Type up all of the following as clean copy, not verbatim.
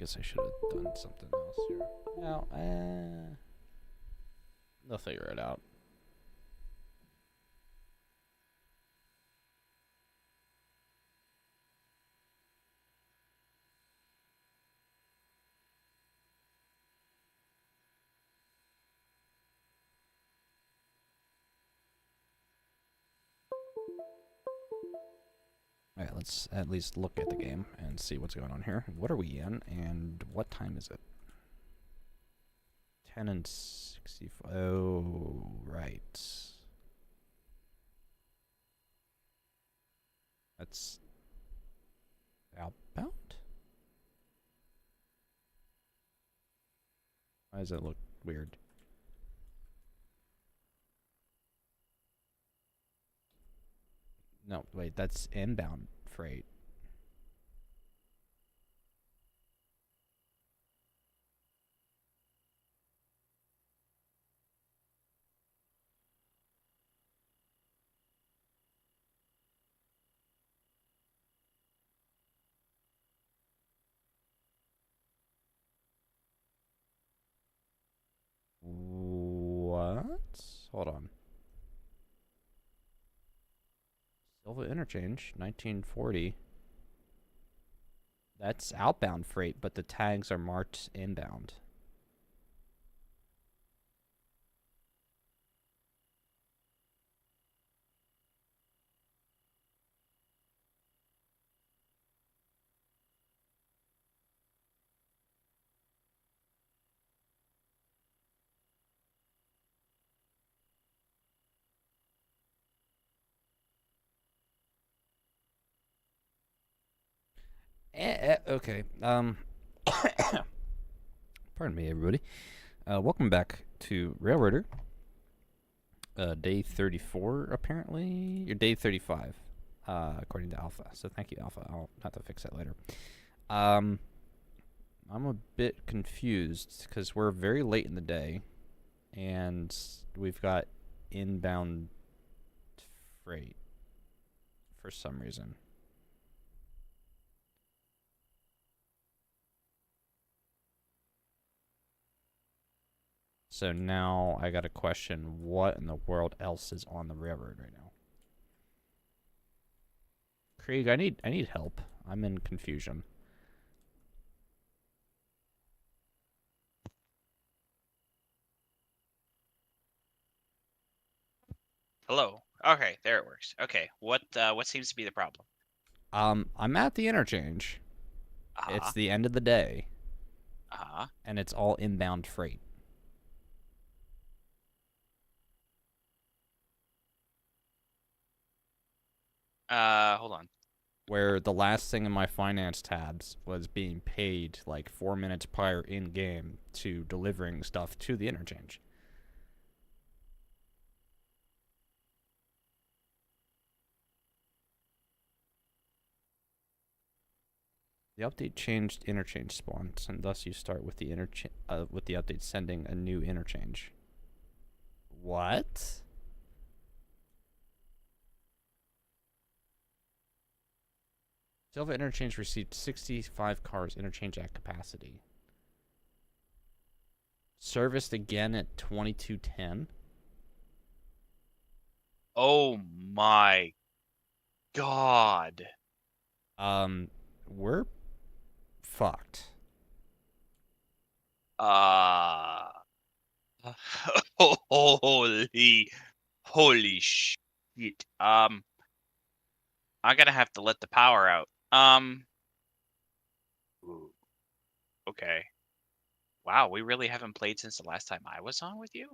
guess I should have done something else here. No, they'll figure it out. Alright, let's at least look at the game and see what's going on here. What are we in, and what time is it? 10 and 65. Oh, right. That's outbound? Why does it look weird? No, wait, that's inbound freight. What? Hold on. Silva Interchange, 1940. That's outbound freight, but the tags are marked inbound. Okay. Pardon me, everybody. Welcome back to Railroader. Day 34, apparently. Or day 35, according to Alpha. So thank you, Alpha. I'll have to fix that later. I'm a bit confused because we're very late in the day, and we've got inbound freight for some reason. So now I got to question what in the world else is on the railroad right now. Krieg, I need help. I'm in confusion. Hello. Okay, there it works. Okay, what seems to be the problem? I'm at the interchange. It's Uh-huh. the end of the day, Uh-huh. and it's all inbound freight. Hold on. Where the last thing in my finance tabs was being paid like 4 minutes prior in game to delivering stuff to the interchange. The update changed interchange spawns, and thus you start with the update sending a new interchange. What? Silva Interchange received 65 cars interchange at capacity. Serviced again at 2210. Oh my God. We're fucked. Uh holy holy shit. I'm gonna have to let the power out. Ooh, okay. Wow, we really haven't played since the last time I was on with you?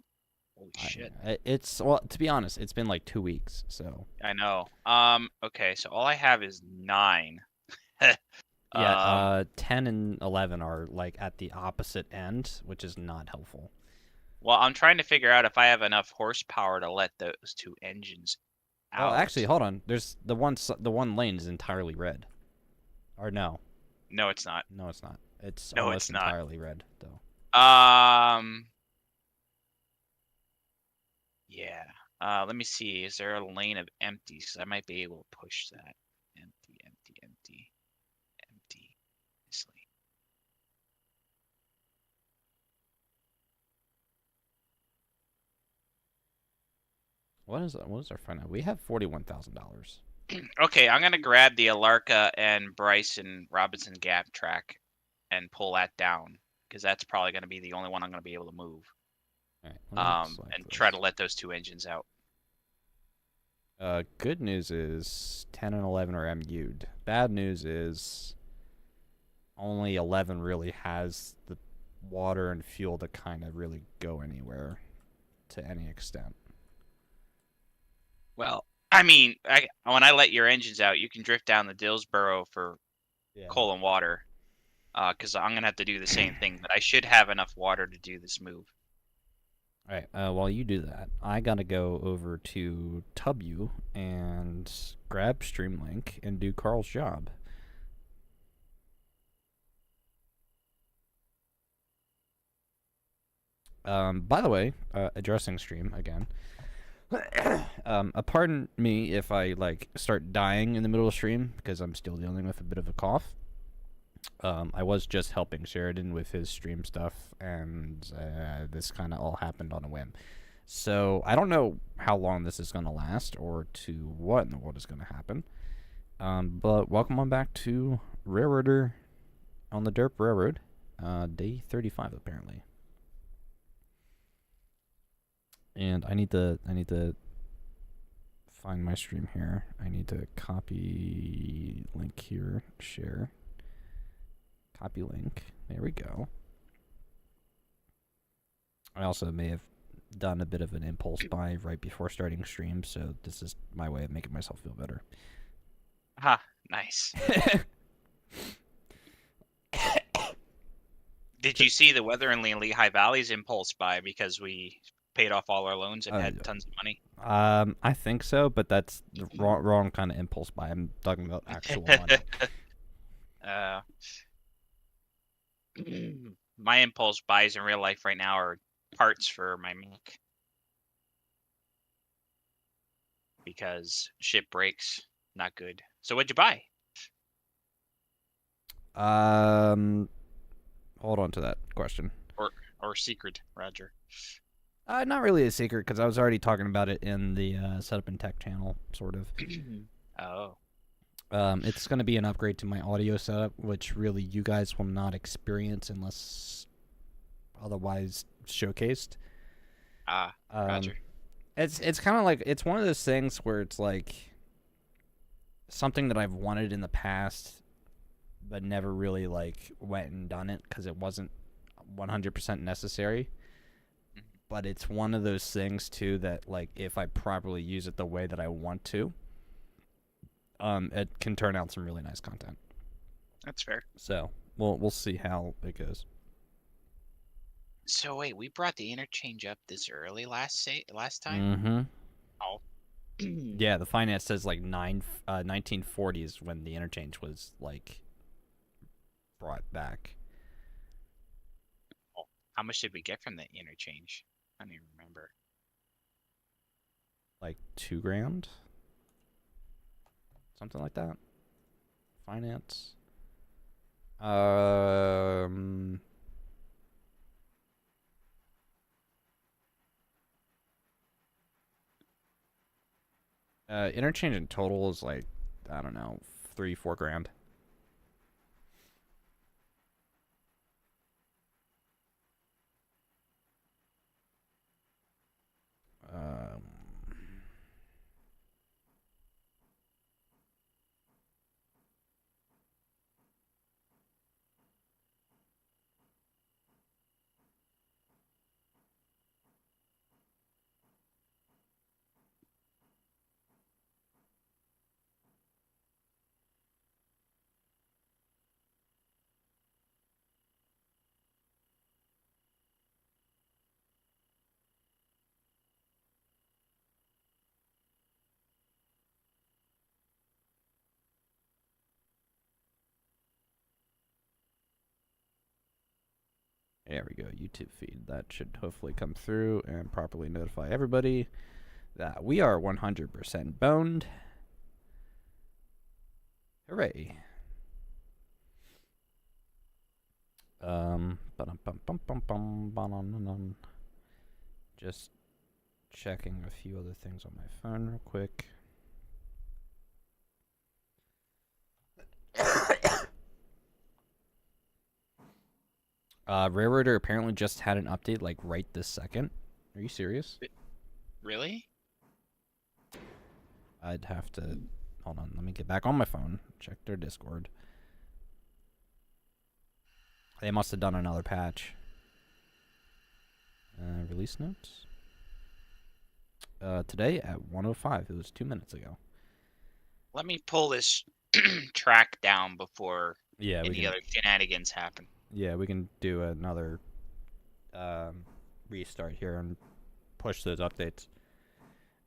Holy shit. It's well, to be honest, it's been like 2 weeks. So I know. Okay, so all I have is 9. yeah, Um, 10 and 11 are like at the opposite end, which is not helpful. well, I'm trying to figure out if I have enough horsepower to let those two engines Well, actually, out. hold on. There's the one lane is entirely red. Or no, No, it's not. no, it's not. It's No, it's almost not. entirely red though. Um, yeah. Let me see. Is there a lane of empties? 'Cause I might be able to push that. Empty, empty, empty, empty. This lane. What is our final? We have $41,000. Okay, I'm gonna grab the Alarka and Bryson Robinson Gap track and pull that down because that's probably gonna be the only one I'm gonna be able to move. All right, let me select And try this. to let those two engines out. Good news is 10 and 11 are MU'd. Bad news is only 11 really has the water and fuel to kind of really go anywhere to any extent. Well, I mean, when I let your engines out, you can drift down the Dillsboro for Yeah. coal and water. Because I'm gonna have to do the same thing, but I should have enough water to do this move. All right. While you do that, I gotta go over to Tubu and grab Streamlink and do Carl's job. By the way, addressing stream again. Pardon me if I like start dying in the middle of stream because I'm still dealing with a bit of a cough. I was just helping Sheridan with his stream stuff, and this kind of all happened on a whim. So I don't know how long this is going to last or to what in the world is going to happen. But welcome on back to Railroader on the Derp Railroad, day 35 apparently. And I need to find my stream here. I need to copy link here, share. Copy link. There we go. I also may have done a bit of an impulse buy right before starting stream, so this is my way of making myself feel better. Ha, nice. Did you see the weather in Lehigh Valley's impulse buy because we paid off all our loans and had tons of money? I think so, but that's the wrong kind of impulse buy. I'm talking about actual money. My impulse buys in real life right now are parts for my Mac. Because shit breaks, not good. So what'd you buy? Hold on to that question. Or secret, Roger. Not really a secret because I was already talking about it in the setup and tech channel, sort of. Oh. It's going to be an upgrade to my audio setup, which really you guys will not experience unless otherwise showcased. Roger. It's kind of like, it's one of those things where it's like something that I've wanted in the past, but never really like went and done it because it wasn't 100% necessary. But it's one of those things too that like if I properly use it the way that I want to, it can turn out some really nice content. That's fair. So we'll see how it goes. So wait, we brought the interchange up this early last time? Mm-hmm. Oh. Yeah, the finance says like 1940s when the interchange was like brought back. Oh. How much did we get from the interchange? I don't even remember. Like $2,000, something like that. Finance. Interchange in total is like, I don't know, $3-4 grand. Um, There we go, YouTube feed. That should hopefully come through and properly notify everybody that we are 100% boned. Hooray. Just checking a few other things on my phone real quick. Railroader apparently just had an update like right this second. Are you serious? Really? I'd have to hold on. Let me get back on my phone. Check their Discord. They must have done another patch. Release notes. Today at 1:05. It was 2 minutes ago. Let me pull this track down before Yeah, we any can. other shenanigans happen. Yeah, we can do another restart here and push those updates.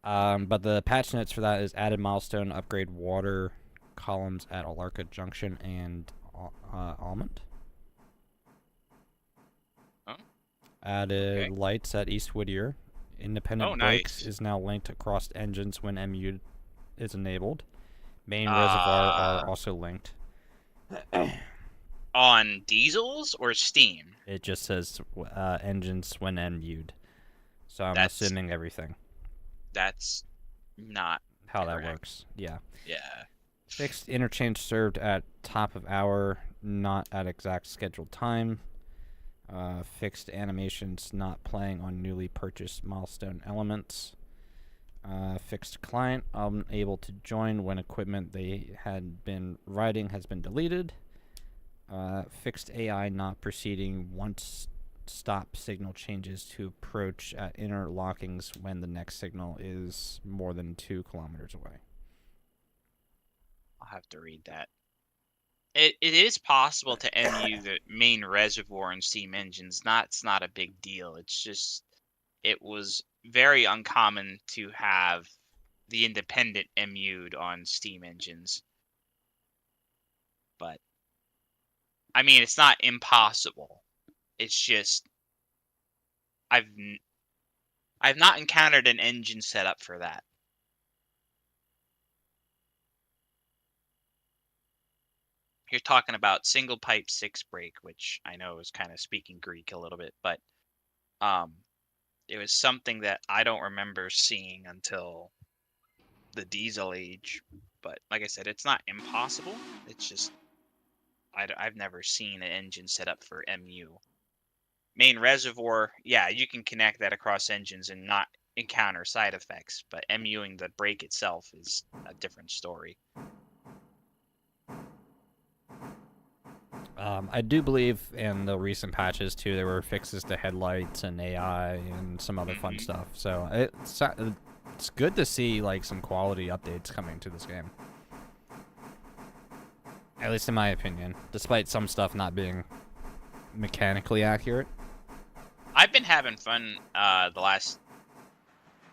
But the patch notes for that is added milestone, upgrade water columns at Alarka Junction and Almond. Oh, Added okay. lights at East Whittier. Independent Oh, brakes nice. is now linked across engines when MU is enabled. Main reservoir are also linked. On diesels or steam? It just says engines when MU'd. So I'm That's assuming everything. that's not How correct. that works. Yeah. Yeah. Fixed interchange served at top of hour, not at exact scheduled time. Fixed animations not playing on newly purchased milestone elements. Fixed client unable to join when equipment they had been riding has been deleted. Fixed AI not proceeding once stop signal changes to approach at interlockings when the next signal is more than 2 kilometers away. I'll have to read that. It is possible to MU the main reservoir and steam engines. It's not a big deal. It's just it was very uncommon to have the independent MU'd on steam engines. But I mean, it's not impossible. It's just I've not encountered an engine setup for that. You're talking about single pipe 6 brake, which I know is kind of speaking Greek a little bit, but it was something that I don't remember seeing until the diesel age. But like I said, it's not impossible. It's just I've never seen an engine set up for MU. Main reservoir, yeah, you can connect that across engines and not encounter side effects, but MUing the brake itself is a different story. I do believe in the recent patches too, there were fixes to headlights and AI and some other fun stuff. So it's good to see like some quality updates coming to this game. At least in my opinion, despite some stuff not being mechanically accurate. I've been having fun the last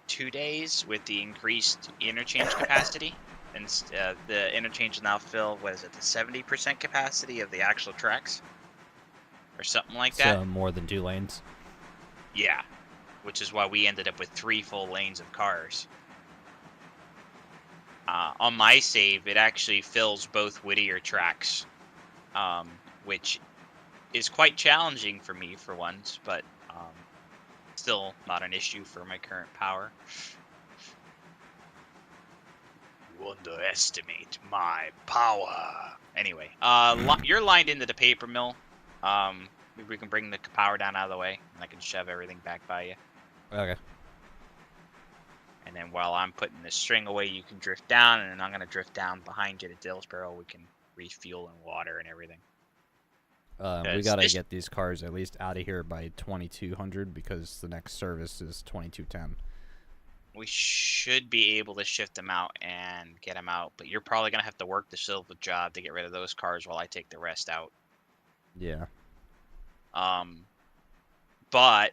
2 days with the increased interchange capacity. And the interchange now fill, what is it, the 70% capacity of the actual tracks? Or something like that? So more than 2 lanes. Yeah. Which is why we ended up with 3 full lanes of cars. On my save, it actually fills both Whittier tracks, which is quite challenging for me for once, but still not an issue for my current power. You underestimate my power. Anyway, you're lined into the paper mill. Maybe we can bring the power down out of the way, and I can shove everything back by you. Okay. And then while I'm putting this string away, you can drift down, and then I'm going to drift down behind you to Dillsboro. We can refuel and water and everything. We gotta get these cars at least out of here by 2200 because the next service is 2210. We should be able to shift them out and get them out, but you're probably going to have to work the silver job to get rid of those cars while I take the rest out. Yeah. But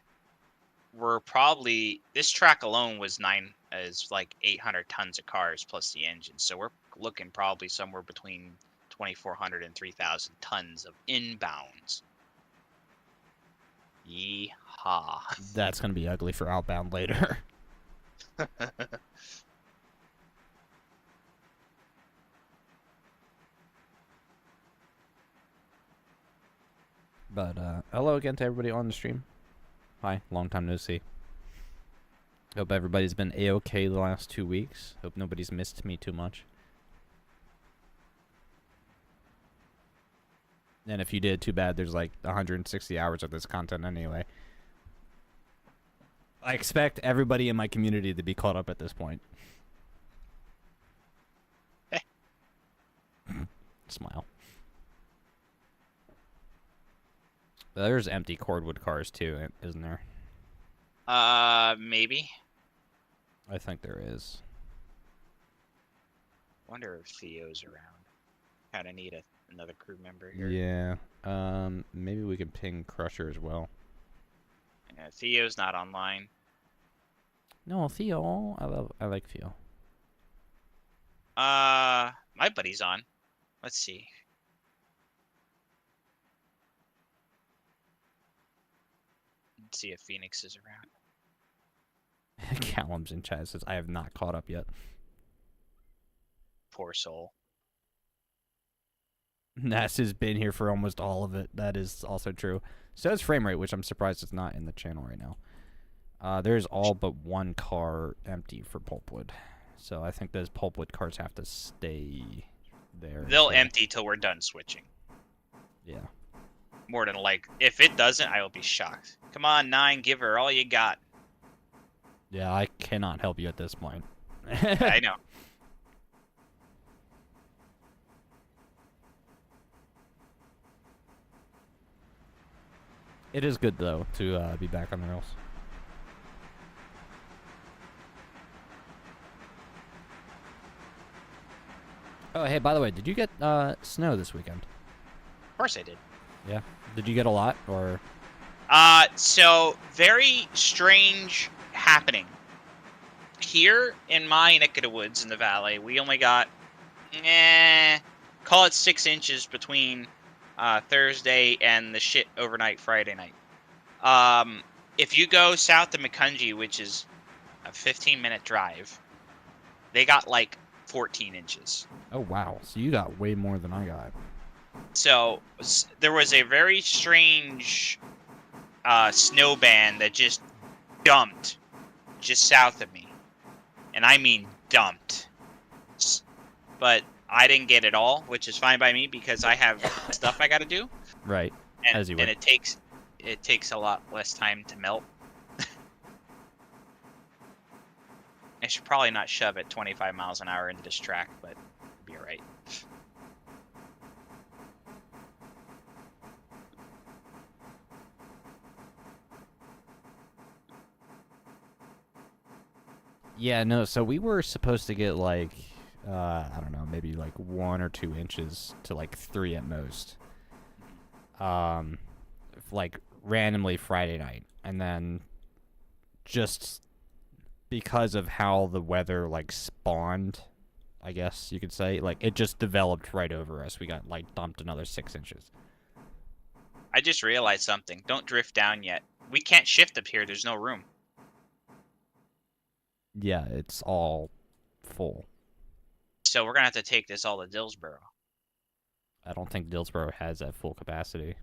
we're probably, this track alone is like 800 tons of cars plus the engine, so we're looking probably somewhere between 2,400 and 3,000 tons of inbounds. Yeehaw. That's gonna be ugly for outbound later. But hello again to everybody on the stream. Hi, long time no see. Hope everybody's been A-okay the last 2 weeks. Hope nobody's missed me too much. And if you did, too bad. There's like 160 hours of this content anyway. I expect everybody in my community to be caught up at this point. Smile. There's empty cordwood cars too, isn't there? Maybe. I think there is. Wonder if Theo's around. Kind of need another crew member here. Yeah. Maybe we can ping Crusher as well. Yeah, Theo's not online. No, Theo. I like Theo. My buddy's on. Let's see. Let's see if Phoenix is around. Callum's in chat says, I have not caught up yet. Poor soul. Nass has been here for almost all of it. That is also true. So is Framerate, which I'm surprised it's not in the channel right now. There's all but one car empty for Pulpwood. So I think those Pulpwood cars have to stay there. They'll empty till we're done switching. Yeah. More than like, if it doesn't, I will be shocked. Come on, 9, give her all you got. Yeah, I cannot help you at this point. I know. It is good, though, to be back on the rails. Oh, hey, by the way, did you get snow this weekend? Of course I did. Yeah. Did you get a lot, or? So very strange happening. Here in my neck of the woods in the valley, we only got, call it 6 inches between Thursday and the shit overnight Friday night. If you go south to Macungie, which is a 15-minute drive, they got like 14 inches. Oh, wow. So you got way more than I got. So there was a very strange snow band that just dumped just south of me. And I mean dumped. But I didn't get it all, which is fine by me because I have stuff I got to do. Right. And, As you would. and it takes a lot less time to melt. I should probably not shove at 25 miles an hour into this track, but it'll be alright. Yeah, no, so we were supposed to get, like, I don't know, maybe, like, 1 or 2 inches to, like, 3 at most. Like, randomly Friday night. And then just because of how the weather, like, spawned, I guess you could say, like, it just developed right over us. We got, like, dumped another 6 inches. I just realized something. Don't drift down yet. We can't shift up here. There's no room. Yeah, it's all full. So we're going to have to take this all to Dillsboro. I don't think Dillsboro has that full capacity.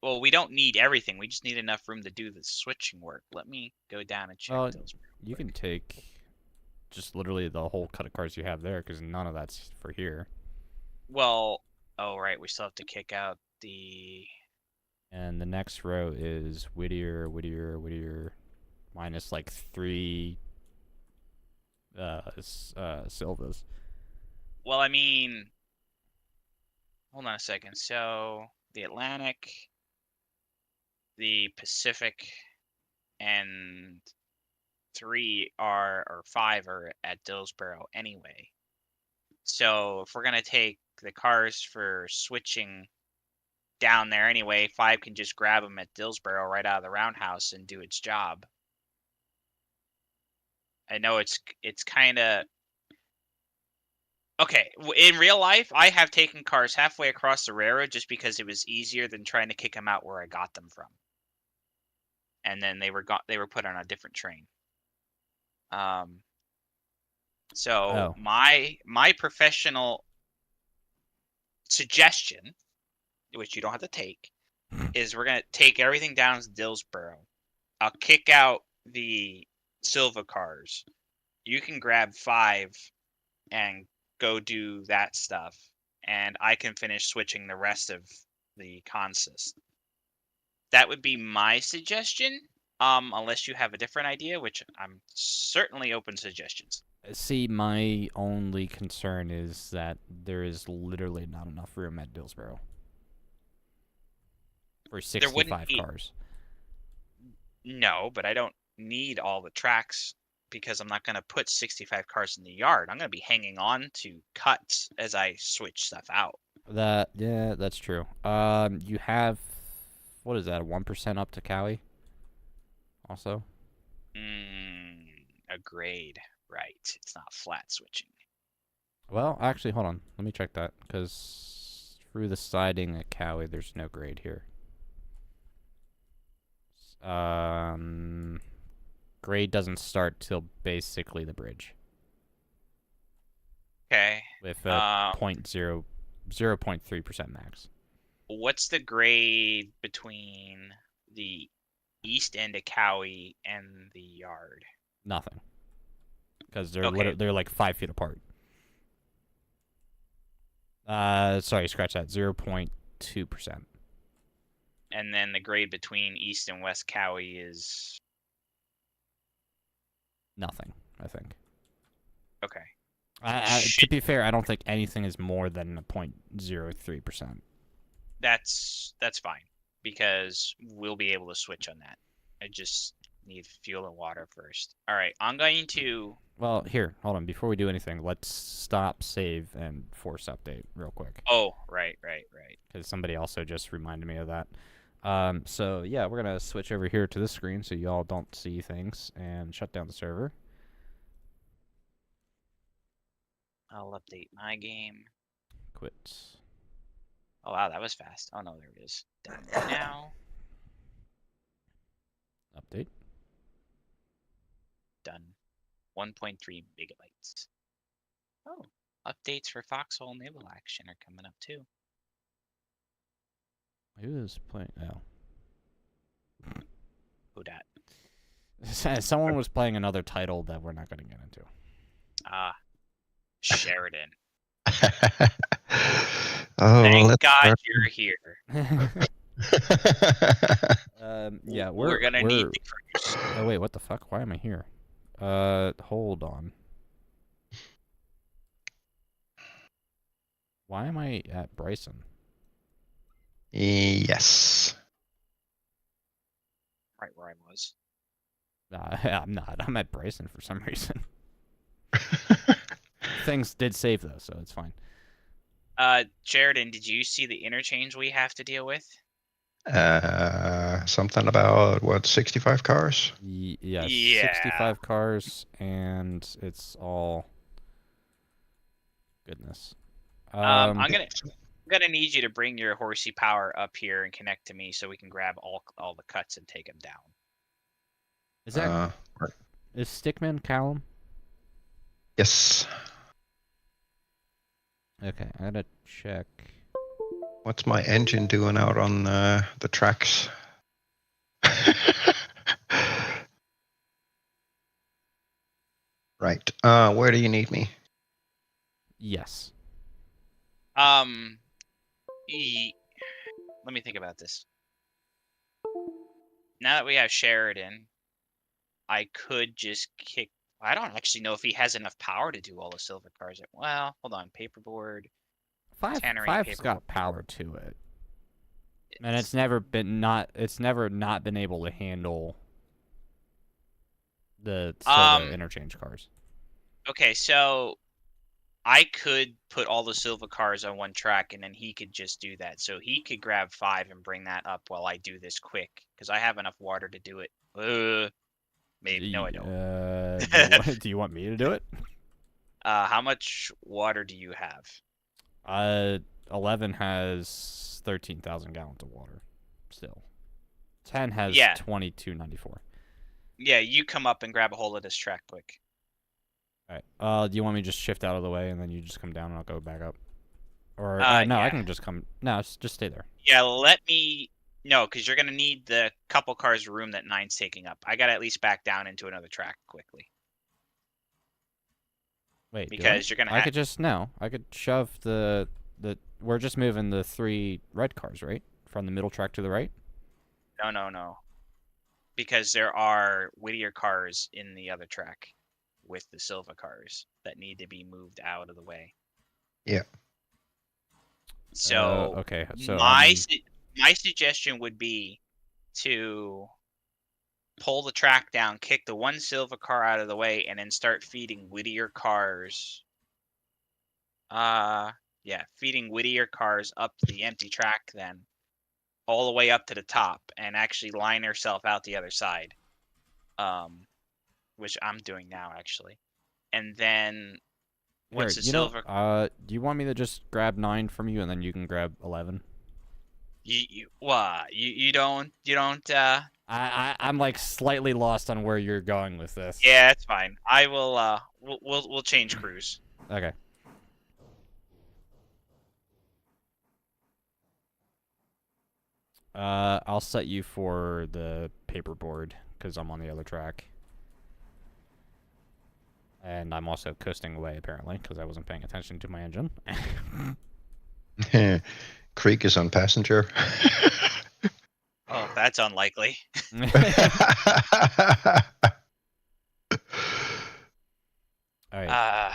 Well, we don't need everything. We just need enough room to do the switching work. Let me go down and check Dillsboro. You can take just literally the whole cut of cars you have there, because none of that's for here. Well, oh, right. We still have to kick out the... And the next row is Whittier, minus like 3 Silvas. Well, I mean... Hold on a second. So, the Atlantic, the Pacific, and 3 or 5 are at Dillsboro anyway. So, if we're going to take the cars for switching down there anyway, 5 can just grab them at Dillsboro right out of the roundhouse and do its job. I know it's kind of... Okay, in real life, I have taken cars halfway across the railroad just because it was easier than trying to kick them out where I got them from. And then they were put on a different train. So my professional suggestion, which you don't have to take, is we're gonna take everything down to Dillsboro. I'll kick out the silver cars, you can grab 5 and go do that stuff, and I can finish switching the rest of the consist. That would be my suggestion. Unless you have a different idea, which I'm certainly open to suggestions. See, my only concern is that there is literally not enough room at Dillsboro for There wouldn't 65 be cars. No, but I don't need all the tracks because I'm not going to put 65 cars in the yard. I'm going to be hanging on to cuts as I switch stuff out. Yeah, that's true. You have, what is that, a 1% up to Cowie? Also? A grade, right. It's not flat switching. Well, actually, hold on. Let me check that, because through the siding at Cowie, there's no grade here. Grade doesn't start till basically the bridge. Okay. With a 0.3% max. What's the grade between the east end of Cowie and the yard? Nothing. Because they're Okay. they're like 5 feet apart. Sorry, scratch that. 0.2%. And then the grade between east and west Cowie is Nothing, I think. okay. To be fair, I don't think anything is more than a 0.03%. That's fine because we'll be able to switch on that. I just need fuel and water first. All right, I'm going to. Well, here, hold on. Before we do anything, let's stop, save, and force update real quick. Oh, right. Because somebody also just reminded me of that. So yeah, we're gonna switch over here to this screen so y'all don't see things and shut down the server. I'll update my game. Quit. Oh wow, that was fast. Oh no, there it is. Done now. Update. Done. 1.3 megabytes. Oh, updates for Foxhole Naval Action are coming up too. Who is playing? Oh. Who dat? Someone was playing another title that we're not going to get into. Sheridan. Oh, Thank God you're here. Yeah, we're gonna need. Oh wait, what the fuck? Why am I here? Hold on. Why am I at Bryson? Yes. Right where I was. I'm not. I'm at Bryson for some reason. Things did save though, so it's fine. Sheridan, did you see the interchange we have to deal with? Something about what, 65 cars? Yes, Yeah. 65 cars, and it's all goodness. I'm gonna need you to bring your horsey power up here and connect to me so we can grab all the cuts and take them down. Is that is Stickman Callum? Yes. Okay, I gotta check. What's my engine doing out on the tracks? Right. Where do you need me? Yes. Let me think about this. Now that we have Sheridan, I could just kick. I don't actually know if he has enough power to do all the silver cars. Well, hold on. Paperboard. Five's got power to it, and it's never not been able to handle the interchange cars. Okay, so I could put all the silver cars on one track, and then he could just do that. So he could grab 5 and bring that up while I do this quick, because I have enough water to do it. Maybe no, I don't. Do you want me to do it? How much water do you have? 11 has 13,000 gallons of water. Still, 10 has 2294. Yeah, you come up and grab a hold of this track quick. All right. Do you want me to just shift out of the way and then you just come down and I'll go back up? Or no, yeah. I can just come. No, just stay there. Yeah, let me No, because you're gonna need the couple cars of room that 9's taking up. I gotta at least back down into another track quickly. Wait, Because do you're gonna I could just no. I could shove the. We're just moving the 3 red cars, right? From the middle track to the right. no. Because there are Whittier cars in the other track with the Silva cars that need to be moved out of the way. Yeah. So okay. So my suggestion would be to pull the track down, kick the one Silva car out of the way, and then start feeding Whittier cars. Feeding Whittier cars up to the empty track then, all the way up to the top, and actually line herself out the other side. Which I'm doing now actually. And then once the Silver, do you want me to just grab 9 from you and then you can grab 11? you don't I'm like slightly lost on where you're going with this. Yeah, that's fine. I will we'll change crews. Okay. I'll set you for the paperboard because I'm on the other track. And I'm also coasting away, apparently, because I wasn't paying attention to my engine. Creek is on passenger. Oh, that's unlikely. All right.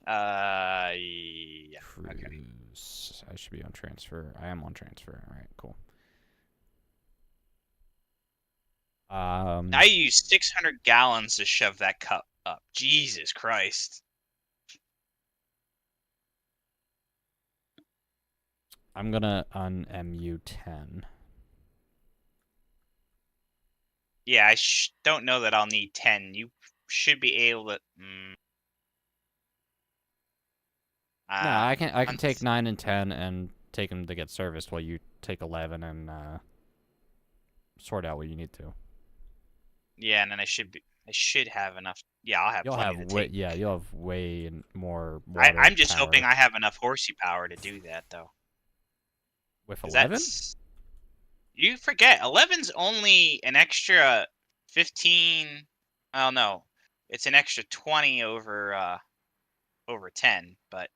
Yeah. Okay. Cruise. I should be on transfer. I am on transfer. All right, cool. I used 600 gallons to shove that cup up. Jesus Christ. I'm gonna MU10. Yeah, I don't know that I'll need 10. You should be able to. No, I can take 9 and 10 and take them to get serviced while you take 11 and sort out what you need to. Yeah, and then I should have enough. Yeah, I'll have plenty to take. Yeah, you'll have way more water I'm just power. hoping I have enough horsey power to do that, though. With 11? You forget, 11's only an extra 15. Oh no, it's an extra 20 over 10, but.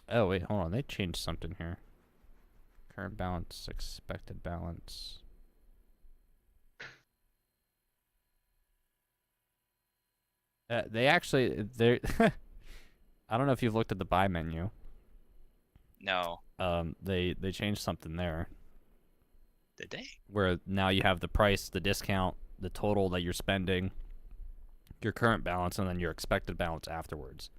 Oh wait, hold on. They changed something here. Current balance, expected balance. They I don't know if you've looked at the buy menu. No. They changed something there. Did they? Where now you have the price, the discount, the total that you're spending, your current balance, and then your expected balance afterwards.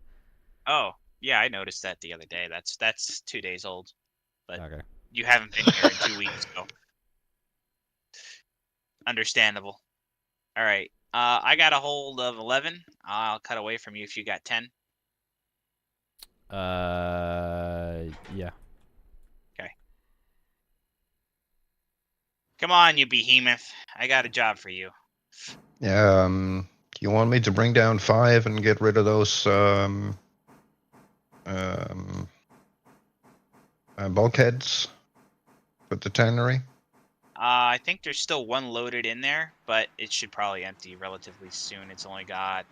Oh, yeah, I noticed that the other day. That's 2 days old. But okay. You haven't been here in 2 weeks, so understandable. All right. I got a hold of 11. I'll cut away from you if you got 10. Yeah. Okay. Come on, you behemoth. I got a job for you. Do you want me to bring down 5 and get rid of those bulkheads with the tannery? I think there's still one loaded in there, but it should probably empty relatively soon. It's only got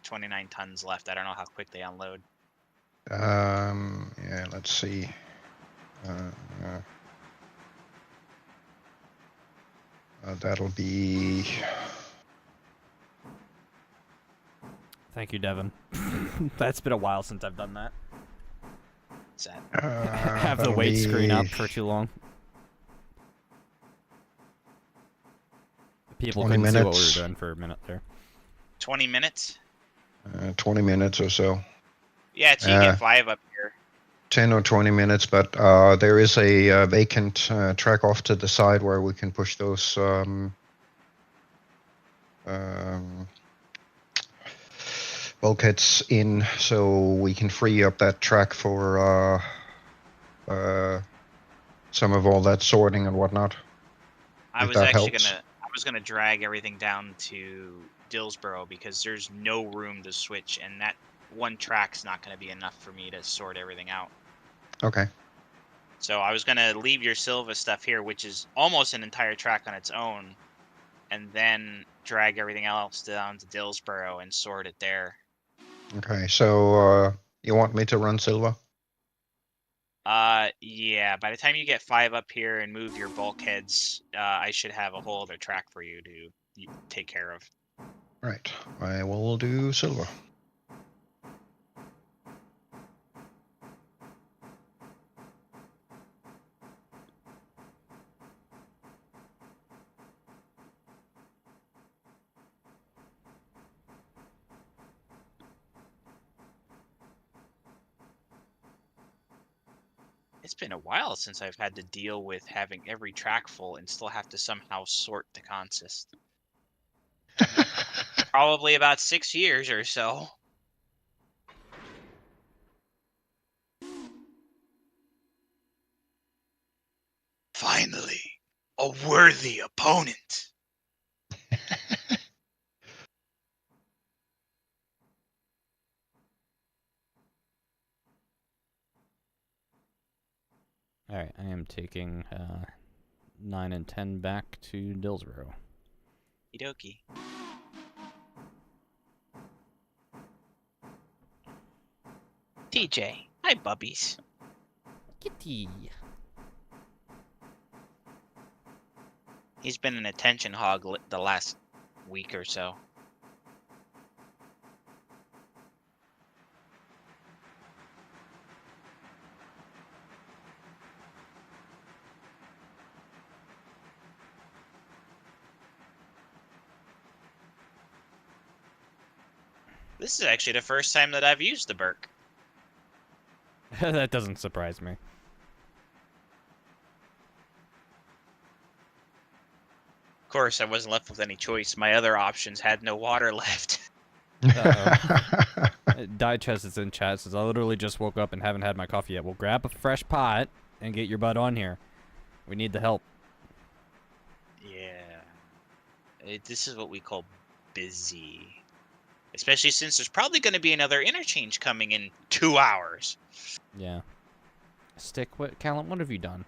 29 tons left. I don't know how quick they unload. Yeah, let's see. That'll be... Thank you, Devin. That's been a while since I've done that. What's that? Have the weight screen up for too long. People couldn't see what we were doing for a minute there. 20 minutes? 20 minutes or so. Yeah, so you get 5 up here. 10 or 20 minutes, but there is a vacant track off to the side where we can push those bulkheads in, so we can free up that track for some of all that sorting and whatnot. I was gonna drag everything down to Dillsboro because there's no room to switch, and that one track's not going to be enough for me to sort everything out. Okay. So I was going to leave your Silva stuff here, which is almost an entire track on its own, and then drag everything else down to Dillsboro and sort it there. Okay, so you want me to run Silva? Yeah, by the time you get 5 up here and move your bulkheads, I should have a whole other track for you to take care of. Right, I will do Silva. It's been a while since I've had to deal with having every track full and still have to somehow sort the consist. Probably about 6 years or so. Finally, a worthy opponent. All right, I am taking 9 and 10 back to Dillsboro. Okie TJ, hi bubbies. Kitty. He's been an attention hog the last week or so. This is actually the first time that I've used the Burke. That doesn't surprise me. Of course, I wasn't left with any choice. My other options had no water left. Die Chest is in chat. Says I literally just woke up and haven't had my coffee yet. Well, grab a fresh pot and get your butt on here. We need the help. Yeah. This is what we call busy. Especially since there's probably going to be another interchange coming in 2 hours. Yeah. Stick, Callum, what have you done?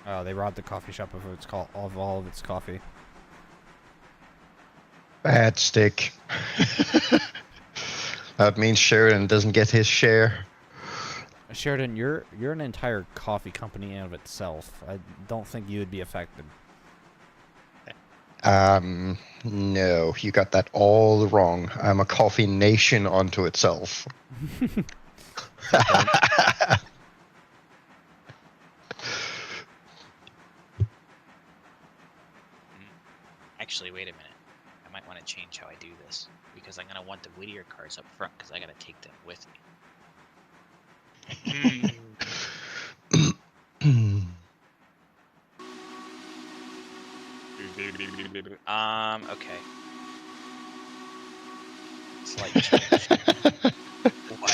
Oh, they robbed the coffee shop of all of its coffee. Bad stick. That means Sheridan doesn't get his share. Sheridan, you're an entire coffee company in of itself. I don't think you would be affected. No, you got that all wrong. I'm a coffee nation unto itself. Actually, wait a minute. I might want to change how I do this. Because I'm going to want the Whittier cars up front because I got to take them with me. Okay. Slight change. What?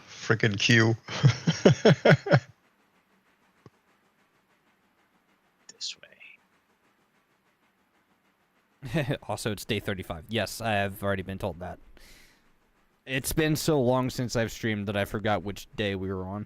Frickin' Q. This way. Also, it's day 35. Yes, I have already been told that. It's been so long since I've streamed that I forgot which day we were on.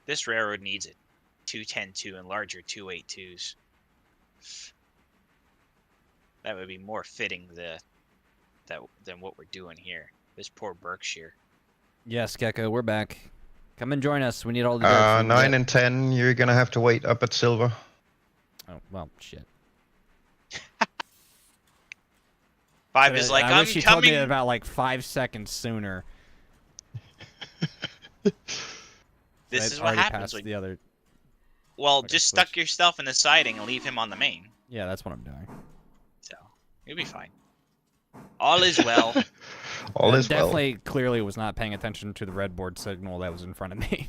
This railroad needs it. 210-2 and larger 282s. That would be more fitting than what we're doing here. This poor Berkshire. Yes, Gecko, we're back. Come and join us. We need all the dirt. 9 and 10, you're gonna have to wait up at Silva. Oh, well, shit. 5 is like, I I'm wish you told me coming. about like 5 seconds sooner. This I'd is what already happens passed when the other. Well, Okay, just switch. stuck yourself in the siding and leave him on the main. Yeah, that's what I'm doing. So You'll be fine. All is well. All is well. Definitely, clearly was not paying attention to the red board signal that was in front of me.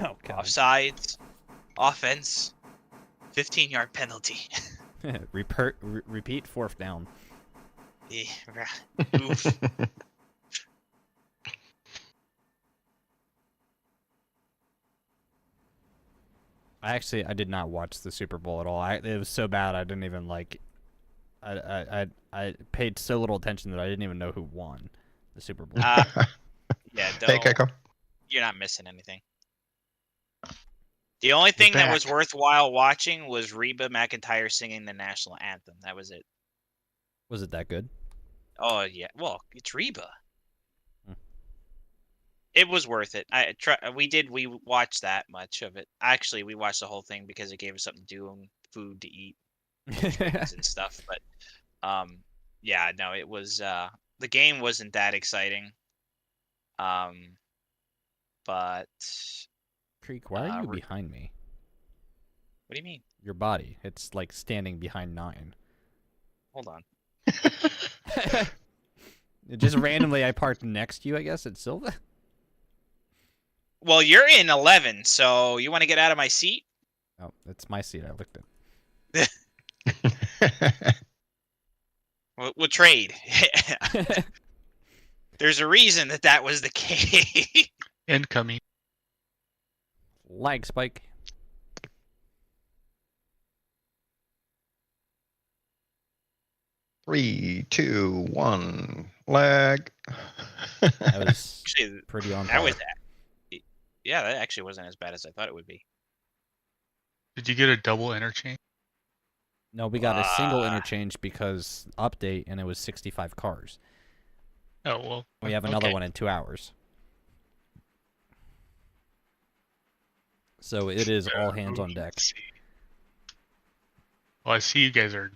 Oh, God. Offsides. Offense. 15-yard penalty. Repeat 4th down. Oof. I did not watch the Super Bowl at all. It was so bad I didn't even like. I paid so little attention that I didn't even know who won the Super Bowl. Yeah, Hey, Keiko. You're not missing anything. The only thing that was worthwhile watching was Reba McEntire singing the national anthem. That was it. Was it that good? Oh yeah, well, it's Reba. Hmm. It was worth it. We watched that much of it. Actually, we watched the whole thing because it gave us something to do and food to eat and stuff. But yeah, no, it was the game wasn't that exciting. But Creek, why are you behind me? What do you mean? Your body. It's like standing behind 9. Hold on. Just randomly I parked next to you, I guess, at Silva. Well, you're in 11, so you want to get out of my seat? Oh, it's my seat. I looked at. We'll trade. There's a reason that was the case. Incoming. Lag spike. Three, 2, 1, lag. That was Actually, pretty on that par. was yeah, that actually wasn't as bad as I thought it would be. Did you get a double interchange? No, we got a single interchange because update, and it was 65 cars. Oh, well. We have another one in 2 hours. So it is all hands on deck. Let's see. Well, I see you guys are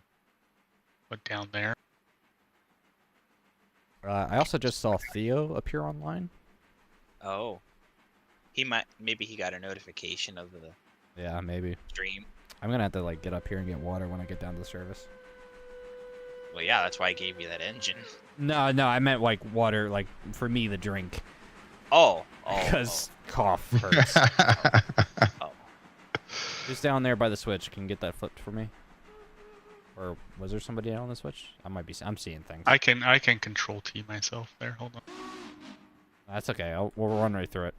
down there. I also just saw Theo appear online. Oh. Maybe he got a notification of the Yeah, maybe. stream. I'm gonna have to like get up here and get water when I get down to the service. Well, yeah, that's why I gave you that engine. No, I meant like water, like for me the drink. Oh. Because cough hurts. Oh. Who's down there by the switch? Can you get that flipped for me? Or was there somebody on the switch? I'm seeing things. I can control T myself there. Hold on. That's okay. We'll run right through it.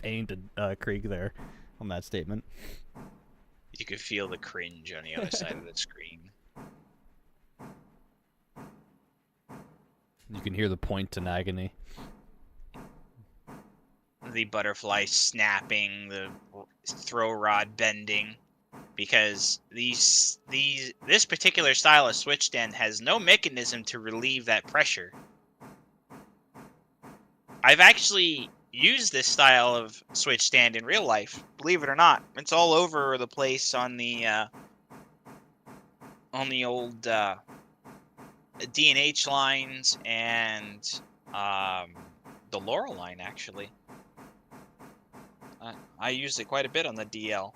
Painted Krieg there on that statement. You could feel the cringe on the other side of the screen. You can hear the point in agony. The butterfly snapping, the throw rod bending, because this particular style of switch stand has no mechanism to relieve that pressure. I've actually used this style of switch stand in real life, believe it or not. It's all over the place on the old D&H lines and the Laurel line, actually. I used it quite a bit on the DL.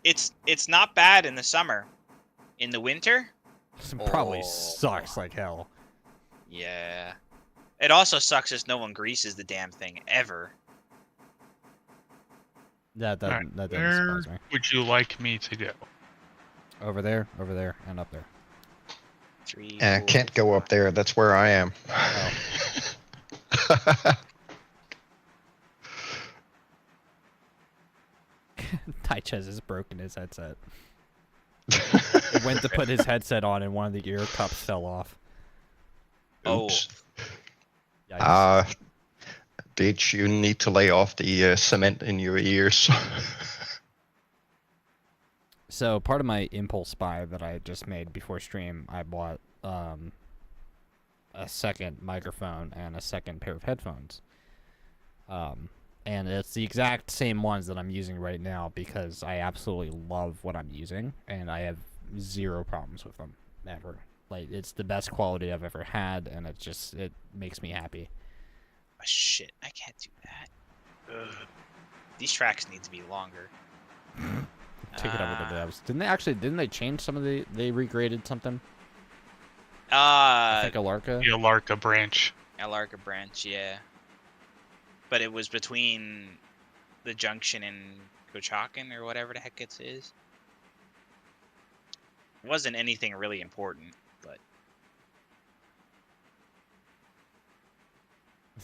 It's not bad in the summer. In the winter, It probably sucks like hell. yeah. It also sucks as no one greases the damn thing ever. That doesn't Where surprise me. would you like me to go? Over there, and up there. 3, Can't go up there. That's where I am. Tychez has broken his headset. He went to put his headset on and one of the ear cups fell off. Oops. Yikes. Did you need to lay off the cement in your ears? So part of my impulse buy that I just made before stream, I bought a second microphone and a second pair of headphones. And it's the exact same ones that I'm using right now because I absolutely love what I'm using and I have zero problems with them ever. Like it's the best quality I've ever had and it makes me happy. Oh, shit, I can't do that. These tracks need to be longer. Take it up with the devs. Didn't they change some of they regraded something? I think Alarka. The Alarka branch. Alarka branch, yeah. But it was between the junction and Cochacan or whatever the heck it is. It wasn't anything really important, but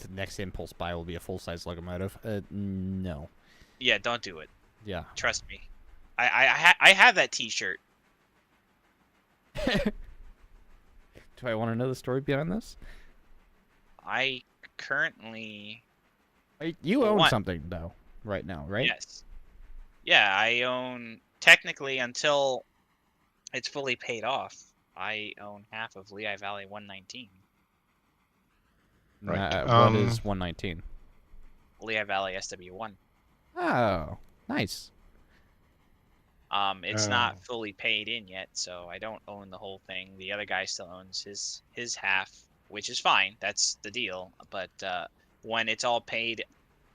The next impulse buy will be a full-size locomotive. No. yeah, don't do it. Yeah. Trust me. I have that T-shirt. Do I want to know the story behind this? I currently You For own what? something though, right now, right? Yes. Yeah, I own technically until it's fully paid off. I own half of Lehigh Valley 119. Right, What is 119? Lehigh Valley SW1. Oh, nice. It's not fully paid in yet, so I don't own the whole thing. The other guy still owns his half, which is fine. That's the deal. But when it's all paid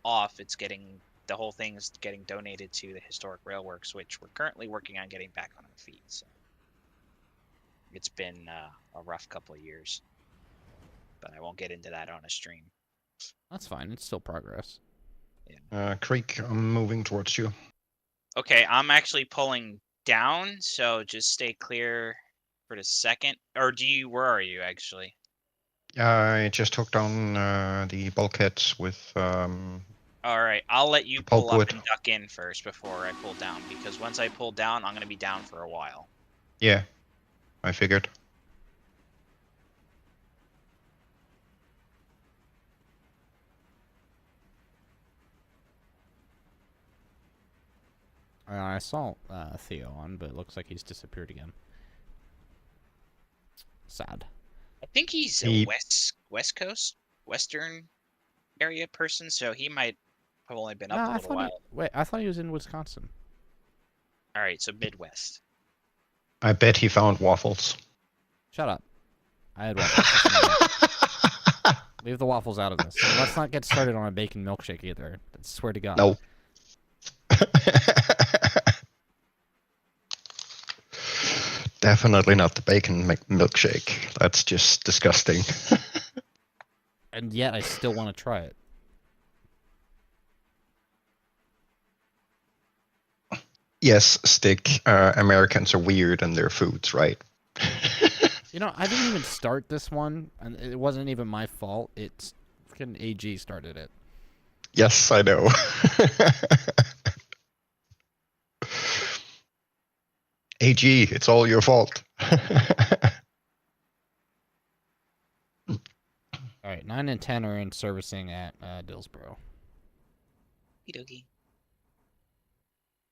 off, the whole thing's getting donated to the Historic Railworks, which we're currently working on getting back on our feet. So it's been a rough couple of years, but I won't get into that on a stream. That's fine. It's still progress. Creek, I'm moving towards you. Okay, I'm actually pulling down, so just stay clear for the second. Or where are you actually? I just hooked on the bulkheads with All right, I'll let you pull up Pulpwood. and duck in first before I pull down, because once I pull down, I'm going to be down for a while. Yeah, I figured. I saw Theo on, but it looks like he's disappeared again. Sad. I think he's a West Coast, Western area person, so he might have only been up a little while. Wait, I thought he was in Wisconsin. All right, so Midwest. I bet he found waffles. Shut up. I had waffles. Leave the waffles out of this. And let's not get started on a bacon milkshake either. I swear to God. No. Definitely not the bacon milkshake. That's just disgusting. And yet I still want to try it. Yes, Stick. Americans are weird in their foods, right? You know, I didn't even start this one, and it wasn't even my fault. It's freaking AG started it. Yes, I know. AG, it's all your fault. All right, 9 and 10 are in servicing at Dillsboro. Okie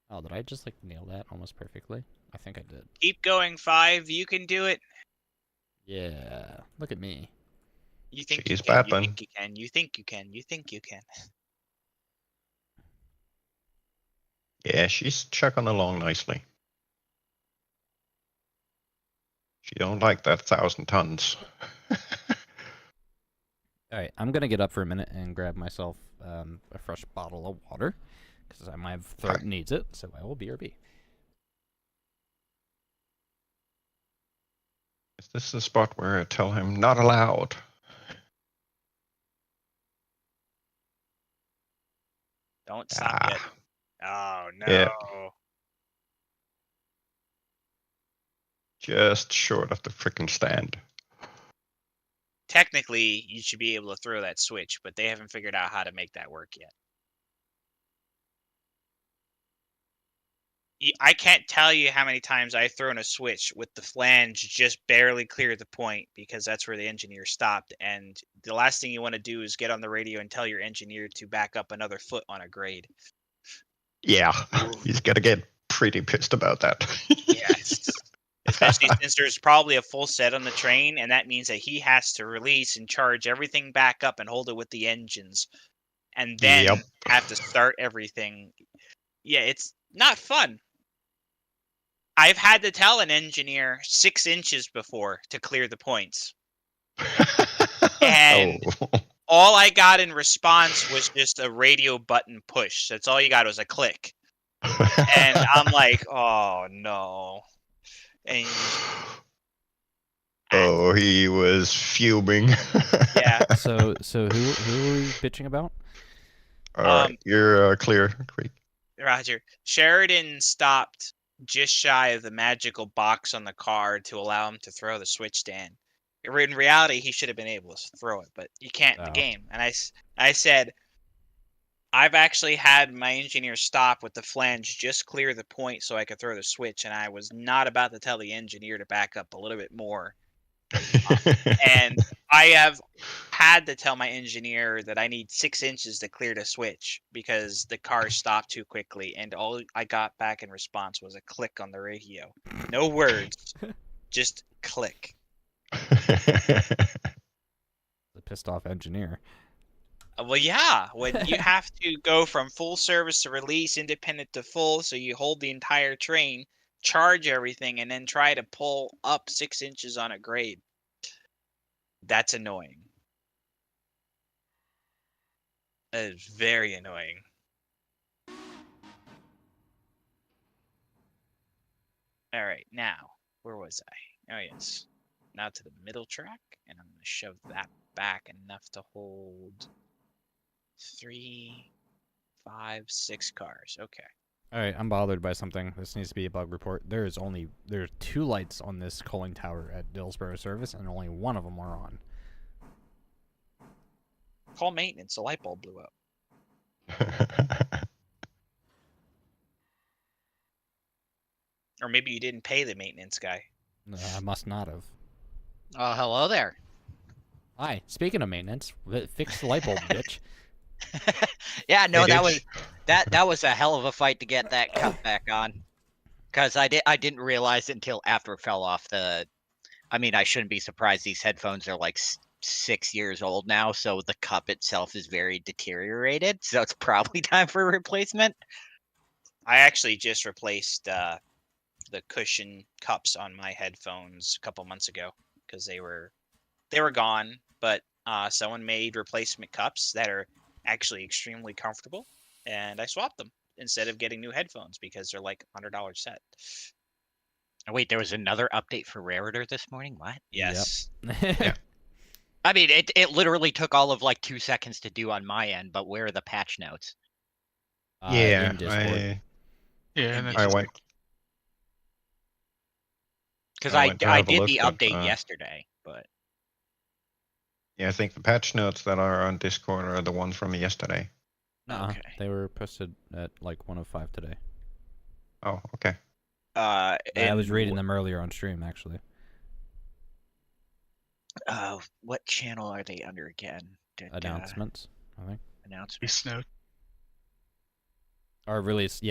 Oh, did I just like nail that almost perfectly? I think I did. Keep going, 5. You can do it. Yeah, look at me. You think She's you can. battling. You think you can. You think you can. You think you can. Yeah, she's chugging along nicely. She don't like that 1,000 tons. All right, I'm gonna get up for a minute and grab myself a fresh bottle of water because my throat Okay. needs it. So I will BRB. Is this the spot where I tell him not allowed? Don't stop yet. Oh no. Yeah. Just short of the frickin' stand. Technically, you should be able to throw that switch, but they haven't figured out how to make that work yet. I can't tell you how many times I've thrown a switch with the flange just barely clear the point because that's where the engineer stopped. And the last thing you want to do is get on the radio and tell your engineer to back up another foot on a grade. Yeah, he's gonna get pretty pissed about that. Yes. Especially since there's probably a full set on the train, and that means that he has to release and charge everything back up and hold it with the engines. And then Yep. have to start everything. Yeah, it's not fun. I've had to tell an engineer 6 inches before to clear the points. And Oh. all I got in response was just a radio button push. That's all you got was a click. And I'm like, oh no. And Oh, he was fuming. yeah. So who are we bitching about? All right, you're clear, Creek. Roger. Sheridan stopped just shy of the magical box on the car to allow him to throw the switch stand. In reality, he should have been able to throw it, but you can't in the Oh. game. And I said, I've actually had my engineer stop with the flange just clear the point so I could throw the switch, and I was not about to tell the engineer to back up a little bit more. And I have had to tell my engineer that I need 6 inches to clear the switch because the car stopped too quickly, and all I got back in response was a click on the radio. No words, just click. The pissed off engineer. Well, yeah, when you have to go from full service to release, independent to full, so you hold the entire train, charge everything, and then try to pull up 6 inches on a grade. That's annoying. That is very annoying. All right, now, where was I? Oh, yes. Now to the middle track, and I'm going to shove that back enough to hold 3, 5, 6 cars. Okay. All right, I'm bothered by something. This needs to be a bug report. There's 2 lights on this cooling tower at Dillsborough Service, and only one of them are on. Call maintenance. The light bulb blew up. Or maybe you didn't pay the maintenance guy. No, I must not have. Hello there. Hi. Speaking of maintenance, fix the light bulb, bitch. Yeah, no, Hey, that Ditch. was that was a hell of a fight to get that cut back on. Because I didn't realize it until after it fell off the. I mean, I shouldn't be surprised. These headphones are like 6 years old now, so the cup itself is very deteriorated. So it's probably time for a replacement. I actually just replaced the cushion cups on my headphones a couple months ago because they were gone, but someone made replacement cups that are actually extremely comfortable, and I swapped them instead of getting new headphones because they're like $100 set. Oh, wait, there was another update for Raritor this morning. What? Yes. Yeah. I mean, it literally took all of like 2 seconds to do on my end, but where are the patch notes? Yeah, in Discord. Yeah, and I that's went. Because I I went to have a did look, the but, update yesterday, but Yeah, I think the patch notes that are on Discord are the ones from yesterday. Okay. They were posted at like 1:05 today. Oh, okay. I was and reading them earlier on stream, actually. what channel are they under again? Announcements, I think. Announcements. Release note. Or release,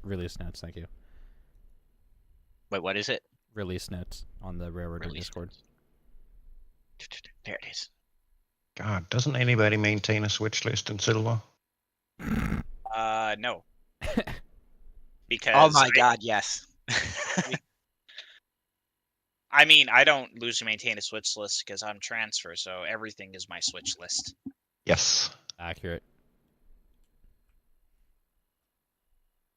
release notes. Thank you. Wait, what is it? Release notes on the Railroad Release Discord. There it is. God, doesn't anybody maintain a switch list in Silva? No. Because Oh my god, yes. I mean, I don't lose and maintain a switch list because I'm transfer, so everything is my switch list. Yes. Accurate.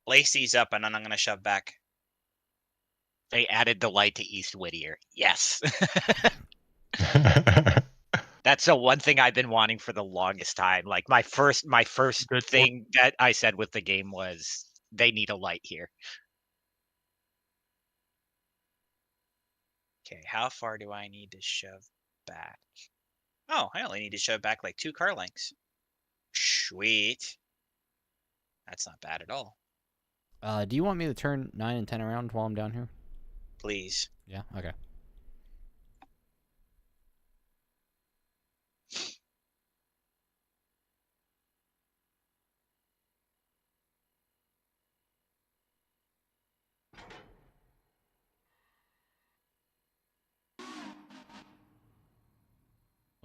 Lacey's up, and then I'm gonna shove back. They added the light to East Whittier. Yes. That's the one thing I've been wanting for the longest time. Like my first Good thing that I said with the game was they need a light here. Okay, how far do I need to shove back? Oh, I only need to shove back like 2 car lengths. Sweet. That's not bad at all. Do you want me to turn 9 and 10 around while I'm down here? Please. Yeah. Okay.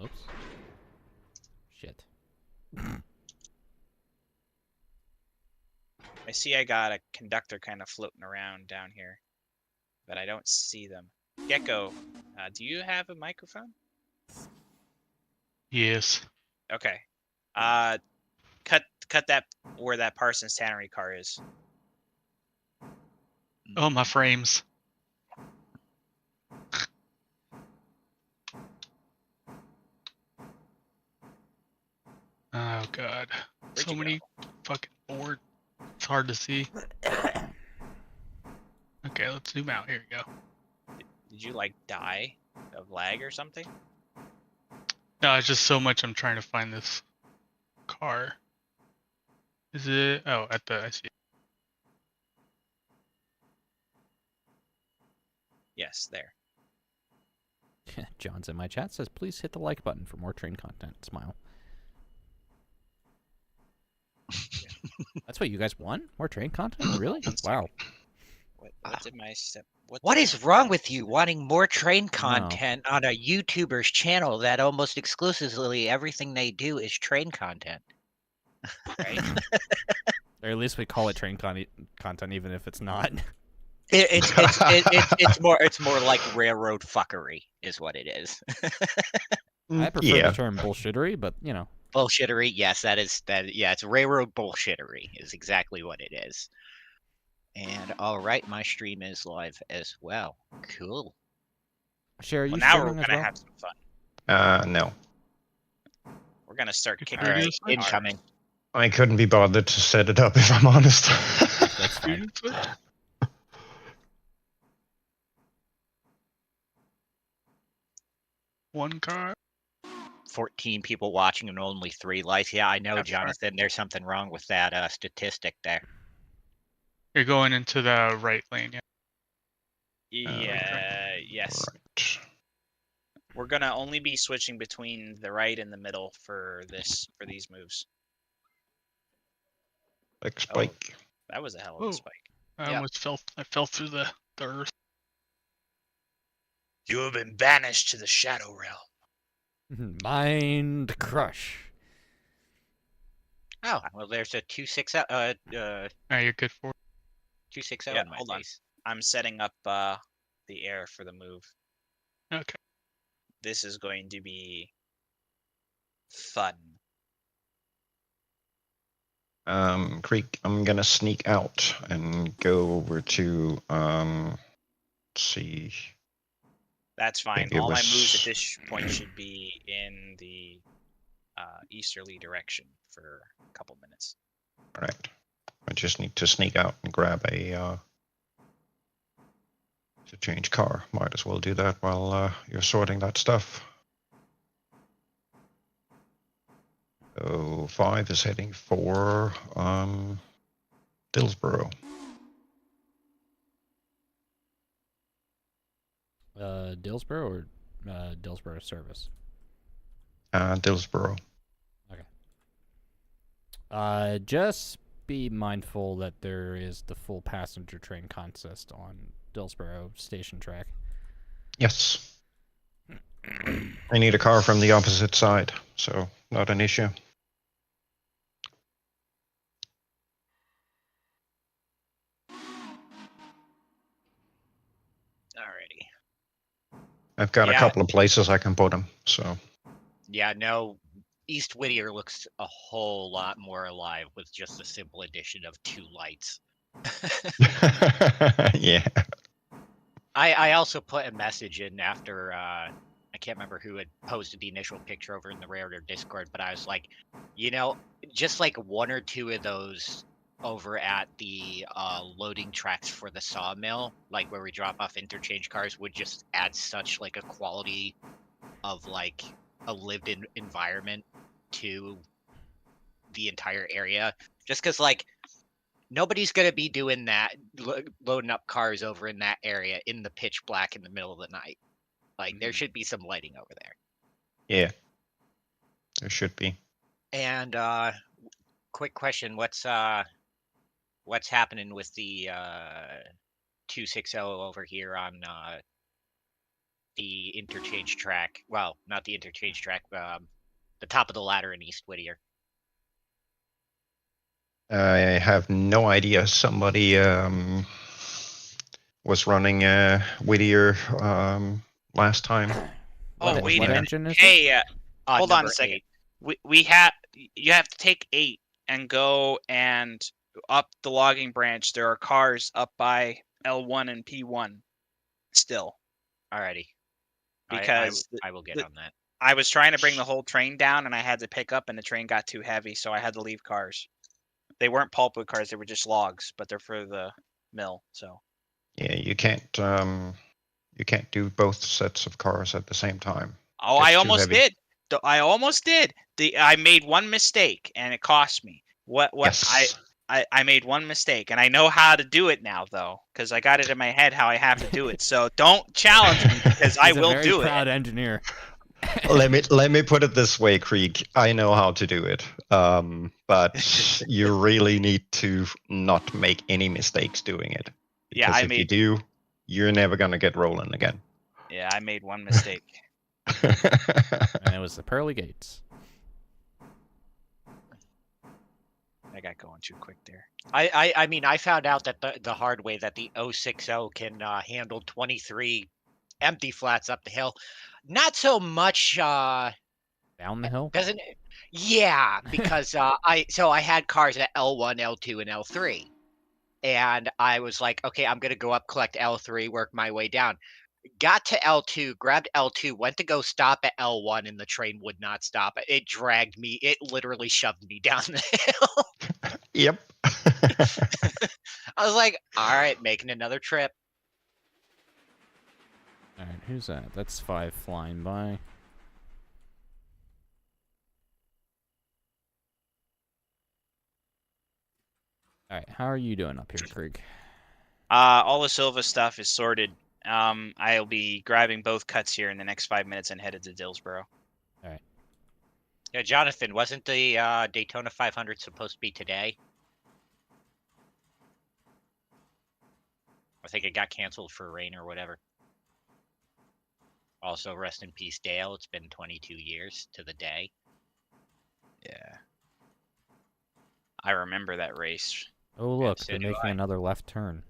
Oops. Shit. I see I got a conductor kind of floating around down here, but I don't see them. Gecko, do you have a microphone? Yes. Okay. Cut that where that Parsons Tannery car is. Oh, my frames. Oh god. Where'd So you many fucking boards. It's hard to see. Okay, let's zoom out. Here we go. Did you like die of lag or something? No, it's just so much I'm trying to find this car. Is it? Oh, I see. Yes, there. John's in my chat says, please hit the like button for more train content. Smile. That's what you guys want? More train content? Really? One second. Wow. What's in my step? What is wrong with you wanting more train No. content on a YouTuber's channel that almost exclusively everything they do is train content? Right? Or at least we call it train content, even if it's not. It's more like railroad fuckery is what it is. I prefer Yeah. the term bullshittery, but you know. Bullshittery, yes, that. Yeah, it's railroad bullshittery is exactly what it is. And all right, my stream is live as well. Cool. Sherry, Well, you now we're streaming as gonna well? have some fun. No. We're gonna start Good kicking All right, these cars. incoming. I couldn't be bothered to set it up, if I'm honest. That's fine. Student switch? One car. 14 people watching and only 3 likes. Yeah, I know, That's right. Jonathan. There's something wrong with that statistic there. You're going into the right lane, yeah. Yeah. Yes. Right. We're gonna only be switching between the right and the middle for these moves. Like spike. That was a hell of Whoa. a spike. I Yep. almost fell through the earth. You have been banished to the Shadow Realm. Mind crush. Oh, well, there's a 260. You're good for it. 260 Yeah, in my hold on. face. I'm setting up the air for the move. Okay. This is going to be fun. Creek, I'm gonna sneak out and go over to let's see. That's fine. It All my moves was- at this point should be in the easterly direction for a couple minutes. Right. I just need to sneak out and grab a to change car. Might as well do that while you're sorting that stuff. So 5 is heading for Dillsboro. Dillsboro or Dillsboro service? Dillsboro. Just be mindful that there is the full passenger train consist on Dillsboro station track. Yes. I need a car from the opposite side, so not an issue. Alrighty. I've got a Yeah. couple of places I can put them, so. Yeah, no, East Whittier looks a whole lot more alive with just the simple addition of 2 lights. Yeah. I also put a message in after I can't remember who had posted the initial picture over in the Rare Discord, but I was like, you know, just like 1 or 2 of those over at the loading tracks for the sawmill, like where we drop off interchange cars, would just add such like a quality of like a lived-in environment to the entire area. Just because like nobody's gonna be doing that, loading up cars over in that area in the pitch black in the middle of the night. Like there should be some lighting over there. Yeah. There should be. And quick question: what's happening with the 260 over here on the interchange track? Well, not the interchange track. The top of the ladder in East Whittier. I have no idea. Somebody was running Whittier last time. Oh, What wait a minute. engine is it? Hey, hold on a number second. 8. you have to take 8 and go and up the logging branch. There are cars up by L1 and P1 still. Alrighty. Because I will get on that. I was trying to bring the whole train down, and I had to pick up, and the train got too heavy, so I had to leave cars. They weren't pulpwood cars; they were just logs, but they're for the mill. So Yeah, you can't do both sets of cars at the same time. oh, Gets I too almost heavy. did. I almost did. I made one mistake, and it cost me. What Yes. I made one mistake, and I know how to do it now, though, because I got it in my head how I have to do it. So don't challenge me, because I He's a will very do proud it. engineer. let me put it this way, Krieg. I know how to do it, but you really need to not make any mistakes doing it. Yeah, Because if you do, you're never gonna get rolling again. Yeah, I made one mistake. And it was the pearly gates. I got going too quick there. I mean, I found out that the hard way that the 060 can handle 23 empty flats up the hill. Not so much Down the hill? doesn't yeah, because I had cars at L1, L2, and L3. And I was like, okay, I'm gonna go up, collect L3, work my way down. Got to L2, grabbed L2, went to go stop at L1, and the train would not stop. It dragged me. It literally shoved me down the hill. Yep. I was like, all right, making another trip. Alright, who's that? That's 5 flying by. Alright, how are you doing up here, Krieg? All the Silva stuff is sorted. I'll be grabbing both cuts here in the next 5 minutes and headed to Dillsboro. Yeah, Jonathan, wasn't the Daytona 500 supposed to be today? I think it got canceled for rain or whatever. Also, rest in peace, Dale. It's been 22 years to the day. Yeah. I remember that race. Oh look, so they're do making I. another left turn.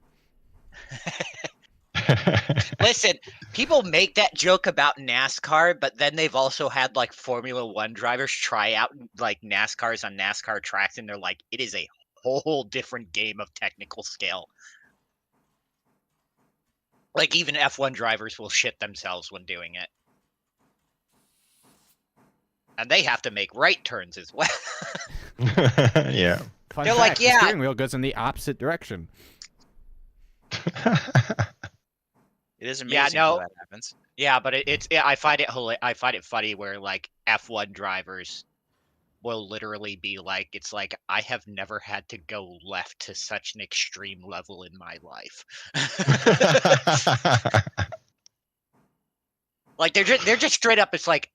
Listen, people make that joke about NASCAR, but then they've also had like Formula One drivers try out like NASCARs on NASCAR tracks, and they're like, it is a whole different game of technical skill. Like even F1 drivers will shit themselves when doing it. And they have to make right turns as well. Yeah. Fun They're fact, like, the yeah. steering wheel goes in the opposite direction. It is Yeah, amazing no. how that happens. Yeah, but I find it funny where like F1 drivers will literally be like, it's like, I have never had to go left to such an extreme level in my life. Like they're just straight up. It's like,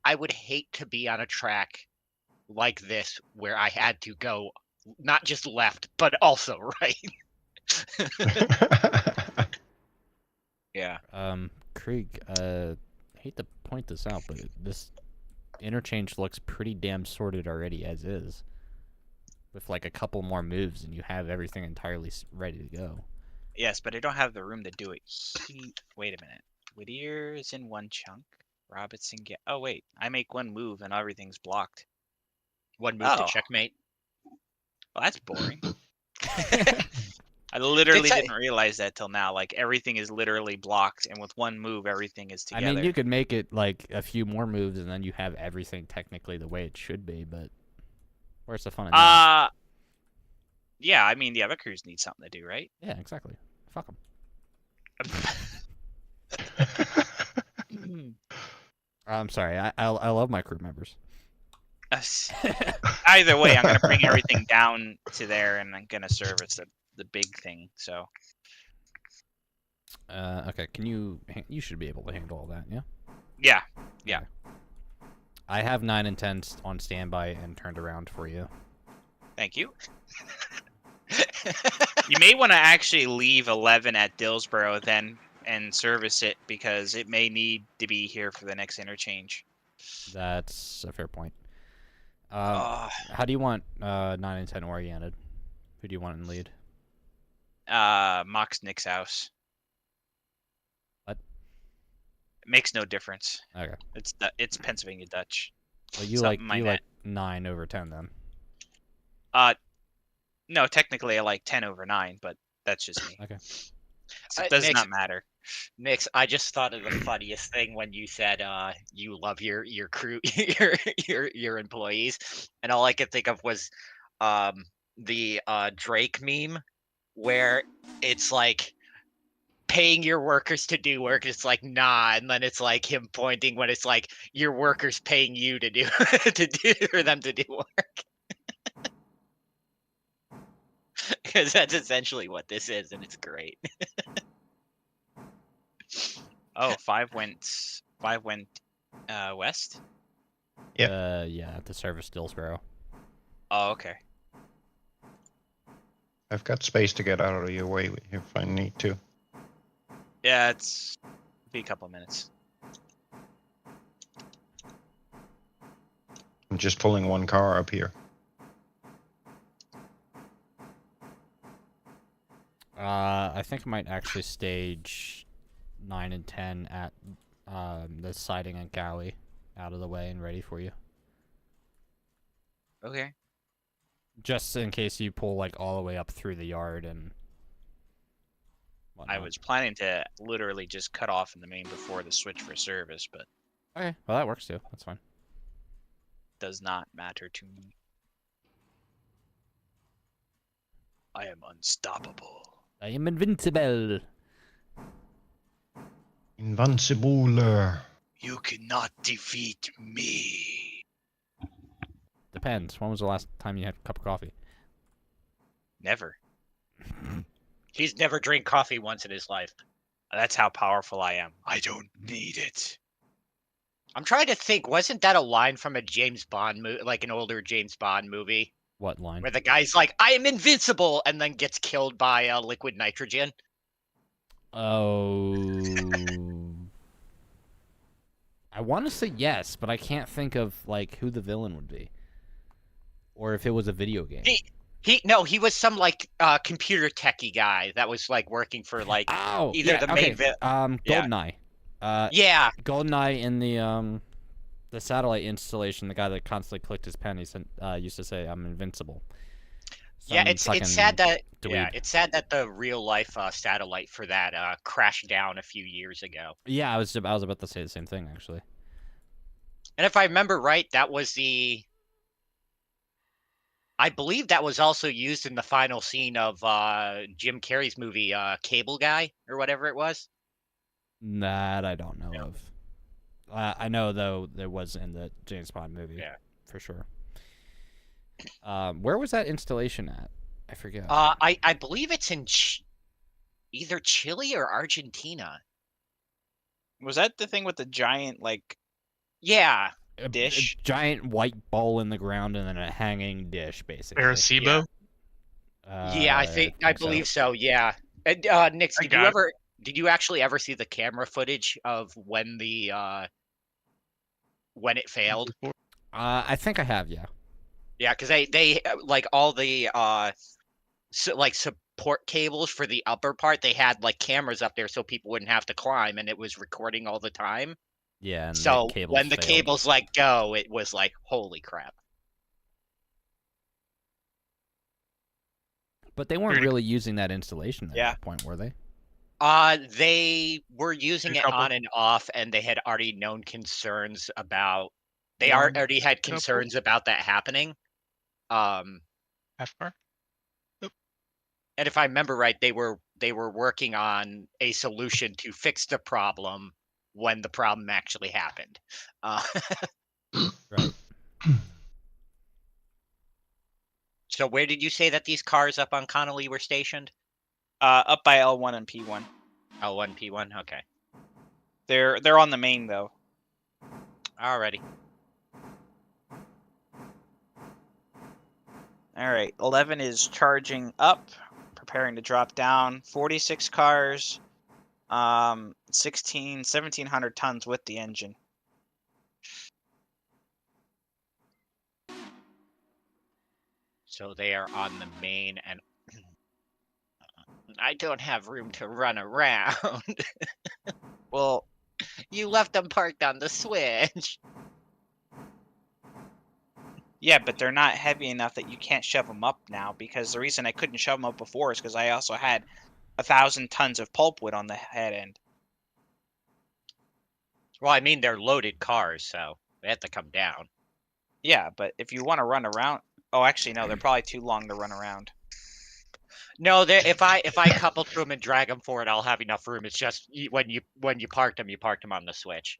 I would hate to be on a track like this where I had to go not just left but also right. Yeah. Krieg, hate to point this out, but this interchange looks pretty damn sorted already as is. With like a couple more moves and you have everything entirely ready to go. Yes, but I don't have the room to do it. Wait a minute. Whittier is in one chunk. Robinson get. Oh wait, I make one move and everything's blocked. One move to Oh. checkmate. Well, that's boring. I literally Did I- didn't realize that till now. Like everything is literally blocked, and with one move, everything is together. I mean, you could make it like a few more moves and then you have everything technically the way it should be, but where's the fun in that? Yeah. I mean, the other crews need something to do, right? Yeah, exactly. Fuck them. I'm sorry. I love my crew members. Either way, I'm gonna bring everything down to there, and I'm gonna service the big thing. So. Okay. Can you? You should be able to handle all that, yeah. Yeah. Yeah. I have 9 and 10 on standby and turned around for you. Thank you. You may want to actually leave 11 at Dillsboro then and service it because it may need to be here for the next interchange. That's a fair point. Uh, How do you want 9 and 10 oriented? Who do you want in lead? Mox Nick's house. What? It makes no difference. Okay. It's Pennsylvania Dutch. Well, you something like that. 9 over 10 then. No, technically I like 10 over 9, but that's just me. Okay. So it does Nix, not matter. Nix, I just thought of the funniest thing when you said you love your crew, your employees, and all I could think of was the Drake meme where it's like paying your workers to do work. It's like nah, and then it's like him pointing when it's like your workers paying you to do for them to do work. Because that's essentially what this is, and it's great. Oh, 5 went west. Yeah, to service Dillsborough. Oh, okay. I've got space to get out of your way if I need to. Yeah, be a couple of minutes. I'm just pulling one car up here. I think I might actually stage 9 and 10 at the siding and galley out of the way and ready for you. Okay. Just in case you pull like all the way up through the yard and whatnot. I was planning to literally just cut off in the main before the switch for service, but Okay, well that works too. That's fine. does not matter to me. I am unstoppable. I am invincible. Invincible. You cannot defeat me. Depends. When was the last time you had a cup of coffee? Never. He's never drank coffee once in his life. That's how powerful I am. I don't need it. I'm trying to think. Wasn't that a line from a James Bond movie, like an older James Bond movie, What line? where the guy's like, "I am invincible," and then gets killed by liquid nitrogen? Oh. I want to say yes, but I can't think of like who the villain would be, or if it was a video game. He was some like computer techie guy that was like working for like Oh, either yeah, the okay. main yeah. GoldenEye. Yeah, GoldenEye in the satellite installation. The guy that constantly clicked his pen. He said, used to say, "I'm invincible." yeah. Some It's fucking sad that dweeb. it's sad that the real life satellite for that crashed down a few years ago. Yeah, I was about to say the same thing actually. And if I remember right, I believe that was also used in the final scene of Jim Carrey's movie Cable Guy or whatever it was. That I don't know of. I know though there was in the James Bond movie. Yeah. For sure. Where was that installation at? I forget. I believe it's in either Chile or Argentina. Was that the thing with the giant like Yeah. A dish? giant white ball in the ground and then a hanging dish, basically. Arecibo? Yeah, I believe so. Yeah. And, Nix, did you actually ever see the camera footage of when when it failed? I think I have, yeah. Yeah, because they like all the like support cables for the upper part, they had like cameras up there so people wouldn't have to climb, and it was recording all the time. Yeah, and So the cables when the failed. cables like go, it was like, holy crap. But they weren't really using that installation at that point, were they? They were using it on and off, and they had already known concerns about. They already had concerns about that happening. Half bar? And if I remember right, they were working on a solution to fix the problem when the problem actually happened. Right. So where did you say that these cars up on Connolly were stationed? Up by L1 and P1. L1, P1, okay. They're on the main though. Alrighty. All right, 11 is charging up, preparing to drop down. 46 cars, 1,700 tons with the engine. So they are on the main, and I don't have room to run around. Well, you left them parked on the switch. Yeah, but they're not heavy enough that you can't shove them up now, because the reason I couldn't shove them up before is because I also had 1,000 tons of pulpwood on the head end. Well, I mean, they're loaded cars, so they have to come down. Yeah, but if you want to run around... Oh, actually, no, they're probably too long to run around. No, if I couple to them and drag them forward, I'll have enough room. It's just when you parked them on the switch.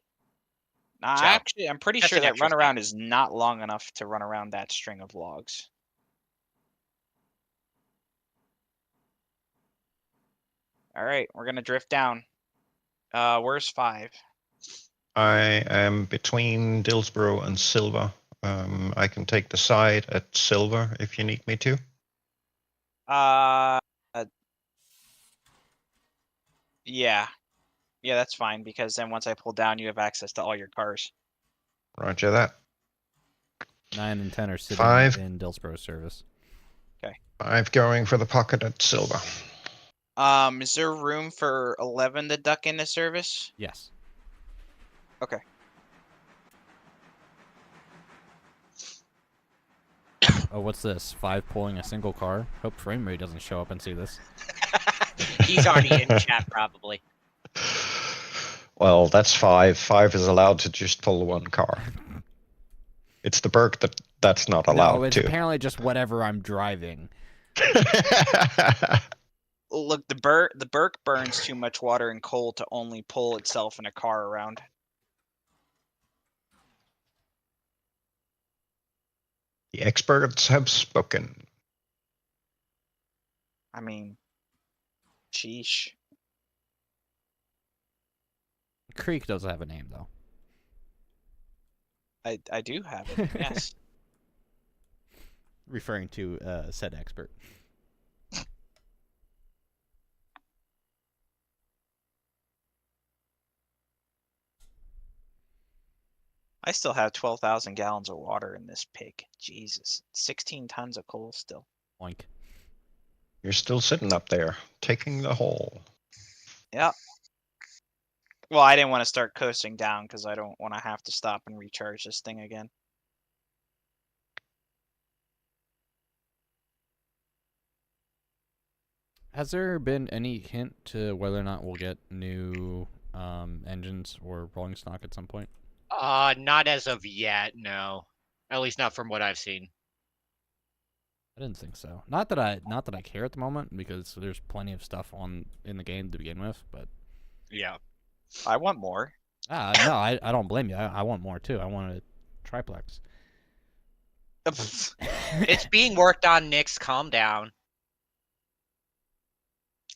Nah, So, actually, I'm pretty that's sure an that extra runaround thing. is not long enough to run around that string of logs. All right, we're gonna drift down. Where's 5? I am between Dillsborough and Silver. I can take the side at Silver if you need me to. Yeah. Yeah, that's fine, because then once I pull down, you have access to all your cars. Roger that. 9 and 10 are sitting 5. in Dillsborough service. 5 going for the pocket at Silver. Is there room for 11 to duck into service? Yes. Okay. Oh, what's this? 5 pulling a single car? Hope frame rate doesn't show up and see this. He's already in chat, probably. Well, that's 5. 5 is allowed to just pull one car. It's the Burke that's not allowed No, it's to. apparently just whatever I'm driving. Look, the Burke burns too much water and coal to only pull itself in a car around. The experts have spoken. I mean, sheesh. Creek does have a name, though. I do have it, yes. Referring to said expert. I still have 12,000 gallons of water in this pig. Jesus. 16 tons of coal still. Oink. You're still sitting up there, taking the hole. Yep. Well, I didn't want to start coasting down because I don't want to have to stop and recharge this thing again. Has there been any hint to whether or not we'll get new engines or rolling stock at some point? Not as of yet, no. At least not from what I've seen. I didn't think so. Not that I care at the moment, because there's plenty of stuff in the game to begin with, but Yeah. I want more. no, I don't blame you. I want more too. I want a triplex. It's being worked on, Nix. Calm down.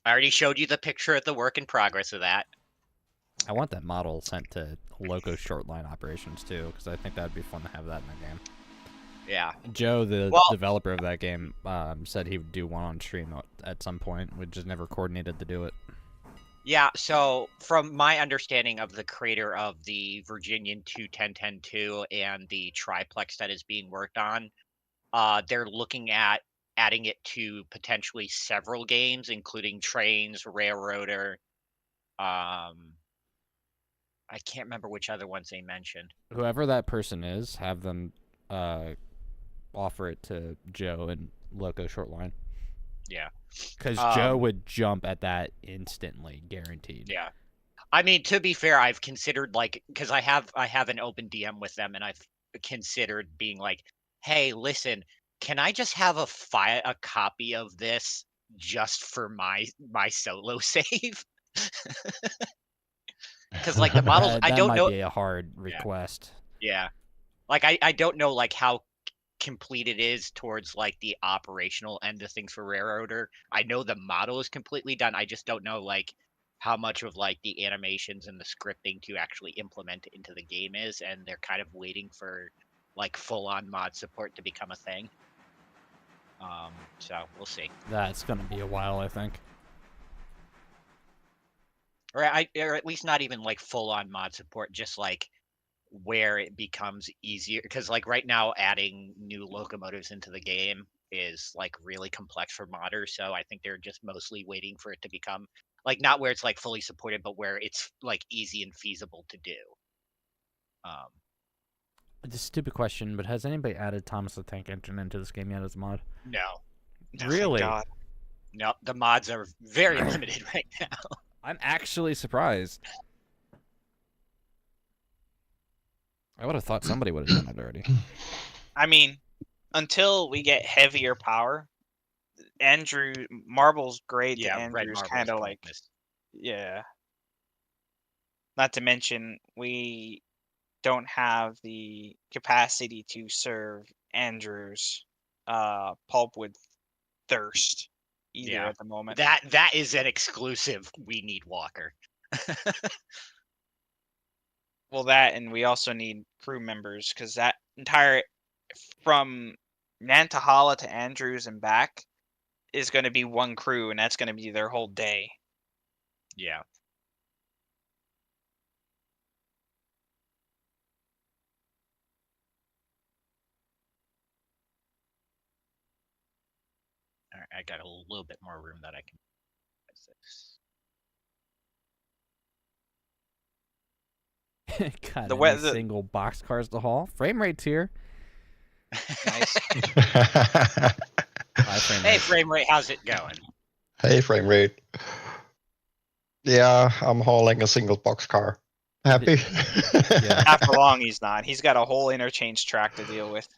I already showed you the picture of the work in progress of that. I want that model sent to loco short line operations too, because I think that'd be fun to have that in the game. Yeah. Joe, the Well- developer of that game, said he would do one on stream at some point. We just never coordinated to do it. Yeah, so from my understanding of the creator of the Virginian 2.10.10.2 and the triplex that is being worked on, they're looking at adding it to potentially several games, including Trains, Railroader. I can't remember which other ones they mentioned. Whoever that person is, have them offer it to Joe and Loco Shortline. Yeah. Because Joe would jump at that instantly, guaranteed. Yeah. I mean, to be fair, I've considered because I have an open DM with them, and I've considered being like, hey, listen, can I just have a copy of this just for my solo save? Because like the models, I that don't might know. be a hard request. Yeah. Like I don't know like how complete it is towards like the operational end of things for Railroader. I know the model is completely done. I just don't know like how much of like the animations and the scripting to actually implement into the game is, and they're kind of waiting for like full on mod support to become a thing. So we'll see. That's gonna be a while, I think. Or at least not even like full on mod support, just like where it becomes easier, because like right now adding new locomotives into the game is like really complex for modders, so I think they're just mostly waiting for it to become like not where it's like fully supported, but where it's like easy and feasible to do. It's a stupid question, but has anybody added Thomas the Tank Engine into this game yet as a mod? No. Oh, Really? thank God. No, the mods are very limited right now. I'm actually surprised. I would have thought somebody would have done it already. I mean, until we get heavier power, Marble's great. Yeah, and red Andrew's marble kind is of like, pointless. yeah. Not to mention, we don't have the capacity to serve Andrew's pulpwood thirst either Yeah. at the moment. That is an exclusive we need Walker. Well, that, and we also need crew members, because that entire from Nantahala to Andrews and back is going to be one crew, and that's going to be their whole day. Yeah. All right, I got a little bit more room that I can. God, The any we- the- single box cars to haul. Frame rate's here. Nice. High frame Hey, rate. frame rate, how's it going? Hey, frame rate. Yeah, I'm hauling a single box car. Happy? Yeah. Not for long, he's not. He's got a whole interchange track to deal with.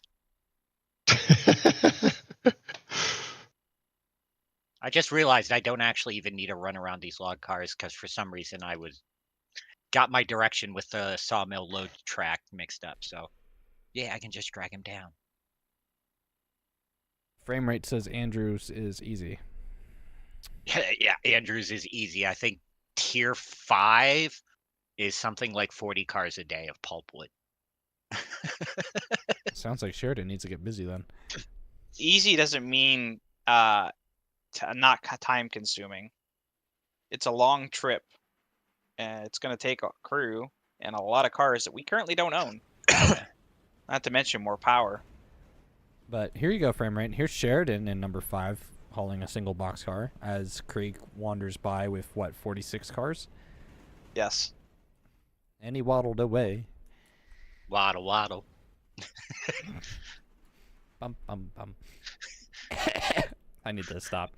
I just realized I don't actually even need to run around these log cars because for some reason I got my direction with the sawmill load track mixed up. So yeah, I can just drag him down. Frame rate says Andrews is easy. Yeah, Andrews is easy. I think tier 5 is something like 40 cars a day of pulpwood. Sounds like Sheridan needs to get busy then. Easy doesn't mean not time consuming. It's a long trip, and it's going to take a crew and a lot of cars that we currently don't own. Not to mention more power. But here you go, frame rate. Here's Sheridan in number 5, hauling a single box car, as Krieg wanders by with, 46 cars? Yes. And he waddled away. Waddle, waddle. Bum, bum, bum. I need to stop.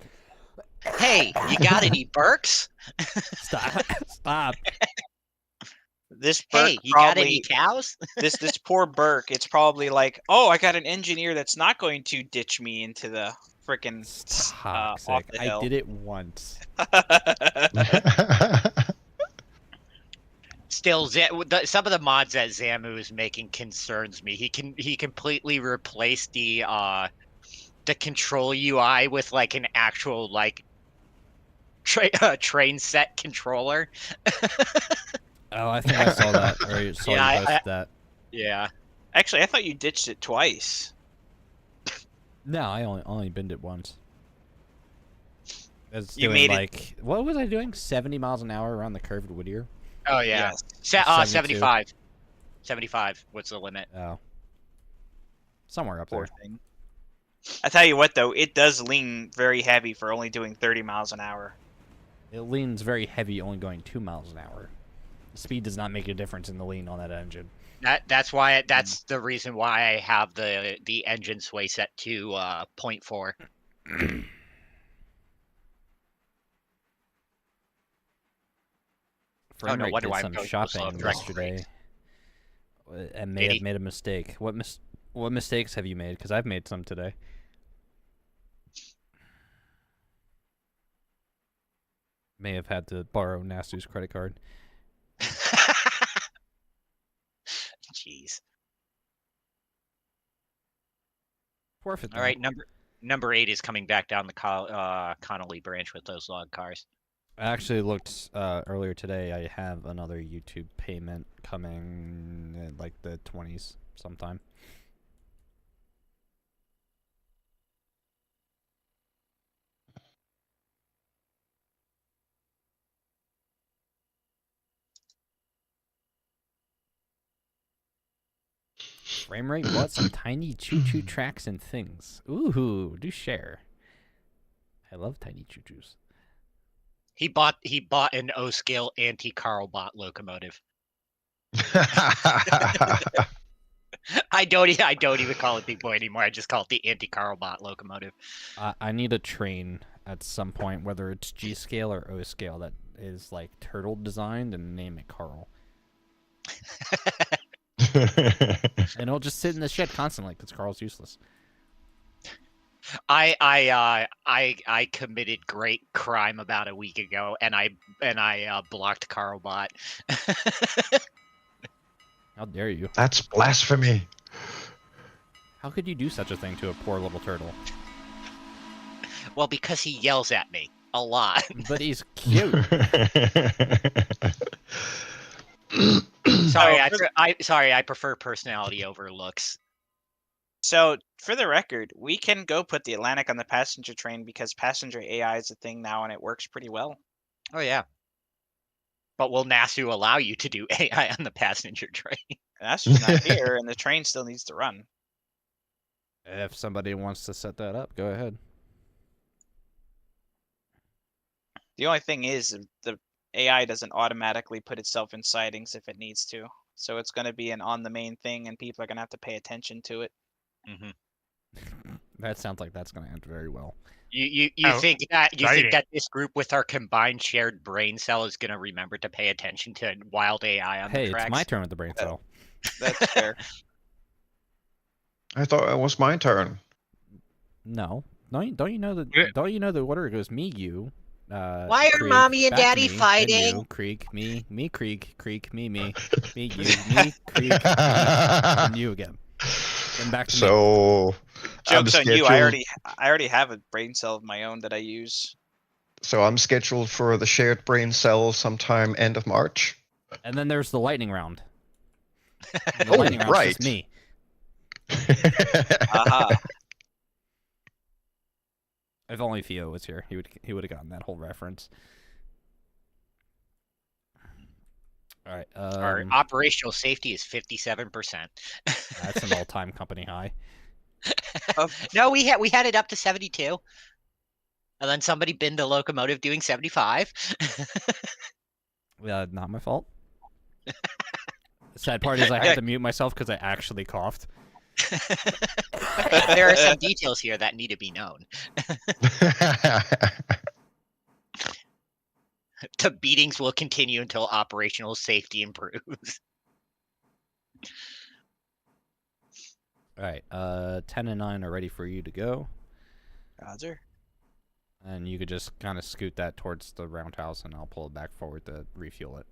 Hey, you got any Berks? Stop. Stop. This Burke Hey, you got any probably cows? this poor Burke. It's probably like, oh, I got an engineer that's not going to ditch me into the frickin' off Toxic. the I hill. did it once. Still, some of the mods that Zamu is making concerns me. He completely replaced the control UI with like an actual like train set controller. Oh, I think I saw that. Or you saw Yeah, you posted that. Yeah. Actually, I thought you ditched it twice. No, I only binned it once. I was You doing made it- like what was I doing? 70 miles an hour around the curve at Whittier. Oh yeah. Yes. 72. 75. 75. What's the limit? Oh, somewhere up Poor there. thing. I tell you what, though, it does lean very heavy for only doing 30 miles an hour. It leans very heavy, only going 2 miles an hour. The speed does not make a difference in the lean on that engine. That's why that's the reason why I have the engine sway set to 0.4. Frame no rate wonder did why I'm some going so slow. shopping Direct yesterday, and may Did have he? made a mistake. What mistakes have you made? Because I've made some today. May have had to borrow Nasu's credit card. Jeez. Forfeit. All right, number 8 is coming back down the Connolly branch with those log cars. I actually looked earlier today. I have another YouTube payment coming in like the 20s sometime. Frame rate bought some tiny choo-choo tracks and things. Ooh, do share. I love tiny choo-choos. He bought an O-scale anti-Carl bot locomotive. I don't even call it the boy anymore. I just call it the anti-Carlbot locomotive. I need a train at some point, whether it's G scale or O scale, that is like turtle designed, and name it Carl. And it'll just sit in the shed constantly because Carl's useless. I committed great crime about a week ago, and I blocked Carlbot. How dare you? That's blasphemy. How could you do such a thing to a poor little turtle? Well, because he yells at me a lot. But he's cute. Sorry, Oh, I prefer personality over looks. So, for the record, we can go put the Atlantic on the passenger train because passenger AI is a thing now and it works pretty well. Oh yeah. But will NASU allow you to do AI on the passenger train? And that's just not here, and the train still needs to run. If somebody wants to set that up, go ahead. The only thing is the AI doesn't automatically put itself in sightings if it needs to. So it's going to be an on the main thing, and people are going to have to pay attention to it. Mm-hmm. That sounds like that's going to end very well. You Oh, think that exciting. this group with our combined shared brain cell is going to remember to pay attention to wild AI on the Hey, tracks? it's my turn with the brain cell. That's fair. I thought it was my turn. No, don't you know the Yeah. don't you know the order? It goes me, you. Why are Krieg, Mommy and back to Daddy me, then fighting? You, Krieg, me, Krieg, Krieg, me, you, me, Krieg, me, and you again. Then back to me. So I'm Joke's on you. scheduled. I already have a brain cell of my own that I use. So I'm scheduled for the shared brain cell sometime end of March. And then there's the lightning round. And the Oh, lightning round's right. just me. Aha. If only Theo was here, he would have gotten that whole reference. All right. Our operational safety is 57%. That's an all-time company high. No, we had it up to 72. And then somebody binned a locomotive doing 75. Not my fault. The sad part is I had to mute myself because I actually coughed. There are some details here that need to be known. The beatings will continue until operational safety improves. All right. 10 and 9 are ready for you to go. Roger. And you could just kind of scoot that towards the roundhouse, and I'll pull it back forward to refuel it.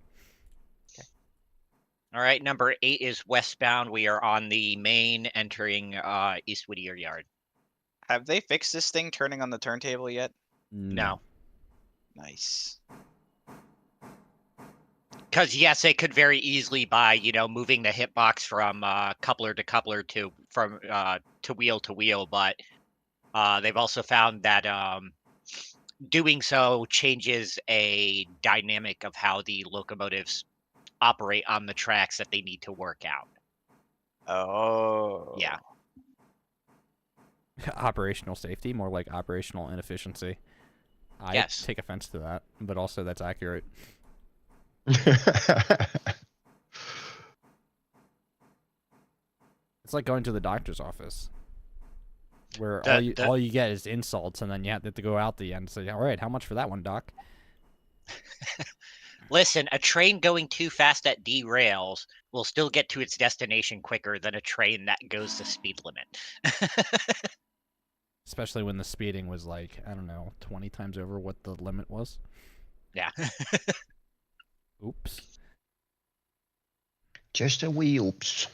All right, number 8 is westbound. We are on the main entering East Whittier Yard. Have they fixed this thing turning on the turntable yet? No. Nice. Because yes, they could very easily by moving the hitbox from coupler to coupler to wheel to wheel, but they've also found that doing so changes a dynamic of how the locomotives operate on the tracks that they need to work out. Oh. Yeah. Operational safety, more like operational inefficiency. I Yes. take offense to that, but also that's accurate. It's like going to the doctor's office, where all you get is insults, and then you have to go out the end and say, "All right, how much for that one, doc?" Listen, a train going too fast at derails will still get to its destination quicker than a train that goes the speed limit. Especially when the speeding was like, I don't know, 20 times over what the limit was. Yeah. Oops. Just a wee oops.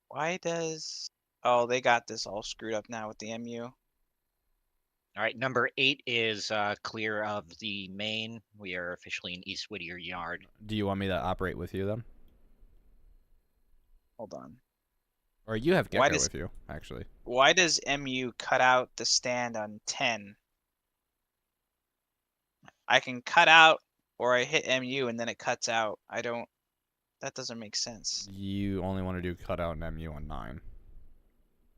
Why does... Oh, they got this all screwed up now with the MU. All right, number 8 is clear of the main. We are officially in East Whittier Yard. Do you want me to operate with you then? Hold on. Or you have Why Gecko does- with you, actually. Why does MU cut out the stand on 10? I can cut out, or I hit MU and then it cuts out. I don't... That doesn't make sense. You only want to do cutout and MU on 9.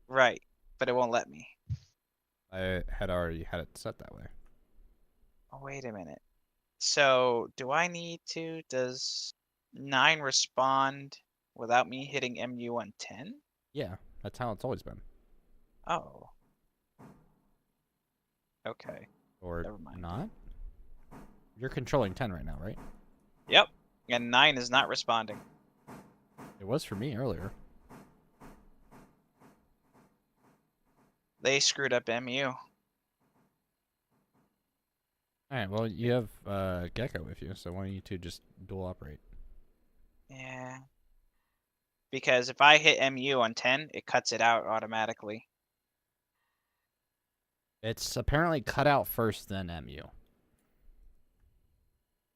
Right, but it won't let me. I had already had it set that way. Oh, wait a minute. So do I need to? Does 9 respond without me hitting MU on 10? Yeah, that's how it's always been. Oh. Okay. Or Never mind. not? You're controlling 10 right now, right? Yep. And 9 is not responding. It was for me earlier. They screwed up MU. Alright, well, you have Gecko with you, so why don't you two just dual operate? Yeah. Because if I hit MU on 10, it cuts it out automatically. It's apparently cut out first, then MU.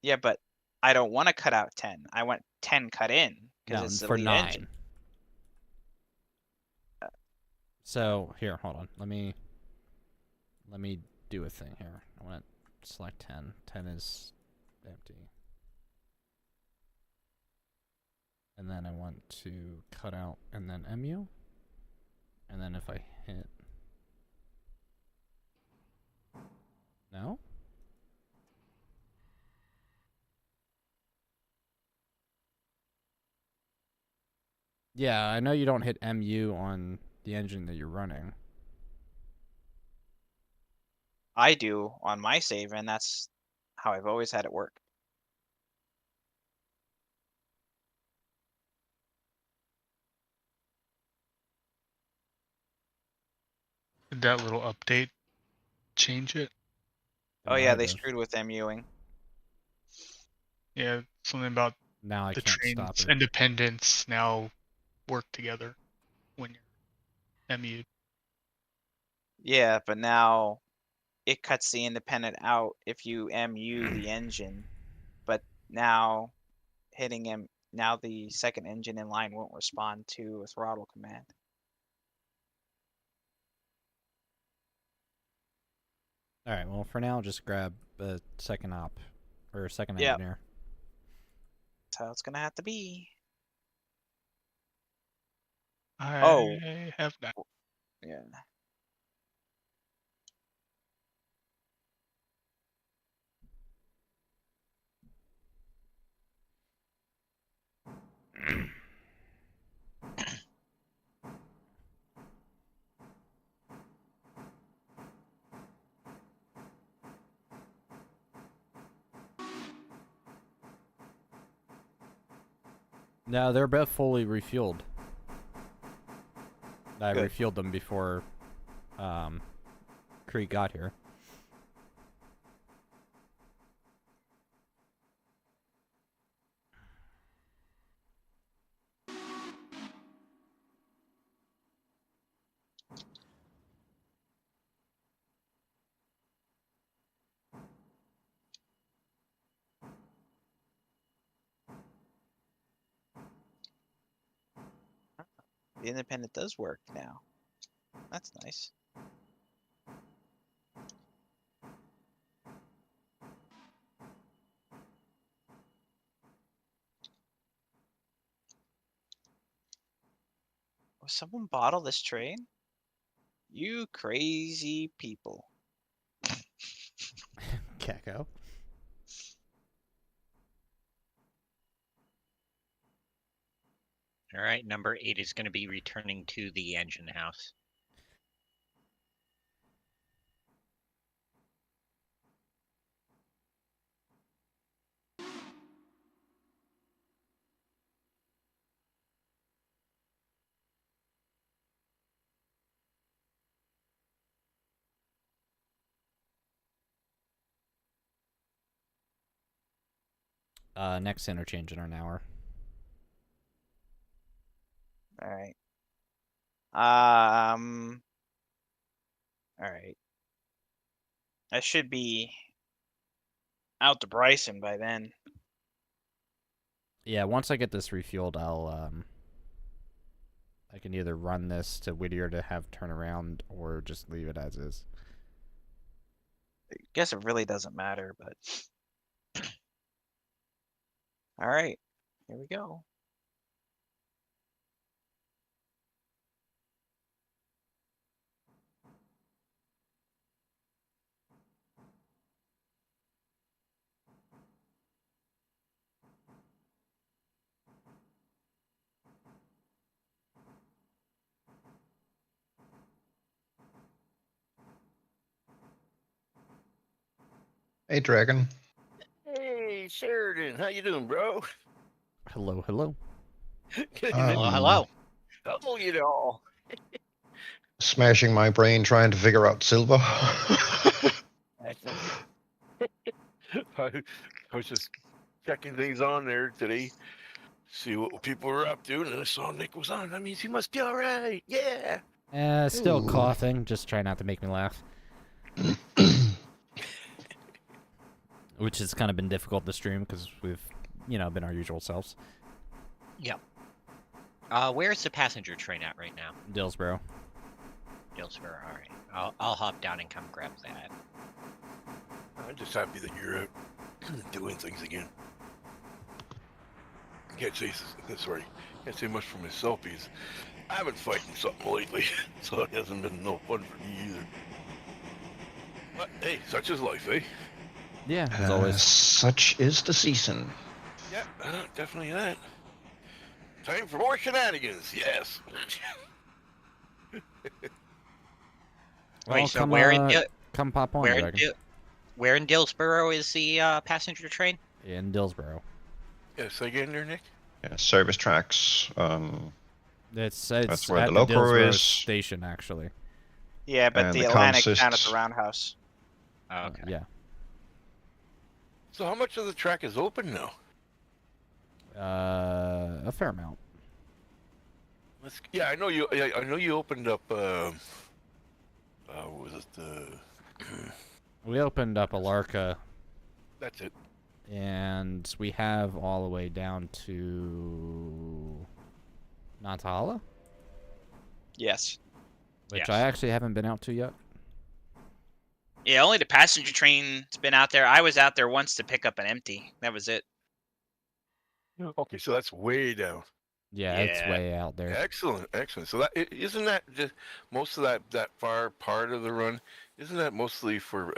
Yeah, but I don't want to cut out 10. I want 10 cut in because No, it's the for lead 9. engine. So, here, hold on. Let me do a thing here. I want to select 10. 10 is empty. And then I want to cut out and then MU. And then if I hit... No? Yeah, I know you don't hit MU on the engine that you're running. I do on my save, and that's how I've always had it work. Did that little update change it? It Oh might yeah, they have. screwed with MUing. Yeah, something about Now I the can't stop train's it. independence now work together when you're MU. Yeah, but now it cuts the independent out if you MU the engine. But now hitting M, now the second engine in line won't respond to a throttle command. Alright, well, for now, just grab a second op. Or second Yep. engineer. That's how it's gonna have to be. I have that. Yeah. No, they're both fully refueled. I Good. refueled them before Krieg got here. The independent does work now. That's nice. Will someone bottle this train? You crazy people. Gecko. All right, number 8 is going to be returning to the engine house. Next interchange in an hour. All right. All right. I should be out to Bryson by then. Yeah, once I get this refueled, I can either run this to Whittier to have turnaround or just leave it as is. I guess it really doesn't matter, but all right. Here we go. Hey, Dragon. Hey, Sheridan, how you doing, bro? Hello, hello. Hello, hello. Hello, you all. Smashing my brain trying to figure out Silva. I was just checking things on there today, see what people were up to, and I saw Nick was on. That means he must be all right. Yeah. Still Ooh. coughing. Just try not to make me laugh. Which has kind of been difficult to stream because we've, been our usual selves. Yep. Where's the passenger train at right now? Dillsboro. Dillsboro. All right. I'll hop down and come grab that. I'm just happy that you're out doing things again. Can't say much for myself because I've been fighting something lately, so it hasn't been no fun for me either. But hey, such is life, eh? Yeah, as always. Such is the season. Yeah, definitely that. Time for more shenanigans, yes. Well, Wait, so come, where in come pop on, where in, Dragon. Di- where in Dillsboro is the passenger train? In Dillsboro. Yes, again there, Nick? Yeah, service tracks. It's That's where at the the local Dillsboro is. station, actually. Yeah, but And the the Atlantic down at consists- the Roundhouse. Oh, okay. Yeah. So how much of the track is open now? A fair amount. I know you. I know you opened up. What was it? We opened up Alarka, That's it. and we have all the way down to Nantahala, Yes. which Yes. I actually haven't been out to yet. Yeah, only the passenger train's been out there. I was out there once to pick up an empty. That was it. Okay, so that's way down. Yeah, it's Yeah. way out there. Excellent, excellent. So that isn't that just most of that far part of the run? Isn't that mostly for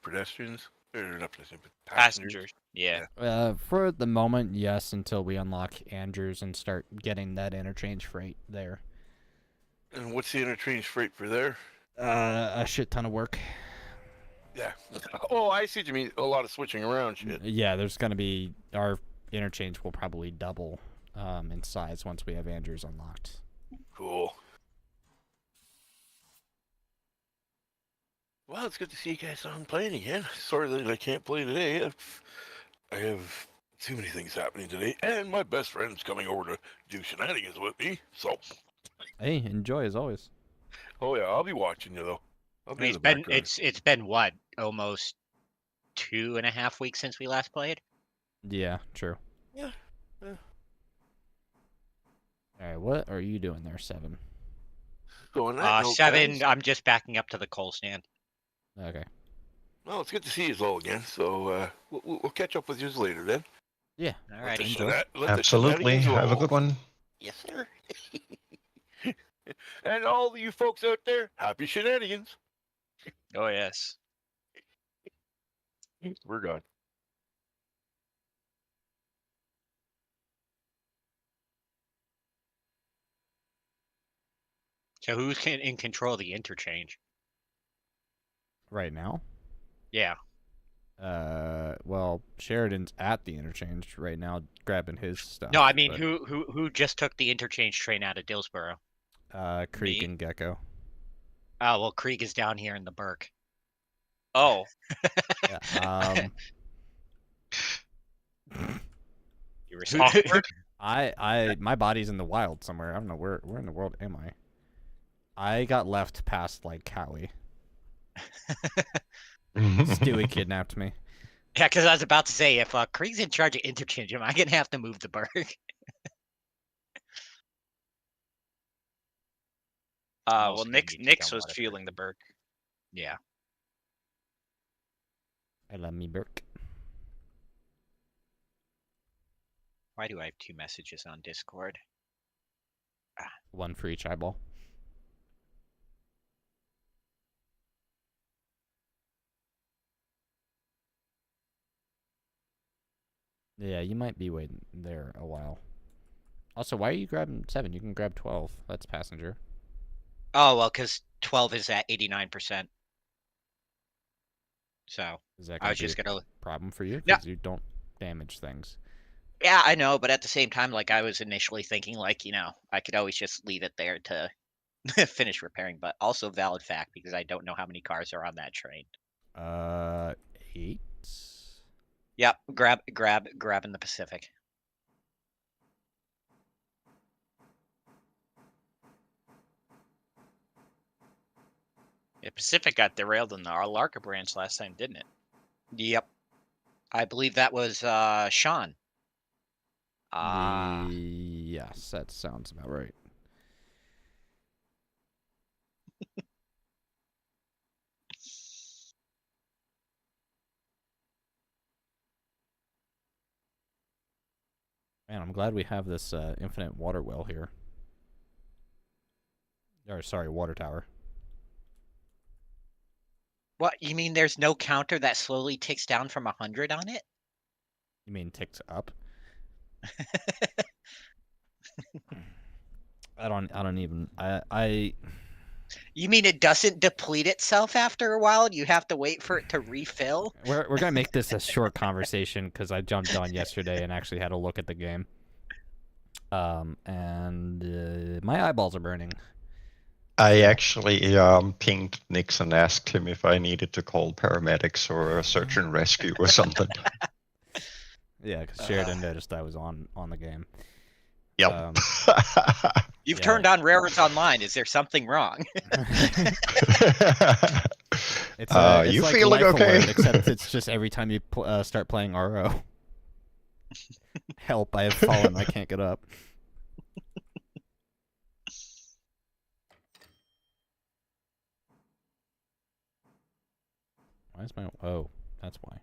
pedestrians? Or not pedestrians, but Passengers. Yeah. For the moment, yes, until we unlock Andrews and start getting that interchange freight there. And what's the interchange freight for there? A shit ton of work. Yeah. Oh, I see what you mean. A lot of switching around shit. Yeah, there's gonna be our interchange will probably double in size once we have Andrews unlocked. Cool. Well, it's good to see you guys on playing again. Sorry that I can't play today. I have too many things happening today, and my best friend's coming over to do shenanigans with me. So, Hey, enjoy as always. oh yeah, I'll be watching you though. I'll I be mean, in the background. it's been what, almost 2.5 weeks since we last played. Yeah, true. Yeah. All right, what are you doing there, Seven? So on that note, 7. guys, I'm just backing up to the coal stand. Okay. well, it's good to see you all again. So we'll catch up with you later then. Yeah. Alrighty. Enjoy. Let the Absolutely. shenanigans Have a roll. good one. Yes, sir. And all of you folks out there, happy shenanigans. Oh yes. We're gone. So who's in control of the interchange? Right now. Yeah. Well, Sheridan's at the interchange right now, grabbing his stuff. No, I mean but, who just took the interchange train out of Dillsboro? Creek Me? and Gecko. Oh well, Krieg is down here in the Burke. Oh, Yeah, You were awkward. my body's in the wild somewhere. I don't know where in the world am I. I got left past like Cowie. Stewie kidnapped me. Yeah, because I was about to say, if Krieg's in charge of interchange, am I gonna have to move the Burke? well, also gonna need to Nix dump was water for fueling the Burke. Yeah. I love me Burke. Why do I have 2 messages on Discord? One for each eyeball. Yeah, you might be waiting there a while. Also, why are you grabbing 7? You can grab 12. That's passenger. Oh well, because 12 is at 89%. So Is that I going was to be just a gonna. problem for you? No. Because you don't damage things. Yeah, I know, but at the same time, like I was initially thinking, like I could always just leave it there to finish repairing. But also valid fact because I don't know how many cars are on that train. 8. Yep, grabbing the Pacific. Yeah, Pacific got derailed in the Larka branch last time, didn't it? Yep, I believe that was Sean. Yes, that sounds about right. Man, I'm glad we have this infinite water well here. Or sorry, water tower. What you mean? There's no counter that slowly ticks down from 100 on it? You mean ticked up? I don't even. You mean it doesn't deplete itself after a while? You have to wait for it to refill? We're gonna make this a short conversation because I jumped on yesterday and actually had a look at the game. And my eyeballs are burning. I actually pinged Nix and asked him if I needed to call paramedics or a search and rescue or something. Yeah, because Sheridan noticed I was on the game. Yep. You've Yeah. turned on Railroads Online. Is there something wrong? It's you like feeling Life okay? Alert, except it's just every time you start playing RO. Help! I have fallen. I can't get up. Why is my... Oh, that's why.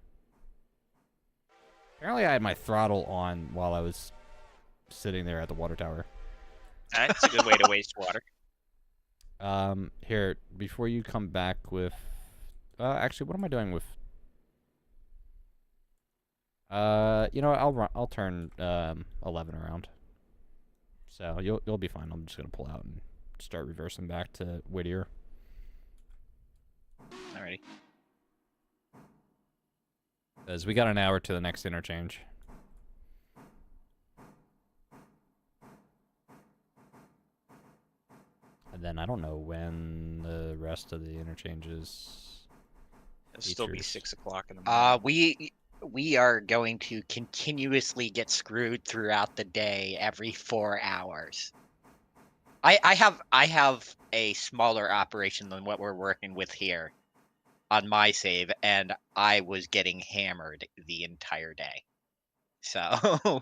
Apparently I had my throttle on while I was sitting there at the water tower. That's a good way to waste water. Here, before you come back with... actually, what am I doing with... you know what, I'll turn 11 around. So you'll be fine. I'm just gonna pull out and start reversing back to Whittier. Alrighty. As we got an hour to the next interchange. And then I don't know when the rest of the interchanges. It'll still be Features. 6 o'clock in the morning. We are going to continuously get screwed throughout the day every 4 hours. I have a smaller operation than what we're working with here on my save, and I was getting hammered the entire day. So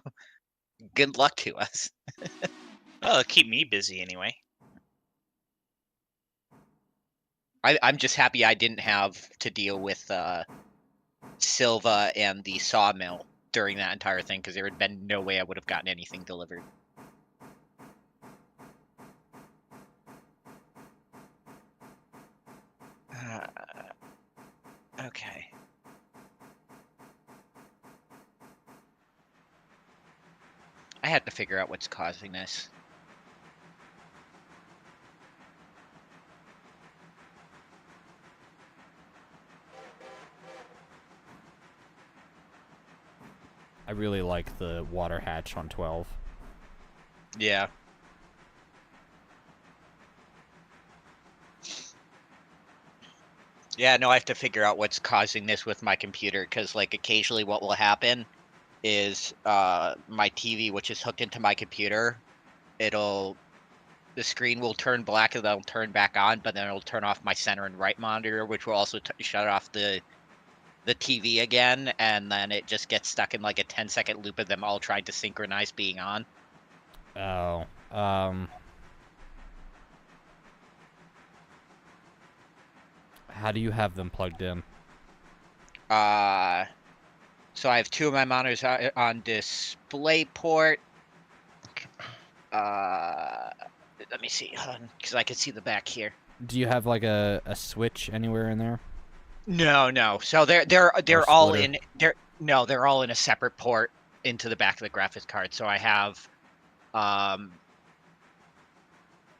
good luck to us. Well, it'll keep me busy anyway. I'm just happy I didn't have to deal with Silva and the sawmill during that entire thing, because there had been no way I would have gotten anything delivered. Okay. I had to figure out what's causing this. I really like the water hatch on 12. Yeah. Yeah, no, I have to figure out what's causing this with my computer, because like occasionally what will happen is my TV, which is hooked into my computer, the screen will turn black and then it'll turn back on, but then it'll turn off my center and right monitor, which will also shut off the TV again, and then it just gets stuck in like a 10-second loop of them all trying to synchronize being on. Oh, how do you have them plugged in? So I have two of my monitors on display port. Let me see, because I can see the back here. Do you have like a switch anywhere in there? No. So they're Or all splitter? in they're all in a separate port into the back of the graphics card. So I have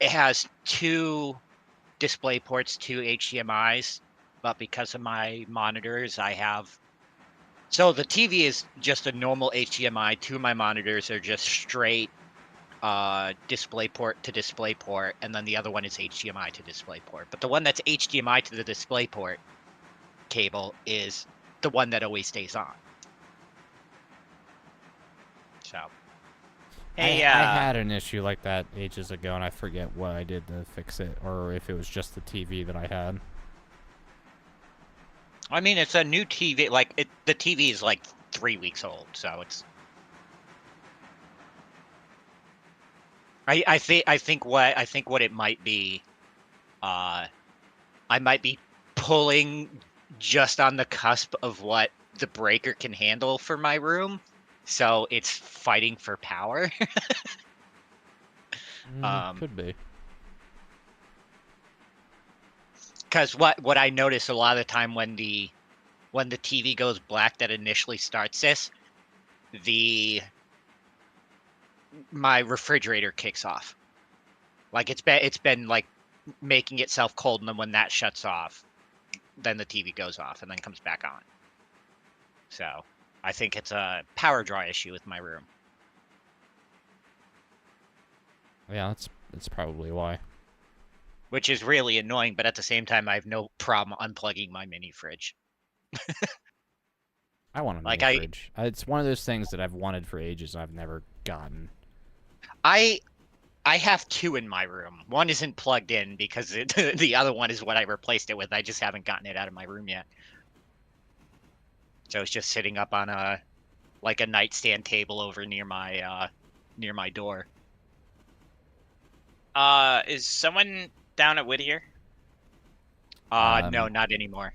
it has two display ports, two HDMIs, but because of my monitors, I have. So the TV is just a normal HDMI. 2 of my monitors are just straight DisplayPort to DisplayPort, and then the other one is HDMI to DisplayPort. But the one that's HDMI to the DisplayPort cable is the one that always stays on. So Hey, I had an issue like that ages ago, and I forget what I did to fix it, or if it was just the TV that I had. I mean, it's a new TV. Like the TV is like 3 weeks old, so it's. I think what it might be, I might be pulling just on the cusp of what the breaker can handle for my room, so it's fighting for power. Could be. Because what I notice a lot of the time when the TV goes black that initially starts this, my refrigerator kicks off. Like it's been like making itself cold, and then when that shuts off, then the TV goes off and then comes back on. So I think it's a power draw issue with my room. Yeah, that's probably why. Which is really annoying, but at the same time, I have no problem unplugging my mini fridge. I want a mini fridge. It's one of those things that I've wanted for ages and I've never gotten. I have 2 in my room. One isn't plugged in because the other one is what I replaced it with. I just haven't gotten it out of my room yet. So it's just sitting up on a nightstand table over near my door. Is someone down at Whittier? No, not anymore.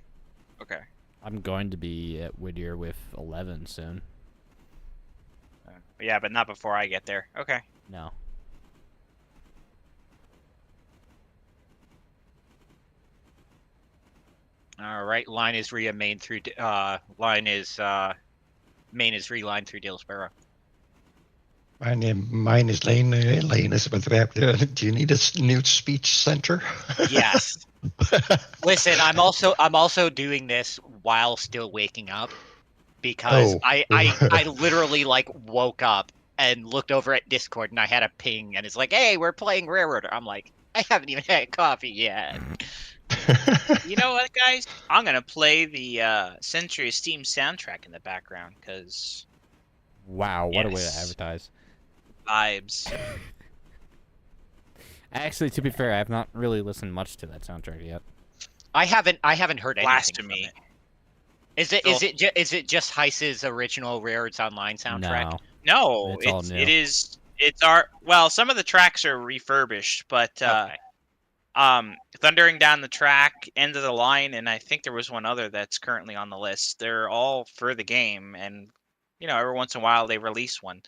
Okay. I'm going to be at Whittier with 11 soon. Yeah, but not before I get there. Okay. No. All right, line is main is relined through Dillsborough. Mine is Lane. Lane is with the. Do you need a new speech center? Yes. Listen, I'm also doing this while still waking up because I literally like woke up and looked over at Discord and I had a ping and it's like, hey, we're playing Railroader. I'm like, I haven't even had coffee yet. You know what, guys? I'm gonna play the Century of Steam soundtrack in the background because Wow, what a way to advertise. Vibes. Actually, to be fair, I have not really listened much to that soundtrack yet. I haven't heard anything Blasphemy. from it. Is it just Heiss's original Railroads Online soundtrack? It's No, all new. it is. It's well, some of the tracks are refurbished, but Okay. Thundering Down the Track, End of the Line, and I think there was one other that's currently on the list. They're all for the game, and every once in a while they release one.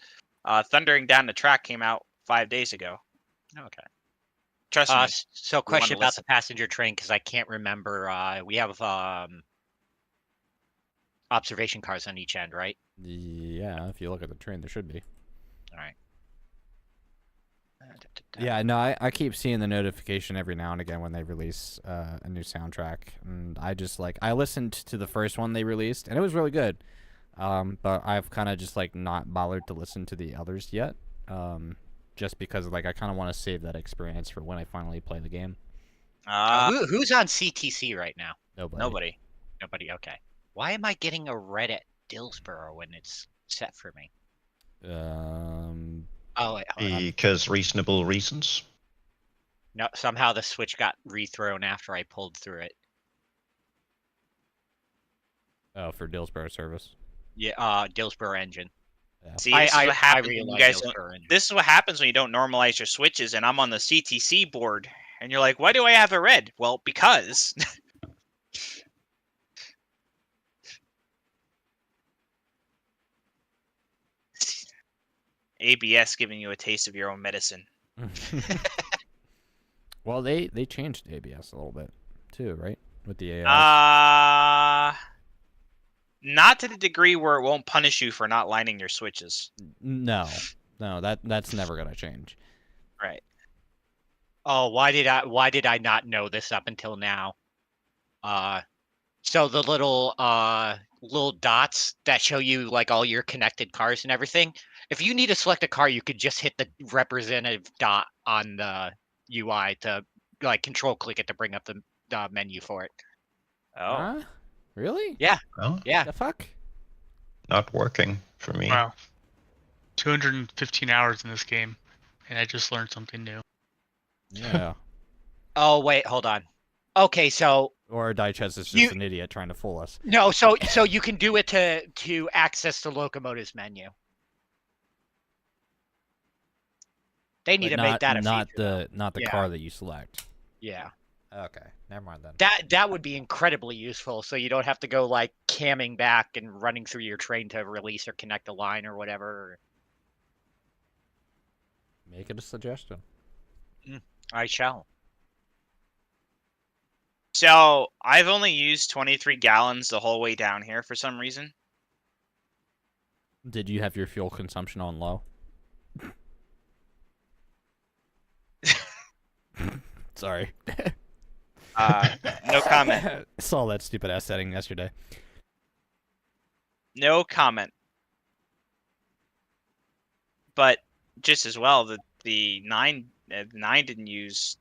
Thundering Down the Track came out 5 days ago. Okay. Trust me. So question wanna about the passenger train because I can't remember. We have observation cars on each end, right? Yeah, if you look at the train, there should be. All right. Yeah, no, I keep seeing the notification every now and again when they release a new soundtrack, and I listened to the first one they released, and it was really good. But I've kind of just not bothered to listen to the others yet, just because I kind of want to save that experience for when I finally play the game. Who's on CTC right now? Nobody. Nobody. Okay. Why am I getting a red at Dillsborough when it's set for me? Oh, wait, hold on. Because reasonable reasons. No, somehow the switch got rethrown after I pulled through it. Oh, for Dillsborough service. Yeah, Dillsborough engine. Yeah. See, this is what happens. really when you like guys Dillsborough engine. this is what happens when you don't normalize your switches, and I'm on the CTC board, and you're like, "Why do I have a red?" Well, because. ABS giving you a taste of your own medicine. Well, they changed ABS a little bit too, right? With the AI. Not to the degree where it won't punish you for not lining your switches. No, that's never gonna change. Right. Oh, why did I not know this up until now? So the little dots that show you like all your connected cars and everything. If you need to select a car, you could just hit the representative dot on the UI to like control click it to bring up the menu for it. Oh, Huh? Really? Yeah. Well, Yeah. The fuck? not working for me. Wow. 215 hours in this game, and I just learned something new. Yeah. Oh wait, hold on. Okay, so Or Dichess is just You- an idiot trying to fool us. no, so you can do it to access the locomotives menu. They need But to make that a not feature. not the Yeah. car that you select. Yeah. Okay, never mind then. That would be incredibly useful, so you don't have to go like camming back and running through your train to release or connect a line or whatever. Make it a suggestion. I shall. so I've only used 23 gallons the whole way down here for some reason. Did you have your fuel consumption on low? Sorry. No comment. Saw that stupid ass setting yesterday. No comment. But just as well, the 9 didn't use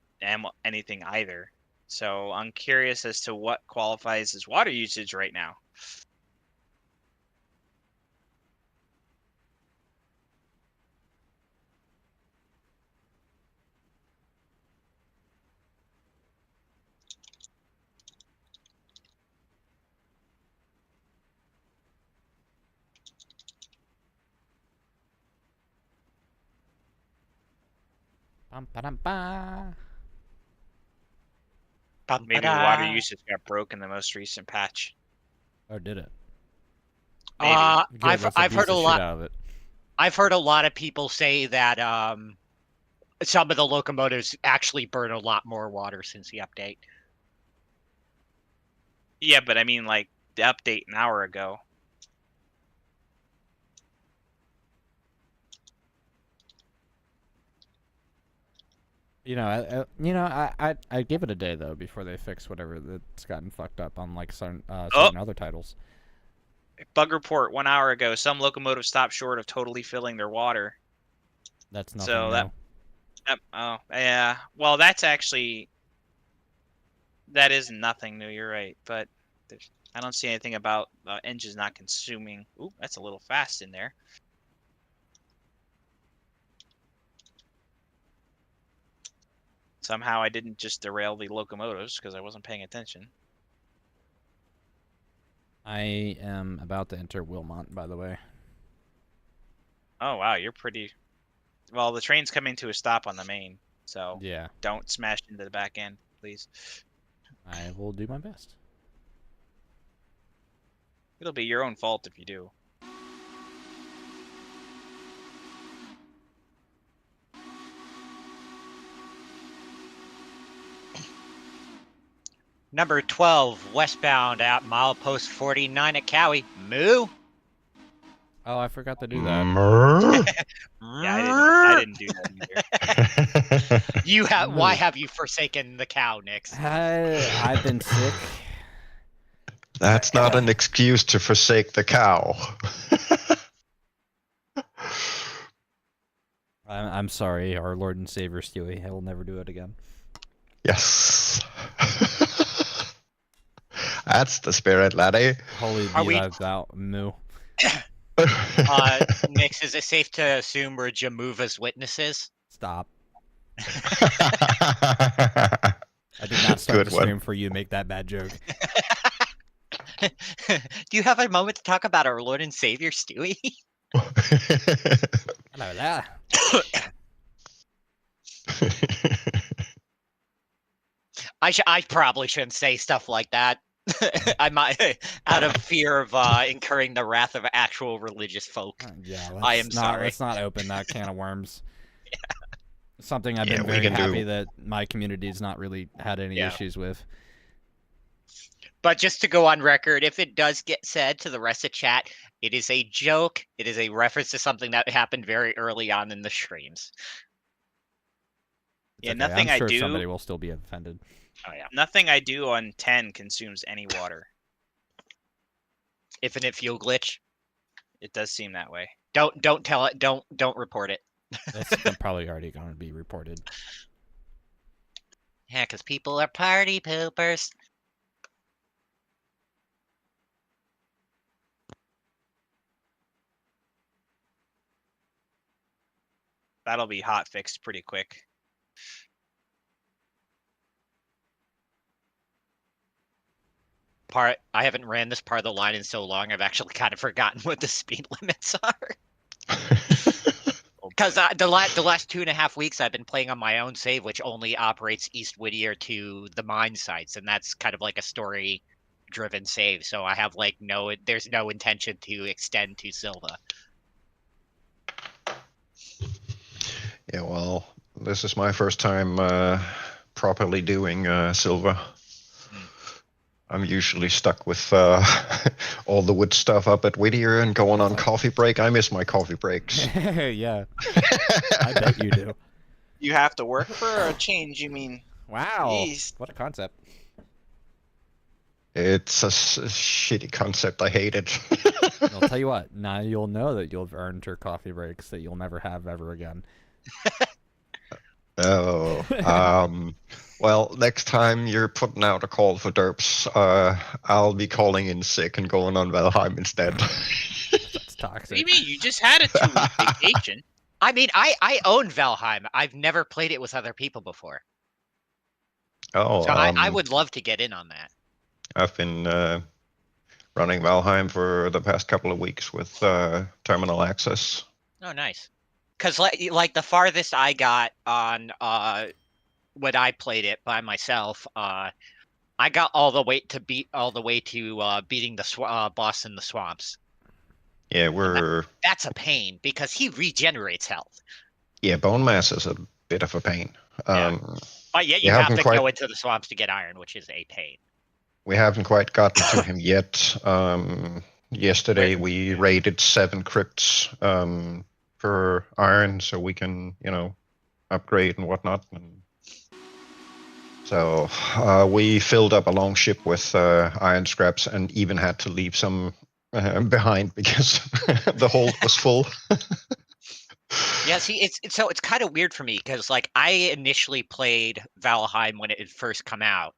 anything either. So I'm curious as to what qualifies as water usage right now. Bum-ba-dum-ba. Maybe water usage got broke in the most recent patch. Or did it? Maybe. Good, I've let's heard abuse a the shit lot. out of it. I've heard a lot of people say that some of the locomotives actually burn a lot more water since the update. Yeah, but I mean, like the update an hour ago. I'd give it a day though before they fix whatever that's gotten fucked up on like certain Oh. other titles. Bug report 1 hour ago. Some locomotives stopped short of totally filling their water. That's nothing So new. Oh, yeah. Well, that is nothing new. You're right, but I don't see anything about engines not consuming. Ooh, that's a little fast in there. Somehow I didn't just derail the locomotives because I wasn't paying attention. I am about to enter Wilmont, by the way. Oh wow, you're pretty. Well, the train's coming to a stop on the main, so Yeah, don't smash into the back end, please. I will do my best. It'll be your own fault if you do. Number 12, westbound at milepost 49 at Cowie. Moo. Oh, I forgot to do that. Yeah, I didn't do that either. You have. Why have you forsaken the cow, Nix? I've been sick. That's not an excuse to forsake the cow. I'm sorry, our Lord and Savior Stewie. I will never do it again. Yes. That's the spirit, laddie. Holy Are be we- thou moo. Nix, is it safe to assume we're Jamuva's witnesses? Stop. I did not start Good the one. stream for you to make that bad joke. Do you have a moment to talk about our Lord and Savior, Stewie? Hello there. I probably shouldn't say stuff like that. I might, out of fear of incurring the wrath of actual religious folk. Yeah, I am sorry. Let's not open that can of worms. Something I've Yeah, been we very can happy do- that my community's not really had any Yeah. issues with. But just to go on record, if it does get said to the rest of chat, it is a joke. It is a reference to something that happened very early on in the streams. It's Yeah, okay. nothing I'm I sure do- somebody will still be offended. Oh yeah. Nothing I do on 10 consumes any water. Infinite fuel glitch. It does seem that way. Don't tell it. Don't report it. It's probably already going to be reported. Yeah, because people are party poopers. That'll be hot fixed pretty quick. I haven't ran this part of the line in so long. I've actually kind of forgotten what the speed limits are. Because the last 2.5 weeks I've been playing on my own save, which only operates East Whittier to the mine sites, and that's kind of like a story-driven save. So I have like there's no intention to extend to Silva. Yeah, well, this is my first time properly doing Silva. I'm usually stuck with all the wood stuff up at Whittier and going on coffee break. I miss my coffee breaks. Yeah, I bet you do. You have to work for a change, you mean? Wow, Jeez. what a concept. It's a shitty concept. I hate it. I'll tell you what, now you'll know that you'll have earned your coffee breaks that you'll never have ever again. Oh, well, next time you're putting out a call for derps, I'll be calling in sick and going on Valheim instead. That's toxic. What do you mean? You just had a 2-week vacation. I mean, I own Valheim. I've never played it with other people before. Oh, So I would love to get in on that. I've been running Valheim for the past couple of weeks with terminal access. Oh, nice. Because like the farthest I got on when I played it by myself, I got all the way to beating the boss in the swamps. Yeah, That's a pain because he regenerates health. Yeah, bone mass is a bit of a pain. But yet you have to go into the swamps to get iron, which is a pain. We haven't quite gotten to him yet. Yesterday we raided 7 crypts for iron, so we can, upgrade and whatnot. And so we filled up a long ship with iron scraps and even had to leave some behind because the hold was full. Yeah, see, it's kind of weird for me because like I initially played Valheim when it had first come out,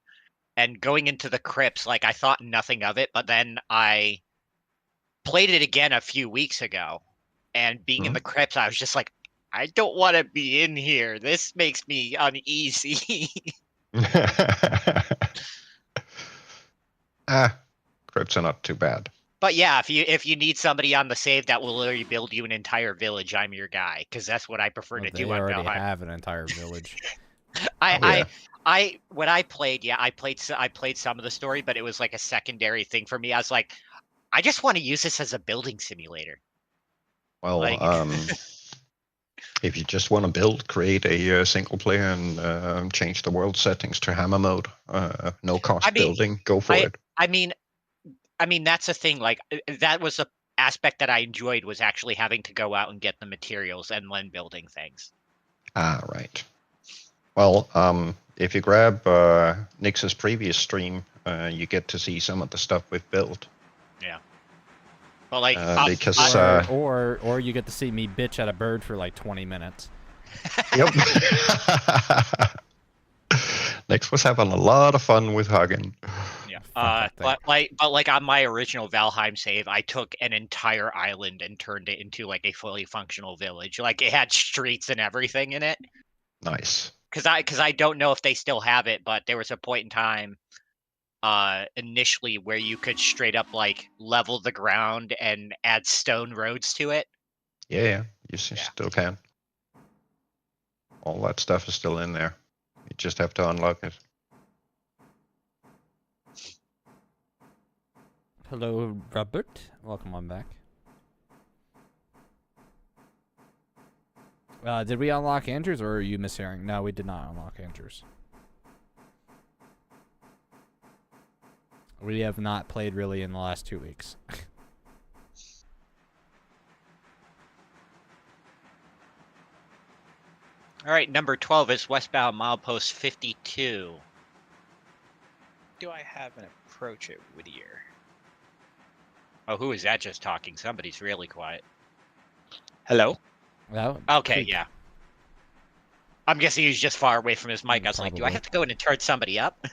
and going into the crypts, like I thought nothing of it, but then I played it again a few weeks ago, and being in the crypts, I was just like, I don't want to be in here. This makes me uneasy. Crypts are not too bad. But yeah, if you need somebody on the save that will literally build you an entire village, I'm your guy because that's what I prefer to do on They already Valheim. have an entire village. When I played, I played some of the story, but it was like a secondary thing for me. I was like, I just want to use this as a building simulator. Well, if you just want to build, create a single player and change the world settings to hammer mode, no cost building, go for it. I mean that's the thing. Like that was the aspect that I enjoyed, was actually having to go out and get the materials and then building things. Right. Well, if you grab Nix's previous stream, you get to see some of the stuff we've built. Yeah. Well, like because or you get to see me bitch at a bird for like 20 minutes. Yep. Nix was having a lot of fun with hugging. Yeah. But on my original Valheim save, I took an entire island and turned it into like a fully functional village. Like it had streets and everything in it. Nice. Because I don't know if they still have it, but there was a point in time initially where you could straight up like level the ground and add stone roads to it. Yeah, you still can. All that stuff is still in there. You just have to unlock it. Hello, Robert. Welcome on back. Did we unlock Andrews, or are you mishearing? No, we did not unlock Andrews. We have not played really in the last 2 weeks. All right, number 12 is westbound milepost 52. Do I have an approach at Whittier? Oh, who is that just talking? Somebody's really quiet. Hello. Well, Okay, Creek. yeah. I'm guessing he's just far away from his mic. I was like, do I Probably. have to go in and turn somebody up?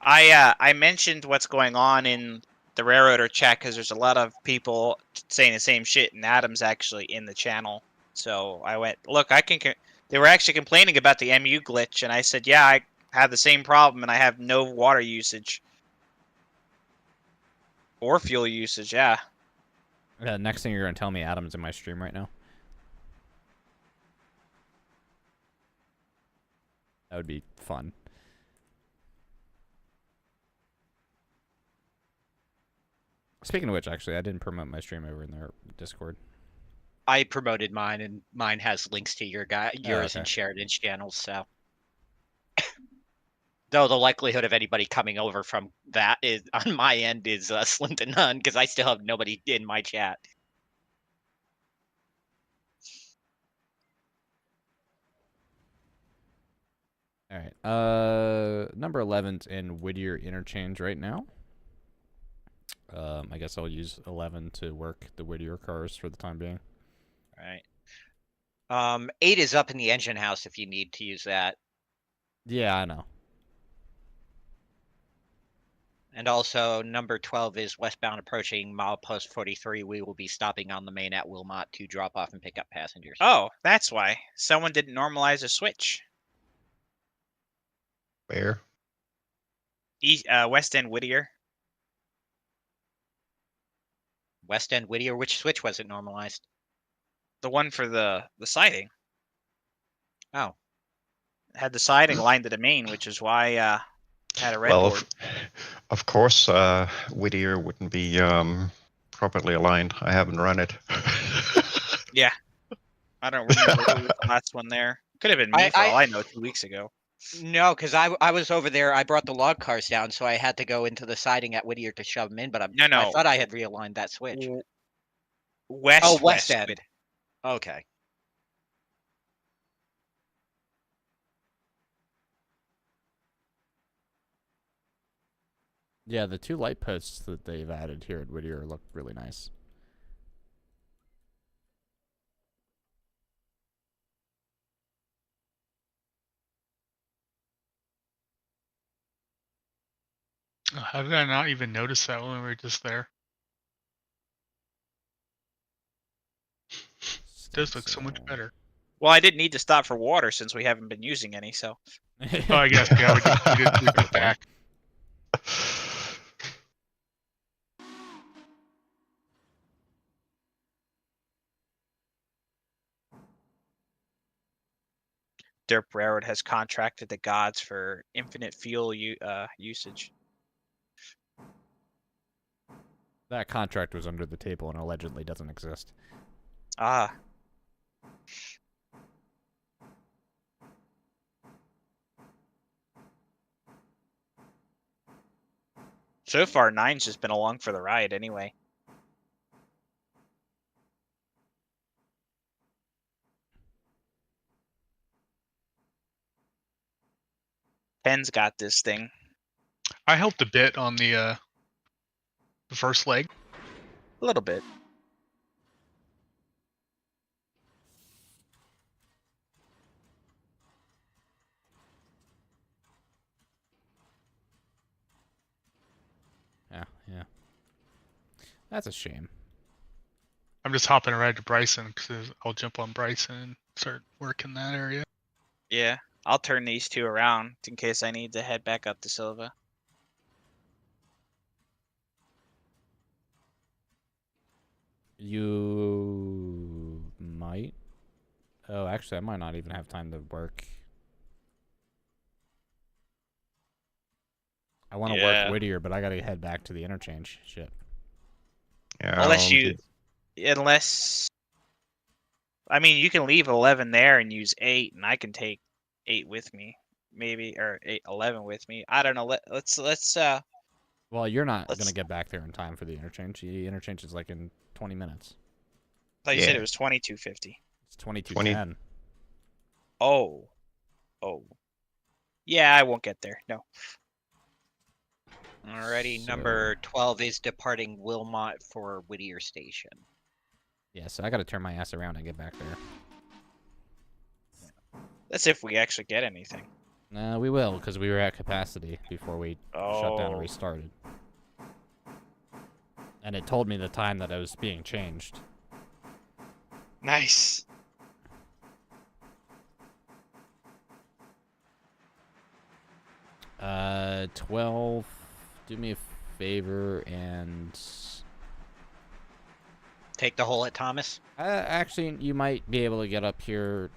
I mentioned what's going on in the Railroader chat because there's a lot of people saying the same shit, and Adam's actually in the channel. So I went, look, I can. They were actually complaining about the MU glitch, and I said, yeah, I have the same problem, and I have no water usage or fuel usage. Yeah. Next thing you're gonna tell me, Adam's in my stream right now. That would be fun. Speaking of which, actually, I didn't promote my stream over in their Discord. I promoted mine, and mine has links to yours okay. and Sheridan's channels. So, though the likelihood of anybody coming over from that is on my end is slim to none because I still have nobody in my chat. All right. Number 11's in Whittier Interchange right now. I guess I'll use 11 to work the Whittier cars for the time being. Right. 8 is up in the engine house if you need to use that. Yeah, I know. And also, number 12 is westbound approaching milepost 43. We will be stopping on the main at Wilmot to drop off and pick up passengers. Oh, that's why someone didn't normalize a switch. Where? West End Whittier. West End Whittier, which switch was it normalized? The one for the siding. Oh. Had the siding lined to the main, which is why had a red Well, board. of course, Whittier wouldn't be properly aligned. I haven't run it. Yeah. I don't remember who was the last one there. Could have been me for all I know 2 weeks ago. No, because I was over there. I brought the log cars down, so I had to go into the siding at Whittier to shove them in. But No. I thought I had realigned that switch. West End. Whit- Okay. Yeah, the 2 light posts that they've added here at Whittier look really nice. How did I not even notice that when we were just there? It does look so much better. Well, I didn't need to stop for water since we haven't been using any, so. Oh, I guess, yeah, we did back. Derp Railroad has contracted the gods for infinite fuel usage. That contract was under the table and allegedly doesn't exist. Ah. So far, 9's just been along for the ride anyway. Ten's got this thing. I helped a bit on the first leg. A little bit. Yeah. That's a shame. I'm just hopping right to Bryson because I'll jump on Bryson and start working that area. Yeah. I'll turn these 2 around in case I need to head back up to Silva. You might. Oh, actually, I might not even have time to work. I want to work Whittier, but I gotta head back to the interchange. Shit. Yeah, Unless, I mean, you can leave 11 there and use 8, and I can take 8 with me, maybe, or 11 with me. I don't know. Let's. Well, you're not gonna get back there in time for the interchange. The interchange is like in 20 minutes. I thought you said it was 22:50. It's 22:10. Oh. Yeah, I won't get there. No. Alrighty, So- number 12 is departing Wilmot for Whittier Station. Yeah, so I gotta turn my ass around and get back there. That's if we actually get anything. We will, because we were at capacity before we shut down and Oh. restarted. And it told me the time that it was being changed. Nice. Uh, 12. Do me a favor and... Take the hole at Thomas. Actually, you might be able to get up here.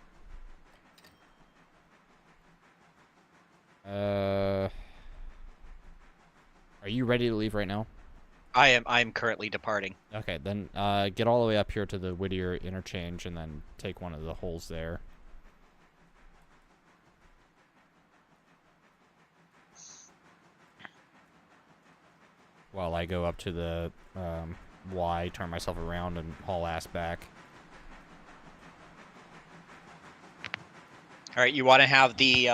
Are you ready to leave right now? I'm currently departing. Okay, then get all the way up here to the Whittier interchange and then take one of the holes there. While I go up to the Y, turn myself around and haul ass back. All right, you want to have the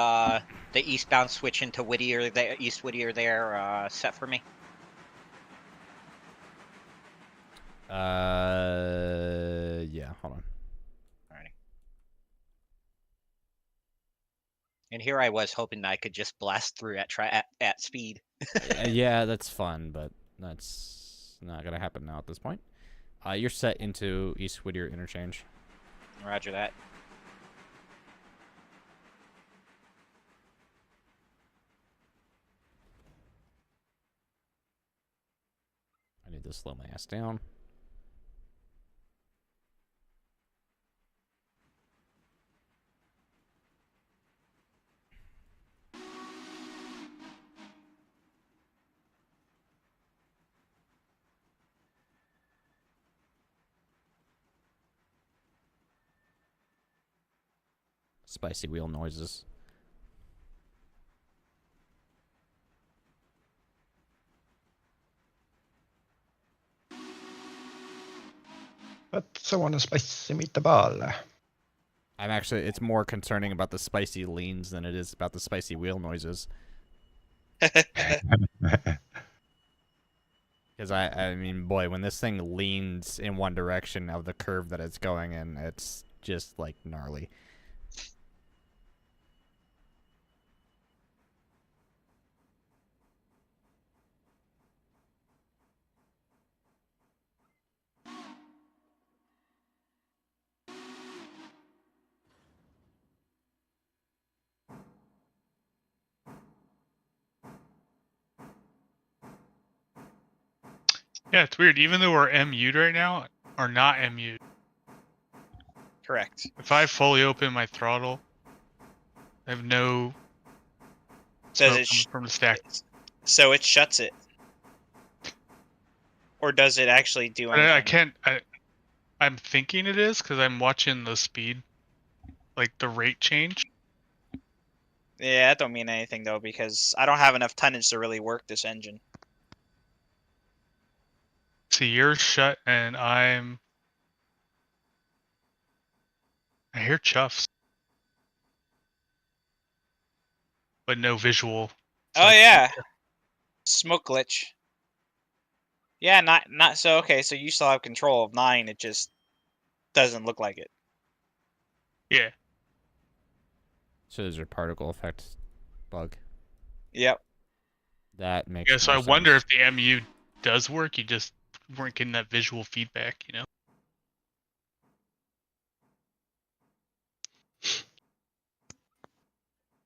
eastbound switch into Whittier, East Whittier there set for me? Yeah, hold on. Alrighty. And here I was hoping I could just blast through at speed. Yeah, that's fun, but that's not gonna happen now at this point. You're set into East Whittier interchange. Roger that. I need to slow my ass down. Spicy wheel noises. But someone a spicy meatball. I'm actually, it's more concerning about the spicy leans than it is about the spicy wheel noises. Because I mean, boy, when this thing leans in one direction of the curve that it's going in, it's just like gnarly. Yeah, it's weird. Even though we're MU'd right now, or not MU'd. Correct. If I fully open my throttle, I have no Does smoke it coming from the stack. so it shuts it, or does it actually do But anything? I can't. I'm thinking it is because I'm watching the speed, like the rate change. Yeah, that don't mean anything though, because I don't have enough tonnage to really work this engine. See, yours shut, and I hear chuffs, but no visual. So Oh I yeah, can't- smoke glitch. Yeah, not so. Okay, so you still have control of 9. It just doesn't look like it. Yeah. So there's a particle effect bug. Yep. That makes Yeah. So more I wonder sense. if the MU does work. You just weren't getting that visual feedback, you know.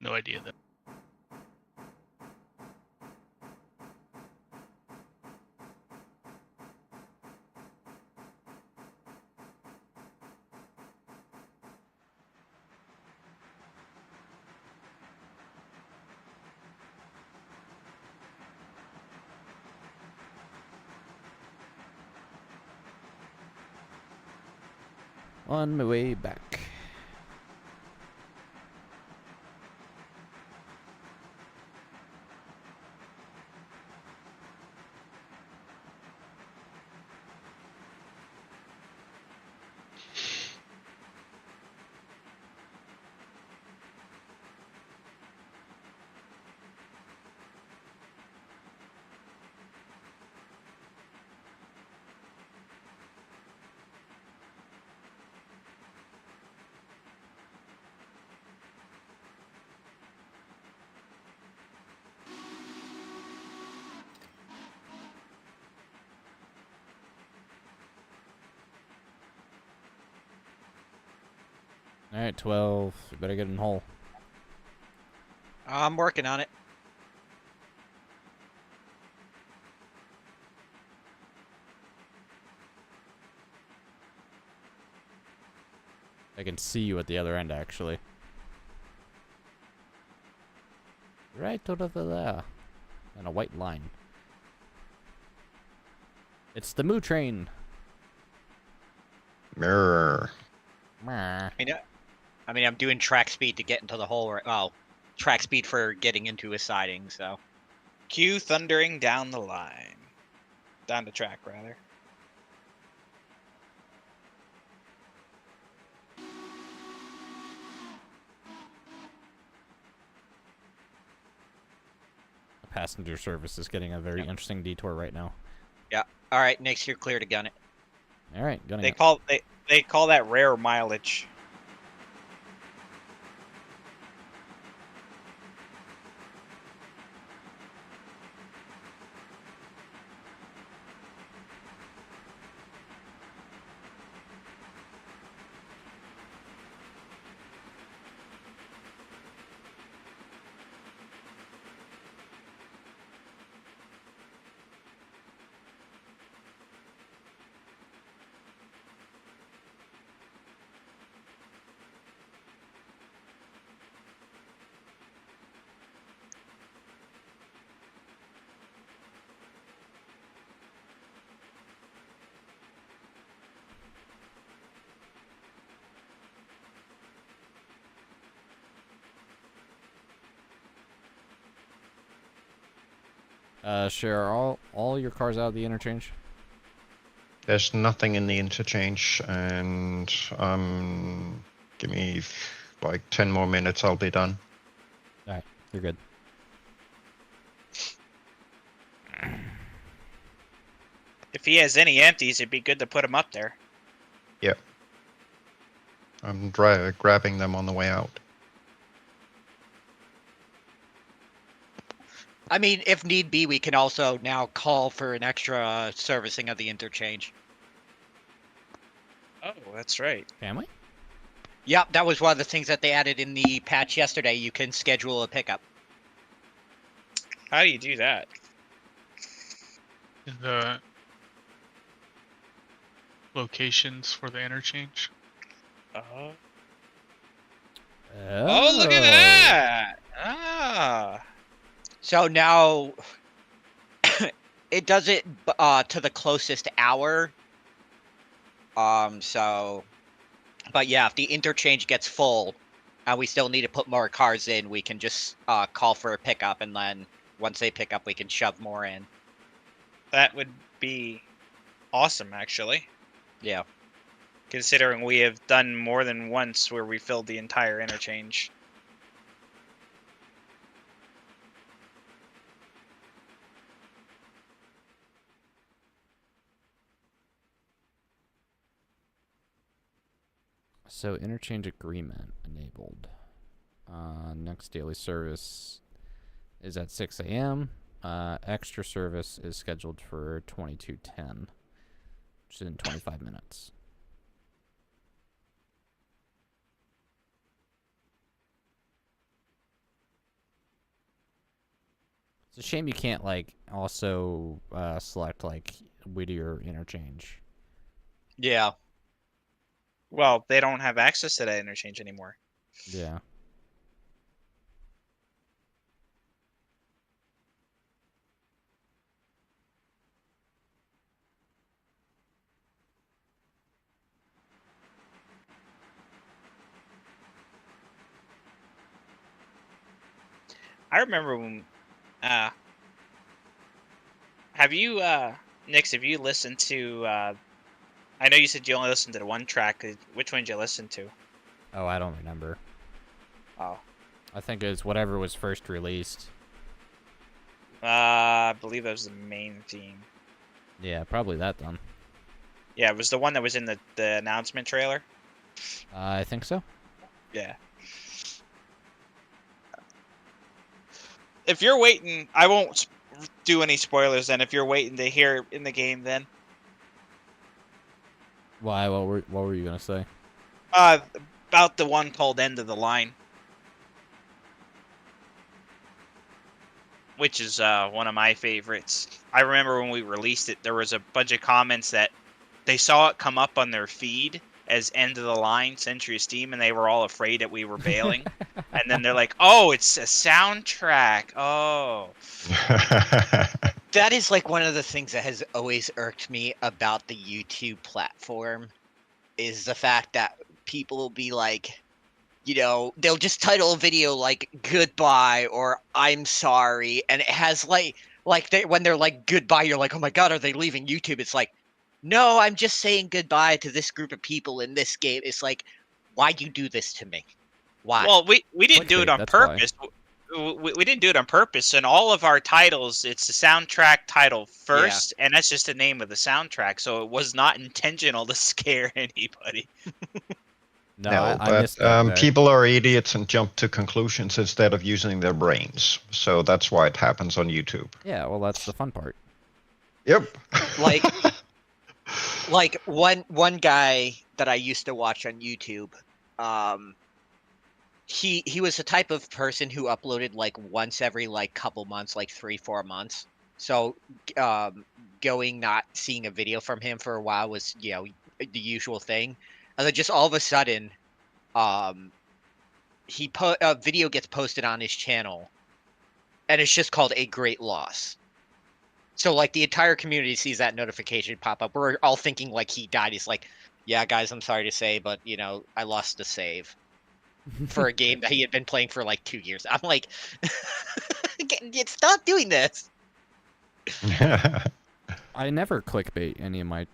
No idea though. On my way back. All right, 12. You better get in hole. I'm working on it. I can see you at the other end, actually. Right over there. And a white line. It's the Moo train. Mirror. Meh. I mean, I'm doing track speed to get into the hole. Well, track speed for getting into a siding. So Cue thundering down the line. Down the track, rather. Passenger service is getting a very interesting detour right now. all right, Nick's you're clear to gun it. All right, gunning They it. call that rare mileage. Share all your cars out of the interchange. There's nothing in the interchange, and give me like 10 more minutes, I'll be done. All right, you're good. If he has any empties, it'd be good to put them up there. I'm grabbing them on the way out. I mean, if need be, we can also now call for an extra servicing of the interchange. Oh, that's right. Can we? Yep, that was one of the things that they added in the patch yesterday. You can schedule a pickup. How do you do that? In the locations for the interchange. Oh, look at that! Ah. So now it does it to the closest hour. So, but yeah, if the interchange gets full and we still need to put more cars in, we can just call for a pickup, and then once they pick up, we can shove more in. That would be awesome, actually. Yeah. Considering we have done more than once where we filled the entire interchange. So interchange agreement enabled. Next daily service is at 6 a.m. Extra service is scheduled for 22:10, which is in 25 minutes. It's a shame you can't like also select like Whittier interchange. Yeah. Well, they don't have access to that interchange anymore. Yeah. I remember when have you Nix, have you listened to I know you said you only listened to the one track. Which one did you listen to? Oh, I don't remember. Oh. I think it's whatever was first released. I believe that was the main theme. Yeah, probably that then. Yeah, it was the one that was in the announcement trailer. I think so. Yeah. If you're waiting, I won't do any spoilers then. If you're waiting to hear in the game, then. Why? What were you gonna say? about the one called End of the Line, which is one of my favorites. I remember when we released it, there was a bunch of comments that they saw it come up on their feed as End of the Line, Century of Steam, and they were all afraid that we were bailing. And then they're like, oh, it's a soundtrack. Oh. That is like one of the things that has always irked me about the YouTube platform is the fact that people will be like, you know, they'll just title a video like goodbye or I'm sorry, and it has like when they're like goodbye, you're like, oh my god, are they leaving YouTube? It's like, no, I'm just saying goodbye to this group of people in this game. It's like, why you do this to me? Why? Well, we didn't do it Clickbait, on that's why. purpose. We didn't do it on purpose. And all of our titles, it's the soundtrack title first, and that's just the name of the soundtrack. So it was not intentional to scare anybody. No, No, I missed that. but there. people are idiots and jump to conclusions instead of using their brains. So that's why it happens on YouTube. Yeah, well, that's the fun part. Yep. Like one guy that I used to watch on YouTube, he was the type of person who uploaded like once every like couple months, like 3-4 months. So going not seeing a video from him for a while was, you know, the usual thing. And then just all of a sudden, a video gets posted on his channel, and it's just called A Great Loss. So like the entire community sees that notification pop up. We're all thinking like he died. He's like, yeah, guys, I'm sorry to say, but you know, I lost the save for a game that he had been playing for like 2 years. I'm like, stop doing this. I never clickbait any of my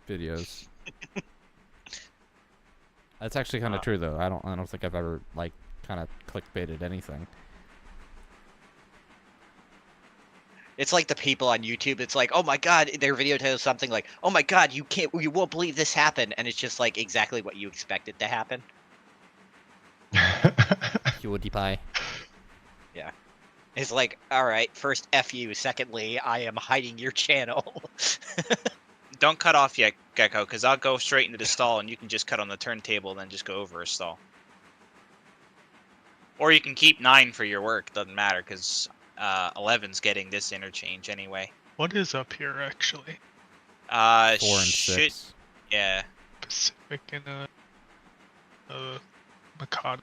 videos. That's actually kind of true, though. I don't think I've ever like kind of clickbaited anything. It's like the people on YouTube. It's like, oh my god, their video tells something like, oh my god, you won't believe this happened, and it's just like exactly what you expected to happen. PewDiePie. Yeah. It's like, all right, first F you, secondly, I am hiding your channel. Don't cut off yet, Gecko, because I'll go straight into the stall, and you can just cut on the turntable, and then just go over a stall. Or you can keep 9 for your work. Doesn't matter, because 11's getting this interchange anyway. What is up here actually? 4 and Should, 6. yeah. Pacific and Mikado.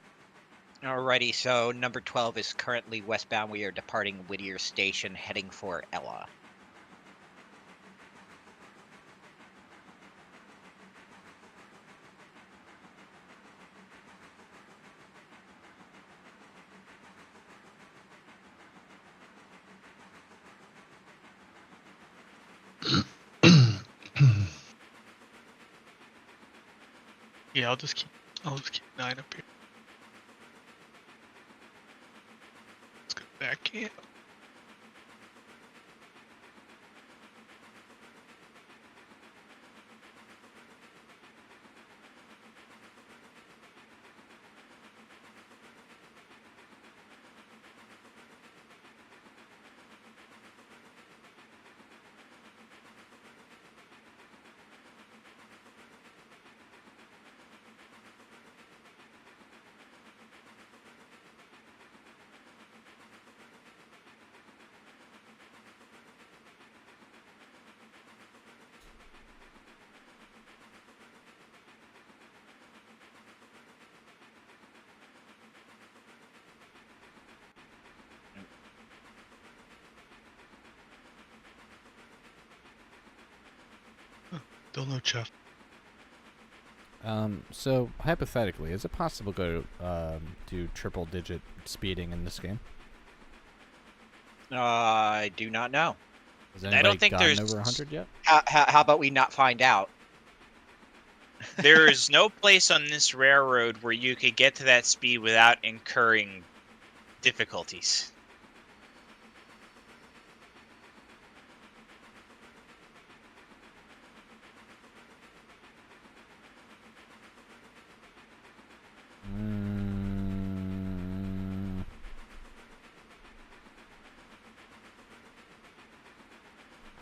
Alrighty, so number 12 is currently westbound. We are departing Whittier Station, heading for Ella. Yeah, I'll just keep 9 up here. Let's go back in. Don't know, Jeff. So hypothetically, is it possible to do triple-digit speeding in this game? I do not know. Has anybody don't think gotten there's- over 100 yet? How about we not find out? There is no place on this railroad where you could get to that speed without incurring difficulties. Mm,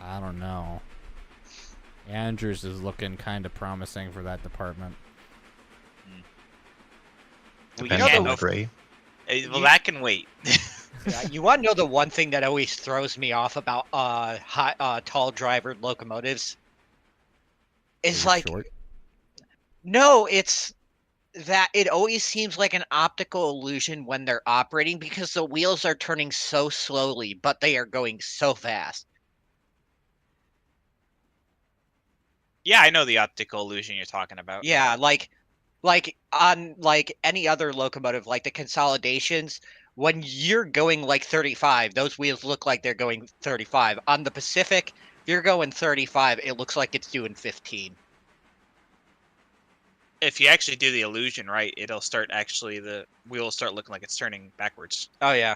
I don't know. Andrews is looking kind of promising for that department. We Depends can't. on the know, gray. Well, that can wait. Yeah, you want to know the one thing that always throws me off about tall driver locomotives? It's They're like, short. no, it's that it always seems like an optical illusion when they're operating because the wheels are turning so slowly, but they are going so fast. Yeah, I know the optical illusion you're talking about. Yeah, like on like any other locomotive, like the consolidations, when you're going like 35, those wheels look like they're going 35. On the Pacific, if you're going 35, it looks like it's doing 15. If you actually do the illusion right, it'll start the wheel will start looking like it's turning backwards. Oh yeah.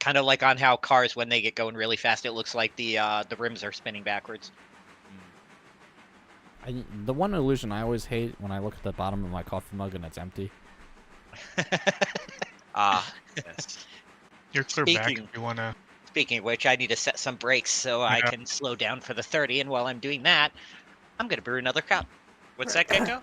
Kind of like on how cars, when they get going really fast, it looks like the rims are spinning backwards. The one illusion I always hate when I look at the bottom of my coffee mug and it's empty. Yes. You're clear back Speaking- if you want to. Speaking of which, I need to set some brakes so I Yeah. can slow down for the 30. And while I'm doing that, I'm gonna brew another cup. What's that, Gecko?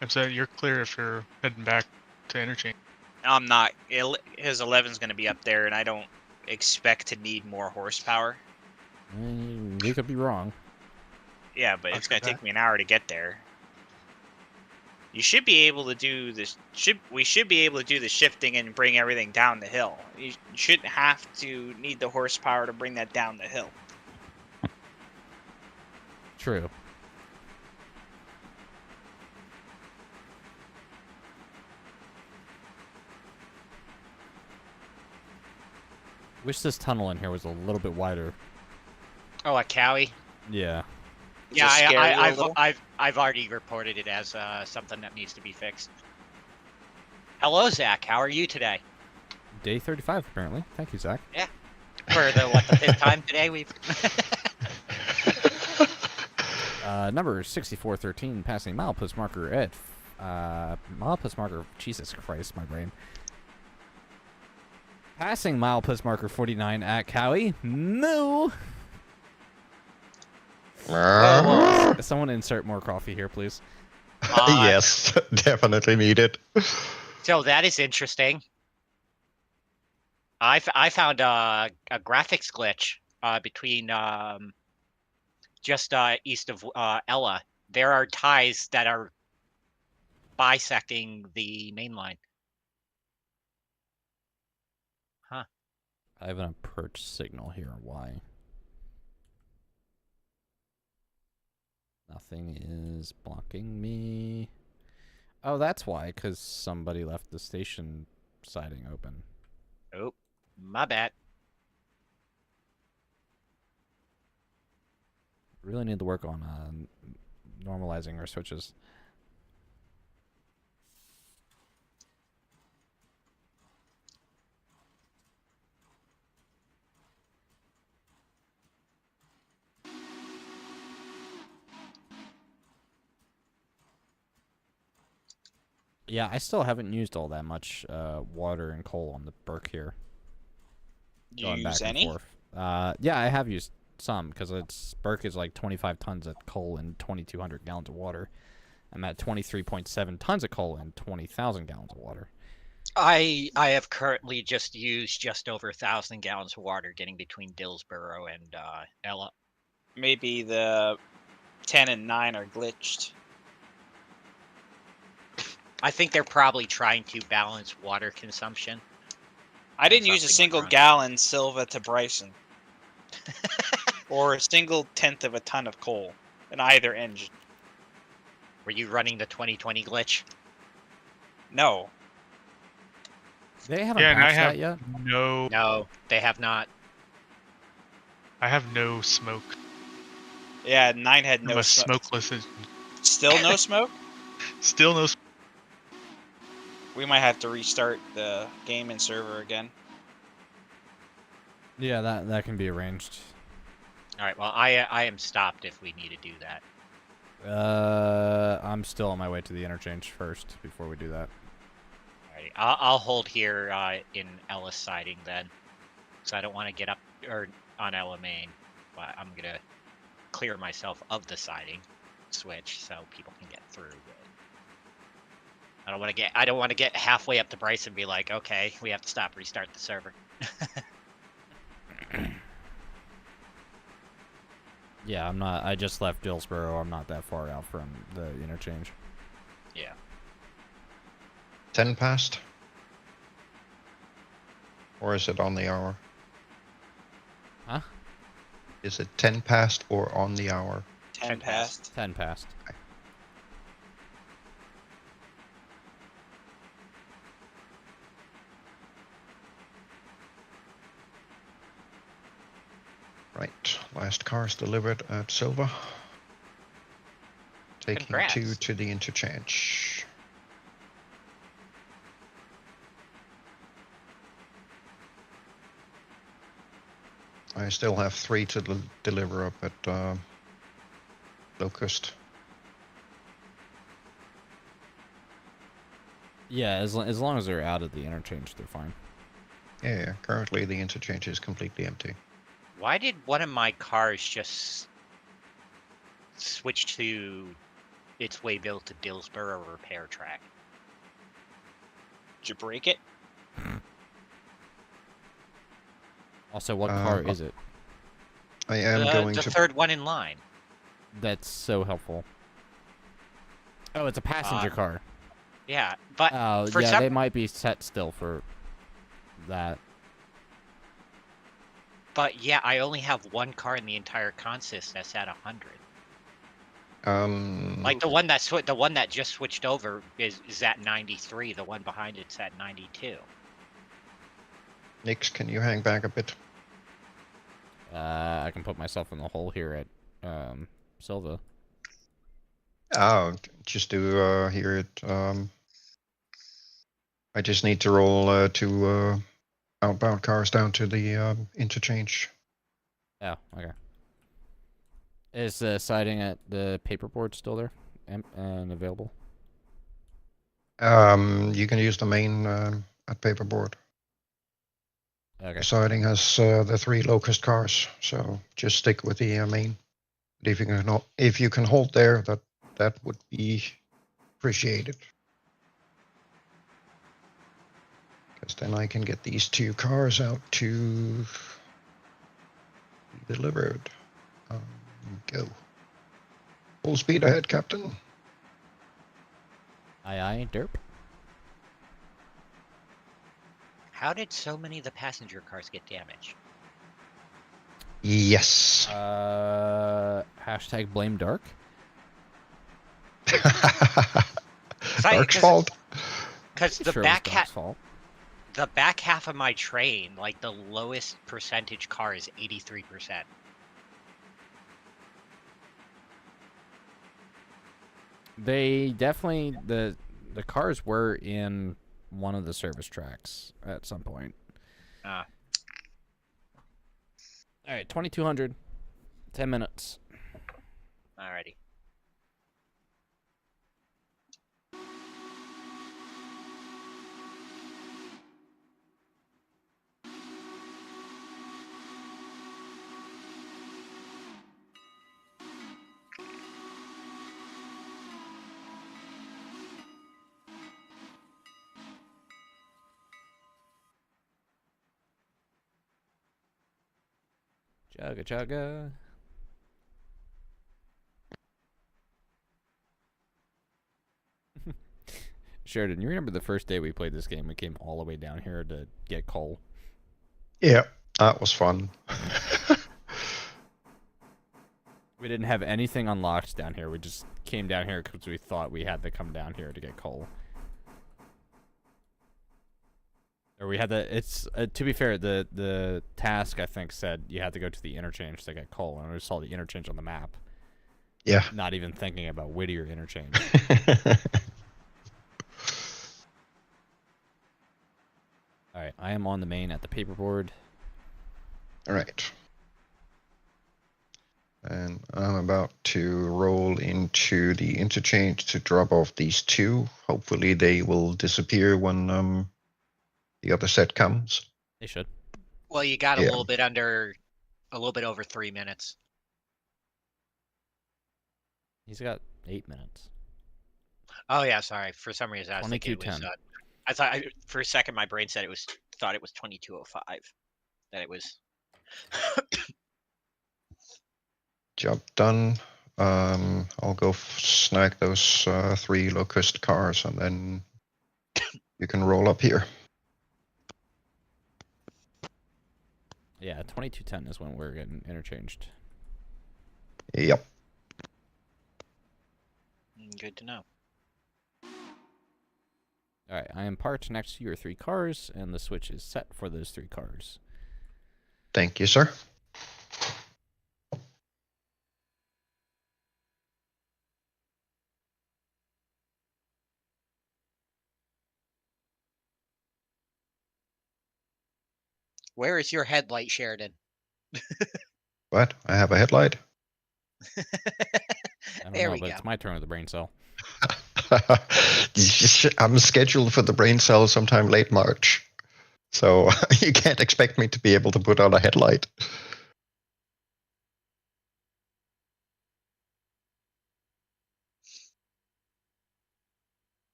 I'd say you're clear if you're heading back to interchange. I'm not. His 11's going to be up there, and I don't expect to need more horsepower. We could be wrong. Yeah, but I'll it's going to go take me an hour to get there. You should be able to do this. We should be able to do the shifting and bring everything down the hill. You shouldn't have to need the horsepower to bring that down the hill. True. Wish this tunnel in here was a little bit wider. Oh, a Cowie? Yeah. Yeah, Does it scare you a little? I've already reported it as something that needs to be fixed. Hello, Zach. How are you today? Day 35, apparently. Thank you, Zach. For the fifth time today we've. Number 6413, passing milepost marker at milepost marker. Jesus Christ, my brain. Passing milepost marker 49 at Cowie. No. Someone insert more coffee here, please. Yes, definitely need it. So that is interesting. I found a graphics glitch between just east of Ella. There are ties that are bisecting the main line. Huh. I have an approach signal here. Why? Nothing is blocking me. Oh, that's why, because somebody left the station siding open. Oh, my bad. Really need to work on normalizing our switches. Yeah, I still haven't used all that much water and coal on the Burke here. Do you use any? Yeah, I have used some because Burke is like 25 tons of coal and 2,200 gallons of water. I'm at 23.7 tons of coal and 20,000 gallons of water. I have currently just used just over 1,000 gallons of water getting between Dillsboro and Ella. Maybe the 10 and 9 are glitched. I think they're probably trying to balance water consumption. I didn't use a something single went wrong. gallon Silva to Bryson. Or a single tenth of a ton of coal in either engine. Were you running the 2020 glitch? No. They haven't Yeah, and I patched have that yet. no. No, they have not. I have no smoke. Yeah, 9 had I'm no a smoke. smokeless. Still no smoke? Still no. We might have to restart the game and server again. Yeah, that can be arranged. All right. Well, I am stopped if we need to do that. I'm still on my way to the interchange first before we do that. All right. I'll hold here in Ellis siding then, so I don't want to get up or on Ella Main, but I'm gonna clear myself of the siding switch so people can get through. I don't want to get halfway up to Bryce and be like, okay, we have to stop, restart the server. Yeah, I'm not. I just left Dillsboro. I'm not that far out from the interchange. Yeah. 10 past? Or is it on the hour? Huh? Is it 10 past or on the hour? 10 past. 10 past. Right, last car's delivered at Silva. Taking Congrats. 2 to the interchange. I still have 3 to deliver up at Locust. Yeah, as long as they're out of the interchange, they're fine. Yeah, currently the interchange is completely empty. Why did one of my cars just switch to its way built to Dillsboro repair track? Did you break it? Also, what car is it? I am going the to... third one in line. That's so helpful. Oh, it's a passenger car. Yeah, but Oh, for yeah, some they might be set still for that. But yeah, I only have one car in the entire consist that's at 100. Like the one that just switched over is at 93. The one behind it's at 92. Nix, can you hang back a bit? I can put myself in the hole here at Silva. Oh, just to hear it. I just need to roll 2 outbound cars down to the interchange. Oh, okay. Is the siding at the paperboard still there and available? You can use the main at paperboard. Okay. The siding has the 3 Locust cars, so just stick with the main. But if you can hold there, that would be appreciated. Because then I can get these 2 cars out to be delivered. Go. Full speed ahead, Captain. Aye, aye, derp. How did so many of the passenger cars get damaged? Yes. Hashtag blame Dark. Dark's fault. Because the Sure, it was back Dark's fault. the back half of my train, like the lowest percentage car is 83%. They definitely the cars were in one of the service tracks at some point. Ah. All right, 2200. 10 minutes. Alrighty. Chugga chugga. Sheridan, you remember the first day we played this game? We came all the way down here to get coal. Yeah, that was fun. We didn't have anything unlocked down here. We just came down here because we thought we had to come down here to get coal. Or we had the. It's to be fair, the task I think said you had to go to the interchange to get coal, and we saw the interchange on the map. Yeah. Not even thinking about Whittier interchange. All right, I am on the main at the paperboard. All right. And I'm about to roll into the interchange to drop off these 2. Hopefully they will disappear when the other set comes. They should. Well, you got Yeah. a little bit over 3 minutes. He's got 8 minutes. Oh yeah, sorry. For some reason, I was thinking it was. 2210. For a second, my brain said thought it was 2205. That it was. Job done. I'll go snag those 3 locust cars, and then you can roll up here. Yeah, 2210 is when we're getting interchanged. Yep. Good to know. All right, I am parked next to your 3 cars, and the switch is set for those 3 cars. Thank you, sir. Where is your headlight, Sheridan? What? I have a headlight? I don't There know, we but go. it's my turn with the brain cell. I'm scheduled for the brain cell sometime late March. So you can't expect me to be able to put on a headlight.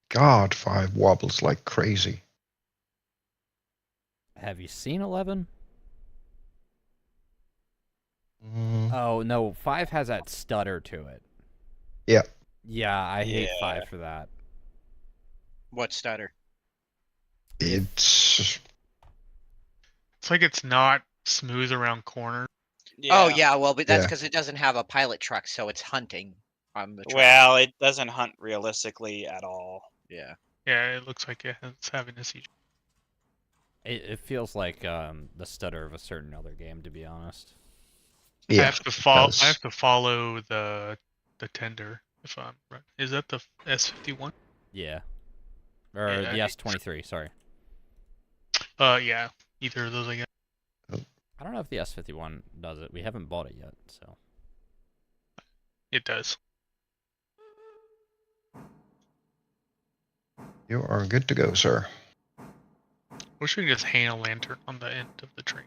God, 5 wobbles like crazy. Have you seen 11? Mm, Oh, no, 5 has that stutter to it. Yeah. Yeah, I hate Yeah. 5 for that. What stutter? It's It's like it's not smooth around corners. Oh yeah, well, but that's Yeah. because it doesn't have a pilot truck, so it's hunting on the track. Well, it doesn't hunt realistically at all. Yeah. Yeah, it looks like it's having a CG. It feels like the stutter of a certain other game, to be honest. yeah. I have to follow. does. I have to follow the tender. If I'm right, is that the S51? Yeah. Or Yeah, the S23, sorry. Yeah, either of those, I guess. I don't know if the S51 does it. We haven't bought it yet, so. It does. You are good to go, sir. Wish we could just hang a lantern on the end of the train,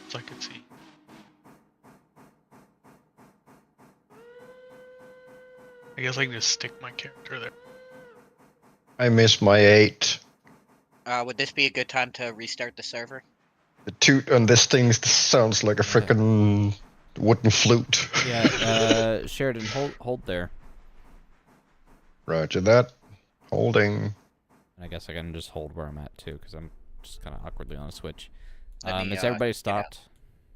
so I could see. I guess I can just stick my character there. I missed my 8. Would this be a good time to restart the server? The toot on this thing sounds like a frickin' wooden flute. Yeah, Sheridan, hold there. Roger that. Holding. And I guess I can just hold where I'm at, too, because I'm just kind of awkwardly on a switch. Let me, Is everybody stopped?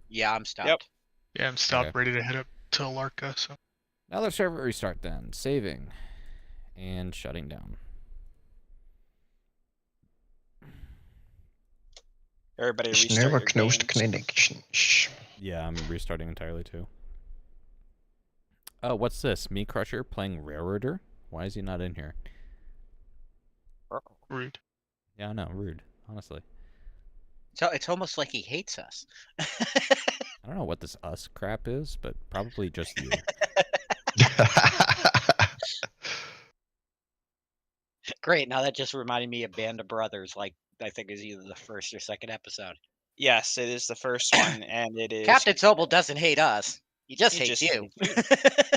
Yeah, I'm stopped. Yep. Yeah, I'm stopped, Okay. ready to head up to Larka. So Another server restart then. Saving. And shutting down. Everybody restart Snurre your knost games. connection. Yeah, I'm restarting entirely, too. Oh, what's this? Me Crusher playing Railroader? Why is he not in here? rude. Yeah, I know, rude, honestly. So it's almost like he hates us. I don't know what this us crap is, but probably just you. Great. Now that just reminded me of Band of Brothers. Like I think is either the first or second episode. Yes, it is the first one, and it is. Captain Sobel doesn't hate us. He just He hates just you.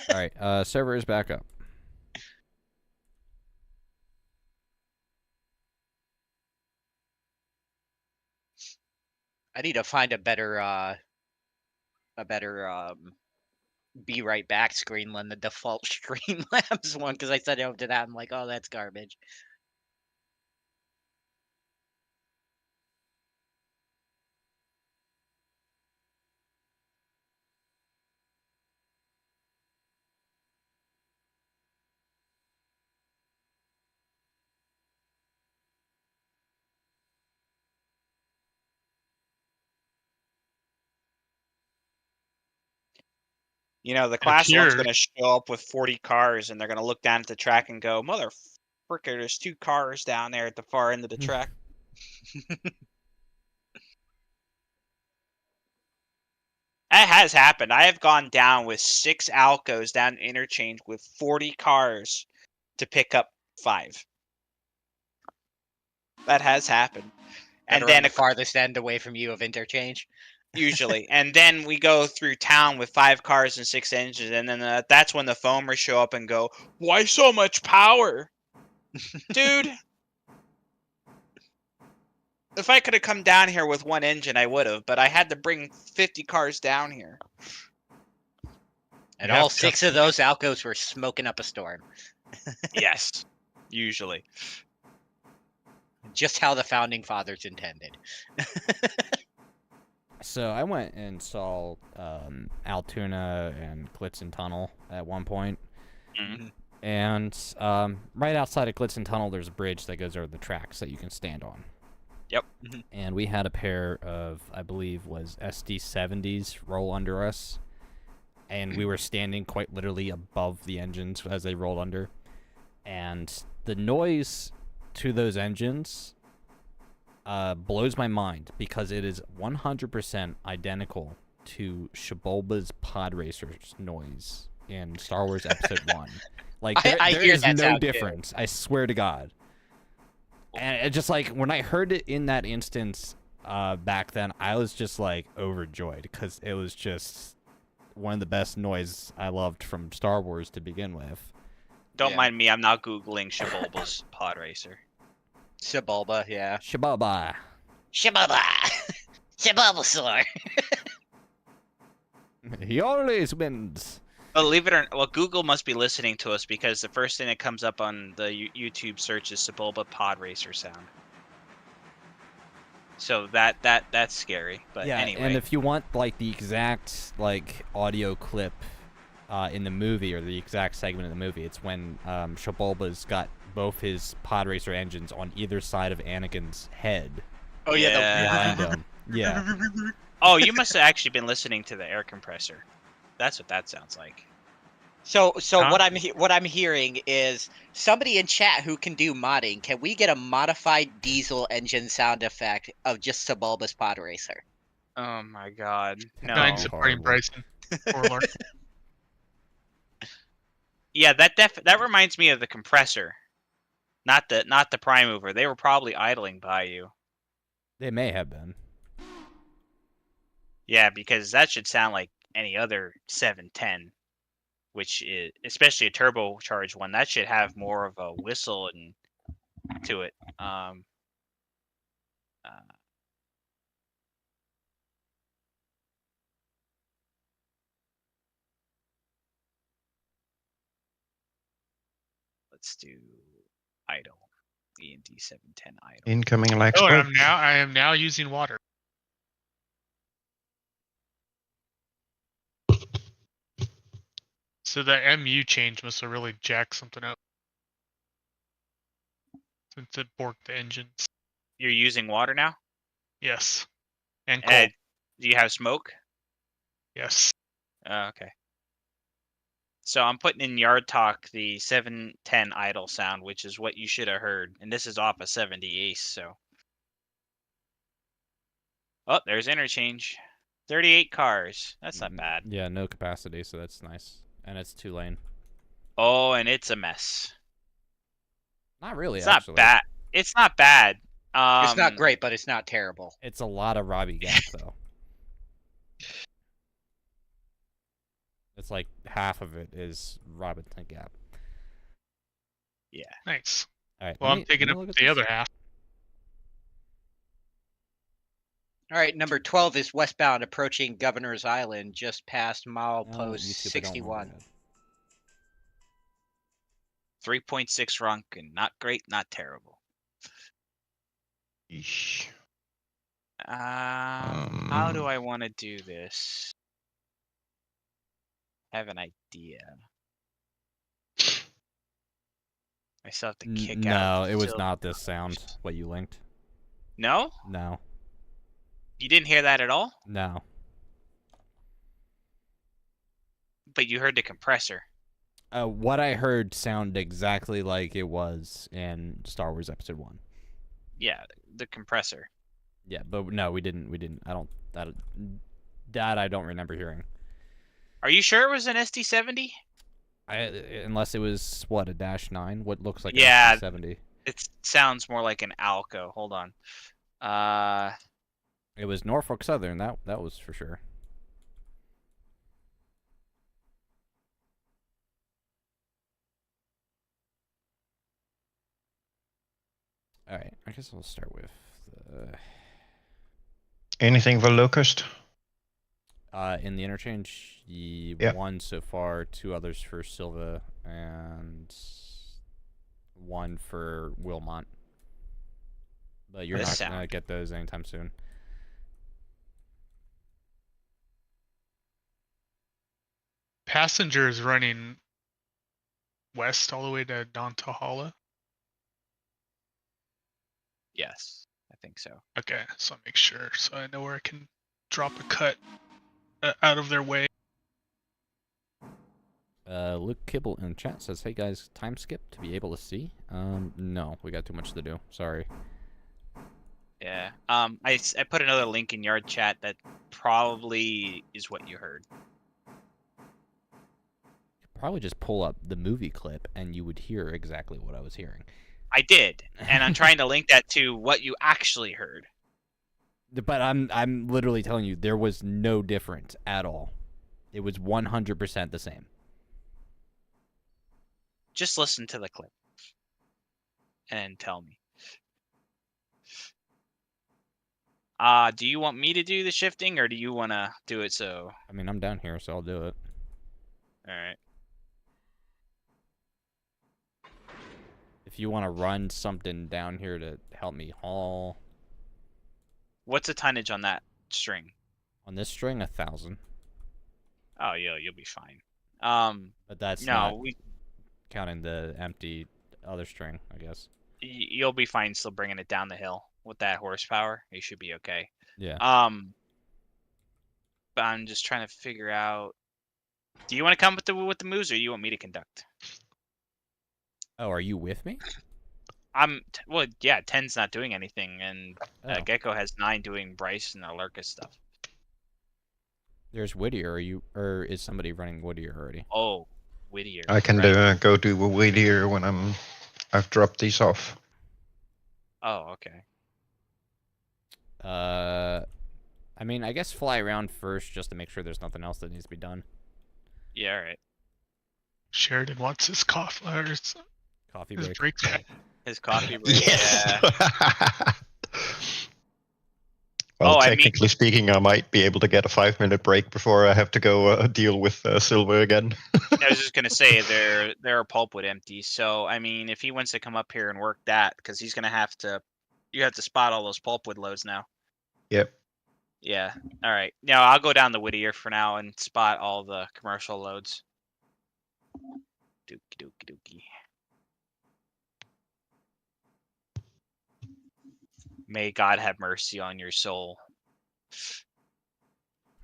All right, server is back up. I need to find a better be right back screen than the default Streamlabs one because I said over to that. I'm like, oh, that's garbage. You know, the It class one's appears going to show up with 40 cars, and they're going to look down at the track and go, "Mother fricker, there's 2 cars down there at the far end of the track." That has happened. I have gone down with 6 Alcos down interchange with 40 cars to pick up 5. That has happened. And And then then the farthest end away from you of interchange. usually. And then we go through town with 5 cars and 6 engines, and then that's when the foamers show up and go, "Why so much power, dude?" If I could have come down here with 1 engine, I would have, but I had to bring 50 cars down here. And Yeah, all because- 6 of those Alcos were smoking up a storm. Yes, usually. Just how the founding fathers intended. So I went and saw Altoona and Glitzen Tunnel at one point. Mhm. And right outside of Glitzen Tunnel, there's a bridge that goes over the tracks that you can stand on. Yep. And we had a pair of, I believe, was SD70s roll under us. And we were standing quite literally above the engines as they rolled under. And the noise to those engines blows my mind because it is 100% identical to Shibolba's pod racer's noise in Star Wars Episode 1. Like, there hear is that no sound, too. difference. I swear to God. And it just like, when I heard it in that instance back then, I was just like overjoyed because it was just one of the best noise I loved from Star Wars to begin with. Don't Yeah. mind me, I'm now Googling Shibolba's pod racer. Shibolba, yeah. Shibolba. Shibolba! Shibolbasaur! He always wins. Believe it or not, well, Google must be listening to us because the first thing that comes up on the YouTube search is Shibolba pod racer sound. So that's scary. But Yeah, anyway, and if you want like the exact like audio clip in the movie or the exact segment of the movie, it's when Shibolba's got both his pod racer engines on either side of Anakin's head Oh, yeah. behind him. Yeah. oh, you must have actually been listening to the air compressor. That's what that sounds like. So Huh? what I'm hearing is somebody in chat who can do modding. Can we get a modified diesel engine sound effect of just Shibolba's pod racer? Oh my god, no. Nine supporting Horrible. Bryson. Warlord. Yeah, that reminds me of the compressor, not the prime mover. They were probably idling by you. They may have been. Yeah, because that should sound like any other 710, which is especially a turbocharged one. That should have more of a whistle and to it. Let's do idle. END 710 idle. Incoming like Oh, smoke. and I am now using water. So the MU change must have really jacked something up. Since it borked the engines. You're using water now? Yes. And coal. And do you have smoke? Yes. Okay. So I'm putting in Yard Talk the 710 idle sound, which is what you should have heard. And this is off a 70 Ace, so. Oh, there's interchange. 38 cars. That's not bad. Yeah, no capacity, so that's nice. And it's 2-lane. Oh, and it's a mess. Not really, It's actually. not bad. It's not bad. It's not great, but it's not terrible. It's a lot of Robbie Gap, though. It's like half of it is Robinson Gap. Yeah. Nice. All right. Well, I'm taking up the other half. All right, number 12 is westbound approaching Governor's Island, just past milepost 61. 3.6 Runkin. Not great, not terrible. Eesh. How do I want to do this? I have an idea. I still have to kick out. No, it was Sil- not this sound, what you linked. No? No. You didn't hear that at all? No. But you heard the compressor. What I heard sounded exactly like it was in Star Wars Episode 1. Yeah, the compressor. Yeah, but no, we didn't. I don't. That I don't remember hearing. Are you sure it was an SD70? Unless it was what, a -9? What looks like Yeah. a SD70? It sounds more like an Alco. Hold on. It was Norfolk Southern. That was for sure. All right. I guess we'll start with the. Anything for Locust? In the interchange, Yeah. 1 so far, 2 others for Silva, and 1 for Wilmot. But you're This not gonna sound. get those anytime soon. Passenger is running west all the way to Dontahala. Yes, I think so. Okay, so I'll make sure so I know where I can drop a cut out of their way. Luke Kibble in chat says, "Hey guys, time skip to be able to see." No, we got too much to do. Sorry. Yeah. I put another link in yard chat that probably is what you heard. Probably just pull up the movie clip and you would hear exactly what I was hearing. I did, and I'm trying to link that to what you actually heard. But I'm literally telling you there was no difference at all. It was 100% the same. Just listen to the clip and tell me. Do you want me to do the shifting, or do you want to do it so? I mean, I'm down here, so I'll do it. All right. If you want to run something down here to help me haul. What's the tonnage on that string? On this string, 1,000. Oh, yeah, you'll be fine. But that's no, not we counting the empty other string, I guess. you'll be fine still bringing it down the hill with that horsepower. You should be okay. Yeah. But I'm just trying to figure out. Do you want to come with the moves, or do you want me to conduct? Oh, are you with me? Well, yeah. 10's not doing anything, and Oh. Gecko has 9 doing Bryce and Alerka stuff. There's Whittier. Or is somebody running Whittier already? Oh, Whittier. I can right. go do a Whittier when I've dropped these off. Oh, okay. I mean, I guess fly around first just to make sure there's nothing else that needs to be done. Yeah, all right. Sheridan wants his coffee or his Coffee his break. break back. His coffee break. Yes. Yeah. Well, Oh, I mean- technically speaking, I might be able to get a 5-minute break before I have to go deal with Silver again. I was just gonna say there are pulpwood empty. So I mean, if he wants to come up here and work that, because he's gonna have to, you have to spot all those pulpwood loads now. Yep. Yeah. All right. Now I'll go down the Whittier for now and spot all the commercial loads. Dookie dookie dookie. May God have mercy on your soul.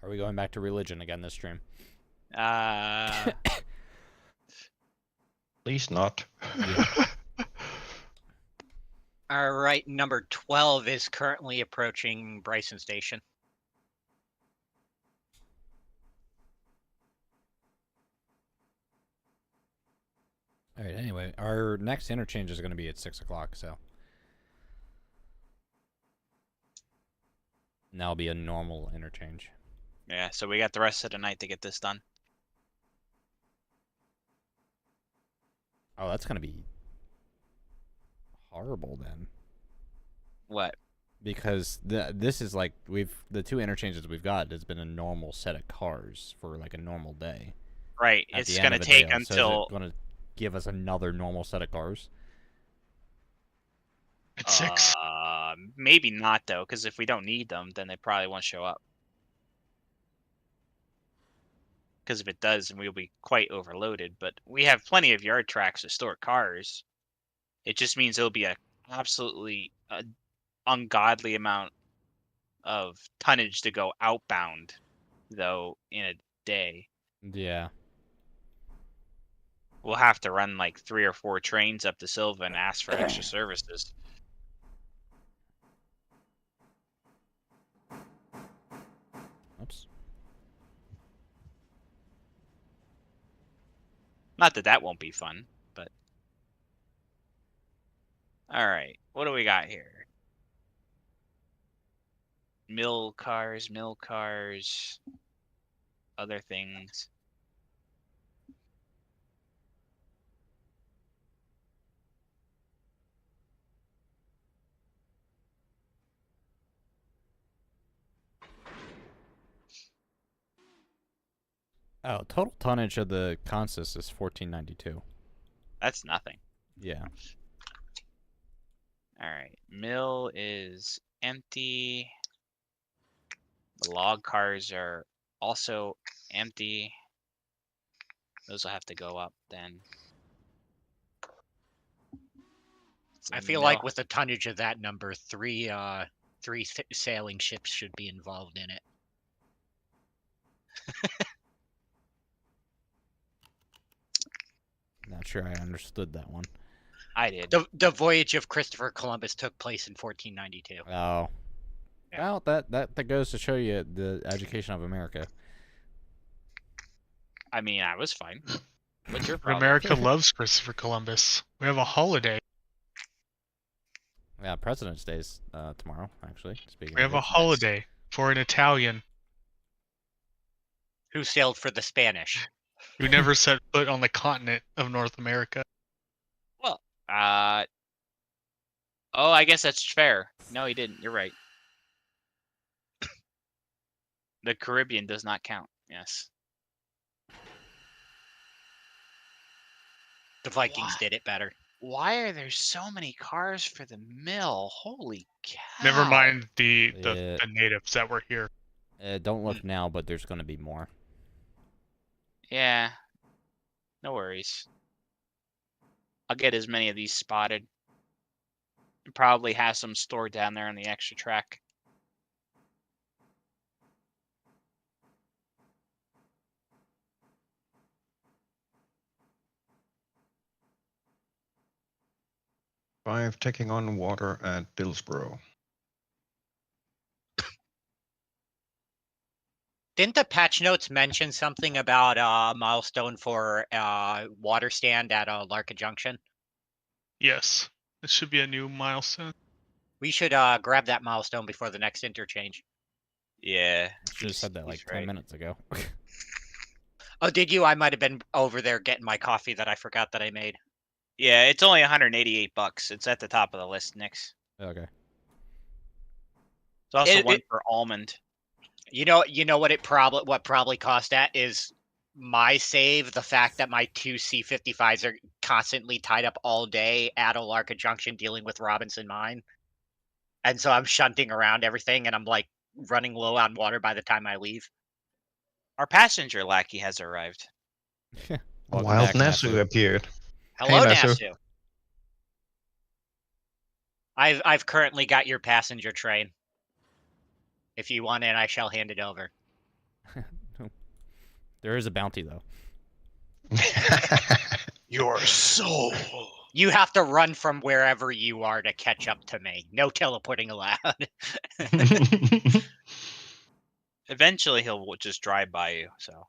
Are we going back to religion again this stream? Please not. Yeah. All right, number 12 is currently approaching Bryson Station. All right. Anyway, our next interchange is going to be at 6 o'clock, so now it'll be a normal interchange. Yeah. So we got the rest of the night to get this done. Oh, that's going to be horrible then. What? Because this is like the 2 interchanges we've got has been a normal set of cars for like a normal day. Right. At It's the end gonna of the take day, until. So is it going to give us another normal set of cars? At 6. Maybe not though, because if we don't need them, then they probably won't show up. Because if it does, we'll be quite overloaded. But we have plenty of yard tracks to store cars. It just means it'll be a absolutely ungodly amount of tonnage to go outbound, though, in a day. Yeah. We'll have to run like 3 or 4 trains up to Silva and ask for extra services. Oops. Not that that won't be fun, but. Alright, what do we got here? mill cars, other things. Oh, total tonnage of the consist is 1492. That's nothing. Yeah. All right, mill is empty. The log cars are also empty. Those will have to go up then. I The feel mill- like with the tonnage of that number, three sailing ships should be involved in it. Not sure I understood that one. I did. The voyage of Christopher Columbus took place in 1492. Oh. Yeah. Well, that goes to show you the education of America. I mean, I was fine. What's your But problem? America loves Christopher Columbus. We have a holiday. Yeah, President's Day's tomorrow, actually. Speaking We of have a which. holiday for an Italian Who sailed for the Spanish? who never set foot on the continent of North America. Well, oh, I guess that's fair. No, he didn't. You're right. The Caribbean does not count. Yes. The Vikings What? did it better. Why are there so many cars for the mill? Holy cow. Never mind the Yeah. natives that were here. Don't look now, but there's going to be more. Yeah. No worries. I'll get as many of these spotted. Probably has some stored down there on the extra track. Five taking on water at Dillsborough. Didn't the patch notes mention something about a milestone for water stand at Larka Junction? Yes, this should be a new milestone. We should grab that milestone before the next interchange. Yeah. I should have said that like he's 10 right. minutes ago. Oh, did you? I might have been over there getting my coffee that I forgot that I made. Yeah, it's only $188. It's at the top of the list, Nix. Okay. It's also It- one it- for almond. You know what probably cost that is my save. The fact that my two C55s are constantly tied up all day at Olarka Junction dealing with Robinson Mine, and so I'm shunting around everything, and I'm like running low on water by the time I leave. Our passenger lackey has arrived. Welcome Wild back, Nasu Nasu. appeared. Hello, Nasu. Nasu. I've currently got your passenger train. If you want it, I shall hand it over. There is a bounty, though. Your soul. You have to run from wherever you are to catch up to me. No teleporting allowed. Eventually, he'll just drive by you. So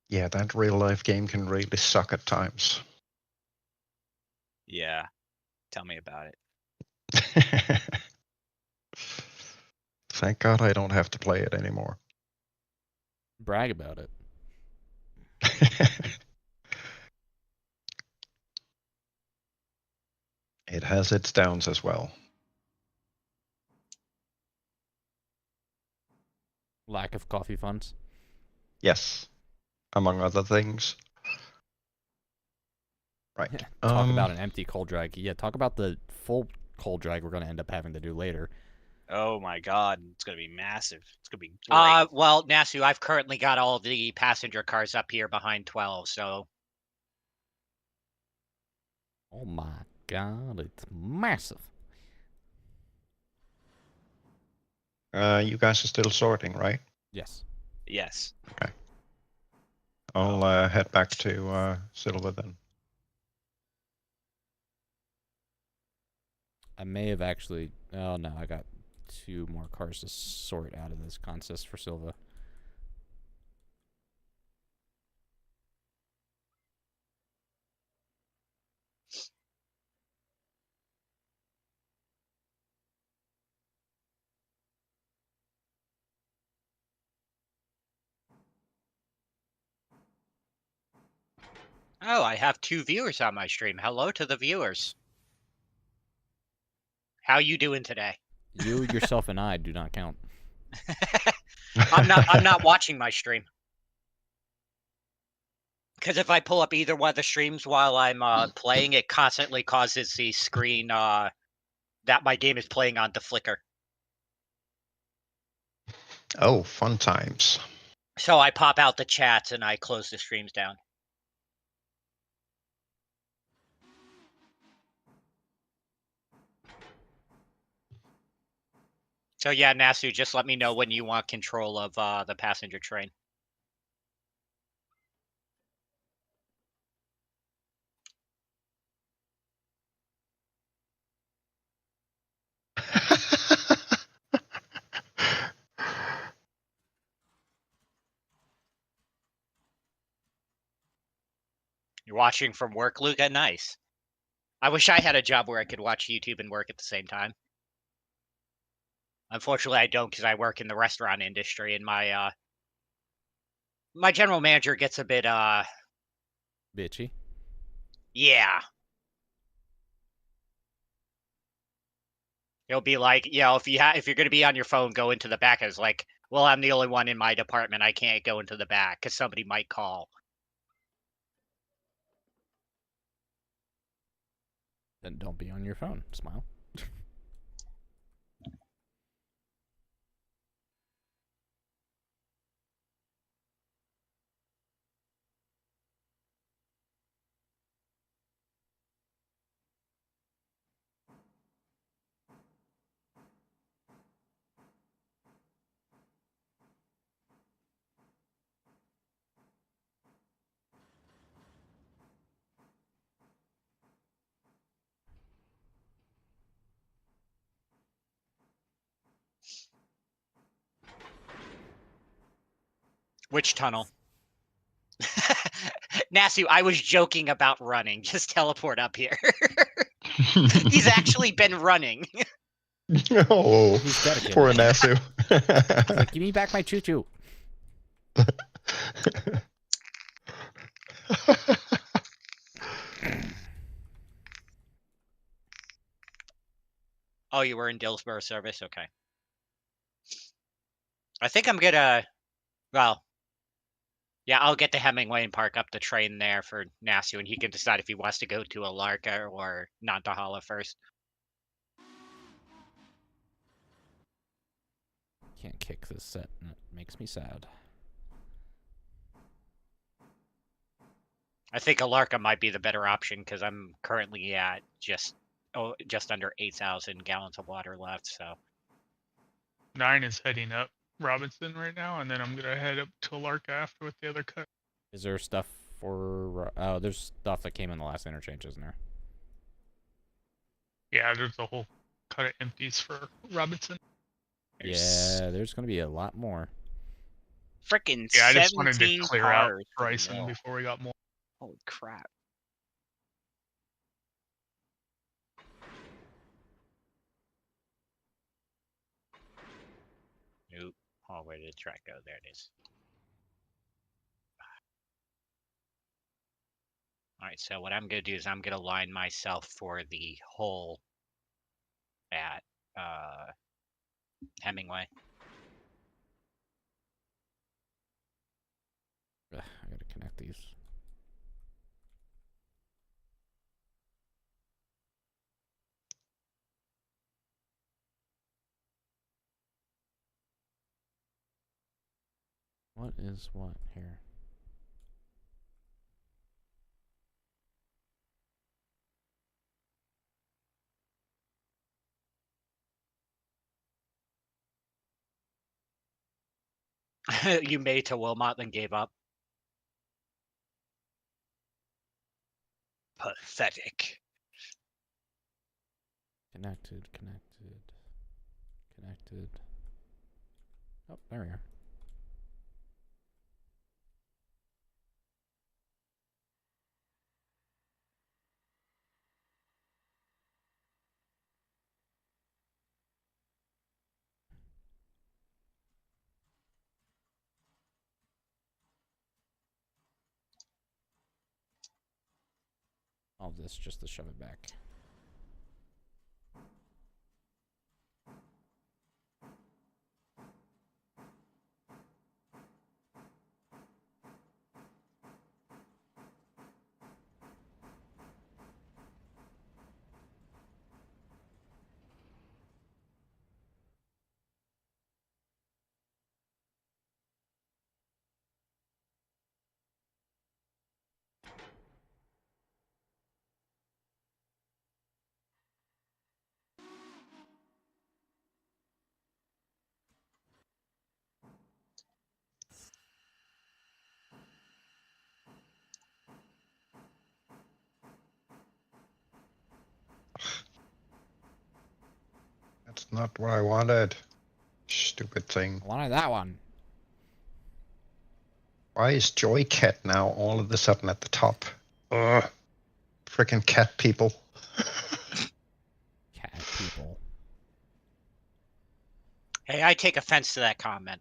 Yeah, that real life game can really suck at times. yeah, tell me about it. Thank God I don't have to play it anymore. Brag about it. It has its downs as well. Lack of coffee funds. Yes, among other things. Right. Talk about an empty cold drag. Yeah, talk about the full cold drag we're going to end up having to do later. Oh my God, it's gonna be massive. It's gonna be great. Well, Nasu, I've currently got all the passenger cars up here behind 12, so Oh my God, it's massive. You guys are still sorting, right? Yes. Yes. I'll head back to Silver then. I may have actually. Oh no, I got 2 more cars to sort out of this consist for Silva. Oh, I have 2 viewers on my stream. Hello to the viewers. How you doing today? You, yourself, and I do not count. I'm not watching my stream. Because if I pull up either one of the streams while I'm playing, it constantly causes the screen that my game is playing on to flicker. Oh, fun times. So I pop out the chats and I close the streams down. So yeah, Nasu, just let me know when you want control of the passenger train. You're watching from work, Luca? Nice. I wish I had a job where I could watch YouTube and work at the same time. Unfortunately, I don't because I work in the restaurant industry, and my general manager gets a bit Bitchy. yeah. He'll be like, if you're gonna be on your phone, go into the back. I was like, well, I'm the only one in my department. I can't go into the back because somebody might call. Then don't be on your phone. Smile. Which tunnel? Nasu, I was joking about running. Just teleport up here. He's actually been running. Oh, He's dedicated. poor Nasu. He's like, give me back my choo-choo. Oh, you were in Dillsborough service? Okay. I think I'm gonna, well, yeah, I'll get to Hemingway and park up the train there for Nasu, and he can decide if he wants to go to Alarka or Nantahala first. Can't kick this set, and it makes me sad. I think Alarka might be the better option because I'm currently at just under 8,000 gallons of water left. So 9 is heading up Robinson right now, and then I'm gonna head up to Lark after with the other cut. Is there stuff for... Oh, there's stuff that came in the last interchange, isn't there? Yeah, there's a whole cut of empties for Robinson. Yeah, there's going to be a lot more. Freaking Yeah, I just wanted to 17 clear out cars. Bryson No. before we got more. Holy crap. nope. Oh, where did the track go? There it is. All right, so what I'm gonna do is I'm gonna line myself for the hole at Hemingway. Ugh, I got to connect these. What is what here? You made to Wilmot, then gave up. Pathetic. Connected. Oh, there we are. all of this just to shove it back. That's not what I wanted. Stupid thing. I wanted that one. Why is Joy Cat now all of a sudden at the top? Ugh. Frickin' cat people. Cat people. Hey, I take offense to that comment.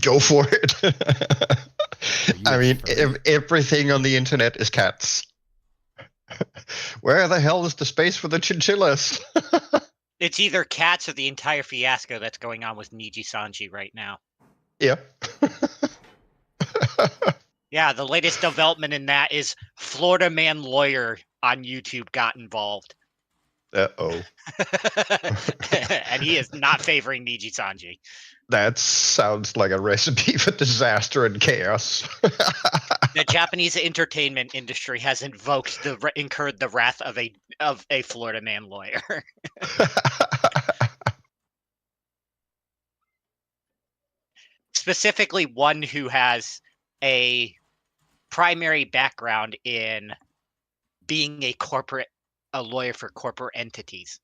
Go for it. Are you I a mean, furry? everything on the internet is cats. Where the hell is the space for the chinchillas? It's either cats or the entire fiasco that's going on with Niji Sanji right now. Yep. Yeah, the latest development in that is Florida Man Lawyer on YouTube got involved. Uh-oh. And he is not favoring Niji Sanji. That sounds like a recipe for disaster and chaos. The Japanese entertainment industry has incurred the wrath of a Florida Man Lawyer. Specifically one who has a primary background in being a lawyer for corporate entities.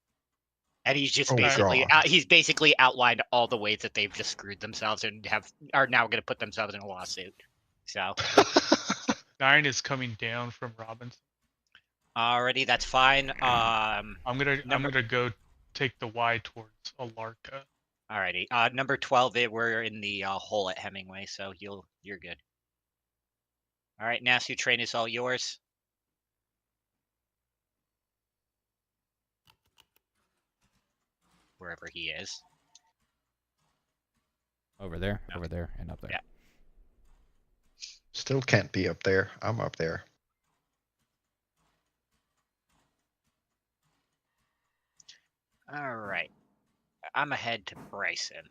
And he's just Oh, basically God. he's basically outlined all the ways that they've just screwed themselves and are now going to put themselves in a lawsuit. So 9 is coming down from Robinson. already that's fine. I'm gonna go take the Y towards Alarka. Alrighty. Number 12, we're in the hole at Hemingway, so you're good. All right, Nasu train is all yours. Wherever he is. Over there, Okay. over there, and up there. Yeah. Still can't be up there. I'm up there. All right. I'm ahead to Bryson.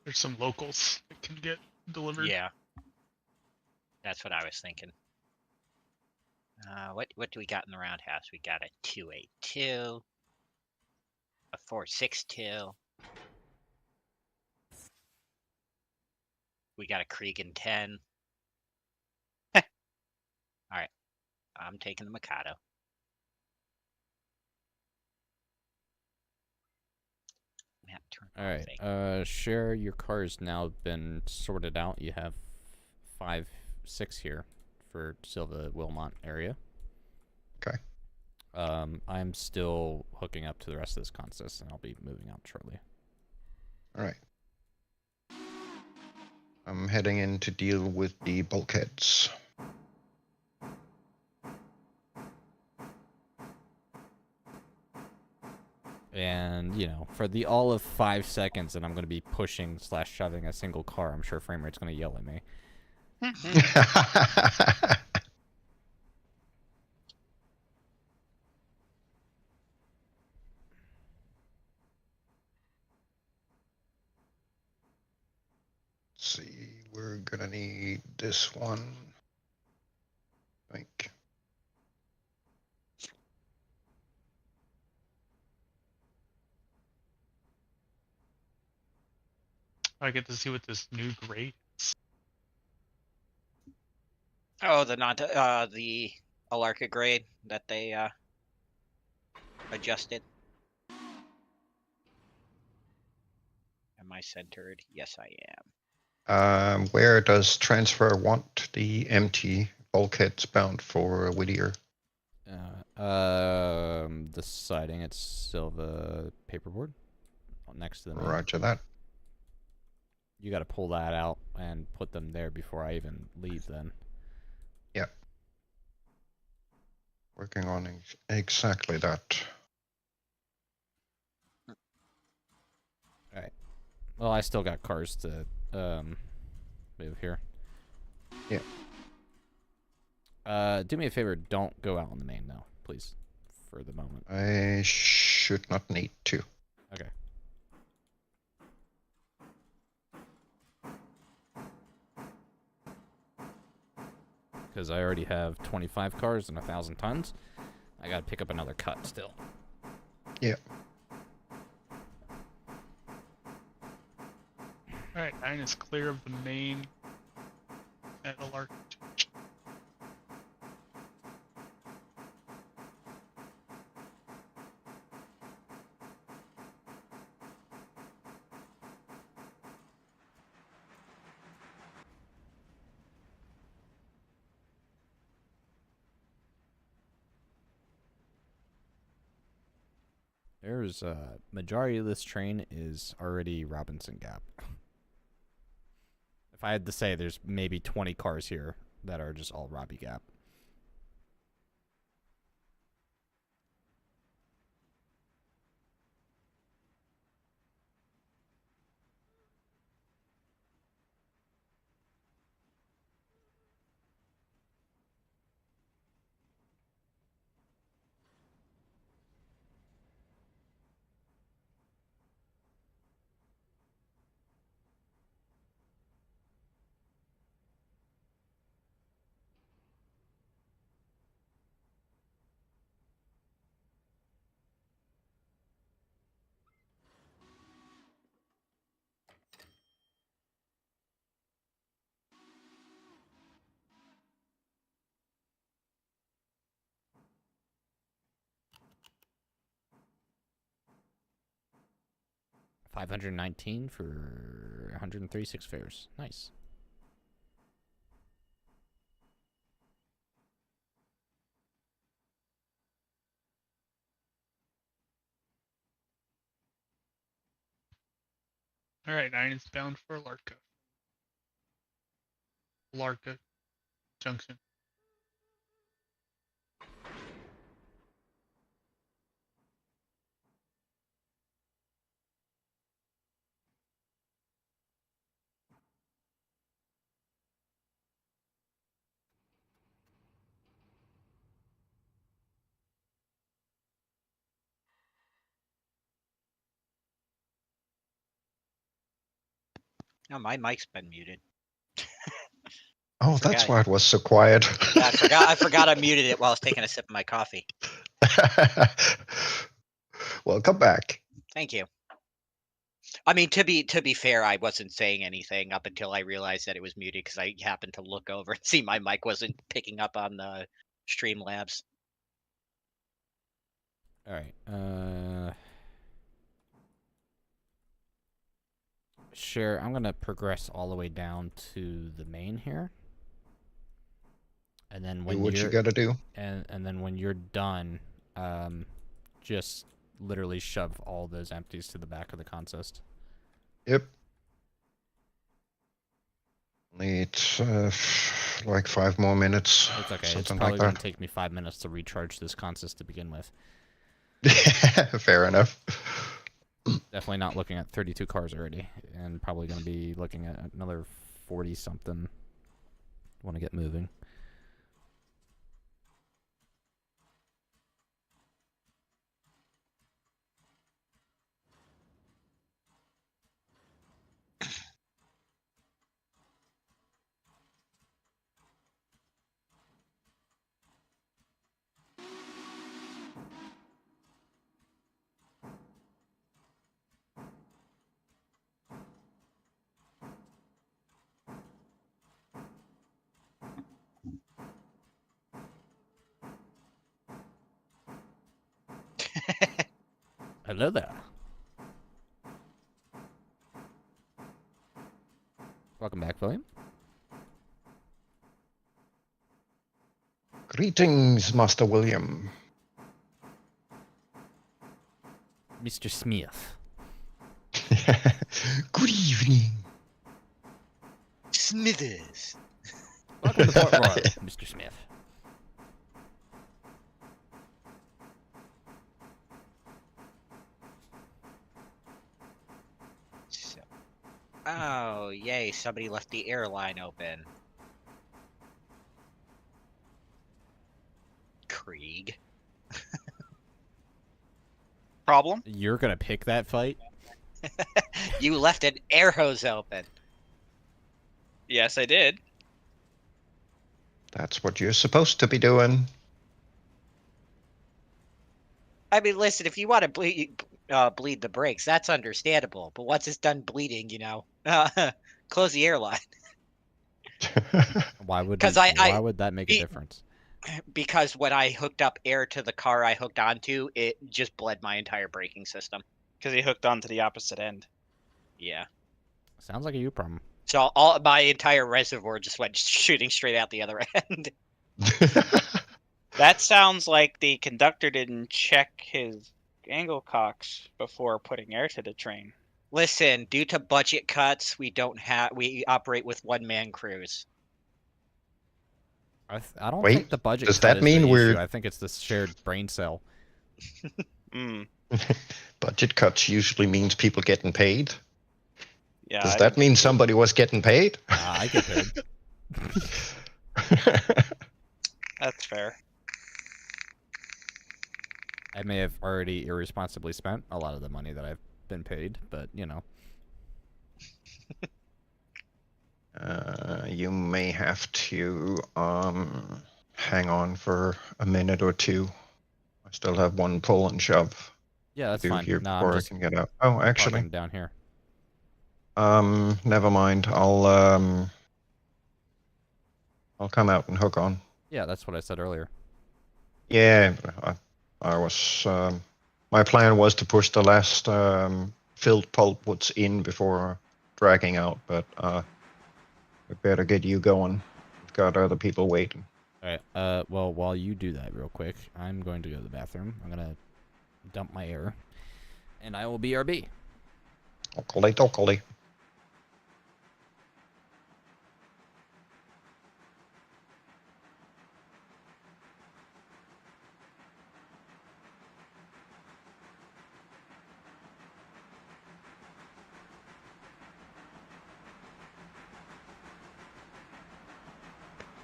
There's some locals that can get delivered. Yeah. That's what I was thinking. What do we got in the roundhouse? We got a 282, a 462. We got a Cregan 10. All right. I'm taking the Mikado. All right. Share, your car has now been sorted out. You have 5, 6 here for Silva Wilmot area. Okay. I'm still hooking up to the rest of this consist, and I'll be moving out shortly. All right. I'm heading in to deal with the bulkheads. And, you know, for the all of 5 seconds that I'm going to be pushing / shoving a single car, I'm sure Framerate's going to yell at me. Let's see, we're gonna need this one. I think. I get to see what this new grade is. Oh, the Alarka grade that they adjusted. Am I centered? Yes, I am. Where does transfer want the empty bulkheads bound for Whittier? The siding, it's Silva paperboard next to the main. Roger that. You got to pull that out and put them there before I even leave then. Working on exactly that. Alright. Well, I still got cars to move here. Yeah. Do me a favor, don't go out on the main though, please. For the moment. I should not need to. Okay. Because I already have 25 cars and 1,000 tons. I gotta pick up another cut still. Yeah. Alright, 9 is clear of the main at Alark. There's majority of this train is already Robinson Gap. If I had to say, there's maybe 20 cars here that are just all Robbie Gap. $519 for 136 fares. Nice. Alright, 9 is bound for Larka. Larka Junction. No, my mic's been muted. Oh, that's Forgot. why it was so quiet. Yeah, I forgot I muted it while I was taking a sip of my coffee. Welcome back. Thank you. I mean, to be fair, I wasn't saying anything up until I realized that it was muted because I happened to look over and see my mic wasn't picking up on the Streamlabs. All right. Sure, I'm gonna progress all the way down to the main here, and then Do when what you're you gotta do. and then when you're done, just literally shove all those empties to the back of the consist. Yep. Need like 5 more minutes. It's okay. It's Something probably like gonna that. take me 5 minutes to recharge this consist to begin with. Fair enough. Definitely not looking at 32 cars already, and probably gonna be looking at another 40 something. Want to get moving. Hello there. Welcome back, William. Greetings, Master William. Mr. Smith. Good evening. Smithers. Welcome Welcome to Port Royal, Mr. Smith. So, oh, yay, somebody left the airline open. Krieg. Problem? You're gonna pick that fight? You left an air hose open. Yes, I did. That's what you're supposed to be doing. I mean, listen, if you want to bleed the brakes, that's understandable. But once it's done bleeding, close the airline. Why would 'Cause why would that make a e- difference? Because when I hooked up air to the car I hooked onto, it just bled my entire braking system. Because he hooked onto the opposite end. Yeah. Sounds like a you problem. So my entire reservoir just went shooting straight out the other end. That sounds like the conductor didn't check his angle cocks before putting air to the train. Listen, due to budget cuts, we operate with one-man crews. I don't Wait, think the budget does cut that is mean the we're- issue. I think it's the shared brain cell. Budget cuts usually means people getting paid. Yeah. Does that mean somebody was getting paid? I get paid. That's fair. I may have already irresponsibly spent a lot of the money that I've been paid, but you know. You may have to hang on for a minute or two. I still have one pull and shove Yeah, that's to do fine. here No, I'm before I just can get out. Oh, actually, parking down here. never mind. I'll come out and hook on. Yeah, that's what I said earlier. Yeah, I was. My plan was to push the last filled pulpwoods in before dragging out, but we better get you going. We've got other people waiting. All right. Well, while you do that real quick, I'm going to go to the bathroom. I'm gonna dump my air, and I will BRB. Oakley, dokley.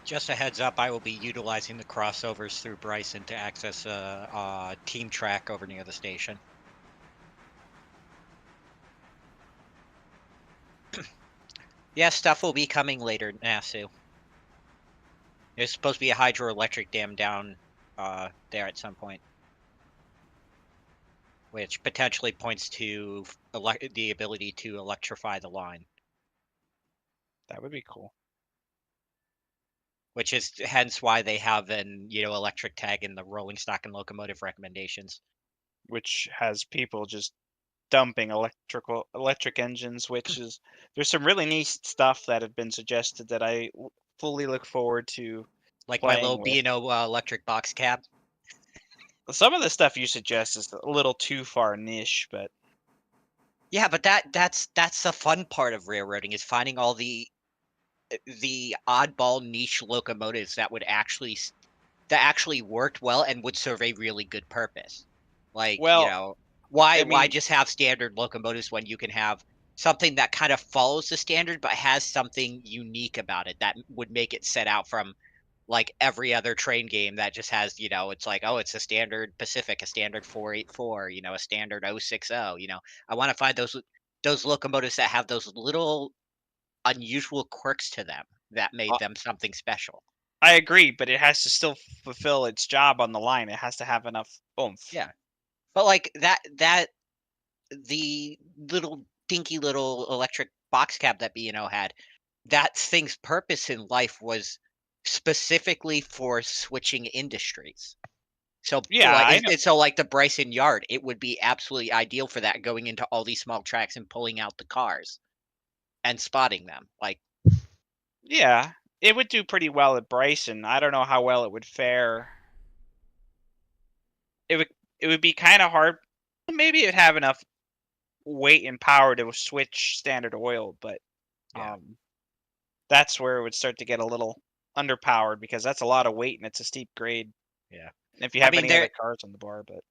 Just a heads up, I will be utilizing the crossovers through Bryson to access a team track over near the station. Yeah, stuff will be coming later, Nasu. There's supposed to be a hydroelectric dam down there at some point, which potentially points to the ability to electrify the line. That would be cool. Which is hence why they have an electric tag in the rolling stock and locomotive recommendations. Which has people just dumping electric engines, which is there's some really neat stuff that have been suggested that I fully look forward to. Like my playing little with. B&O electric box cab. Some of the stuff you suggest is a little too far niche, but Yeah, but that's the fun part of railroading is finding all the oddball niche locomotives that would actually worked well and would serve a really good purpose. Like, Well, why I mean- just have standard locomotives when you can have something that kind of follows the standard but has something unique about it that would make it set out from like every other train game that just has, it's like, oh, it's a standard Pacific, a standard 484, a standard 060, I want to find those locomotives that have those little unusual quirks to them that made them something special. I agree, but it has to still fulfill its job on the line. It has to have enough oomph. Yeah. But like that the little dinky little electric box cab that B&O had, that thing's purpose in life was specifically for switching industries. So Yeah, I know. so like the Bryson Yard, it would be absolutely ideal for that, going into all these small tracks and pulling out the cars and spotting them. Like, Yeah, it would do pretty well at Bryson. I don't know how well it would fare. It would be kind of hard. Maybe it'd have enough weight and power to switch standard oil, but Yeah. that's where it would start to get a little underpowered because that's a lot of weight and it's a steep grade. Yeah. And if you I have mean, any other cars on the bar, but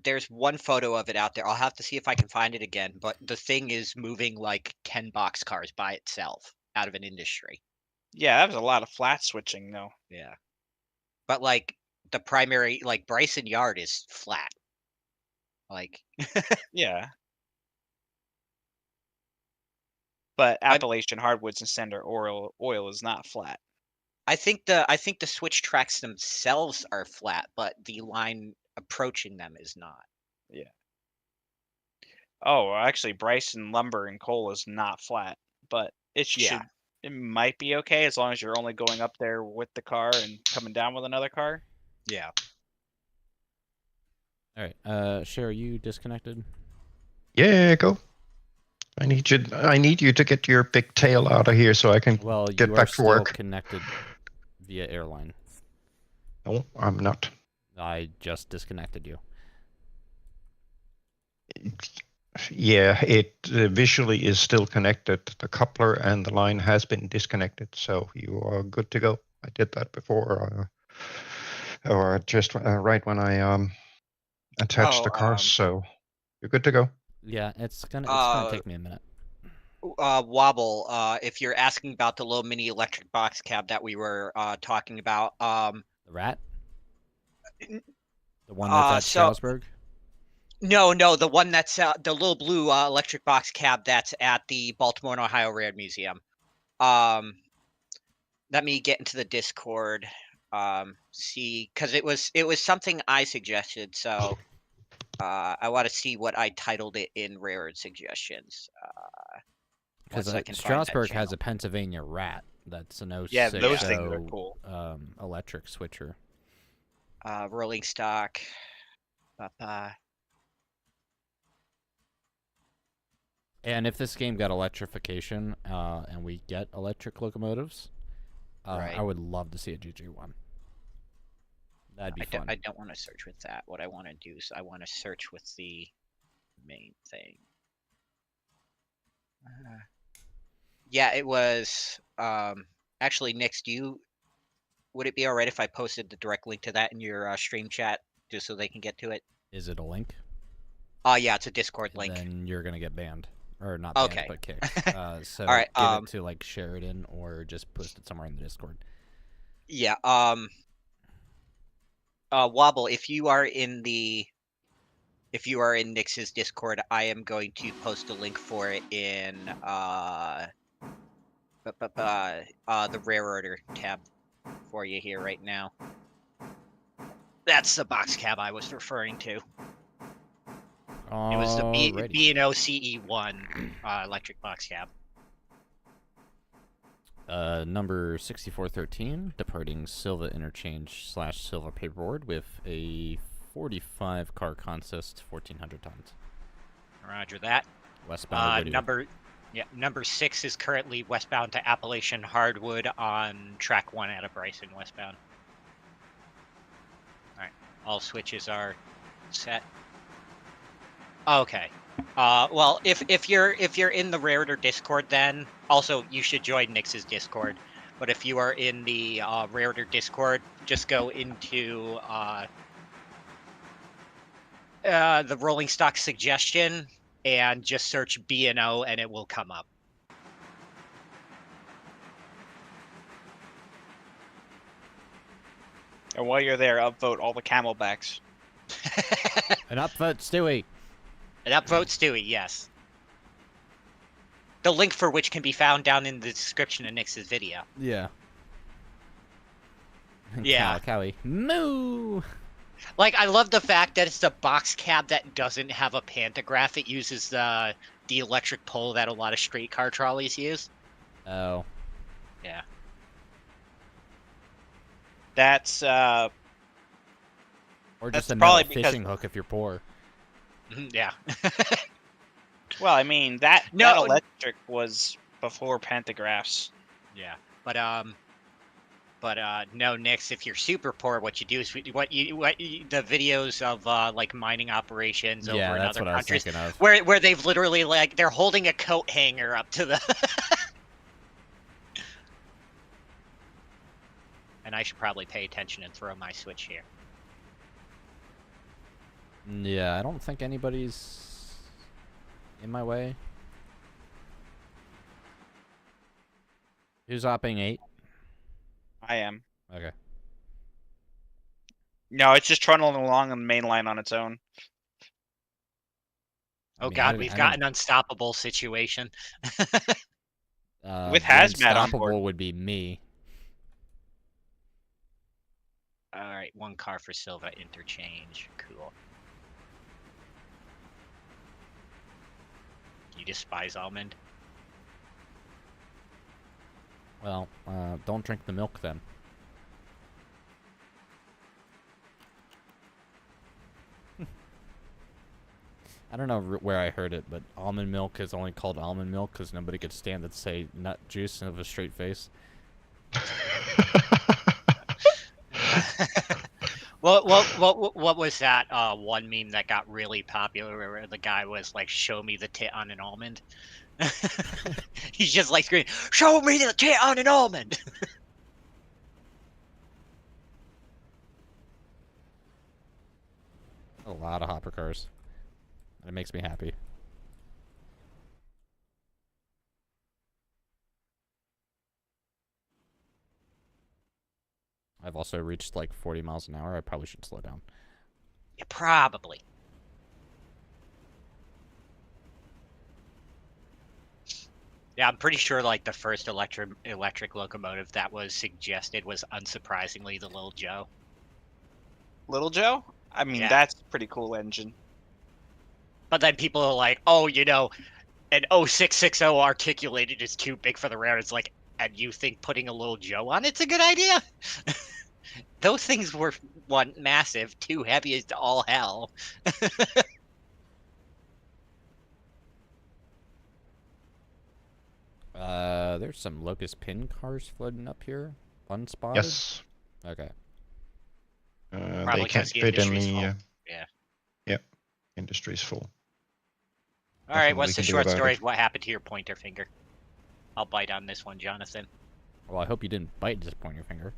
There's one photo of it out there. I'll have to see if I can find it again. But the thing is moving like 10 boxcars by itself out of an industry. yeah, that was a lot of flat switching though. Yeah. But like the primary, like Bryson Yard is flat. Like, Yeah. But Appalachian hardwoods and standard oil is not flat. I think the switch tracks themselves are flat, but the line approaching them is not. Oh, actually, Bryson lumber and coal is not flat, but it Yeah. it might be okay as long as you're only going up there with the car and coming down with another car. Yeah. All right. Cher, are you disconnected? Yeah, go. I need you to get your big tail out of here so I can Well, get you back are to still work. connected via airline. No, I'm not. I just disconnected you. Yeah, it visually is still connected. The coupler and the line has been disconnected, so you are good to go. I did that before, or just right when I attached the cars, so you're good to go. Yeah, it's gonna take me a minute. Wobble, if you're asking about the little mini electric box cab that we were talking about, The rat? n- The one that's at so- Strasbourg? no, the one that's the little blue electric box cab that's at the Baltimore and Ohio Railroad Museum. Let me get into the Discord. See, because it was something I suggested, so I want to see what I titled it in Railroad Suggestions. Because once I can find that Strasbourg has channel. a Pennsylvania rat. That's an 06 Yeah, those things are cool. electric switcher. Rolling stock. And if this game got electrification and we get electric locomotives, Right. I would love to see a GG1. That'd be fun. I don't want to search with that. What I want to do is I want to search with the main thing. Yeah, it was actually, Nix, would it be all right if I posted the direct link to that in your stream chat just so they can get to it? Is it a link? Yeah, it's a Discord link. Then you're gonna get banned, or not banned, Okay. but kicked. So All right, give it to like Sheridan or just post it somewhere in the Discord. Yeah. Wobble, if you are in Nix's Discord, I am going to post a link for it in the Rare Order tab for you here right now. That's the box cab I was referring to. It was the Alrighty. B&O CE1 electric box cab. Number 6413, departing Silva Interchange / Silva Paperboard with a 45 car consist, 1,400 tons. Roger that. Westbound. Number 6 is currently westbound to Appalachian Hardwood on track 1 out of Bryson westbound. All right, all switches are set. Okay. Well, if you're in the Rare Order Discord, then also you should join Nix's Discord. But if you are in the Rare Order Discord, just go into the rolling stock suggestion and just search B&O and it will come up. And while you're there, upvote all the camelbacks. An upvote, Stewie. An upvote Stewie, yes. The link for which can be found down in the description of Nix's video. Yeah. Yeah. Cowie. Moo! Like, I love the fact that it's a box cab that doesn't have a pantograph. It uses the electric pole that a lot of streetcar trolleys use. Oh. Yeah. That's Or That's just a probably metal because- fishing hook if you're poor. Yeah. well, I mean that No. electric was before pantographs. Yeah. But no, Nix, if you're super poor, what you do is the videos of like mining operations Yeah, over in that's other what I was countries, thinking of. where they've literally like they're holding a coat hanger up to the And I should probably pay attention and throw my switch here. Yeah, I don't think anybody's in my way. Who's hopping 8? I am. Okay. No, it's just trundling along on the main line on its own. Oh I God, we've I got don't- an unstoppable situation. With the hazmat on board. unstoppable would be me. All right, 1 car for Silva interchange. Cool. You despise almond? Well, don't drink the milk then. I don't know where I heard it, but almond milk is only called almond milk because nobody could stand to say nut juice of a straight face. What was that one meme that got really popular where the guy was like, "Show me the tit on an almond." He's just like screaming, "Show me the tit on an almond." A lot of hopper cars. And it makes me happy. I've also reached like 40 miles an hour. I probably should slow down. Yeah, probably. Yeah, I'm pretty sure like the first electric locomotive that was suggested was unsurprisingly the Little Joe. Little Joe? I mean, Yeah. that's a pretty cool engine. But then people are like, "Oh, you know, an 0660 articulated is too big for the railroad." It's like, and you think putting a Little Joe on it's a good idea? Those things were, 1, massive, 2, heavy as all hell. There's some locust pin cars floating up here. Unspotted? Yes. Okay. They Probably can't 'cause the fit in industry's the. full. Yeah. Yep. Industry's full. All right, Nothing what's we the can do short about story it. of what happened to your pointer finger? I'll bite on this one, Jonathan. Well, I hope you didn't bite this pointer finger.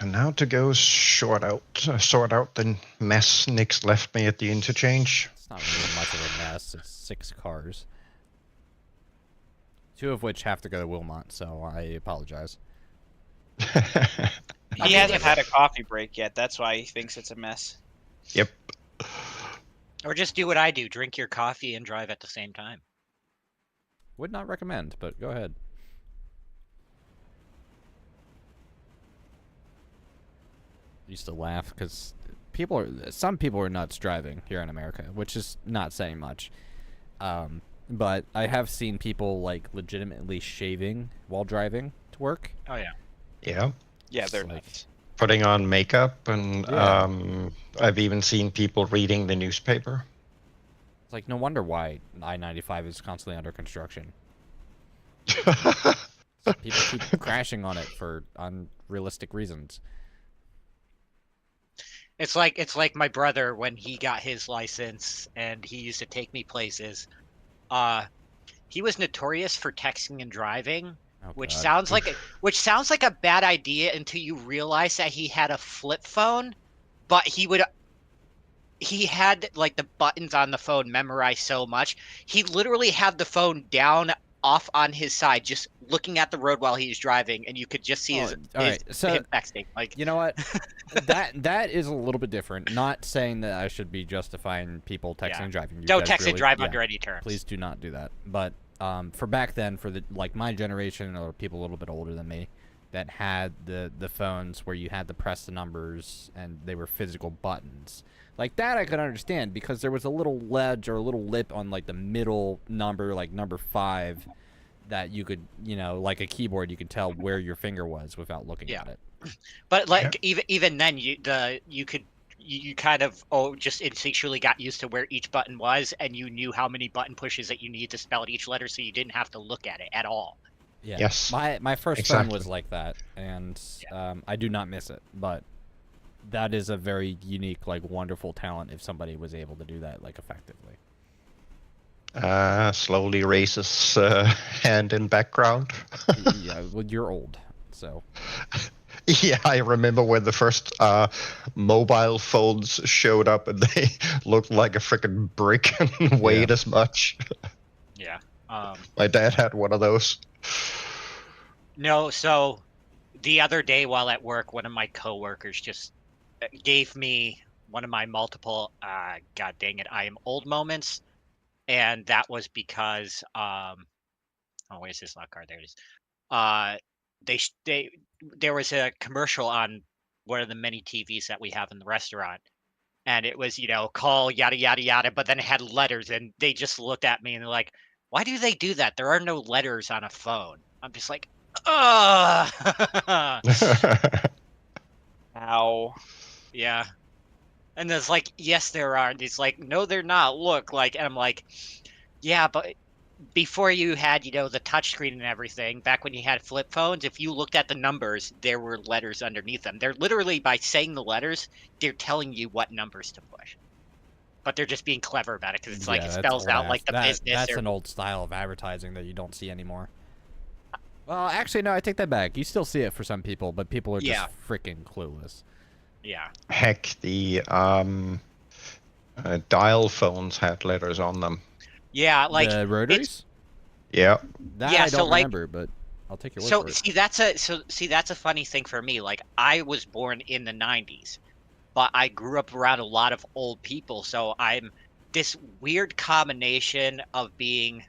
And now to go sort out the mess Nick's left me at the interchange. It's not really much of a mess. It's 6 cars. 2 of which have to go to Wilmot, so I apologize. He hasn't had a coffee break yet. That's why he thinks it's a mess. Yep. Or just do what I do: drink your coffee and drive at the same time. Would not recommend, but go ahead. I used to laugh because some people are nuts driving here in America, which is not saying much. But I have seen people like legitimately shaving while driving to work. Oh yeah. Yeah. Yeah, they're Like- nuts. Putting on makeup, and Yeah. I've even seen people reading the newspaper. It's like no wonder why I-95 is constantly under construction. People keep crashing on it for unrealistic reasons. It's like my brother when he got his license and he used to take me places. He was notorious for texting and driving, Oh, which God. sounds like a bad idea until you realize that he had a flip phone, but he had like the buttons on the phone memorized so much. He literally had the phone down off on his side, just looking at the road while he was driving, and you could just see all right, so him texting. Like, you know what? that is a little bit different. Not saying that I should be justifying people texting Yeah. and driving. You don't guys text and really- drive yeah, under any terms. Please do not do that. But for back then, for the like my generation or people a little bit older than me, that had the phones where you had to press the numbers and they were physical buttons. Like that I could understand because there was a little ledge or a little lip on like the middle number, like number 5, that you could, like a keyboard, you could tell where your finger was without looking Yeah. at it. But like even then, you could you kind of just instinctually got used to where each button was, and you knew how many button pushes that you needed to spell at each letter, so you didn't have to look at it at all. Yeah. Yes, My first phone exactly. was like that, and I do not miss it. But that is a very unique, like, wonderful talent if somebody was able to do that, like, effectively. Slowly raises hand in background. Yeah, well, you're old, so. Yeah, I remember when the first mobile phones showed up and they looked like a freaking brick and weighed as much. Yeah. My dad had one of those. No, so the other day while at work, one of my coworkers just gave me one of my multiple god dang it, I am old moments. And that was because oh, where's this lock card? There it is. They there was a commercial on one of the many TVs that we have in the restaurant, and it was, call yada yada yada, but then it had letters, and they just looked at me and they're like, "Why do they do that? There are no letters on a phone." I'm just like, ugh. Ow. Yeah. And it's like, yes, there are. And it's like, no, they're not. Look, like, and I'm like, yeah, but before you had, the touchscreen and everything, back when you had flip phones, if you looked at the numbers, there were letters underneath them. They're literally, by saying the letters, they're telling you what numbers to push. But they're just being clever about it because it's like it that's spells old out ass. like the business. That's Or, an old style of advertising that you don't see anymore. Well, actually, no, I take that back. You still see it for some people, but people are Yeah. just freaking clueless. yeah. Heck, the dial phones had letters on them. Yeah, like the rotaries? Yeah. That Yeah, I so, don't like- remember, but I'll take your word so for it. see that's a funny thing for me. Like I was born in the 90s, but I grew up around a lot of old people, so I'm this weird combination of being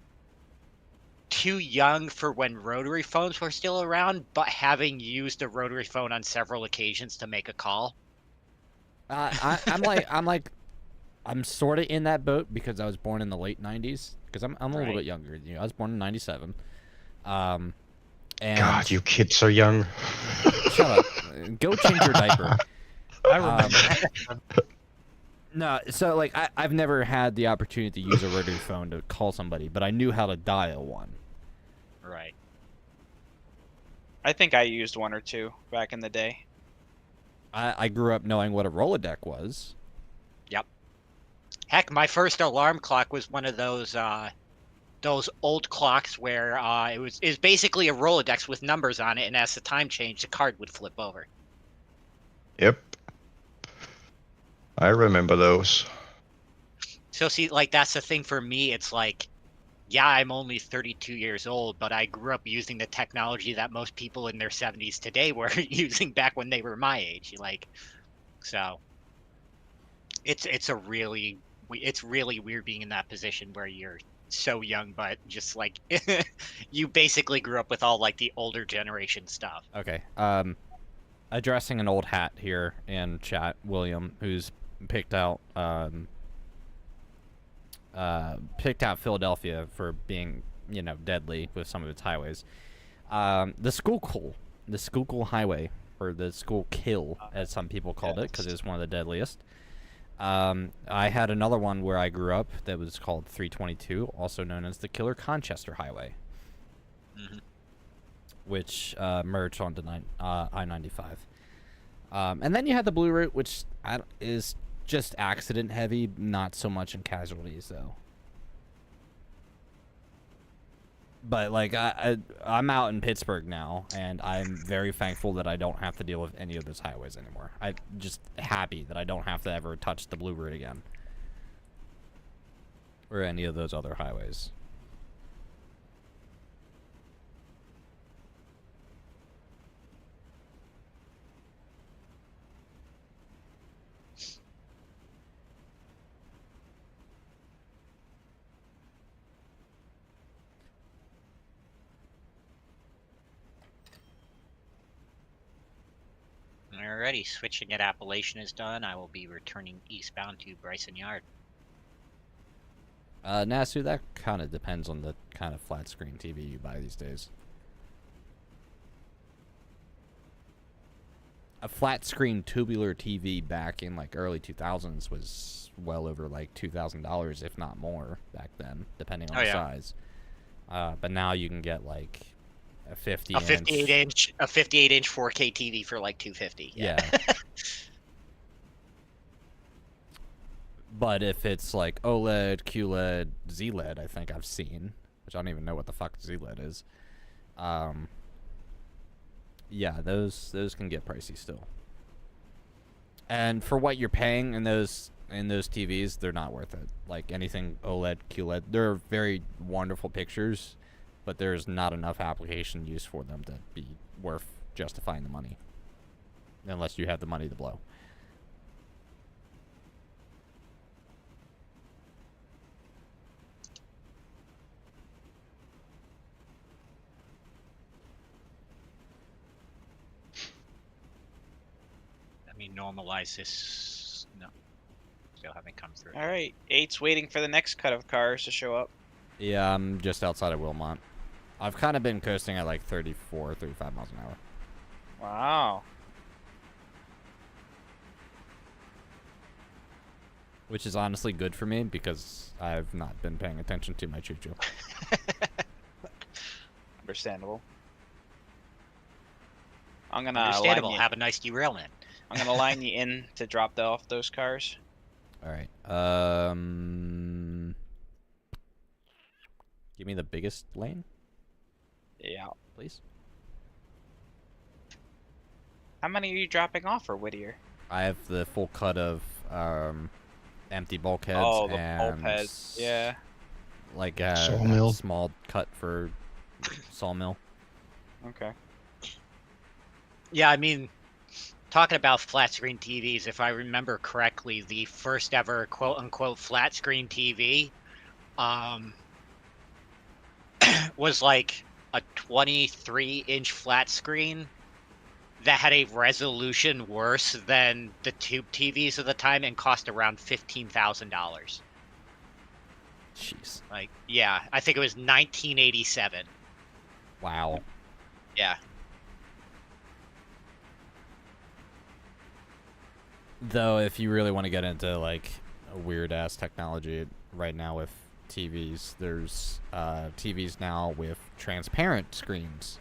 too young for when rotary phones were still around, but having used a rotary phone on several occasions to make a call. I'm sort of in that boat because I was born in the late '90s. Because I'm a little Right. bit younger. I was born in '97. And God, you kids are young. shut up. Go change your diaper. I remember. No, so like I've never had the opportunity to use a rotary phone to call somebody, but I knew how to dial one. Right. I think I used one or two back in the day. I grew up knowing what a Rolodeck was. Heck, my first alarm clock was one of those old clocks where it was basically a Rolodex with numbers on it, and as the time changed, the card would flip over. Yep. I remember those. So see, like that's the thing for me. It's like, yeah, I'm only 32 years old, but I grew up using the technology that most people in their 70s today were using back when they were my age. Like, so it's really weird being in that position where you're so young, but just like you basically grew up with all like the older generation stuff. Okay. Addressing an old hat here in chat, William, who's picked out Philadelphia for being, deadly with some of its highways. The Schuylkill Highway, or the Schuylkill, as some people called it, because it was one of the deadliest. I had another one where I grew up that was called 322, also known as the Killer Conchester Highway, which merged onto I-95. And then you had the Blue Route, which is just accident heavy, not so much in casualties though. But like I'm out in Pittsburgh now, and I'm very thankful that I don't have to deal with any of those highways anymore. I'm just happy that I don't have to ever touch the Blue Route again, or any of those other highways. Alrighty, switching at Appalachian is done. I will be returning eastbound to Bryson Yard. Nasu, that kind of depends on the kind of flat screen TV you buy these days. a flat screen tubular TV back in like early 2000s was well over like $2,000, if not more, back then, depending on Oh, the yeah. size. But now you can get like a 50 A 58-inch 4K TV for like $250. Yeah. But if it's like OLED, QLED, ZLED, I think I've seen, which I don't even know what the fuck ZLED is. Yeah, those can get pricey still. And for what you're paying in those TVs, they're not worth it. Like anything OLED, QLED, they're very wonderful pictures, but there's not enough application use for them to be worth justifying the money. Unless you have the money to blow. Let me normalize this. No, still haven't come through. All right, 8's waiting for the next cut of cars to show up. Yeah, I'm just outside of Wilmot. I've kind of been coasting at like 34, 35 miles an hour. Wow. Which is honestly good for me because I've not been paying attention to my choo-choo. Understandable. I'm gonna Understandable. line you, Have a nice derailment. I'm gonna line you in to drop off those cars. All right. Give me the biggest lane, Yeah. please. How many are you dropping off for Whittier? I have the full cut of empty bulkheads Oh, the and bulkheads. Yeah. like Sawmill. a small cut for sawmill. Okay. Yeah, I mean, talking about flat screen TVs, if I remember correctly, the first ever quote unquote flat screen TV was like a 23-inch flat screen that had a resolution worse than the tube TVs of the time and cost around $15,000. Jeez. Like, yeah, I think it was 1987. Wow. Yeah. Though, if you really want to get into like a weird ass technology right now with TVs, there's TVs now with transparent screens.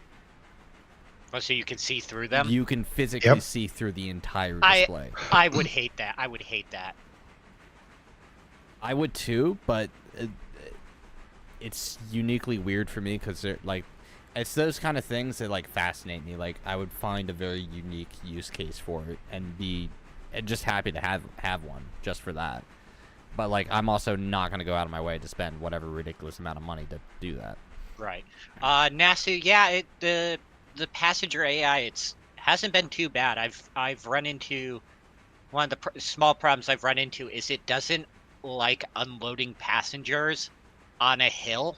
Oh, so you can see through them? You can physically Yep. see through the entire display. I would hate that. I would hate that. I would too, but it's uniquely weird for me because they're like, it's those kind of things that like fascinate me. Like, I would find a very unique use case for it and be just happy to have one just for that. But like, I'm also not gonna go out of my way to spend whatever ridiculous amount of money to do that. Right. Nasu, yeah, the passenger AI, hasn't been too bad. I've run into one of the small problems I've run into is it doesn't like unloading passengers on a hill,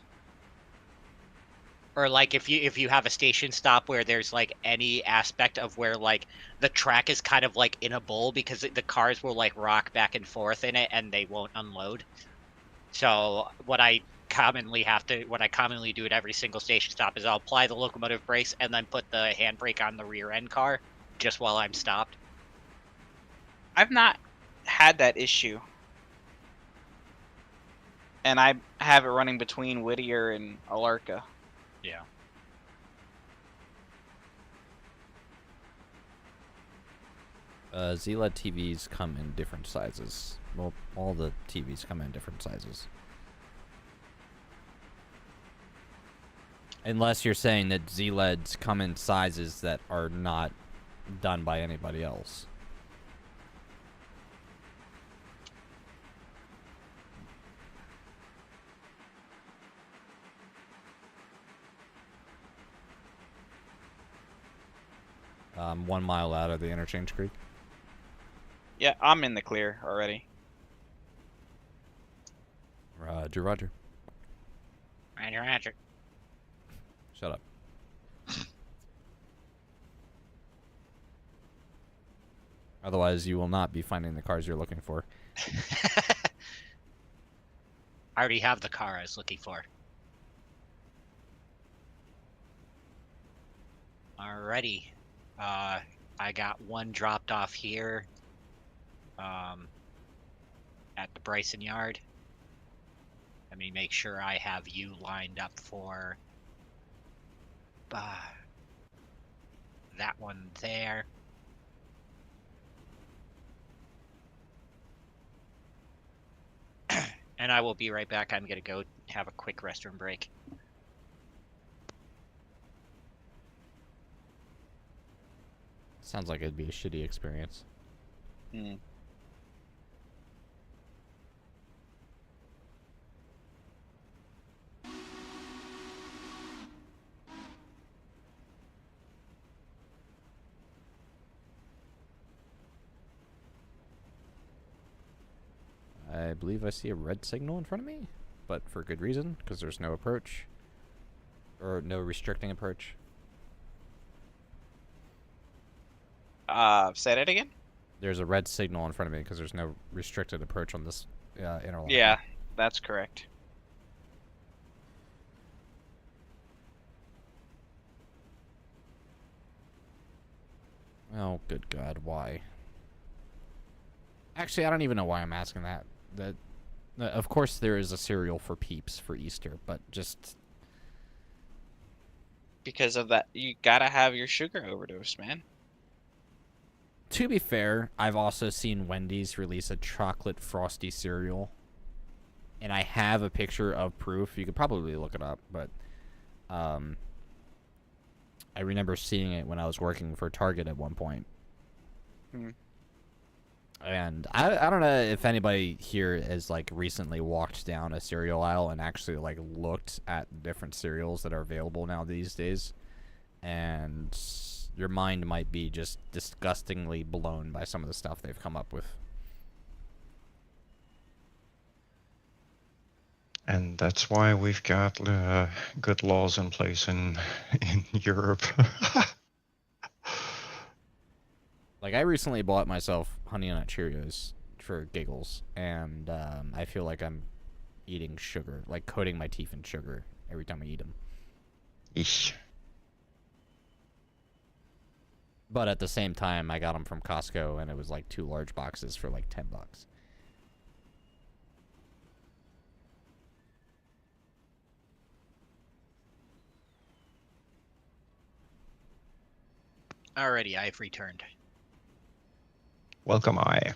or like if you have a station stop where there's like any aspect of where like the track is kind of like in a bowl because the cars will like rock back and forth in it and they won't unload. So what I commonly do at every single station stop is I'll apply the locomotive brakes and then put the handbrake on the rear end car just while I'm stopped. I've not had that issue. And I have it running between Whittier and Alarka. Yeah. ZLED TVs come in different sizes. Well, all the TVs come in different sizes. Unless you're saying that ZLEDs come in sizes that are not done by anybody else. I'm 1 mile out of the interchange creek. Yeah, I'm in the clear already. Roger, Roger. Roger. Shut up. Otherwise, you will not be finding the cars you're looking for. I already have the car I was looking for. Alrighty. I I got one dropped off here. At the Bryson yard. Let me make sure I have you lined up for that one there. And I will be right back. I'm gonna go have a quick restroom break. Sounds like it'd be a shitty experience. Hmm. I believe I see a red signal in front of me, but for good reason, because there's no approach. Or no restricting approach. Say that again? There's a red signal in front of me because there's no restricted approach on this interlock. Yeah, that's correct. Oh, good God, why? Actually, I don't even know why I'm asking that. Of course there is a cereal for Peeps for Easter, but just... Because of that, you gotta have your sugar overdose, man. To be fair, I've also seen Wendy's release a chocolate frosty cereal. And I have a picture of proof. You could probably look it up, but... I remember seeing it when I was working for Target at one point. Hmm. And I don't know if anybody here has like recently walked down a cereal aisle and actually like looked at different cereals that are available now these days, and your mind might be just disgustingly blown by some of the stuff they've come up with. And that's why we've got good laws in place in Europe. Like, I recently bought myself Honey Nut Cheerios for giggles, and I feel like I'm eating sugar, like coating my teeth in sugar every time I eat them. Eesh. But at the same time, I got them from Costco, and it was like 2 large boxes for like $10. Alrighty, I've returned. Welcome, I.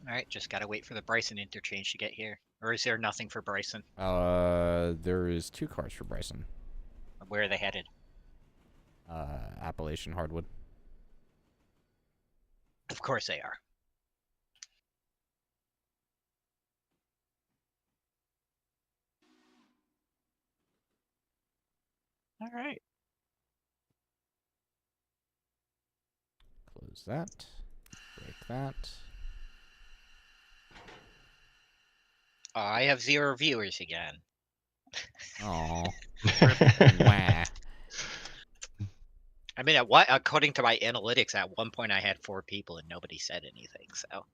Alright, just gotta wait for the Bryson interchange to get here. Or is there nothing for Bryson? There is 2 cars for Bryson. Where are they headed? Appalachian Hardwood. Of course they are. All right. Close that. Break that. I have 0 viewers again. Oh. Wah. I mean, according to my analytics, at one point I had 4 people and nobody said anything, so...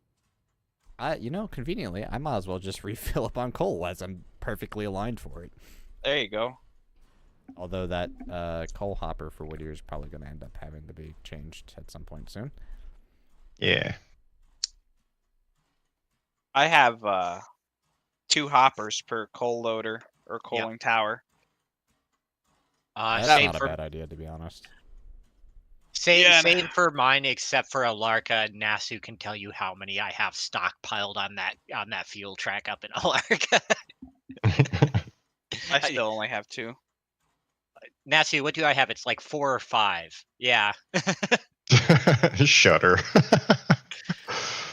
You know, conveniently, I might as well just refill up on coal as I'm perfectly aligned for it. There you go. Although that coal hopper for Whittier is probably going to end up having to be changed at some point soon. Yeah. I have 2 hoppers per coal loader or coaling tower. That's Same not for a bad idea, to be honest. same for mine, except for Alarka. Nasu can tell you how many I have stockpiled on that fuel track up in Alarka. I still only have 2. Nasu, what do I have? It's like 4 or 5. Yeah. Shudder.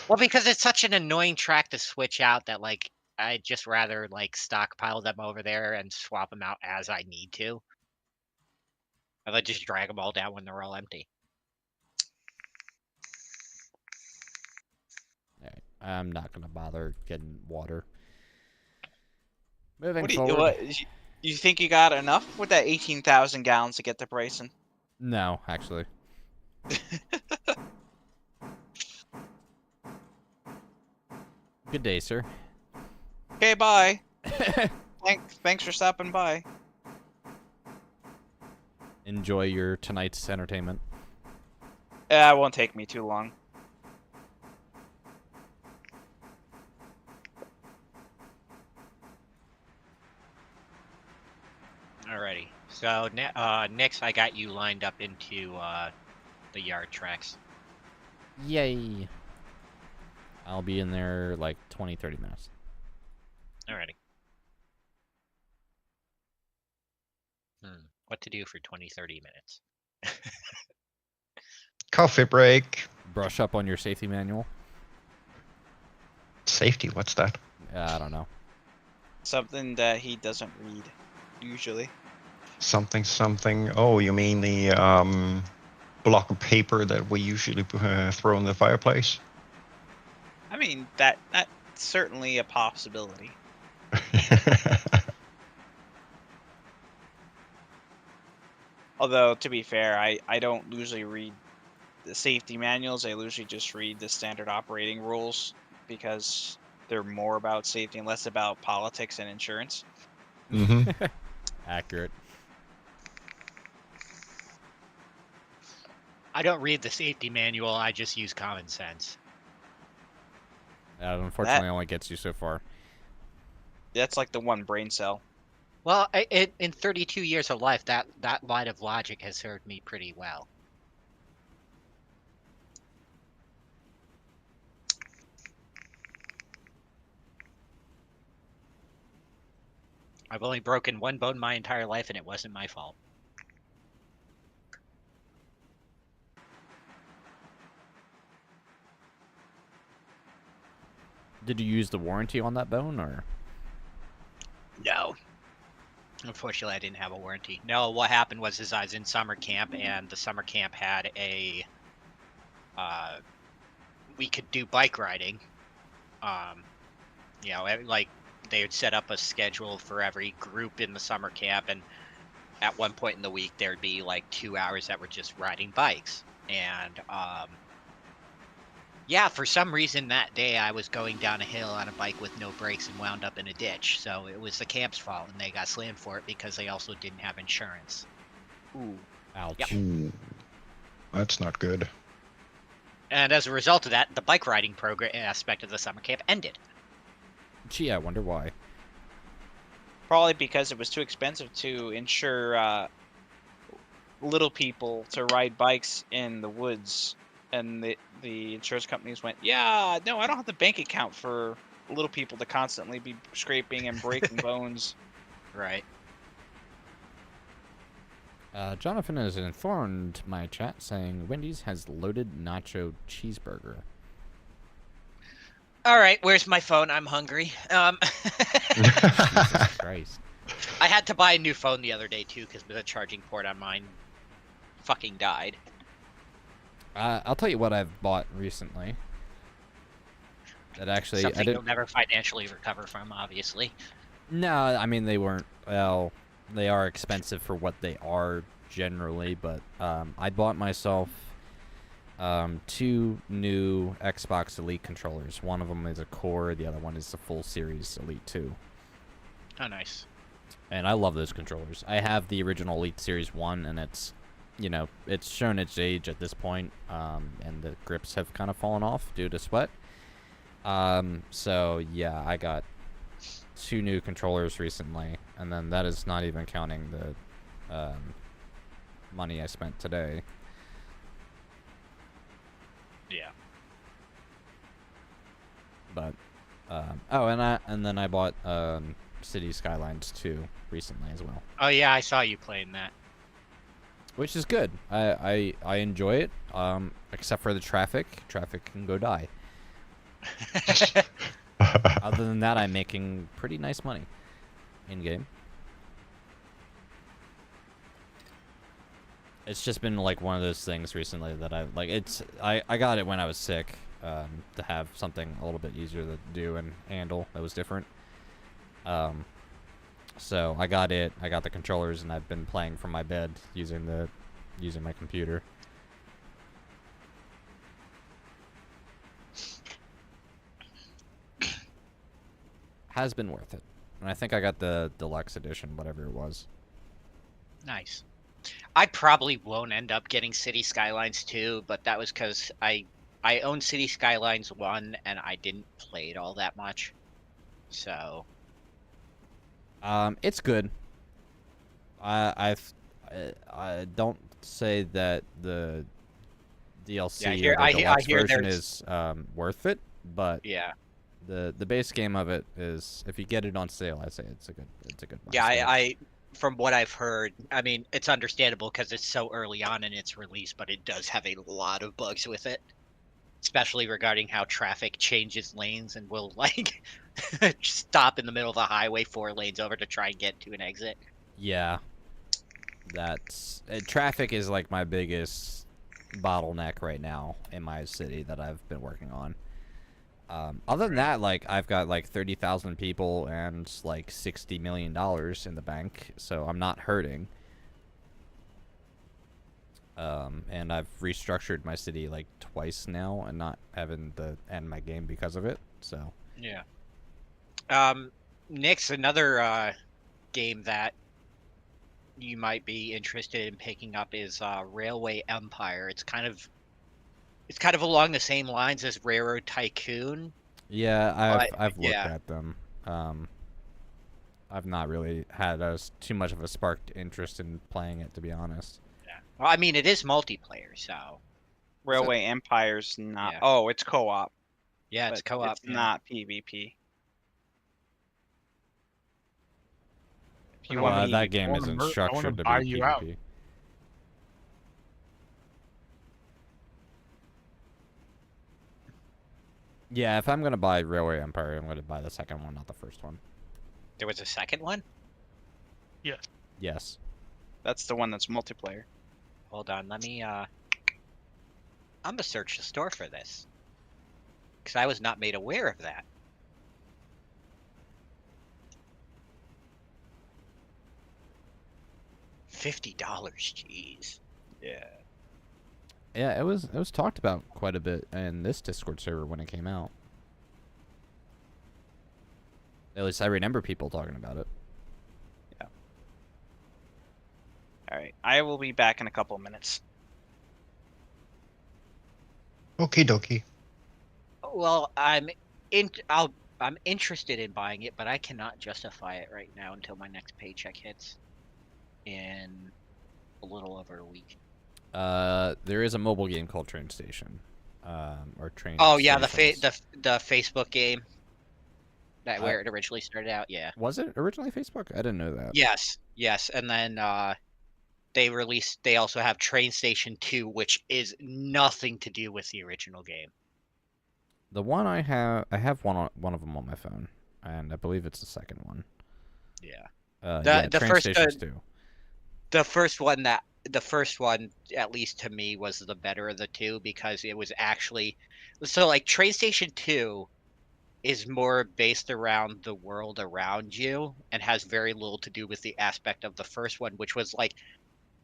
Well, because it's such an annoying track to switch out that like I'd just rather like stockpile them over there and swap them out as I need to. And then just drag them all down when they're all empty. Alright, I'm not going to bother getting water. Moving What do forward. you think you got enough with that 18,000 gallons to get to Bryson? No, actually. Good day, sir. Okay, bye. Thanks for stopping by. enjoy your tonight's entertainment. It won't take me too long. Alrighty. So next, I got you lined up into the yard tracks. Yay! I'll be in there like 20-30 minutes. Alrighty. What to do for 20-30 minutes? Coffee break. Brush up on your safety manual. Safety, what's that? I don't know. Something that he doesn't read, usually. Something, something. Oh, you mean the block of paper that we usually throw in the fireplace? I mean, that's certainly a possibility. Although, to be fair, I don't usually read the safety manuals. I usually just read the standard operating rules because they're more about safety and less about politics and insurance. Mm-hmm. Accurate. I don't read the safety manual. I just use common sense. That unfortunately only gets you so far. That's like the one brain cell. Well, in 32 years of life, that line of logic has served me pretty well. I've only broken one bone my entire life, and it wasn't my fault. Did you use the warranty on that bone, or? No. Unfortunately, I didn't have a warranty. No, what happened was I was in summer camp, and the summer camp had a... we could do bike riding. You know, like, they would set up a schedule for every group in the summer camp, and at one point in the week, there'd be, like, 2 hours that were just riding bikes. And, yeah, for some reason that day I was going down a hill on a bike with no brakes and wound up in a ditch. So it was the camp's fault, and they got slammed for it because they also didn't have insurance. Ooh. Ouch. Yep. Ooh, that's not good. And as a result of that, the bike riding program aspect of the summer camp ended. Gee, I wonder why. Probably because it was too expensive to insure little people to ride bikes in the woods. And the insurance companies went, yeah, no, I don't have the bank account for little people to constantly be scraping and breaking bones. Right. Jonathan has informed my chat saying Wendy's has loaded nacho cheeseburger. All right, where's my phone? I'm hungry. Jesus Christ. I had to buy a new phone the other day, too, because the charging port on mine fucking died. I'll tell you what I've bought recently. That actually Something I did. you'll never financially recover from, obviously. No, I mean they weren't. Well, they are expensive for what they are generally, but I bought myself 2 new Xbox Elite controllers. One of them is a Core, the other one is the full series Elite 2. Oh, nice. And I love those controllers. I have the original Elite Series 1, and it's, you know, it's shown its age at this point, and the grips have kind of fallen off due to sweat. So, yeah, I got 2 new controllers recently, and then that is not even counting the money I spent today. Yeah. But, oh, and then I bought City Skylines 2 recently as well. Oh, yeah, I saw you playing that. Which is good. I enjoy it, except for the traffic. Traffic can go die. Other than that, I'm making pretty nice money in-game. It's just been like one of those things recently that I got it when I was sick, to have something a little bit easier to do and handle that was different. So I got it. I got the controllers, and I've been playing from my bed using my computer. Has been worth it, and I think I got the deluxe edition, whatever it was. Nice. I probably won't end up getting City Skylines 2, but that was because I own City Skylines 1 and I didn't play it all that much. So It's good. I don't say that the DLC I hear- or the I hear- I deluxe hear version there's- is worth it, but yeah, the base game of it is, if you get it on sale, I say it's a good buy. yeah. So, I from what I've heard, I mean, it's understandable because it's so early on in its release, but it does have a lot of bugs with it, especially regarding how traffic changes lanes and will like stop in the middle of the highway 4 lanes over to try and get to an exit. yeah, that's traffic is like my biggest bottleneck right now in my city that I've been working on. Other than that, like, I've got like 30,000 people and like $60 million in the bank, so I'm not hurting. And I've restructured my city like twice now and not having to end my game because of it. So Yeah. Next, another game that you might be interested in picking up is Railway Empire. It's kind of along the same lines as Railroad Tycoon. yeah, I've looked yeah. at them. I've not really had too much of a sparked interest in playing it, to be honest. Well, I mean, it is multiplayer, so Railway Empire's not. Yeah. Oh, it's co-op. yeah, it's but co-op. It's not PvP. If you Well, want me, that game I wanna isn't I wanna structured to buy be you PvP. out. Yeah, if I'm gonna buy Railway Empire, I'm gonna buy the second one, not the first one. There was a second one. Yes. that's the one that's multiplayer. Hold on, let me. I'm gonna search the store for this because I was not made aware of that. $50, jeez. Yeah. Yeah, it was talked about quite a bit in this Discord server when it came out. At least I remember people talking about it. All right. I will be back in a couple of minutes. Okie dokie. Well, I'm interested in buying it, but I cannot justify it right now until my next paycheck hits in a little over a week. There is a mobile game called Train Station, or Train. Oh yeah, the Stations. the Facebook game that I- where it originally started out. Yeah. Was it originally Facebook? I didn't know that. Yes, and then they also have Train Station 2, which is nothing to do with the original game. The one I have one of them on my phone, and I believe it's the second one. Yeah. Yeah, the Train first Stations too. the first one, at least to me, was the better of the two because it was actually so like Train Station 2 is more based around the world around you and has very little to do with the aspect of the first one, which was like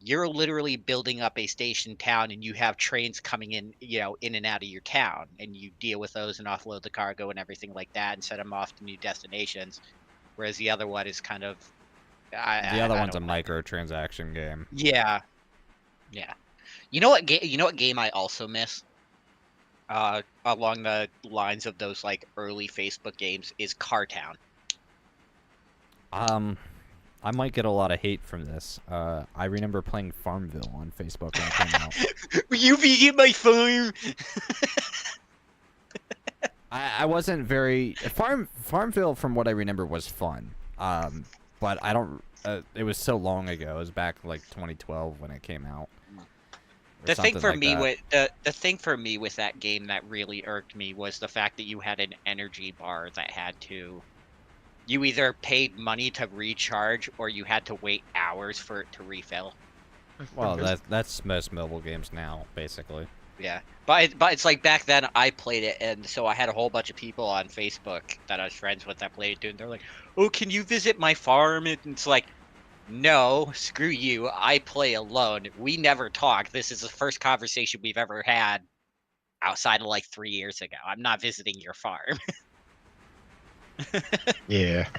you're literally building up a station town and you have trains coming in, in and out of your town, and you deal with those and offload the cargo and everything like that and set them off to new destinations. Whereas the other one is kind of The other I one's a don't like it. microtransaction game. Yeah. You know what game I also miss? Along the lines of those like early Facebook games is Car Town. I might get a lot of hate from this. I remember playing Farmville on Facebook when it came out. Will you be my farm? I wasn't very Farmville, from what I remember, was fun. But I don't. It was so long ago. It was back like 2012 when it came out. The thing for me with the thing for me with that game that really irked me was the fact that you had an energy bar that had to. You either paid money to recharge or you had to wait hours for it to refill. well, that's most mobile games now, basically. Yeah, but it's like back then I played it, and so I had a whole bunch of people on Facebook that I was friends with that played it too, and they're like, "Oh, can you visit my farm?" And it's like, no, screw you. I play alone. We never talk. This is the first conversation we've ever had outside of like 3 years ago. I'm not visiting your farm. Yeah,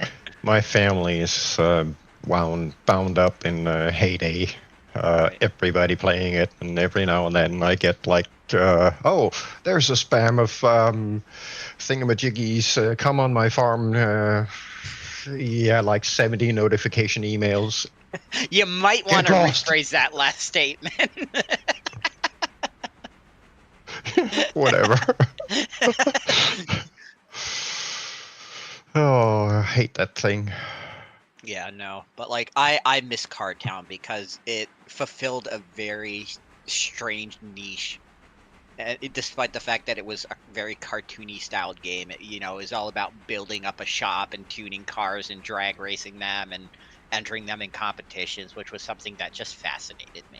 my family is bound up in heyday Right. everybody playing it, and every now and then I get like, oh, there's a spam of thingamajiggies. Come on my farm. Yeah, like 70 notification emails. You might Get want to lost. rephrase that last statement. Whatever. Oh, I hate that thing. Yeah, no, but like I miss Card Town because it fulfilled a very strange niche. Despite the fact that it was a very cartoony styled game, it was all about building up a shop and tuning cars and drag racing them and entering them in competitions, which was something that just fascinated me.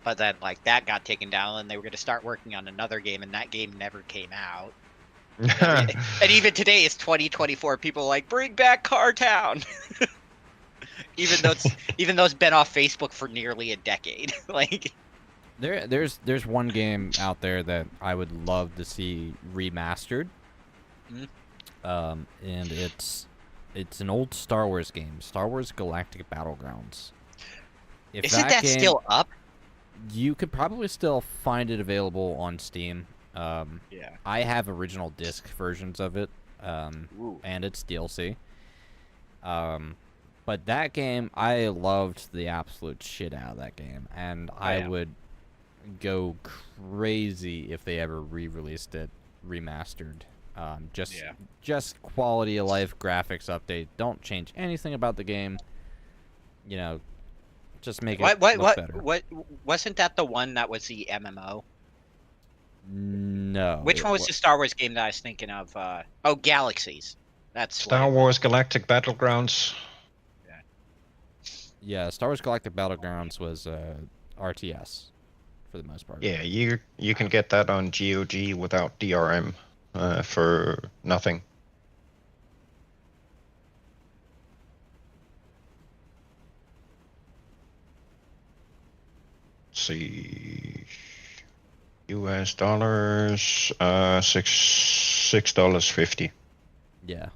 But then like that got taken down and they were going to start working on another game, and that game never came out. And even today, it's 2024. People are like, bring back Car Town, even though it's been off Facebook for nearly a decade. Like, There's one game out there that I would love to see remastered. And it's an old Star Wars game, Star Wars Galactic Battlegrounds. If isn't that game, still up? You could probably still find it available on Steam. Yeah. I have original disc versions of it, Ooh. and it's DLC. But that game, I loved the absolute shit out of that game, and I would go crazy if they ever re-released it remastered. Just quality of life graphics update. Don't change anything about the game. Just make it look better. What wasn't that the one that was the MMO? No. Which one was the Star Wars game that I was thinking of? Galaxies. That's Star Wars Galactic Battlegrounds. Yeah, Star Wars Galactic Battlegrounds was RTS for the most part. Yeah, you can get that on GOG without DRM for nothing. Let's see, US dollars, $6.50. Yeah.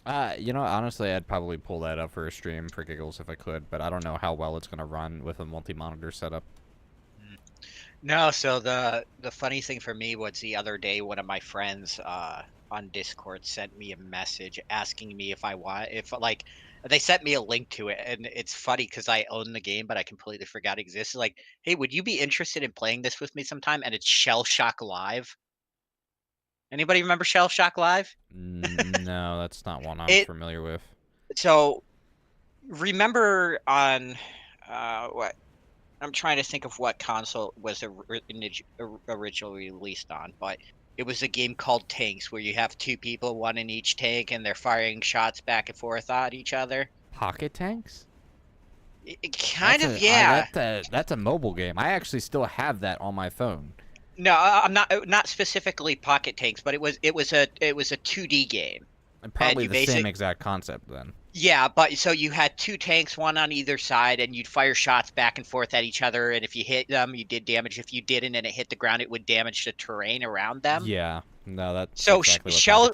Honestly, I'd probably pull that up for a stream for giggles if I could, but I don't know how well it's gonna run with a multi-monitor setup. No, so the funny thing for me was the other day, one of my friends on Discord sent me a message asking me if they sent me a link to it, and it's funny because I own the game, but I completely forgot it existed. Like, hey, would you be interested in playing this with me sometime? And it's Shell Shock Live. Anybody remember Shell Shock Live? No, that's not one I'm familiar with. So, remember on what? I'm trying to think of what console was originally released on, but it was a game called Tanks, where you have two people, one in each tank, and they're firing shots back and forth at each other. Pocket Tanks? Yeah. That's a mobile game. I actually still have that on my phone. No, I'm not specifically Pocket Tanks, but it was a 2D game. And probably the same exact concept then. Yeah, but so you had two tanks, one on either side, and you'd fire shots back and forth at each other, and if you hit them, you did damage. If you didn't and it hit the ground, it would damage the terrain around them. Yeah. No, that's so exactly Shell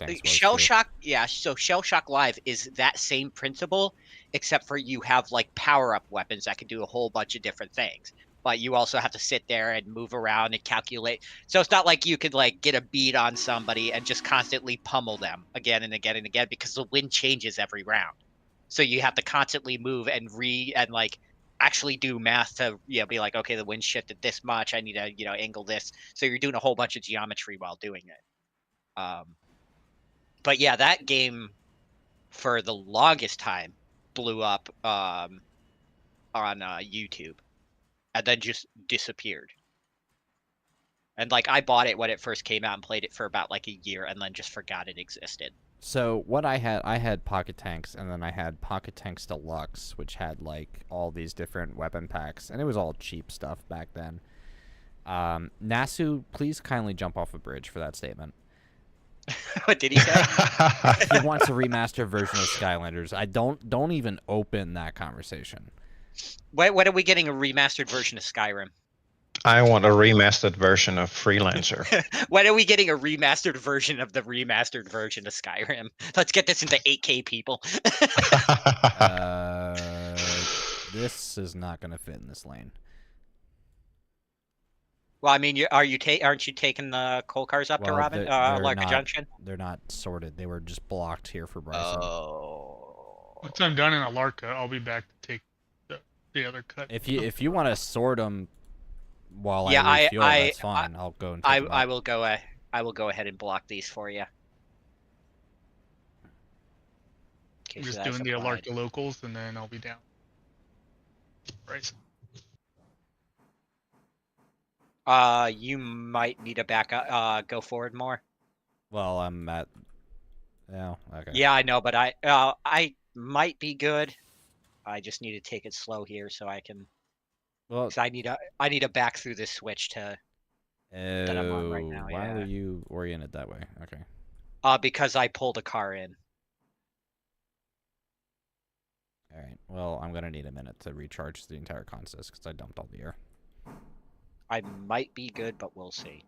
Shock, so Shell Shock Live is that same principle, except for you have like power-up weapons that can do a whole bunch of different things. But you also have to sit there and move around and calculate. So it's not like you could like get a beat on somebody and just constantly pummel them again and again and again, because the wind changes every round. So you have to constantly move and actually do math to be like, okay, the wind shifted this much, I need to angle this. So you're doing a whole bunch of geometry while doing it. But yeah, that game for the longest time blew up on YouTube. And then just disappeared. And like I bought it when it first came out and played it for about like a year, and then just forgot it existed. So what I had Pocket Tanks, and then I had Pocket Tanks Deluxe, which had like all these different weapon packs, and it was all cheap stuff back then. Nasu, please kindly jump off a bridge for that statement. What did he say? He wants a remastered version of Skylanders. I don't even open that conversation. When are we getting a remastered version of Skyrim? I want a remastered version of Freelancer. When are we getting a remastered version of the remastered version of Skyrim? Let's get this into 8K, people. This is not going to fit in this lane. Well, I mean, aren't you taking the coal cars up to Well, Robin, they're Larka not. Junction? They're not sorted. They were just blocked here for Bryson. Oh. Once I'm done in Alarka, I'll be back to take the other cut. If you want to sort them while Yeah, I refuel, that's fine. I'll go and take them I up. will go. I will go ahead and block these for you. I'm just doing the Alarka locals, and then I'll be down. Right. You might need to back up. Go forward more. Well, I'm at. Yeah. Okay. Yeah, I know, but I might be good. I just need to take it slow here so I can. Well, 'Cause I need to back through this switch to that I'm on right now. Why Yeah. were you oriented that way? Okay. Because I pulled a car in. All right. Well, I'm gonna need a minute to recharge the entire consist because I dumped all the air. I might be good, but we'll see.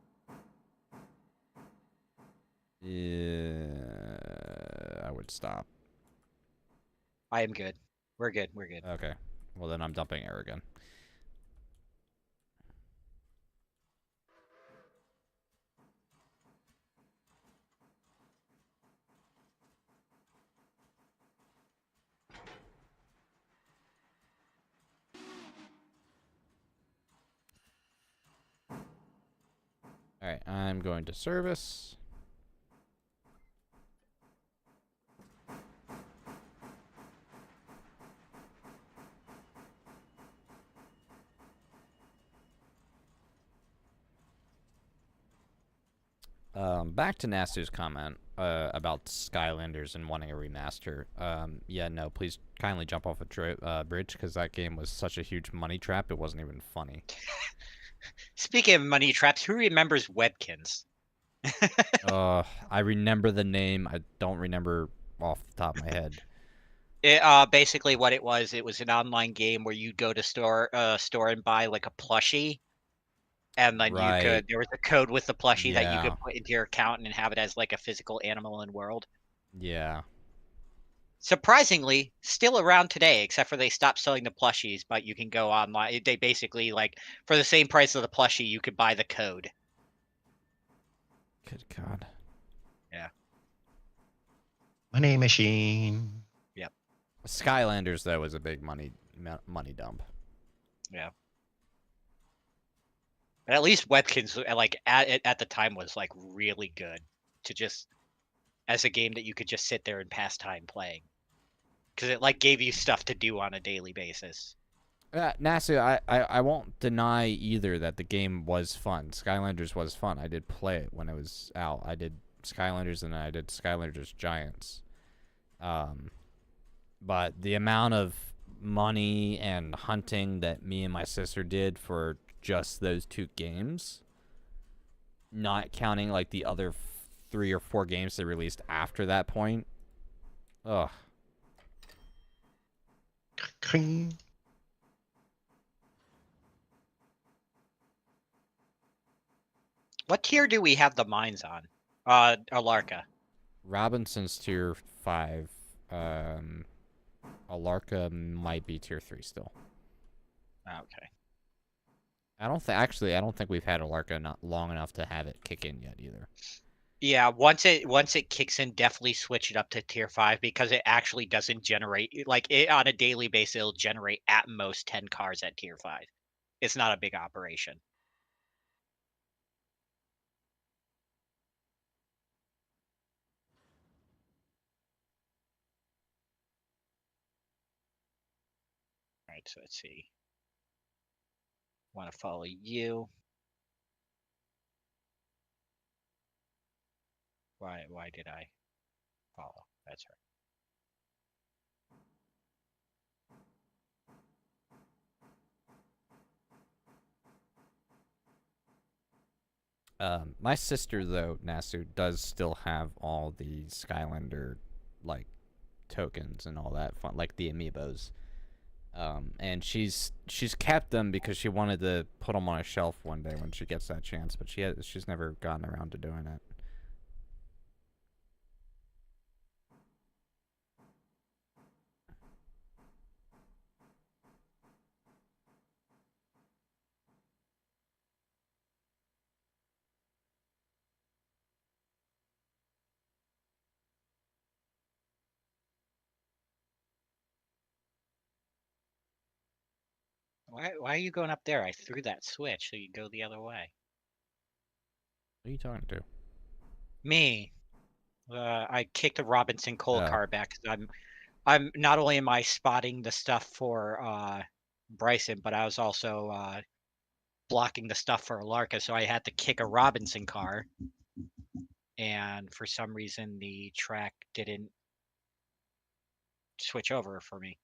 Yeah, I would stop. I am good. We're good. We're good. Okay. Well, then I'm dumping air again. All right, I'm going to service. Back to Nasu's comment about Skylanders and wanting a remaster. Yeah, no, please kindly jump off a bridge because that game was such a huge money trap. It wasn't even funny. Speaking of money traps, who remembers Webkins? I remember the name. I don't remember off the top of my head. It basically what it was an online game where you'd go to store and buy like a plushie, and then Right. there was a code with the plushie that you Yeah. could put into your account and have it as like a physical animal in world. Yeah. Surprisingly, still around today, except for they stopped selling the plushies, but you can go online. They basically like for the same price of the plushie, you could buy the code. Good God. Yeah. Money machine. Skylanders though was a big money dump. Yeah. But at least Webkins, like at the time, was like really good to just as a game that you could just sit there and pass time playing, because it like gave you stuff to do on a daily basis. Nasu, I won't deny either that the game was fun. Skylanders was fun. I did play it when it was out. I did Skylanders and I did Skylanders Giants. But the amount of money and hunting that me and my sister did for just those 2 games, not counting like the other 3 or 4 games they released after that point. Ugh. Cring. What tier do we have the mines on? Alarka. Robinson's tier 5. Alarka might be tier 3 still. Okay. I don't think we've had Alarka not long enough to have it kick in yet either. Yeah, once it kicks in, definitely switch it up to tier 5 because it actually doesn't generate like it on a daily basis. It'll generate at most 10 cars at tier 5. It's not a big operation. All right, so let's see. Want to follow you? Why did I follow? That's right. My sister though, Nasu, does still have all the Skylander like tokens and all that fun, like the amiibos. And she's kept them because she wanted to put them on a shelf one day when she gets that chance, but she's never gotten around to doing it. Why are you going up there? I threw that switch so you go the other way. Who are you talking to? Me. I kicked a Robinson coal Oh. car back because I'm not only am I spotting the stuff for Bryson, but I was also blocking the stuff for Alarka, so I had to kick a Robinson car. And for some reason, the track didn't switch over for me.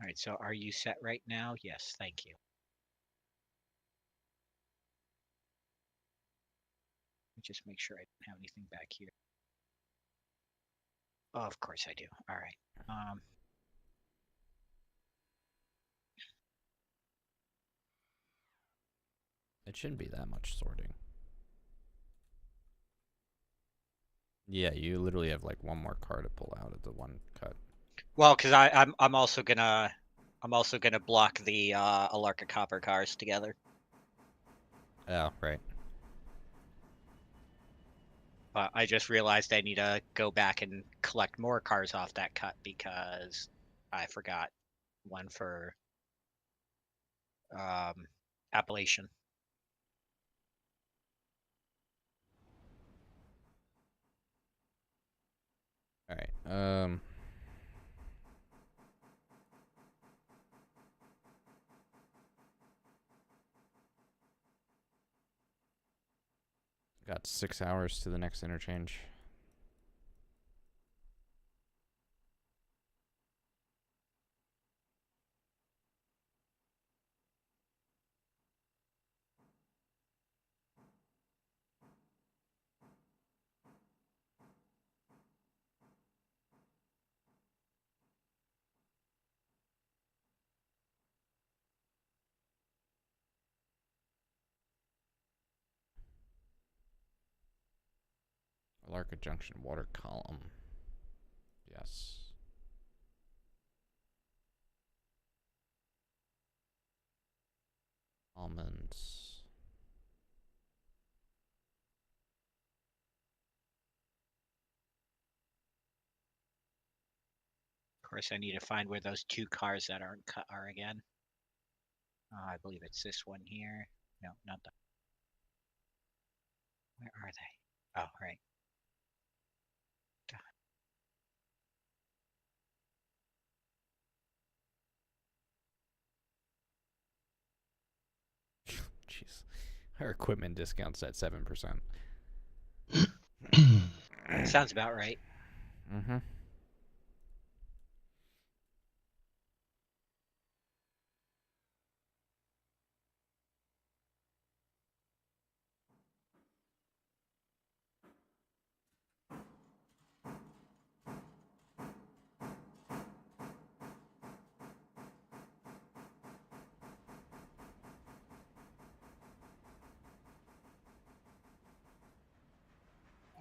All right, so are you set right now? Yes, thank you. Let me just make sure I don't have anything back here. Oh, of course I do. All right. It shouldn't be that much sorting. Yeah, you literally have like one more car to pull out of the one cut. Well, because I'm also gonna block the Alarka copper cars together. Oh, right. But I just realized I need to go back and collect more cars off that cut because I forgot one for Appalachian. All right. Got 6 hours to the next interchange. Alarka Junction water column. Yes. Almonds. Of course, I need to find where those two cars that aren't cut are again. I believe it's this one here. No, not that. Where are they? Oh, right. Jeez. Our equipment discount's at 7%. Sounds about right. Mm-hmm.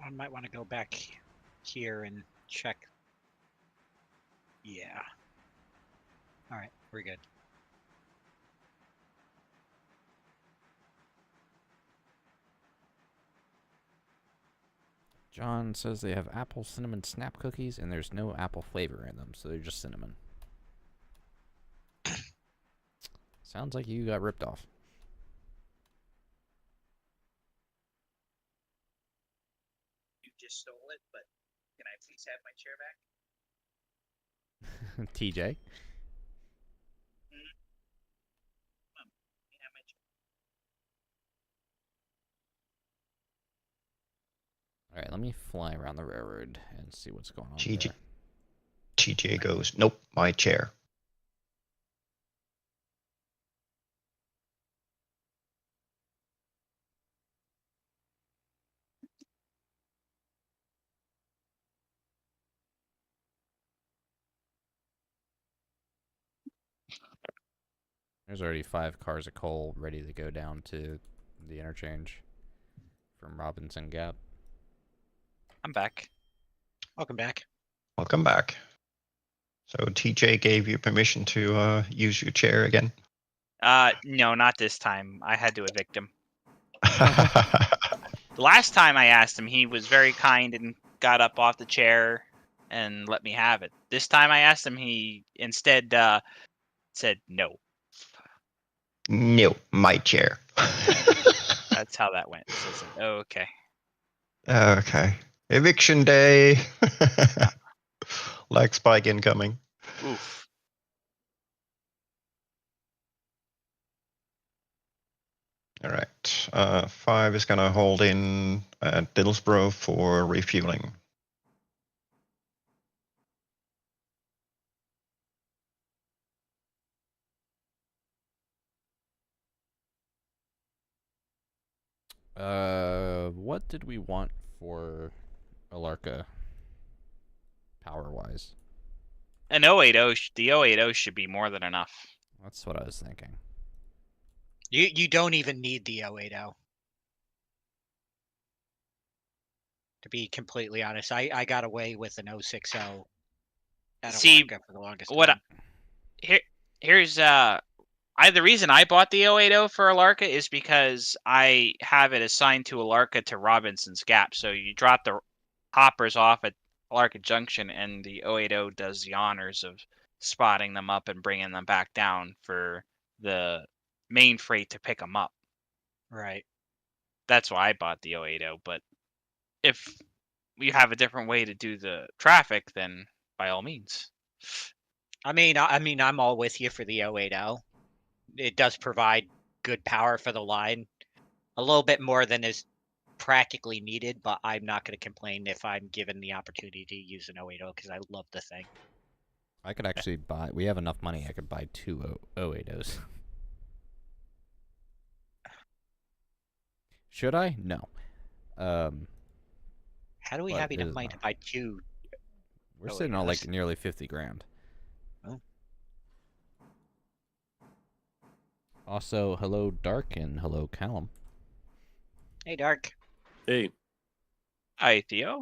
I might want to go back here and check. Yeah. All right, we're good. John says they have apple cinnamon snap cookies and there's no apple flavor in them, so they're just cinnamon. Sounds like you got ripped off. You just stole it, but can I please have my chair back? TJ? Can I have my chair? Alright, let me fly around the railroad and see what's going on TJ, there. TJ goes, nope, my chair. There's already 5 cars of coal ready to go down to the interchange from Robinson Gap. I'm back. Welcome back. Welcome back. So TJ gave you permission to use your chair again? No, not this time. I had to evict him. The last time I asked him, he was very kind and got up off the chair and let me have it. This time I asked him, he instead said no. No, my chair. That's how that went. So I said, oh, okay. Okay. Eviction day. Lag spike incoming. Oof. All right. 5 is going to hold in at Dillsborough for refueling. What did we want for Alarka power-wise? An 080, the 080 should be more than enough. That's what I was thinking. You don't even need the 080. To be completely honest, I got away with an 060 at See, Alarka for the longest what time. here's the reason I bought the 080 for Alarka is because I have it assigned to Alarka to Robinson's Gap. So you drop the hoppers off at Alarka Junction, and the 080 does the honors of spotting them up and bringing them back down for the main freight to pick them up. Right. That's why I bought the 080. But if you have a different way to do the traffic, then by all means. I mean, I'm all with you for the 080. It does provide good power for the line, a little bit more than is practically needed, but I'm not going to complain if I'm given the opportunity to use an 080 because I love the thing. I could actually buy. We have enough money. I could buy 2 080s. Should I? No. How do we But have it enough is money not. to buy 2? We're sitting on 080s? like nearly 50 grand. Oh. Also, hello Dark and hello Callum. Hey, Dark. Hey. Hi, Theo.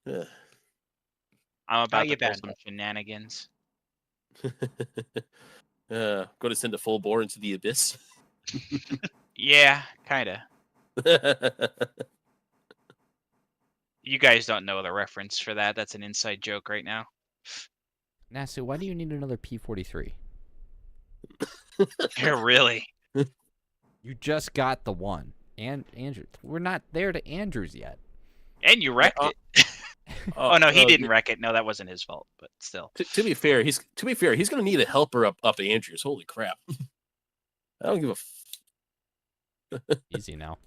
I'm about you to pull been? some shenanigans. Going to send a full bore into the abyss. Yeah, kinda. You guys don't know the reference for that. That's an inside joke right now. Nasu, why do you need another P-43? Really? You just got the one. And Andrew, we're not there to Andrews yet. And you wrecked it. Oh no, he didn't wreck it. No, that wasn't his fault. But still. To be fair, he's going to need a helper up Andrews. Holy crap! I don't give a. Easy now.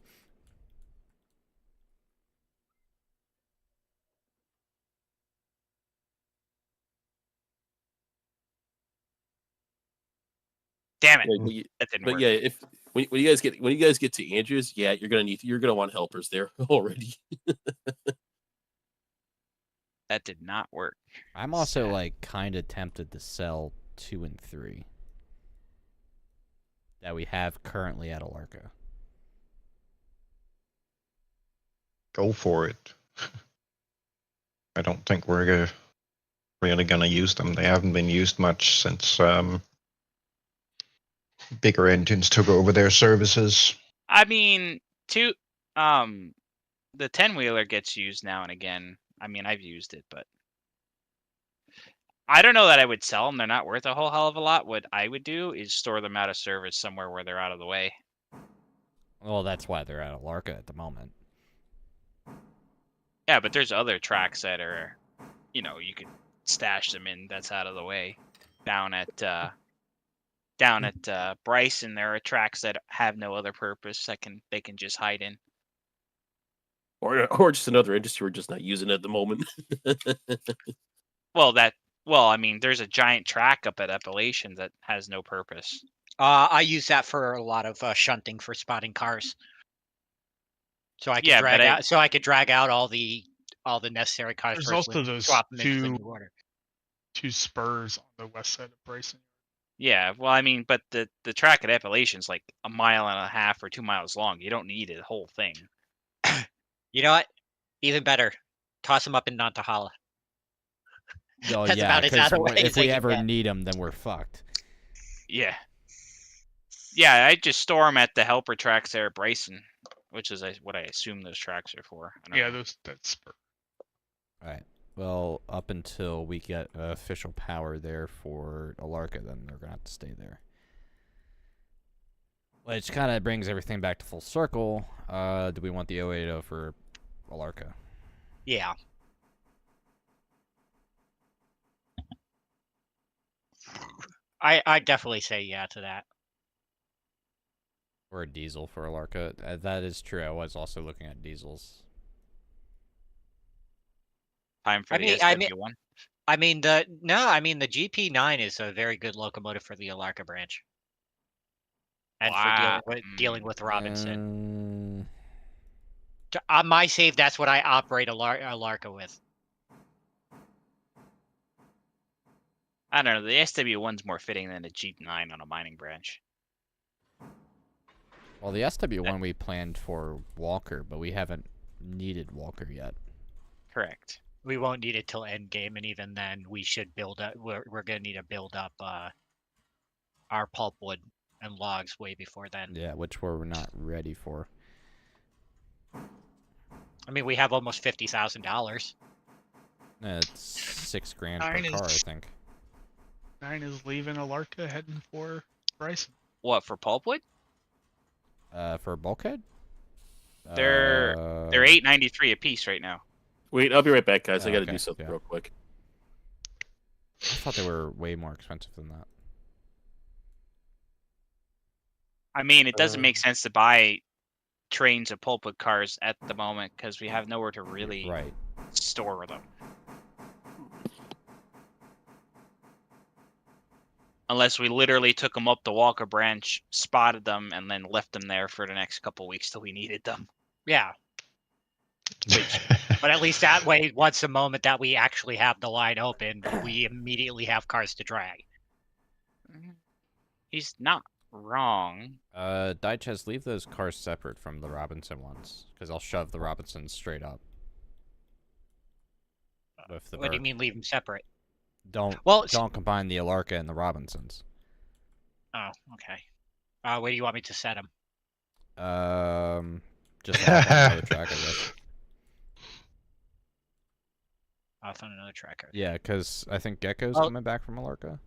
Damn it! Yeah, That didn't but work. yeah, if when you guys get to Andrews, yeah, you're gonna want helpers there already. That did not work. I'm also Sad. like kind of tempted to sell 2 and 3 that we have currently at Alarka. Go for it. I don't think we're really going to use them. They haven't been used much since bigger engines took over their services. I mean, the 10-wheeler gets used now and again. I mean, I've used it, but I don't know that I would sell them. They're not worth a whole hell of a lot. What I would do is store them out of service somewhere where they're out of the way. Well, that's why they're at Alarka at the moment. Yeah, but there's other tracks that are, you could stash them in. That's out of the way. Down at Bryson, there are tracks that have no other purpose that they can just hide in. Or just another industry we're just not using at the moment. I mean, there's a giant track up at Appalachian that has no purpose. I use that for a lot of shunting for spotting cars. So I could drag out all the necessary cars. There's first, also those swap them into the new order. 2 spurs on the west side of Bryson. Yeah, well, I mean, but the track at Appalachian's like 1.5 miles or 2 miles long. You don't need a whole thing. You know what? Even better. Toss them up in Nantahala. Oh That's yeah, about as 'cause out of the way if as I we can ever get. need them, then we're fucked. Yeah. Yeah, I just store them at the helper tracks there at Bryson, which is what I assume those tracks are for. I don't Yeah, know. that's All right. Well, up until we get official power there for Alarka, then they're gonna have to stay there. Which kind of brings everything back to full circle. Do we want the 080 for Alarka? Yeah. I definitely say yeah to that. Or a diesel for Alarka? That is true. I was also looking at diesels. Time for I the mean- SW1. I mean the GP9 is a very good locomotive for the Alarka branch. And Wow. for dealing with Robinson. Uh, On my save, that's what I operate Alarka with. I don't know. The SW1's more fitting than a Jeep 9 on a mining branch. well, the SW1 we planned for Walker, but we haven't needed Walker yet. Correct. We won't need it till end game, and even then, we should build up. We're gonna need to build up our pulpwood and logs way before then. Yeah, which we're not ready for. I mean, we have almost $50,000. It's $6 grand Nine per car, I is- think. 9 is leaving Alarka, heading for Bryson. What, for pulpwood? For bulkhead? They're $8.93 a piece right now. Wait, I'll be right back, guys. I Oh, gotta okay, do something yeah. real quick. I thought they were way more expensive than that. I mean, it doesn't make sense to buy trains of pulpwood cars at the moment because we have nowhere to really Right. store them. Unless we literally took them up the Walker branch, spotted them, and then left them there for the next couple weeks till we needed them. Yeah, but at least that way, once the moment that we actually have the line open, we immediately have cars to drag. He's not wrong. Dyches, leave those cars separate from the Robinson ones, because I'll shove the Robinsons straight up. With the What do you Burke. mean leave them separate? Don't Well, don't combine the Alarka and the Robinsons. Oh, okay. Where do you want me to set them? Just off on another track, I guess. Off on another tracker. Yeah, because I think Gecko's Oh. coming back from Alarka.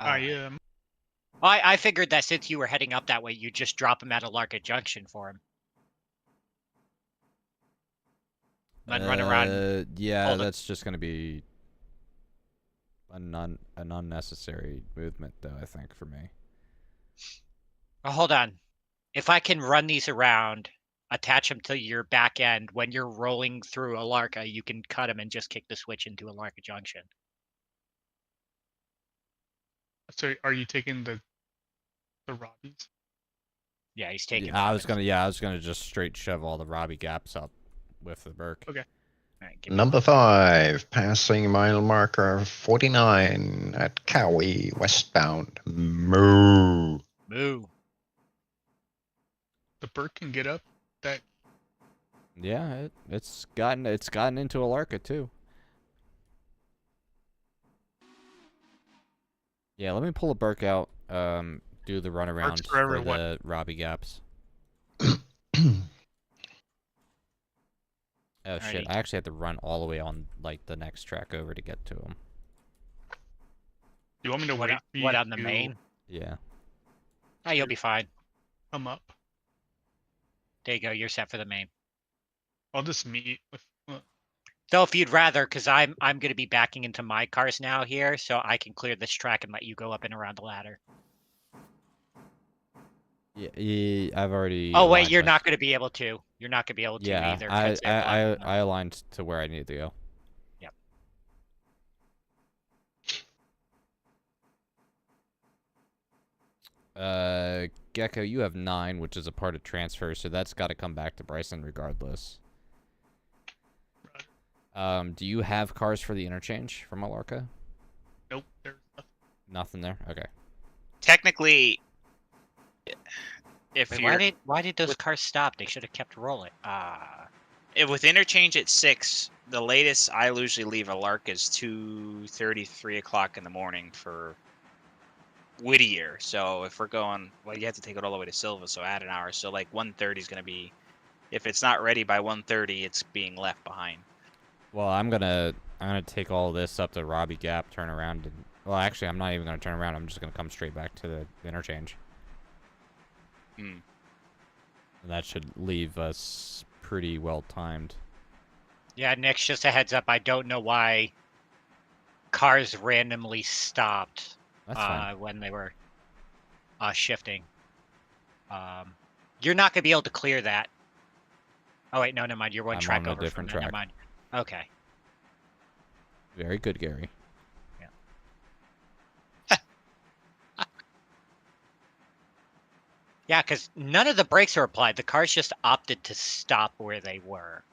I am. I figured that since you were heading up that way, you'd just drop him at Alarka Junction for him. Then run around. Yeah, hold it. that's just gonna be an unnecessary movement, though. I think for me. Oh, hold on. If I can run these around, attach them to your back end, when you're rolling through Alarka, you can cut them and just kick the switch into Alarka Junction. So are you taking the Robbies? Yeah, he's taking. I was Robbins. gonna just straight shove all the Robbie gaps up with the Burke. Okay. All right, give me Number one. 5, passing mile marker 49 at Cowie, westbound. Moo. Moo. The Burke can get up that. Yeah, it's gotten into Alarka too. Yeah, let me pull a Burke out. Do the runaround for for everyone. the Robbie gaps. Oh shit! Alrighty. I actually have to run all the way on like the next track over to get to him. You want me to What, wait for you what on the to main? Yeah. Oh, you'll be fine. come up? There you go. You're set for the main. I'll just meet with. So if you'd rather, because I'm going to be backing into my cars now here, so I can clear this track and let you go up and around the ladder. Yeah, I've already. Oh wait, aligned you're my- not going to be able to. You're not going to be able to Yeah, either. 'cause they're blocking I aligned to where I needed to go. Yep. Gecko, you have 9, which is a part of transfer, so that's got to come back to Bryson regardless. Do you have cars for the interchange from Alarka? Nope. There's nothing. Nothing there. Okay. Technically, if Wait, you're why did those with- cars stop? They should have kept rolling. with interchange at 6, the latest I usually leave a Lark is 2:30, 3 o'clock in the morning for Whittier. So if we're going, well, you have to take it all the way to Silva, so add an hour. So like 1:30 is going to be, if it's not ready by 1:30, it's being left behind. Well, I'm gonna take all this up to Robbie Gap, turn around, and well, actually, I'm not even gonna turn around. I'm just gonna come straight back to the interchange. Hmm. And that should leave us pretty well timed. Yeah, Nick's just a heads up. I don't know why cars randomly stopped That's fine. when they were shifting. You're not gonna be able to clear that. Oh wait, no, never mind. You're one I'm track on a over different from that. track. Never mind. Okay. Very good, Gary. Yeah, because none of the brakes are applied. The cars just opted to stop where they were.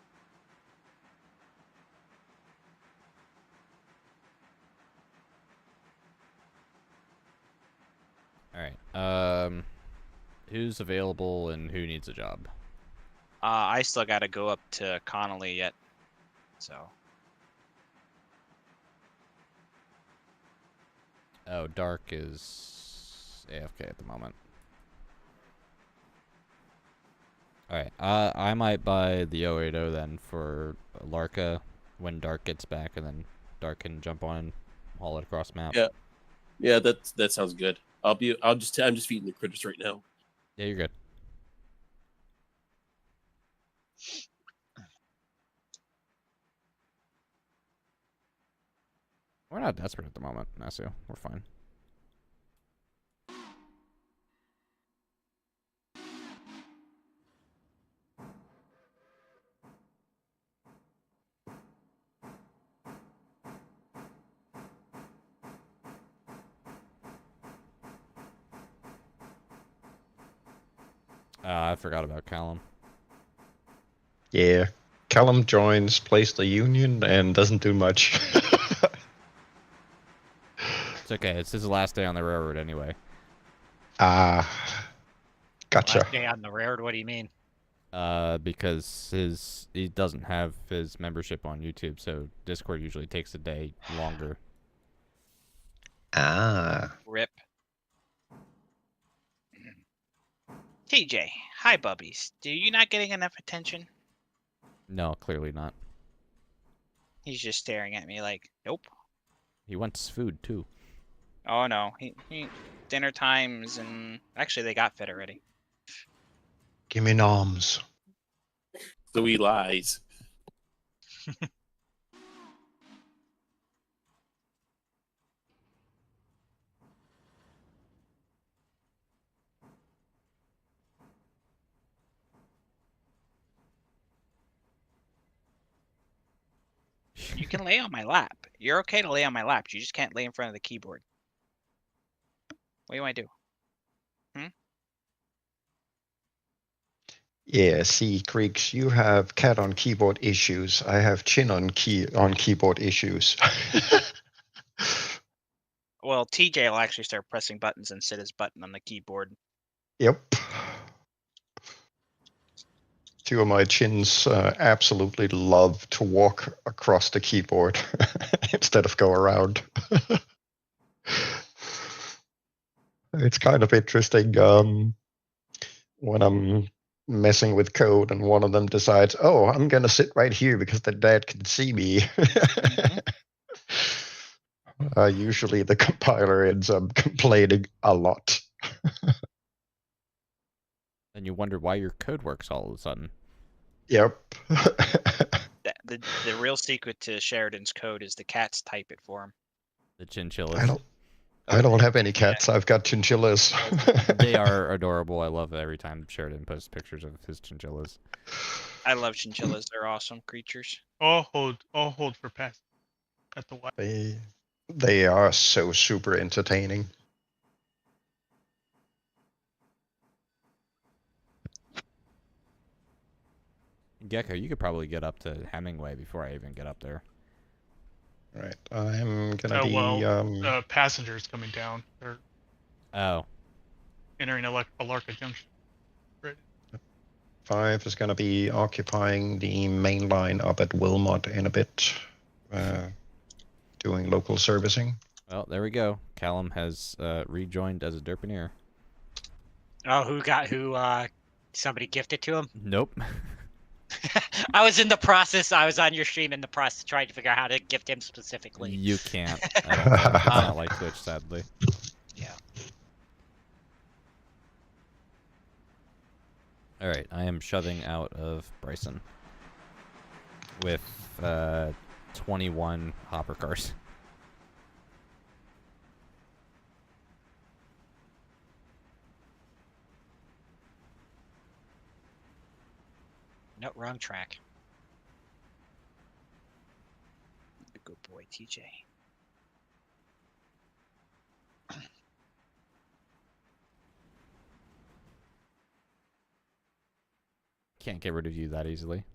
All right. Who's available and who needs a job? I still got to go up to Connolly yet. So Oh, Dark is AFK at the moment. Alright, I might buy the 080 then for Larka when Dark gets back, and then Dark can jump on and haul it across map. Yeah. Yeah, that sounds good. I'm just feeding the critters right now. Yeah, you're good. We're not desperate at the moment, Nasu. We're fine. I forgot about Callum. Yeah. Callum joins, plays the Union, and doesn't do much. It's okay. It's his last day on the railroad anyway. Ah. Gotcha. Last day on the railroad. What do you mean? Because he doesn't have his membership on YouTube, so Discord usually takes a day longer. Ah. rip. TJ, hi bubbies. Do you not getting enough attention? No, clearly not. He's just staring at me like, nope. He wants food too. Oh no, he dinner times and actually they got fed already. Give me noms. So he lies. You can lay on my lap. You're okay to lay on my lap. You just can't lay in front of the keyboard. What do you want to do? Yeah, see, Creeks, you have cat on keyboard issues. I have chin on keyboard issues. Well, TJ will actually start pressing buttons and sit his button on the keyboard. Yep. Two of my chins absolutely love to walk across the keyboard instead of go around. It's kind of interesting when I'm messing with code and one of them decides, oh, I'm going to sit right here because the dad can see me. Usually the compiler ends up complaining a lot. Then you wonder why your code works all of a sudden. Yep. The real secret to Sheridan's code is the cats type it for him. The chinchillas. I don't have any cats. I've got chinchillas. They are adorable. I love every time Sheridan posts pictures of his chinchillas. I love chinchillas. They're awesome creatures. I'll hold for pass at the Y. They are so super entertaining. Gecko, you could probably get up to Hemingway before I even get up there. Right. I'm gonna Oh be well, passengers coming down. They're Oh, entering Alarka Junction. 5 is going to be occupying the main line up at Wilmot in a bit, doing local servicing. Well, there we go. Callum has rejoined as a Derpineer. Oh, who somebody gifted to him? Nope. I was in the process. I was on your stream in the process trying to figure out how to gift him specifically. You can't. I don't think it's not like Twitch, sadly. Yeah. All right, I am shoving out of Bryson with 21 hopper cars. No, wrong track. Good boy, TJ. Can't get rid of you that easily.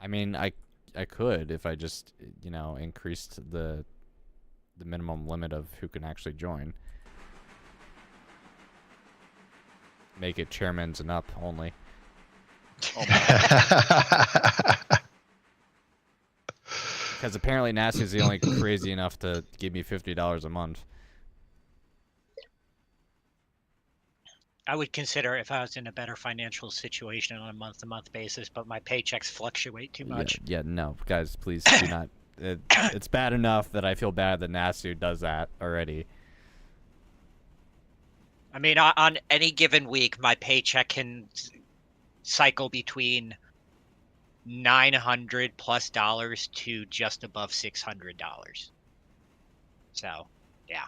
I mean, I could if I just, you know, increased the minimum limit of who can actually join. Make it chairman's and up only. Because apparently Nasty's the only crazy enough to give me $50 a month. I would consider if I was in a better financial situation on a month-to-month basis, but my paychecks fluctuate too much. Yeah, no, guys, please do not. It's bad enough that I feel bad that Nasty does that already. I mean, on any given week, my paycheck can cycle between $900+ to just above $600. So, yeah.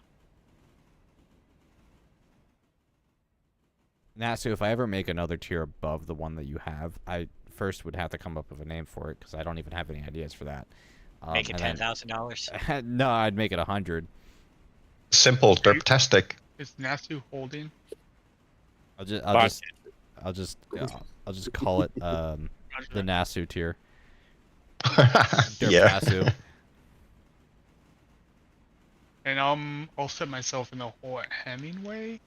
Nasu, if I ever make another tier above the one that you have, I first would have to come up with a name for it because I don't even have any ideas for that. Make it $10,000. No, I'd make it 100. Simple, derptastic. Is Nasu holding? I'll just call it the Nasu tier. Derp Yeah. Nasu. And I'll set myself in the hole at Hemingway.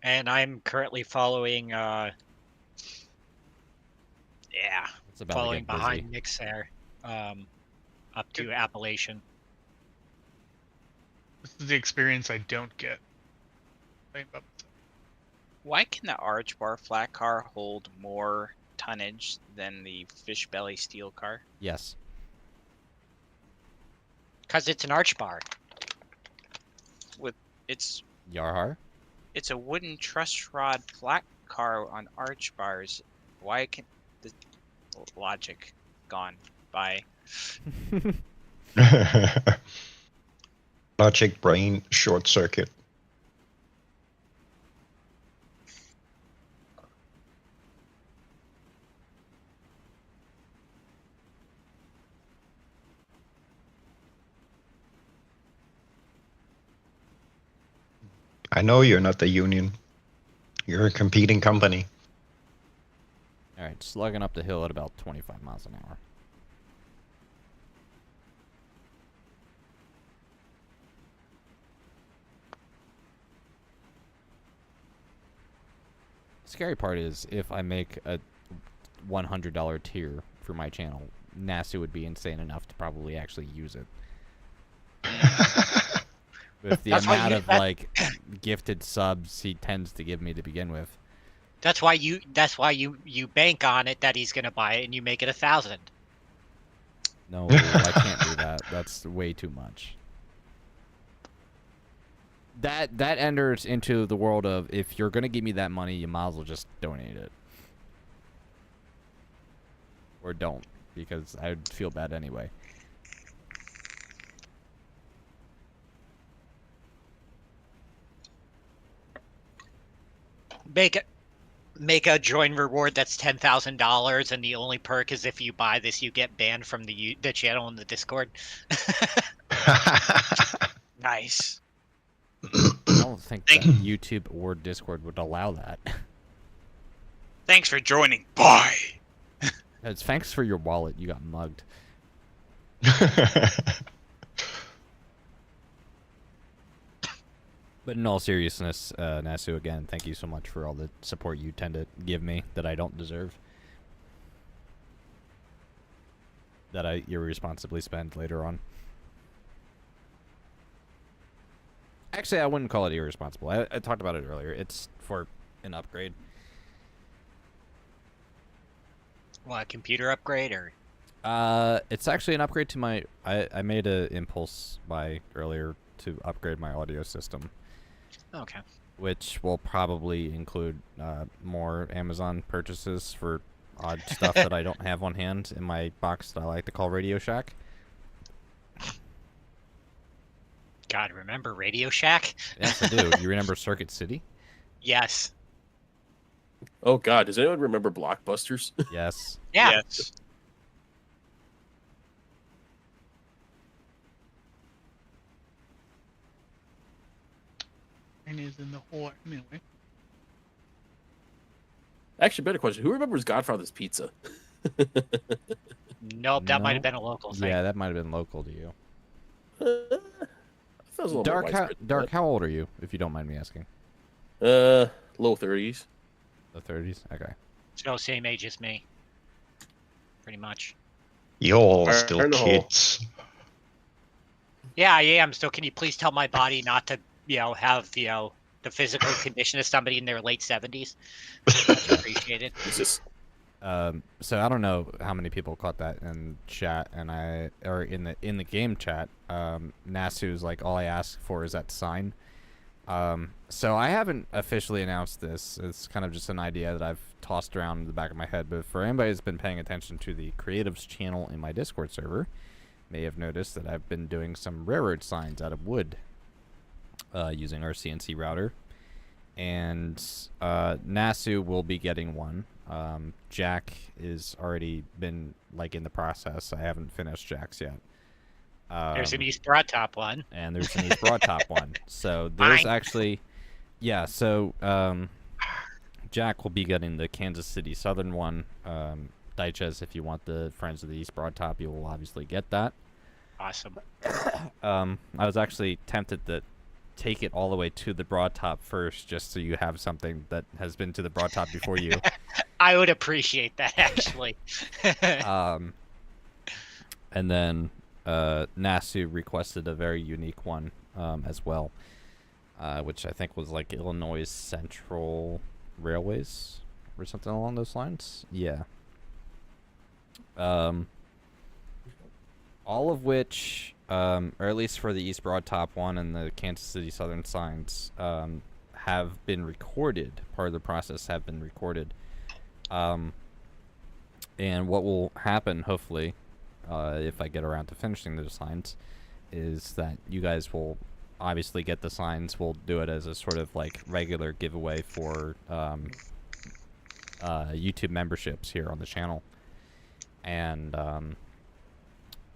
And I'm currently following, It's about to following get busy. behind Nick's there, up to Appalachian. This is the experience I don't get. Why can the arch bar flat car hold more tonnage than the fish belly steel car? Yes. Because it's an arch bar. It's Yarhar? it's a wooden truss rod flat car on arch bars. Why can the logic gone by? Logic brain short circuit. I know you're not the union. You're a competing company. Alright, slugging up the hill at about 25 miles an hour. Scary part is if I make a $100 tier for my channel, Nasu would be insane enough to probably actually use it. With the amount of like gifted subs he tends to give me to begin with. That's why you bank on it that he's gonna buy it and you make it 1,000. No, I can't do that. That's way too much. That enters into the world of if you're gonna give me that money, you might as well just donate it. Or don't, because I'd feel bad anyway. Make a join reward that's $10,000, and the only perk is if you buy this, you get banned from the channel in the Discord. Nice. I don't think that YouTube or Discord would allow that. Thanks for joining. Bye. It's thanks for your wallet. You got mugged. But in all seriousness, Nasu, again, thank you so much for all the support you tend to give me that I don't deserve. That I irresponsibly spend later on. Actually, I wouldn't call it irresponsible. I talked about it earlier. It's for an upgrade. Well, a computer upgrade or? It's actually an upgrade to my... I made an impulse buy earlier to upgrade my audio system. Okay. Which will probably include more Amazon purchases for odd stuff that I don't have on hand in my box that I like to call Radio Shack. God, remember Radio Shack? Yes, I do. You remember Circuit City? Yes. Oh God, does anyone remember Blockbusters? Yes. Yeah. Yes. And is in the hole anyway. Actually, better question: who remembers Godfather's Pizza? Nope, that might No. have been a local thing. Yeah, that might have been local to you. I thought it was a little more Dark, widespread than Dark, how old are you, if you don't mind me asking? that. Low 30s. The 30s? Okay. So same age as me. Pretty much. You're Fire still in the hole. kids. Yeah, I am. So can you please tell my body not to, have, the physical condition of somebody in their late 70s? Much appreciated. Jesus. So I don't know how many people caught that in chat, or in the game chat. Nasu's like, all I ask for is that sign. So I haven't officially announced this. It's kind of just an idea that I've tossed around in the back of my head. But for anybody that's been paying attention to the creatives channel in my Discord server, may have noticed that I've been doing some railroad signs out of wood, using our CNC router. And Nasu will be getting one. Jack is already been in the process. I haven't finished Jack's yet. There's an East Broadtop one. And there's an East Broadtop one. So there's actually, yeah. So Jack will be getting the Kansas City Southern one. Dyches, if you want the Friends of the East Broadtop, you will obviously get that. Awesome. I was actually tempted to take it all the way to the Broadtop first, just so you have something that has been to the Broadtop before you. I would appreciate that, actually. And then Nasu requested a very unique one as well, which I think was like Illinois Central Railways or something along those lines. Yeah. All of which, or at least for the East Broadtop one and the Kansas City Southern signs, have been recorded. Part of the process have been recorded. And what will happen, hopefully, if I get around to finishing the signs, is that you guys will obviously get the signs. We'll do it as a sort of like regular giveaway for YouTube memberships here on the channel. And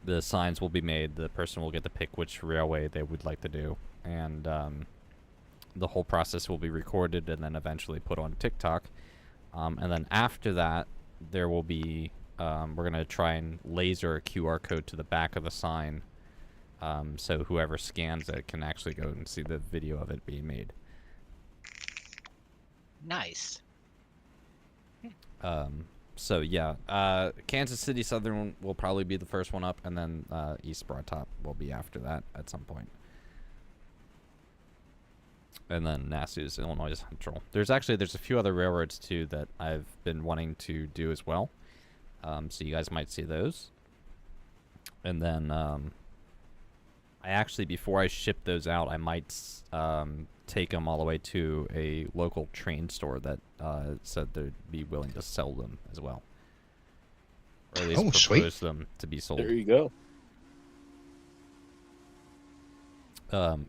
the signs will be made. The person will get to pick which railway they would like to do. And the whole process will be recorded and then eventually put on TikTok. And then after that, there will be... we're going to try and laser a QR code to the back of the sign, so whoever scans it can actually go and see the video of it being made. Nice. So yeah, Kansas City Southern will probably be the first one up, and then East Broadtop will be after that at some point. And then Nasu's Illinois Central. There's a few other railroads too that I've been wanting to do as well. So you guys might see those. And then I actually, before I ship those out, I might take them all the way to a local train store that said they'd be willing to sell them as well. Or at least propose sweet. them to be sold. There you go.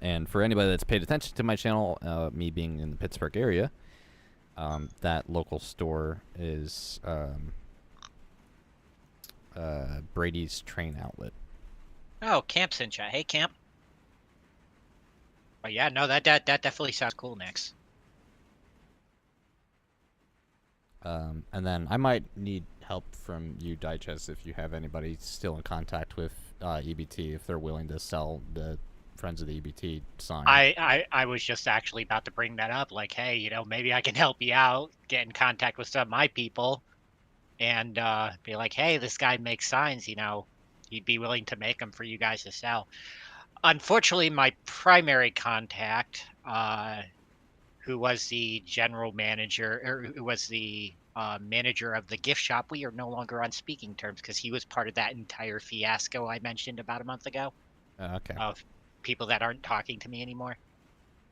And for anybody that's paid attention to my channel, me being in the Pittsburgh area, that local store is Brady's Train Outlet. Oh, Camp's in chat. Hey, Camp. Oh yeah, no, that definitely sounds cool, Nix. And then I might need help from you, Digest, if you have anybody still in contact with EBT, if they're willing to sell the Friends of the EBT sign. I was just actually about to bring that up. Like, hey, maybe I can help you out, get in contact with some of my people, and be like, hey, this guy makes signs. He'd be willing to make them for you guys to sell. Unfortunately, my primary contact, who was the general manager, or who was the manager of the gift shop, we are no longer on speaking terms because he was part of that entire fiasco I mentioned about a month ago Okay. of people that aren't talking to me anymore.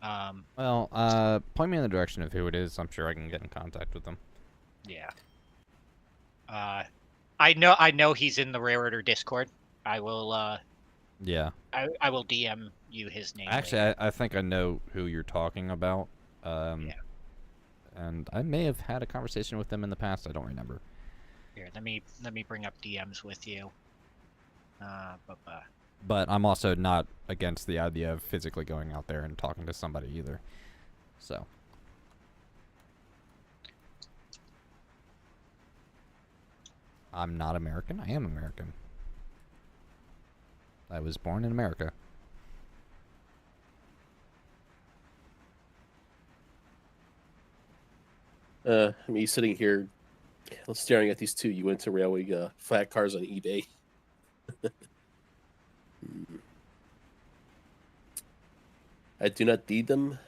Well, point me in the direction of who it is. I'm sure I can get in contact with them. Yeah. I know he's in the Railroader Discord. I will Yeah. I will DM you his name. Actually, later. I think I know who you're talking about. Yeah. And I may have had a conversation with them in the past. I don't remember. Here, let me bring up DMs with you. But I'm also not against the idea of physically going out there and talking to somebody either. So. I'm not American. I am American. I was born in America. Me sitting here staring at these two Uinta Railway flat cars on eBay. I do not need them,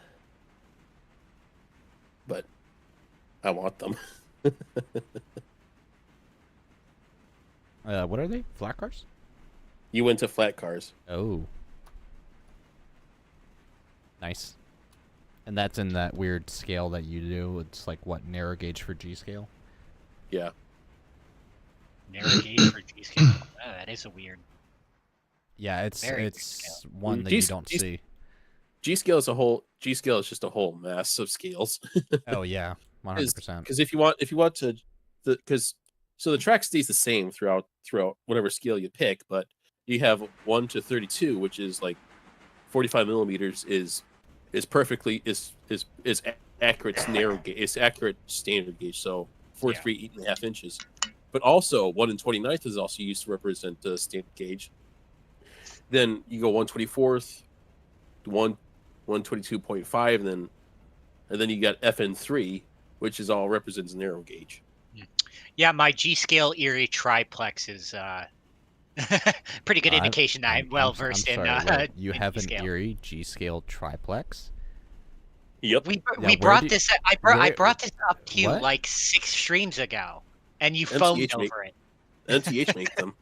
but I want them. What are they? Flat cars? Uinta flat cars. Oh. Nice. And that's in that weird scale that you do. It's like, what, narrow gauge for G scale? Yeah. Narrow gauge for G scale. Oh, that is a weird. Yeah, it's Very weird it's one that you don't see. G scale is just a whole mass of scales. Oh yeah, 100%. Because if you want to, so the track stays the same throughout whatever scale you pick, but you have 1 to 32, which is like 45 millimeters is perfectly is accurate narrow gauge. It's accurate standard gauge. So 43 8.5 inches. But also 1 and 29th is also used to represent standard gauge. Then you go 1/24th, 122.5, and then you got FN3, which is all represents narrow gauge. Yeah, my G scale Erie triplex is pretty good indication that I'm well versed in. Wait, you have an G-scale. Erie G scale triplex? Yep. We brought this. I brought this up to you like 6 streams ago, and you foamed over it. NTH make them,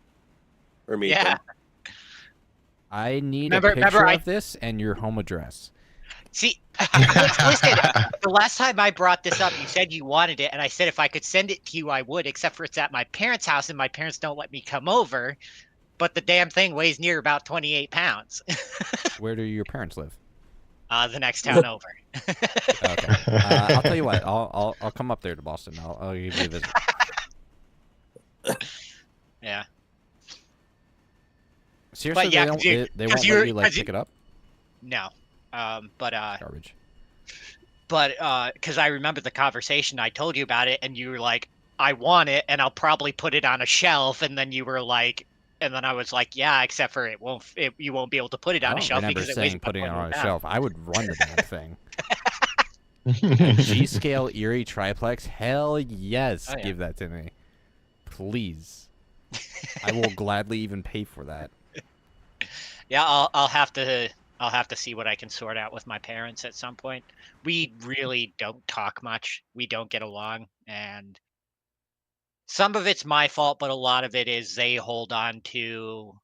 or made them. I need a picture of this and your home address. See, listen, the last time I brought this up, you said you wanted it, and I said if I could send it to you, I would, except for it's at my parents' house, and my parents don't let me come over, but the damn thing weighs near about 28 pounds. Where do your parents live? The next town over. Okay. I'll tell you what. I'll come up there to Boston. I'll give you a visit. Yeah. Seriously, but yeah, they won't let you like pick it up? No. Garbage. But because I remember the conversation, I told you about it, and you were like, "I want it, and I'll probably put it on a shelf." And then you were like, and then I was like, "Yeah, except for you won't be able to put it on a shelf because it weighs about putting it on a 20 shelf. I would run the damn thing. G scale Erie triplex. Hell yes, give that to me, please. I will gladly even pay for that. Yeah, I'll have to see what I can sort out with my parents at some point. We really don't talk much. We don't get along, and some of it's my fault, but a lot of it is they hold on to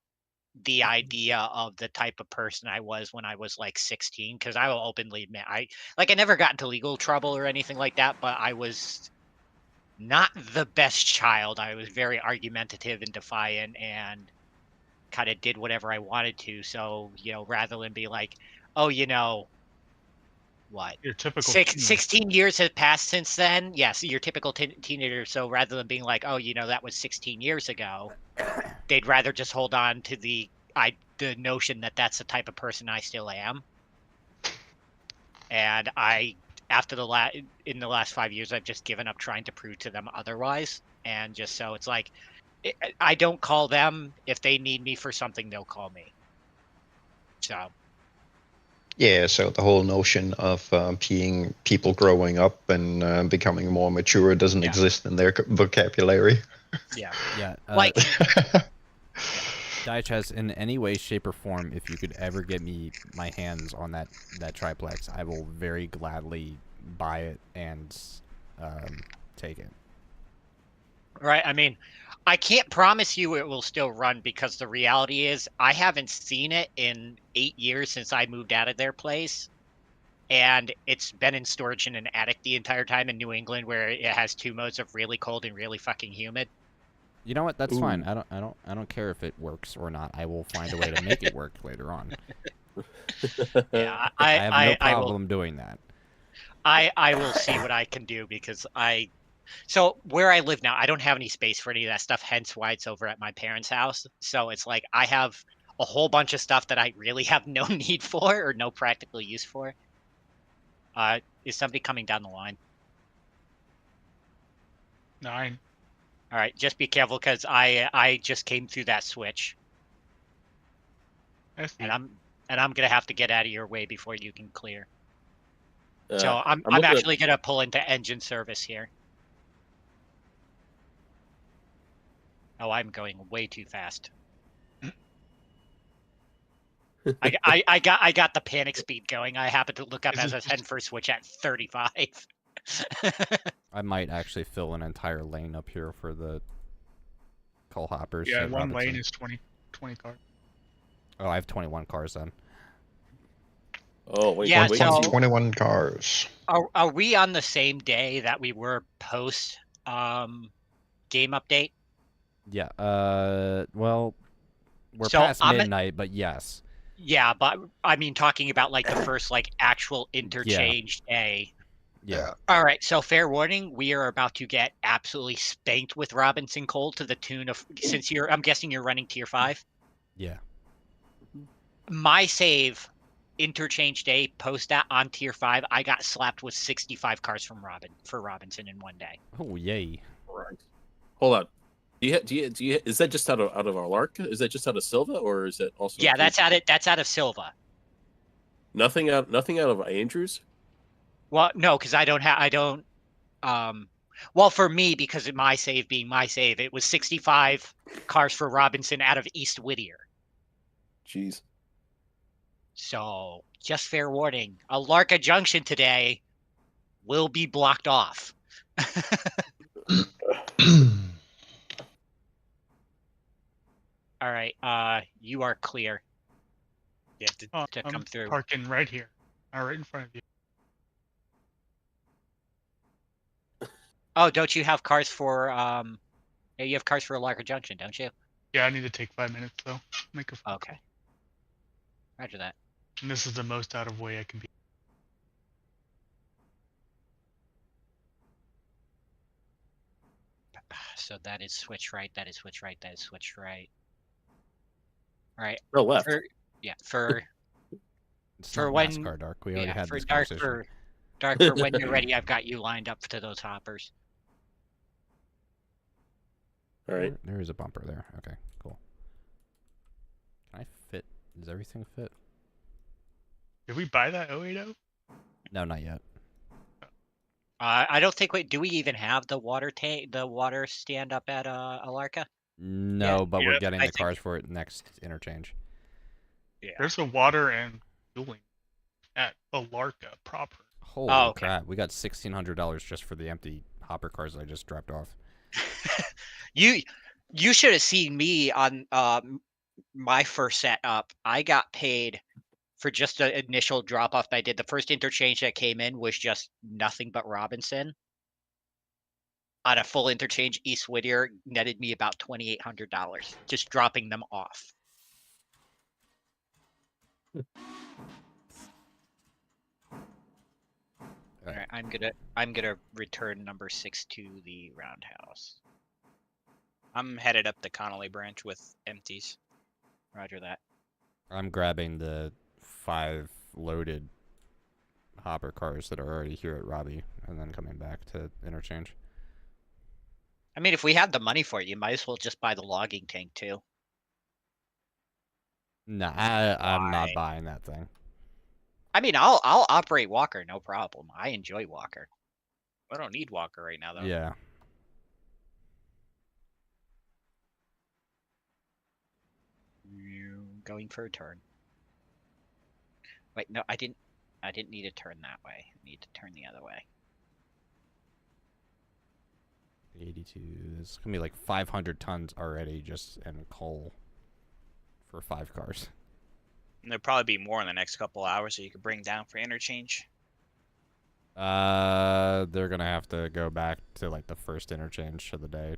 the idea of the type of person I was when I was like 16. Because I will openly admit, I never got into legal trouble or anything like that, but I was not the best child. I was very argumentative and defiant, and kind of did whatever I wanted to. So, rather than be like, oh, what? Your typical 16 years have passed since then. Yes, your typical teenager. So rather than being like, oh, that was 16 years ago, they'd rather just hold on to the notion that that's the type of person I still am. And in the last 5 years, I've just given up trying to prove to them otherwise. And just so it's like, I don't call them. If they need me for something, they'll call me. So Yeah, so the whole notion of being people growing up and becoming more mature doesn't Yeah. exist in their vocabulary. Yeah. Yeah. Like, Diachess, in any way, shape, or form, if you could ever get me my hands on that triplex, I will very gladly buy it and take it. right. I mean, I can't promise you it will still run because the reality is I haven't seen it in 8 years since I moved out of their place. And it's been in storage in an attic the entire time in New England where it has 2 modes of really cold and really fucking humid. You know what? That's fine. Ooh. I don't care if it works or not. I will find a way to make it work later on. Yeah, I have no I will problem doing that. I will see what I can do because so where I live now, I don't have any space for any of that stuff, hence why it's over at my parents' house. So it's like I have a whole bunch of stuff that I really have no need for or no practical use for. Is somebody coming down the line? 9. All right, just be careful because I just came through that switch I see. and I'm gonna have to get out of your way before you can clear. So I'm looking at- actually gonna pull into engine service here. Oh, I'm going way too fast. I got the panic speed going. I happened to look up Is as this a head first switch at 35. I might actually fill an entire lane up here for the coal hoppers. Yeah, at one Robinson. lane is 20 cars. Oh, I have 21 cars then. Oh, wait, Yeah, wait. so- 21 cars. Are we on the same day that we were post game update? Yeah. Well, we're So past I'm at- midnight, but yes. Yeah, but I mean talking about like the first like actual interchange day. Yeah. All right, so fair warning, we are about to get absolutely spanked with Robinson Coal to the tune of since I'm guessing you're running tier 5. Yeah. My save interchange day post that on tier 5, I got slapped with 65 cars from Robinson in one day. Oh, yay. Right. Hold on. Do you is that just out of Alarka? Is that just out of Silva, or is it also? Yeah, that's out of Silva. Nothing out of Andrews. Well, no, because I don't. Well, for me, because of my save being my save, it was 65 cars for Robinson out of East Whittier. Jeez. So, just fair warning, Alarka Junction today will be blocked off. All right, you are clear. Yeah, to I'm come through. parking right here, right in front of you. Oh, don't you have cars for yeah, you have cars for Alarka Junction, don't you? Yeah, I need to take 5 minutes though. Make a. Okay. Roger that. And this is the most out of way I can be. So that is switch right, that is switch right, that is switch right. All right. No, left. For It's For not when- NASCAR, Dark. We already had for this Dark conversation. for when you're ready, I've got you lined up to those hoppers. All right. There is a bumper there. Okay, cool. Can I fit? Does everything fit? Did we buy that 080? No, not yet. I don't think do we even have the water tank, the water stand up at Alarka? No, but we're Yeah, getting I the think- cars for it next interchange. Yeah. There's a water and fueling at Alarka proper. Holy okay. crap! We got $1,600 just for the empty hopper cars I just dropped off. You should have seen me on my first setup. I got paid for just the initial drop off that I did. The first interchange that came in was just nothing but Robinson. On a full interchange, East Whittier netted me about $2,800 just dropping them off. All right, I'm gonna return number 6 to the roundhouse. I'm headed up the Connolly branch with empties. Roger that. I'm grabbing the 5 loaded hopper cars that are already here at Robbie, and then coming back to interchange. I mean, if we had the money for it, you might as well just buy the logging tank too. Nah, I'm not Why? buying that thing. I mean, I'll operate Walker, no problem. I enjoy Walker. I don't need Walker right now, though. Yeah. Going for a turn. Wait, no, I didn't need to turn that way. I need to turn the other way. 82. It's gonna be like 500 tons already just in coal for 5 cars. And there'll probably be more in the next couple hours that you could bring down for interchange. They're gonna have to go back to like the first interchange of the day.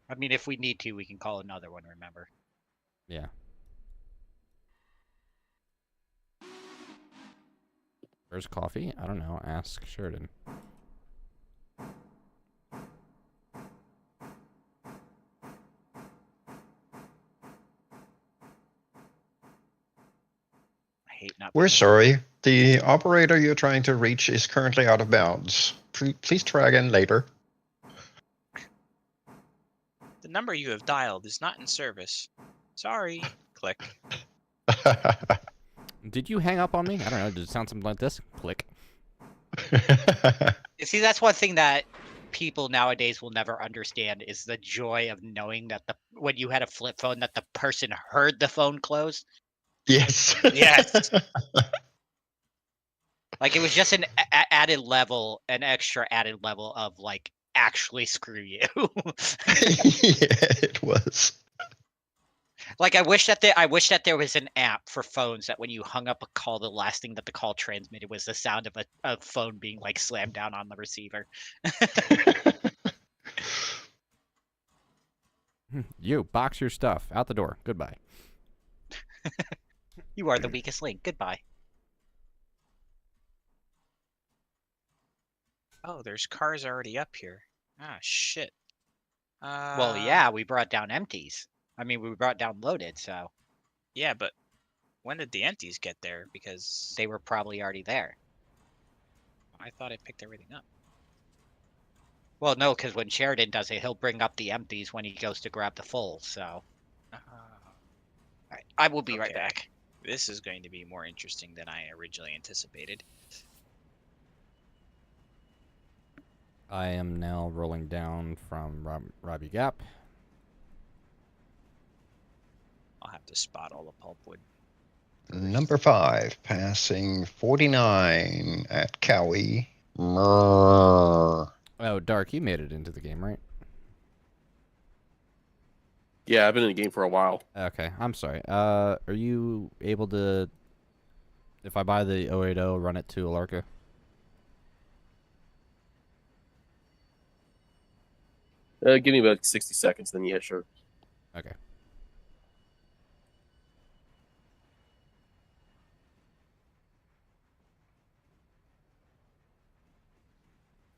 I mean, if we need to, we can call another one, remember? Yeah. Where's coffee? I don't know. Ask Sheridan. I hate not. We're being- sorry. The operator you're trying to reach is currently out of bounds. Please try again later. The number you have dialed is not in service. Sorry. Click. Did you hang up on me? I don't know. Did it sound something like this? Click. See, that's one thing that people nowadays will never understand is the joy of knowing that when you had a flip phone, that the person heard the phone close. Yes. Yes. Like it was just an extra added level of like actually screw you. Yeah, it was. Like I wish that there was an app for phones that when you hung up a call, the last thing that the call transmitted was the sound of a phone being like slammed down on the receiver. You box your stuff out the door. Goodbye. You are the weakest link. Goodbye. Oh, there's cars already up here. Ah, shit. Well, yeah, we brought down empties. I mean, we brought down loaded, so Yeah, but when did the empties get there? Because they were probably already there. I thought I picked everything up. Well, no, because when Sheridan does it, he'll bring up the empties when he goes to grab the full. So, Ah, all right, I will be right Okay. back. this is going to be more interesting than I originally anticipated. I am now rolling down from Robbie Gap. I'll have to spot all the pulpwood. Number 5, passing 49 at Cowie. Mrrr. Oh, Dark, you made it into the game, right? Yeah, I've been in the game for a while. Okay, I'm sorry. Are you able to, if I buy the 080, run it to Alarka? Give me about 60 seconds, then yeah, sure. Okay.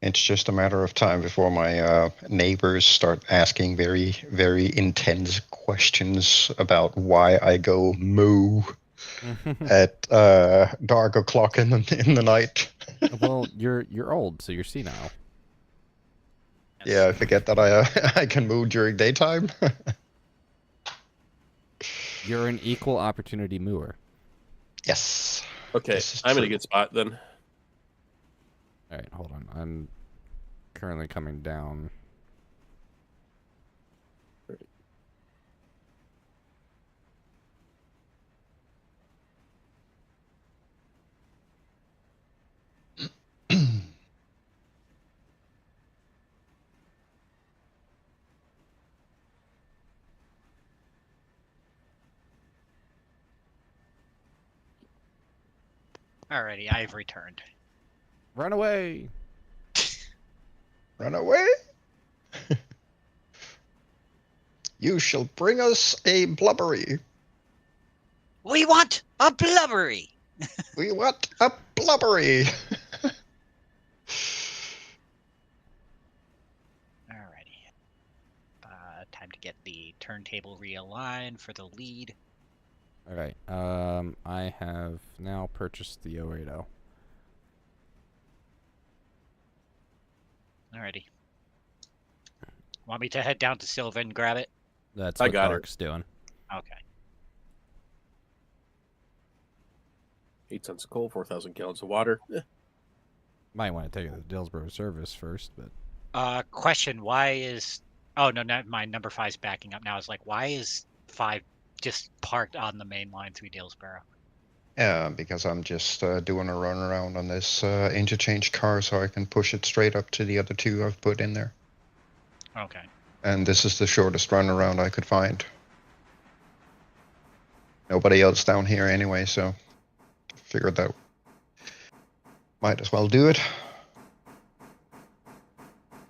It's just a matter of time before my neighbors start asking very, very intense questions about why I go moo at dark o'clock in the night. Well, you're old, so you're senile. Yeah, I forget that I can moo during daytime. You're an equal opportunity mover. Yes. Okay, This is I'm in a true. good spot then. All right, hold on. I'm currently coming down. Alrighty, I've returned. Run away! Run away. You shall bring us a blubbery. We want a blubbery. We want a blubbery. Alrighty. Time to get the turntable realigned for the lead. All right. I have now purchased the 080. Alrighty. Want me to head down to Silva and grab it? That's I what got it. Dark's doing. Okay. 8 tons of coal, 4,000 gallons of water. Might want to take it to Dillsboro service first, but Question: why is? Oh no, not my number 5's backing up now. It's like, why is 5 just parked on the main line through Dillsboro? Yeah, because I'm just doing a run around on this interchange car so I can push it straight up to the other 2 I've put in there. Okay. And this is the shortest run around I could find. Nobody else down here anyway, so figured that might as well do it.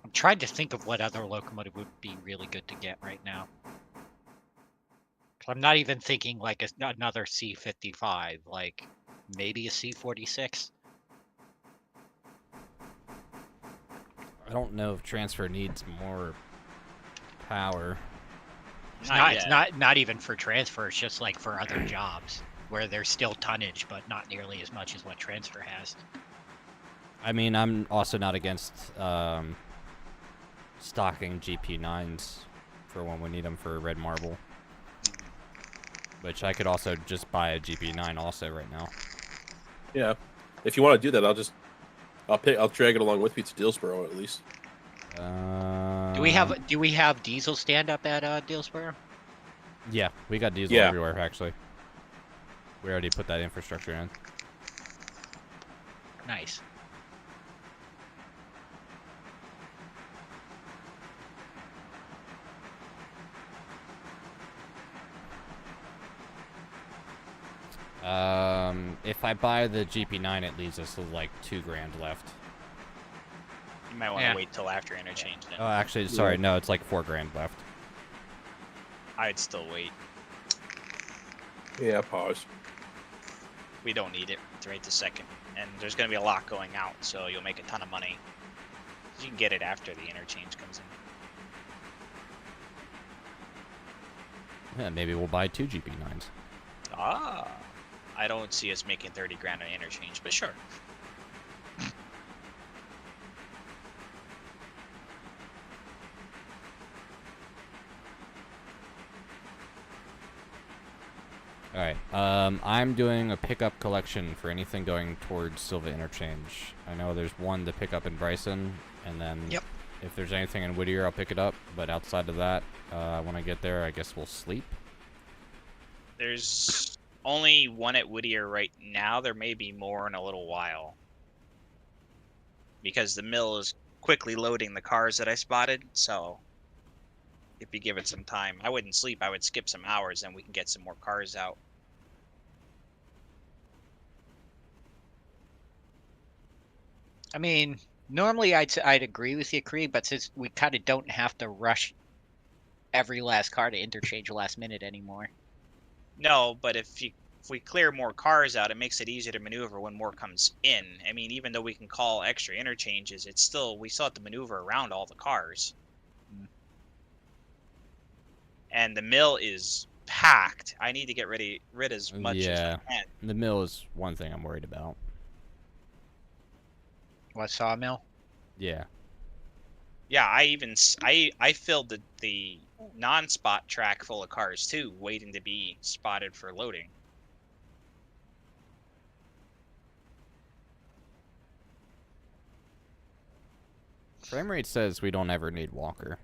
I'm trying to think of what other locomotive would be really good to get right now. I'm not even thinking like another C-55, like maybe a C-46. I don't know if transfer needs more power. It's not even for transfer. It's just like for other jobs where there's still tonnage, but not nearly as much as what transfer has. I mean, I'm also not against stocking GP9s for when we need them for Red Marble. Which I could also just buy a GP9 also right now. Yeah, if you want to do that, I'll drag it along with me to Dillsboro at least. Do we have diesel stand up at Dillsboro? Yeah, we got diesel everywhere actually. We already put that infrastructure in. Nice. If I buy the GP9, it leaves us with like $2,000 left. You might want to wait till after interchange then. Oh, actually, sorry, no, it's like $4,000 left. I'd still wait. Yeah, pause. We don't need it right this second. And there's going to be a lot going out, so you'll make a ton of money. You can get it after the interchange comes in. Yeah, maybe we'll buy 2 GP9s. Ah, I don't see us making 30 grand on interchange, but sure. Alright, I'm doing a pickup collection for anything going towards Silva Interchange. I know there's one to pick up in Bryson, and then if there's anything in Whittier, I'll pick it up. But outside of that, when I get there, I guess we'll sleep. There's only one at Whittier right now. There may be more in a little while. Because the mill is quickly loading the cars that I spotted, so if you give it some time, I wouldn't sleep. I would skip some hours, and we can get some more cars out. I mean, normally I'd agree with you, Creed, but since we kind of don't have to rush every last car to interchange last minute anymore. No, but if we clear more cars out, it makes it easier to maneuver when more comes in. I mean, even though we can call extra interchanges, we still have to maneuver around all the cars. And the mill is packed. I need to get rid as much as I can. The mill is one thing I'm worried about. What, sawmill? Yeah. Yeah, I filled the non-spot track full of cars too, waiting to be spotted for loading. Frame rate says we don't ever need Walker.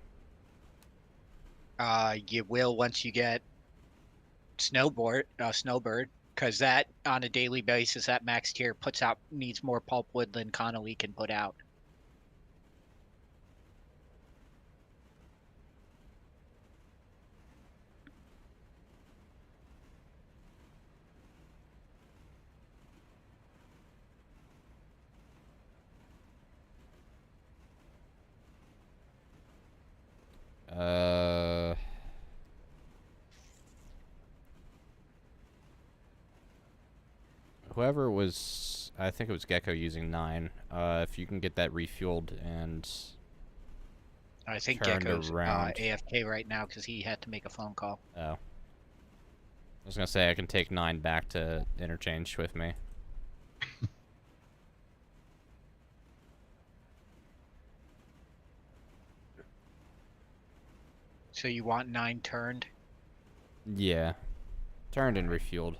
You will once you get Snowbird, because that on a daily basis at max tier needs more pulpwood than Connolly can put out. Whoever was, I think it was Gecko using 9. If you can get that refueled and I think turned Gecko's around. AFK right now because he had to make a phone call. Oh. I was gonna say I can take 9 back to interchange with me. So you want 9 turned? Yeah. Turned and refueled.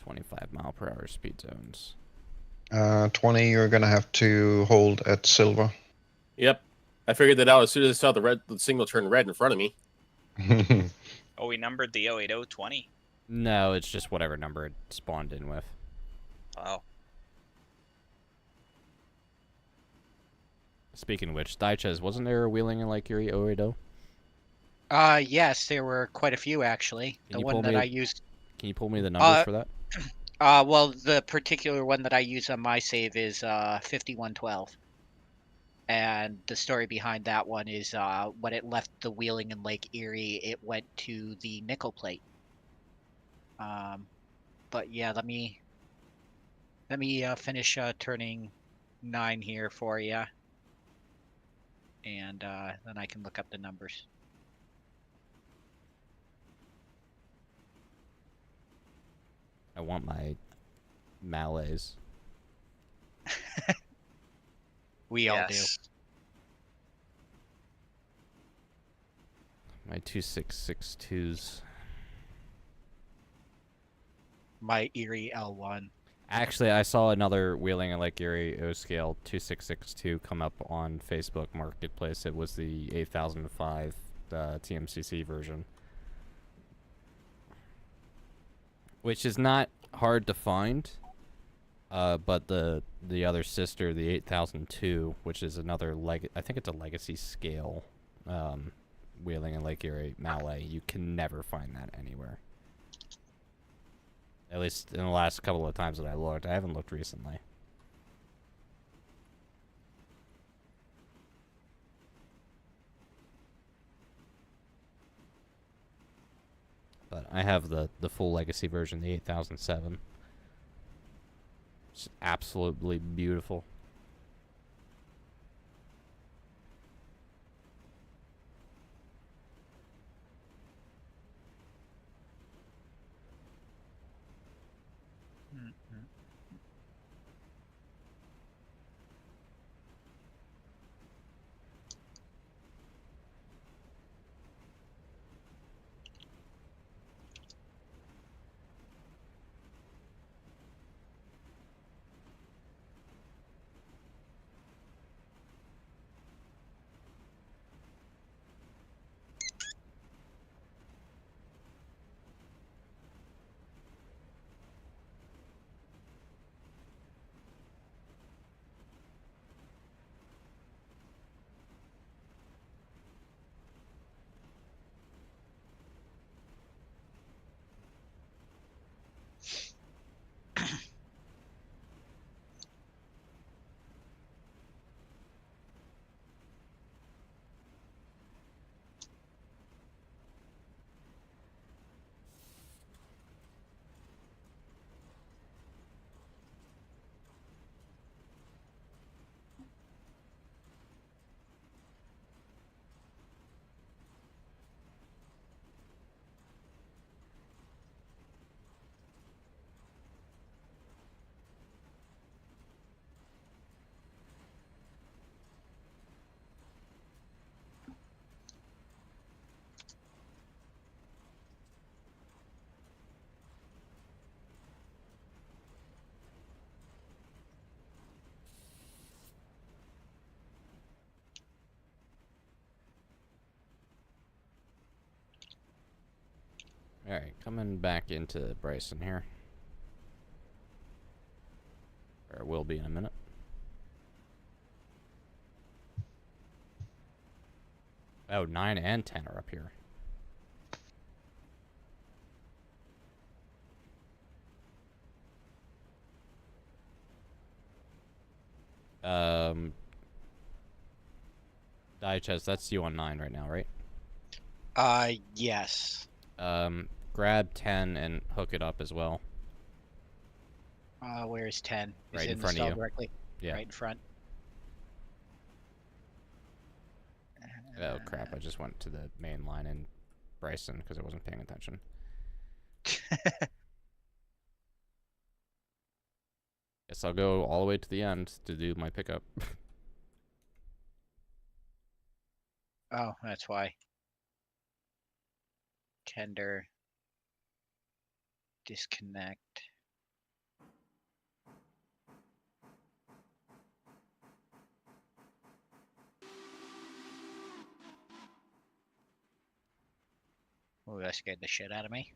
25-mile-per-hour speed zones. 20, you're gonna have to hold at silver. Yep. I figured that out as soon as I saw the signal turn red in front of me. Oh, we numbered the 08020. No, it's just whatever number it spawned in with. Wow. Speaking of which, Daiches, wasn't there a Wheeling and Lake Erie 080? Yes, there were quite a few actually. Can The you one pull that me- I used. Can you pull me the numbers Uh, for that? Well, the particular one that I use on my save is 5112. And the story behind that one is when it left the Wheeling and Lake Erie, it went to the nickel plate. But yeah, let me finish turning 9 here for you, and then I can look up the numbers. I want my Malays. We all do. Yes. My 2662s. My Erie L1. Actually, I saw another Wheeling and Lake Erie O-Scale 2662 come up on Facebook Marketplace. It was the 8005 TMCC version. Which is not hard to find. But the other sister, the 8002, which is another I think it's a legacy scale Wheeling and Lake Erie Malay, you can never find that anywhere. At least in the last couple of times that I looked. I haven't looked recently. But I have the full legacy version, the 8007. It's absolutely beautiful. Alright, coming back into Bryson here. Or will be in a minute. Oh, 9 and 10 are up here. Diachess, that's you on 9 right now, right? Yes. Grab 10 and hook it up as well. Where's 10? Is Right it in front of installed you. directly? Yeah. Right in front. Oh crap, I just went to the main line in Bryson because I wasn't paying attention. Guess I'll go all the way to the end to do my pickup. Oh, that's why. Tender. Disconnect. Oh, that scared the shit out of me.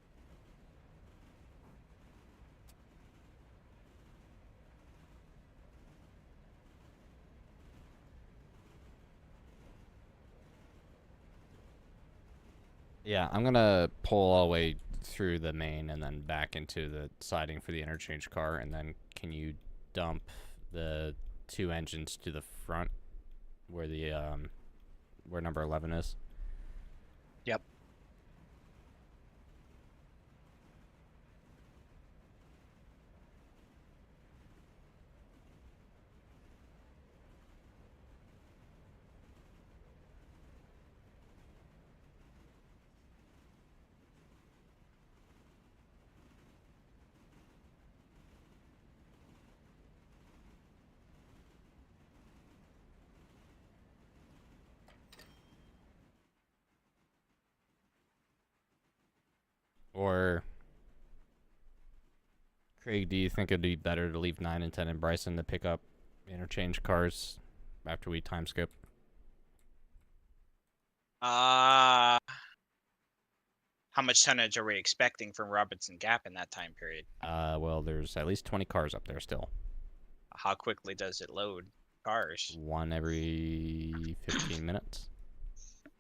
Yeah, I'm gonna pull all the way through the main and then back into the siding for the interchange car, and then can you dump the 2 engines to the front where the where number 11 is? Yep. Or Craig, do you think it'd be better to leave 9 and 10 in Bryson to pick up interchange cars after we time skip? How much tonnage are we expecting from Robinson Gap in that time period? Well, there's at least 20 cars up there still. How quickly does it load cars? 1 every 15 minutes.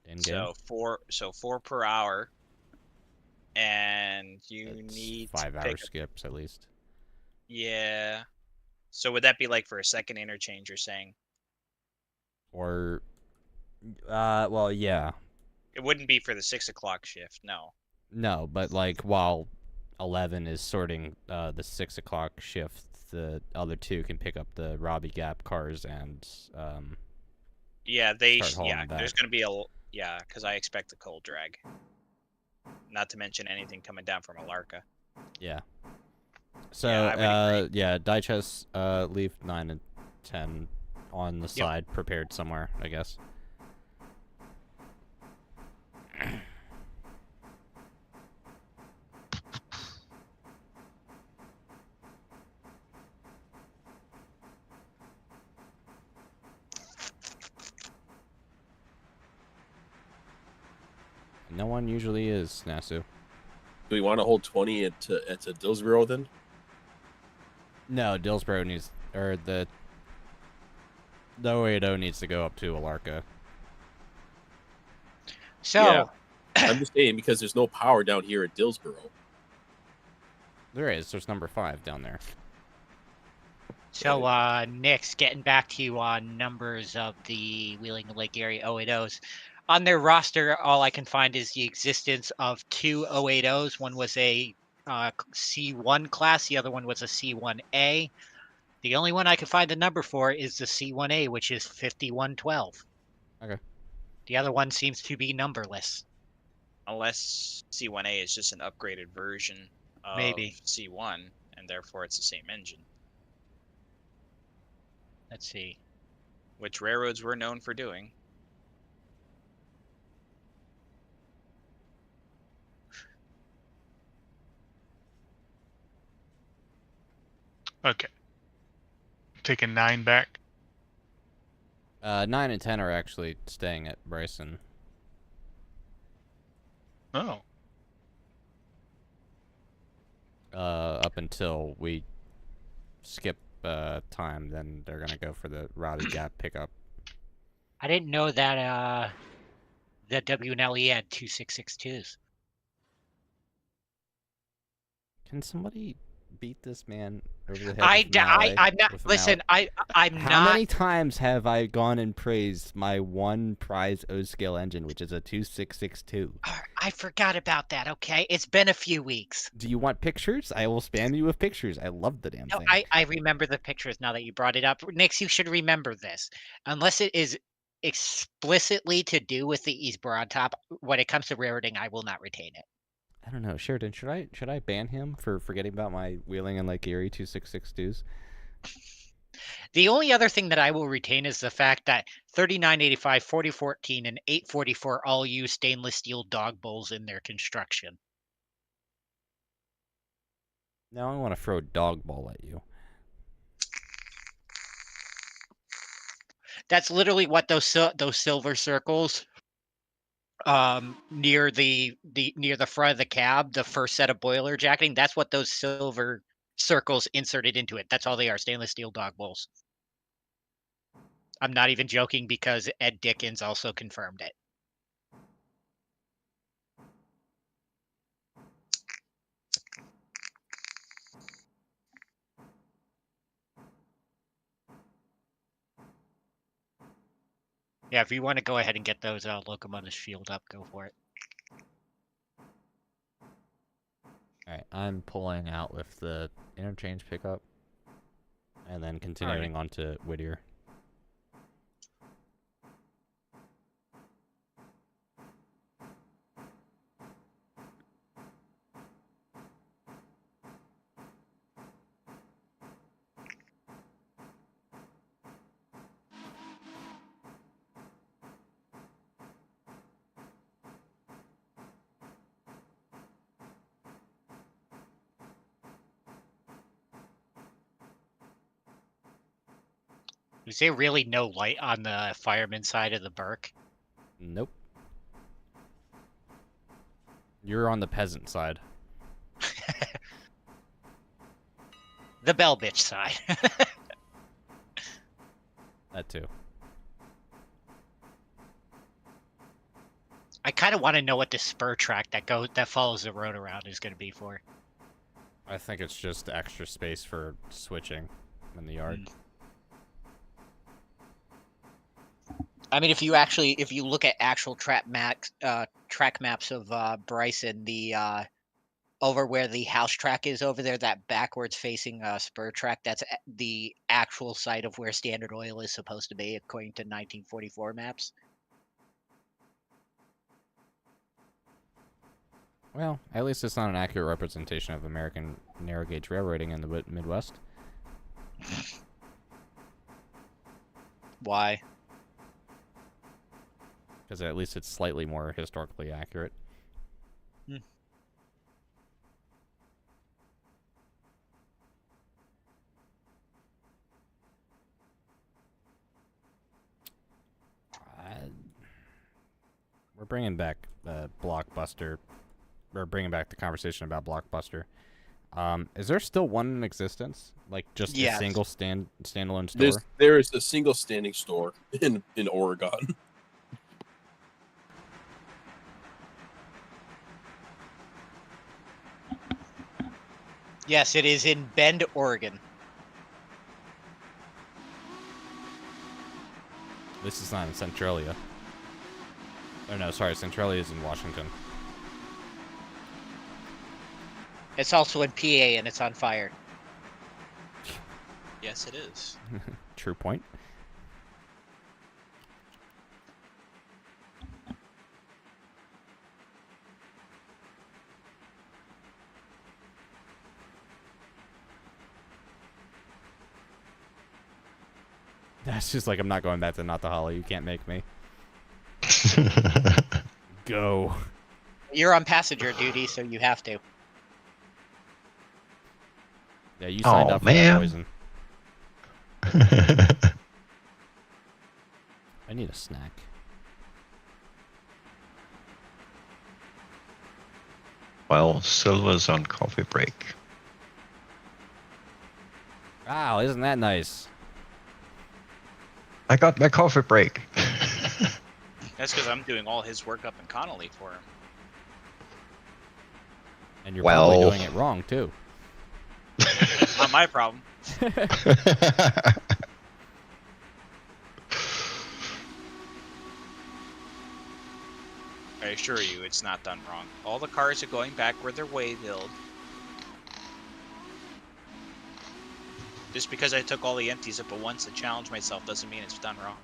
In game. So 4 per hour, and you That's need 5 to hour pick up, skips at least. yeah. So would that be like for a second interchange? You're saying Or, well, yeah. it wouldn't be for the 6 o'clock shift, no. No, but like while 11 is sorting the 6 o'clock shift, the other 2 can pick up the Robbie Gap cars and Yeah, start hauling them there's back. gonna be because I expect a cold drag. Not to mention anything coming down from Alarka. Yeah. So I would agree. yeah, Digest leave 9 and 10 on the side, prepared somewhere, I guess. No one usually is, Nasu. Do we want to hold 20 at Dillsboro then? No, Dillsboro needs, or the 080 needs to go up to Alarka. So, Yeah. I'm just saying because there's no power down here at Dillsboro. There is. There's number 5 down there. So, Nick's getting back to you on numbers of the Wheeling Lake Area 080s. On their roster, all I can find is the existence of 2 080s. One was a C1 class, the other one was a C1A. The only one I can find the number for is the C1A, which is 5112. Okay. The other one seems to be numberless. Unless C1A is just an upgraded version of Maybe. C1, and therefore it's the same engine, Let's see. which railroads were known for doing. Okay. Taking 9 back. 9 and 10 are actually staying at Bryson. Oh. Up until we skip time, then they're gonna go for the Robbie Gap pickup. I didn't know that the WNLE had 2662s. Can somebody beat this man over the head? I'm not. Listen, I'm How not. many times have I gone and praised my one prize O-scale engine, which is a 2662? I forgot about that. Okay, it's been a few weeks. Do you want pictures? I will spam you with pictures. I love the damn No, thing. I remember the pictures now that you brought it up. Nix, you should remember this. Unless it is explicitly to do with the East Broad Top, when it comes to rareting, I will not retain it. I don't know, Sheridan. Should I ban him for forgetting about my Wheeling and Lake Erie 2662s? The only other thing that I will retain is the fact that 3985, 4014, and 844 all use stainless steel dog bowls in their construction. Now I want to throw a dog ball at you. That's literally what those silver circles near the near the front of the cab, the first set of boiler jacketing. That's what those silver circles inserted into it. That's all they are, stainless steel dog bowls. I'm not even joking because Ed Dickens also confirmed it. Yeah, if you want to go ahead and get those locomotives fueled up, go for it. Alright, I'm pulling out with the interchange pickup. And then continuing on to Whittier. Is there really no light on the fireman side of the Burke? Nope. You're on the peasant side. The bell bitch side. That too. I kind of want to know what the spur track that follows the road around is going to be for. I think it's just extra space for switching in the yard. I mean, if you look at actual track maps of Bryson, the over where the house track is over there, that backwards facing spur track, that's the actual site of where Standard Oil is supposed to be, according to 1944 maps. Well, at least it's not an accurate representation of American narrow gauge railroading in the Midwest. Why? Because at least it's slightly more historically accurate. We're bringing back Blockbuster. We're bringing back the conversation about Blockbuster. Is there still one in existence? Like just Yes. a single standalone store? There is a single standing store in Oregon. Yes, it is in Bend, Oregon. This is not in Centralia. Oh no, sorry, Centralia is in Washington. It's also in PA, and it's on fire. Yes, it is. True point. That's just like, I'm not going back to Not the Hollow. You can't make me. Go. You're on passenger duty, so you have to. Yeah, you signed Oh, up for man. that poison. I need a snack. Well, Silver's on coffee break. Wow, isn't that nice? I got my coffee break. That's because I'm doing all his work up in Connolly for him. And you're probably Well. doing it wrong, too. Not my problem. I assure you, it's not done wrong. All the cars are going back where they're way-billed. Just because I took all the empties up at once to challenge myself doesn't mean it's done wrong.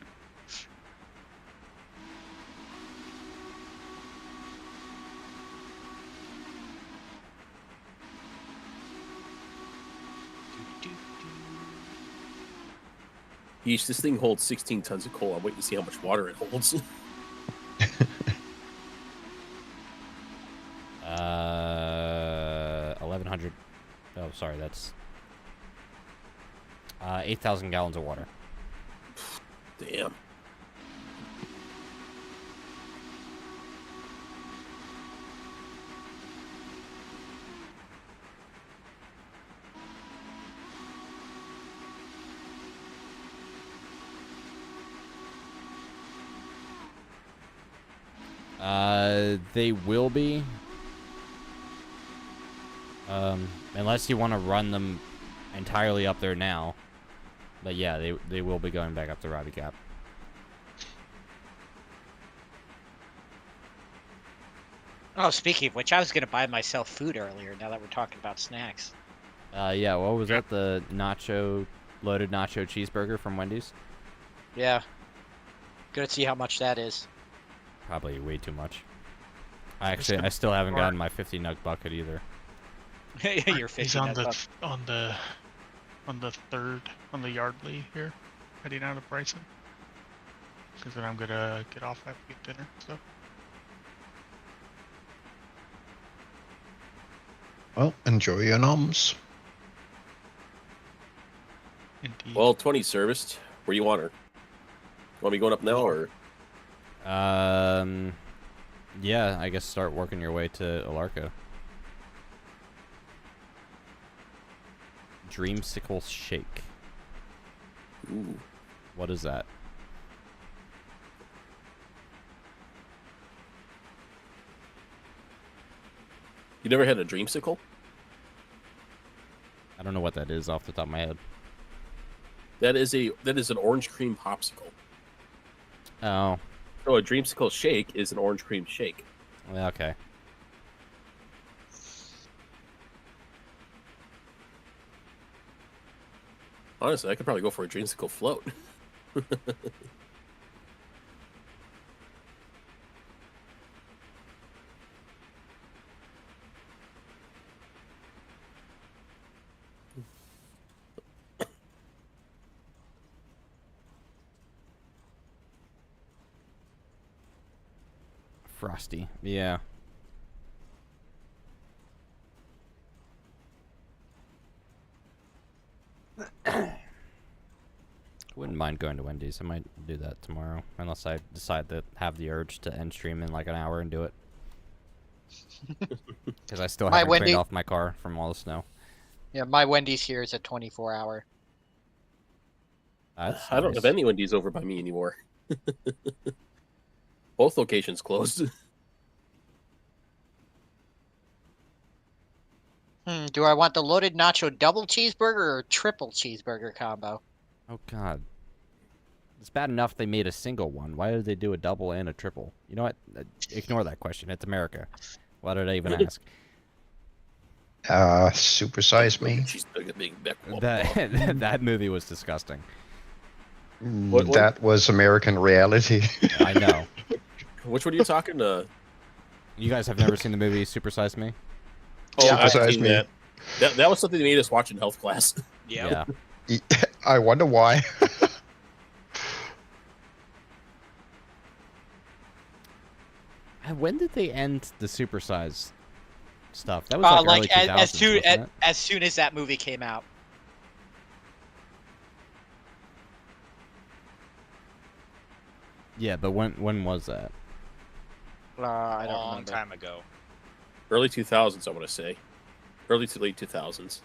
Yeesh, this thing holds 16 tons of coal. I'm waiting to see how much water it holds. 1,100. Oh, sorry, that's 8,000 gallons of water. Damn. They will be. Unless you want to run them entirely up there now. But yeah, they will be going back up to Robbie Cap. Oh, speaking of which, I was gonna buy myself food earlier. Now that we're talking about snacks. Yeah, what was that? The loaded nacho cheeseburger from Wendy's? Yeah. Gonna see how much that is. Probably way too much. I still haven't gotten my 50 nug bucket either. You're He's 50 on nuts the up. on the third on the Yardley here, heading out of Bryson. Because then I'm gonna get off after we get dinner. So Well, enjoy your noms. indeed. Well, 20 serviced. Where you want her? Want me going up now or? Yeah, I guess start working your way to Alarco. Dreamsicle Shake. Ooh. What is that? You never had a dreamsicle? I don't know what that is off the top of my head. That is an orange cream popsicle. Oh, So a dreamsicle shake is an orange cream shake. yeah, okay. Honestly, I could probably go for a dreamsicle float. Frosty. Yeah. Wouldn't mind going to Wendy's. I might do that tomorrow, unless I decide to have the urge to end stream in like an hour and do it. Because I still My haven't Wendy- cleaned off my car from all the snow. Yeah, my Wendy's here is a 24-hour. That's I don't nice. have any Wendy's over by me anymore. Both locations closed. Do I want the loaded nacho double cheeseburger or triple cheeseburger combo? Oh god. It's bad enough they made a single one. Why did they do a double and a triple? You know what? Ignore that question. It's America. Why did I even ask? Supersize me. Cheeseburger being back. That movie was disgusting. What- That was American reality. I know. Which one are you talking to? You guys have never seen the movie Supersize Me? Oh, Yeah, I've Supersize seen Me. that. That was something they made us watch in health class. Yeah. I wonder why. When did they end the Supersize stuff? That was like early 2000s, wasn't it? as soon as that movie came out. Yeah, but when was that? I don't Long remember. time ago. Early 2000s, I want to say. Early to late 2000s.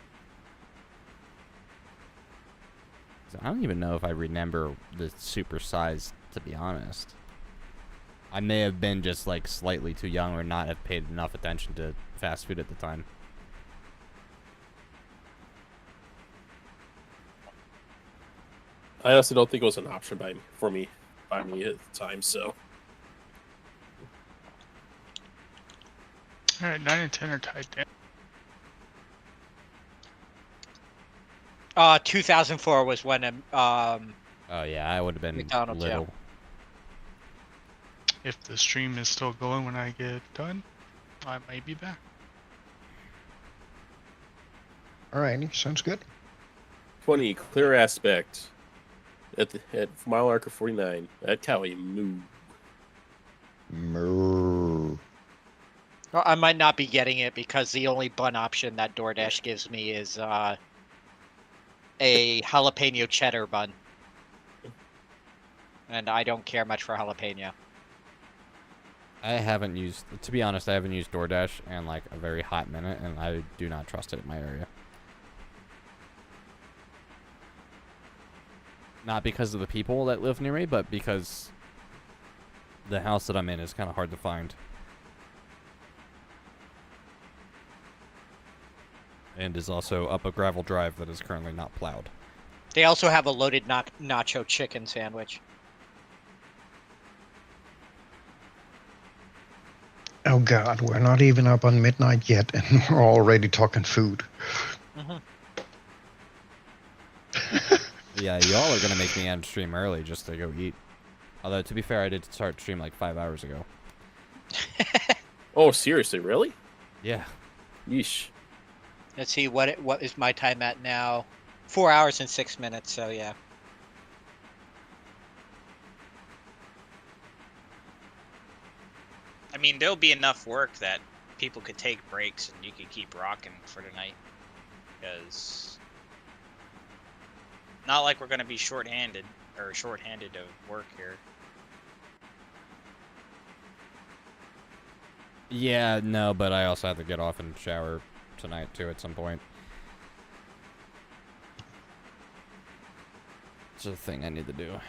I don't even know if I remember the Supersize, to be honest. I may have been just like slightly too young or not have paid enough attention to fast food at the time. I honestly don't think it was an option for me at the time. So All right, 9 and 10 are tied down. 2004 was when Oh yeah, I would have been McDonald's, yeah. little. If the stream is still going when I get done, I might be back. Alrighty, sounds good. 20 clear aspect at mile marker 49 at Cowie Moo. Moo. Well, I might not be getting it because the only bun option that DoorDash gives me is a jalapeno cheddar bun. And I don't care much for jalapeno. I haven't used, to be honest, I haven't used DoorDash in like a very hot minute, and I do not trust it in my area. Not because of the people that live near me, but because The house that I'm in is kind of hard to find. And is also up a gravel drive that is currently not plowed. They also have a loaded nacho chicken sandwich. Oh God, we're not even up on midnight yet, and we're already talking food. Mm-hmm. Yeah, y'all are gonna make me end stream early just to go eat. Although, to be fair, I did start stream like 5 hours ago. Oh, seriously, really? Yeah. Yeesh. Let's see, what is my time at now? 4 hours and 6 minutes, so yeah. I mean, there'll be enough work that people could take breaks and you could keep rocking for tonight. Because not like we're gonna be short-handed of work here. Yeah, no, but I also have to get off and shower tonight too at some point. It's a thing I need to do.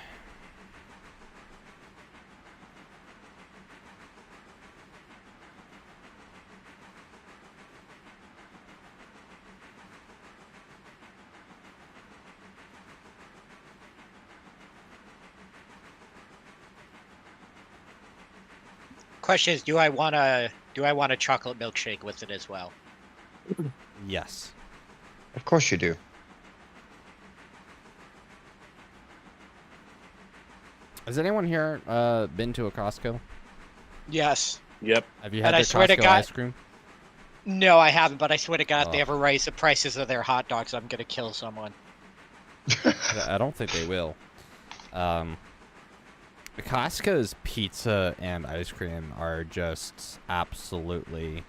Question is, do I want a chocolate milkshake with it as well? Yes. Of course you do. Has anyone here been to a Costco? Yes. Yep. Have you had And I their swear to Costco God- ice cream? No, I haven't, but I swear to God, if they Oh. ever raise the prices of their hot dogs, I'm gonna kill someone. I don't think they will. Costco's pizza and ice cream are just absolutely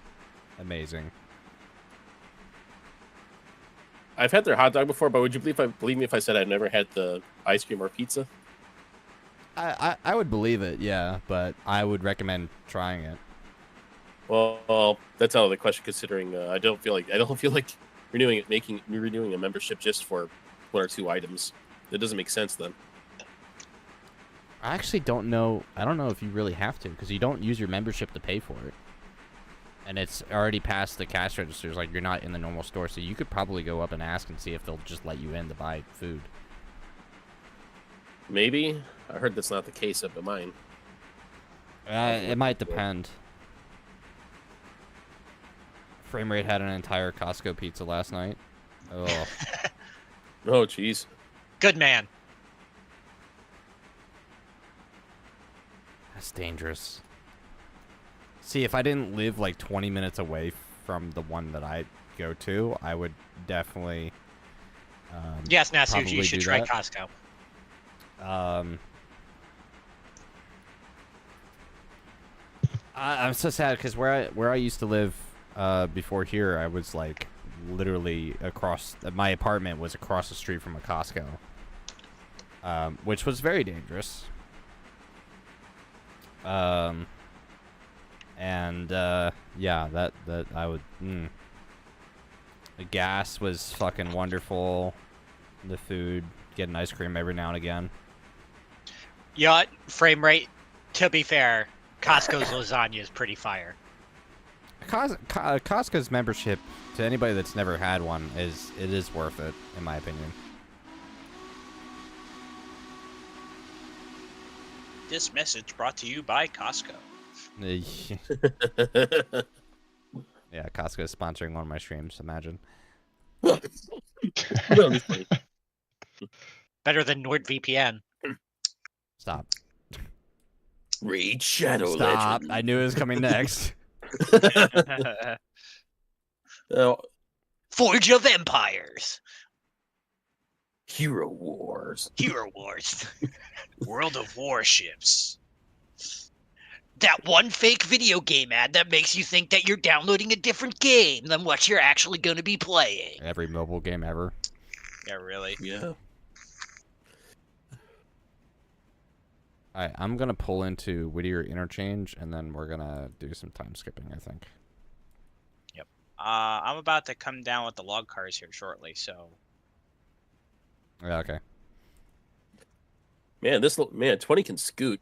amazing. I've had their hot dog before, but would you believe me if I said I've never had the ice cream or pizza? I would believe it, yeah, but I would recommend trying it. Well, that's out of the question. Considering I don't feel like renewing a membership just for one or two items. It doesn't make sense then. I actually don't know. I don't know if you really have to, because you don't use your membership to pay for it. And it's already past the cash registers, like you're not in the normal store, so you could probably go up and ask and see if they'll just let you in to buy food. Maybe. I heard that's not the case up at mine. It might depend. Framerate had an entire Costco pizza last night. Oh. Oh, jeez. Good man. That's dangerous. See, if I didn't live like 20 minutes away from the one that I go to, I would definitely. Yes, Nasu, probably you should do try that. Costco. I'm so sad because where I used to live before here, I was like literally across. My apartment was across the street from a Costco, which was very dangerous. Yeah, that I would. The gas was fucking wonderful. The food, getting ice cream every now and again. Yeah, frame rate. To be fair, Costco's lasagna is pretty fire. Costco's membership, to anybody that's never had one, is worth it, in my opinion. This message brought to you by Costco. Yeah, Costco is sponsoring one of my streams. Imagine. That'll be funny. Better than NordVPN. Stop. Raid Shadow Stop. Legend. I knew it was coming next. Oh, Forge of Empires. Hero Wars. Hero Wars. World of Warships. That one fake video game ad that makes you think that you're downloading a different game than what you're actually going to be playing. Every mobile game ever. Yeah, really. Yeah. Alright, I'm gonna pull into Whittier Interchange, and then we're gonna do some time skipping, I think. I'm about to come down with the log cars here shortly, so Yeah, okay. Man, 20 can scoot.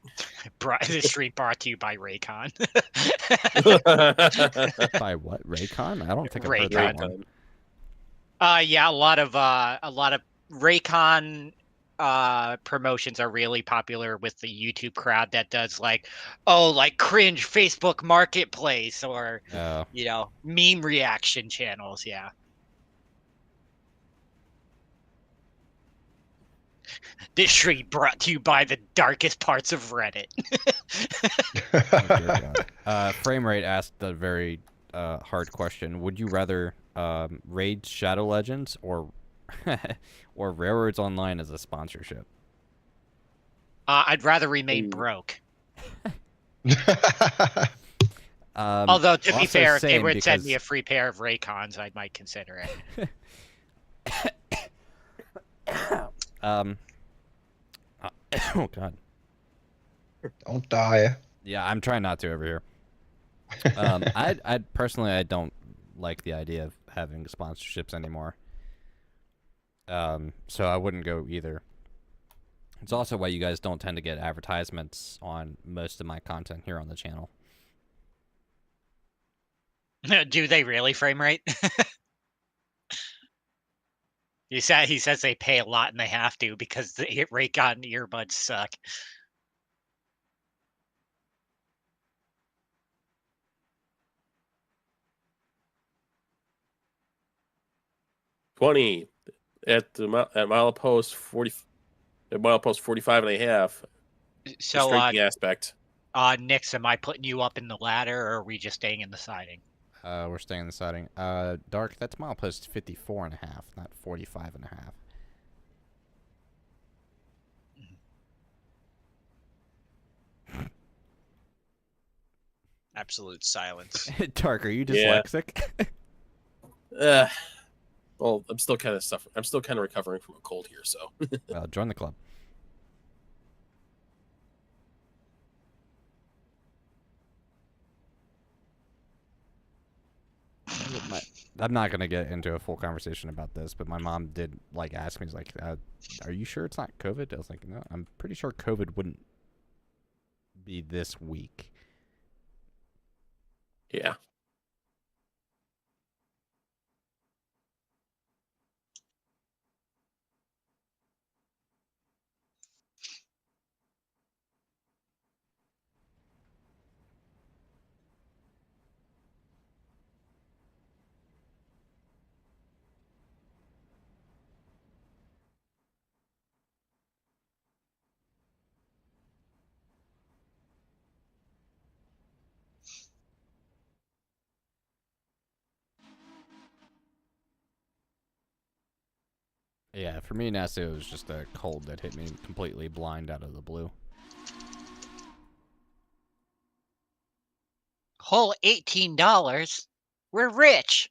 This stream brought to you by Raycon. By what? Raycon? I don't think I've heard that one. Yeah, a lot of Raycon promotions are really popular with the YouTube crowd that does like cringe Facebook Marketplace or Oh. meme reaction channels. Yeah. This stream brought to you by the darkest parts of Reddit. Oh, dear God. Frame Rate asked a very hard question. Would you rather raid Shadow Legends or or Railroads Online as a sponsorship? I'd rather remain broke. Although, to be fair, if they would send me a free pair of Raycons, I might consider it. Oh God. Don't die. Yeah, I'm trying not to over here. I personally, I don't like the idea of having sponsorships anymore. So I wouldn't go either. It's also why you guys don't tend to get advertisements on most of my content here on the channel. Do they really, Frame Rate? He says they pay a lot and they have to because the Raycon earbuds suck. $20 at milepost 40. At milepost 45.5. So striking aspect. Nix, am I putting you up in the ladder, or are we just staying in the siding? We're staying in the siding. Dark, that's milepost 54.5, not 45.5. Absolute silence. Dark, are you dyslexic? Well, I'm still kind of suffering. I'm still kind of recovering from a cold here, so. Well, join the club. I'm not gonna get into a full conversation about this, but my mom did ask me, like, "Are you sure it's not COVID?" I was like, "No, I'm pretty sure COVID wouldn't be this week." Yeah. Yeah, for me, Nessa, it was just a cold that hit me completely blind out of the blue. Whole $18. We're rich.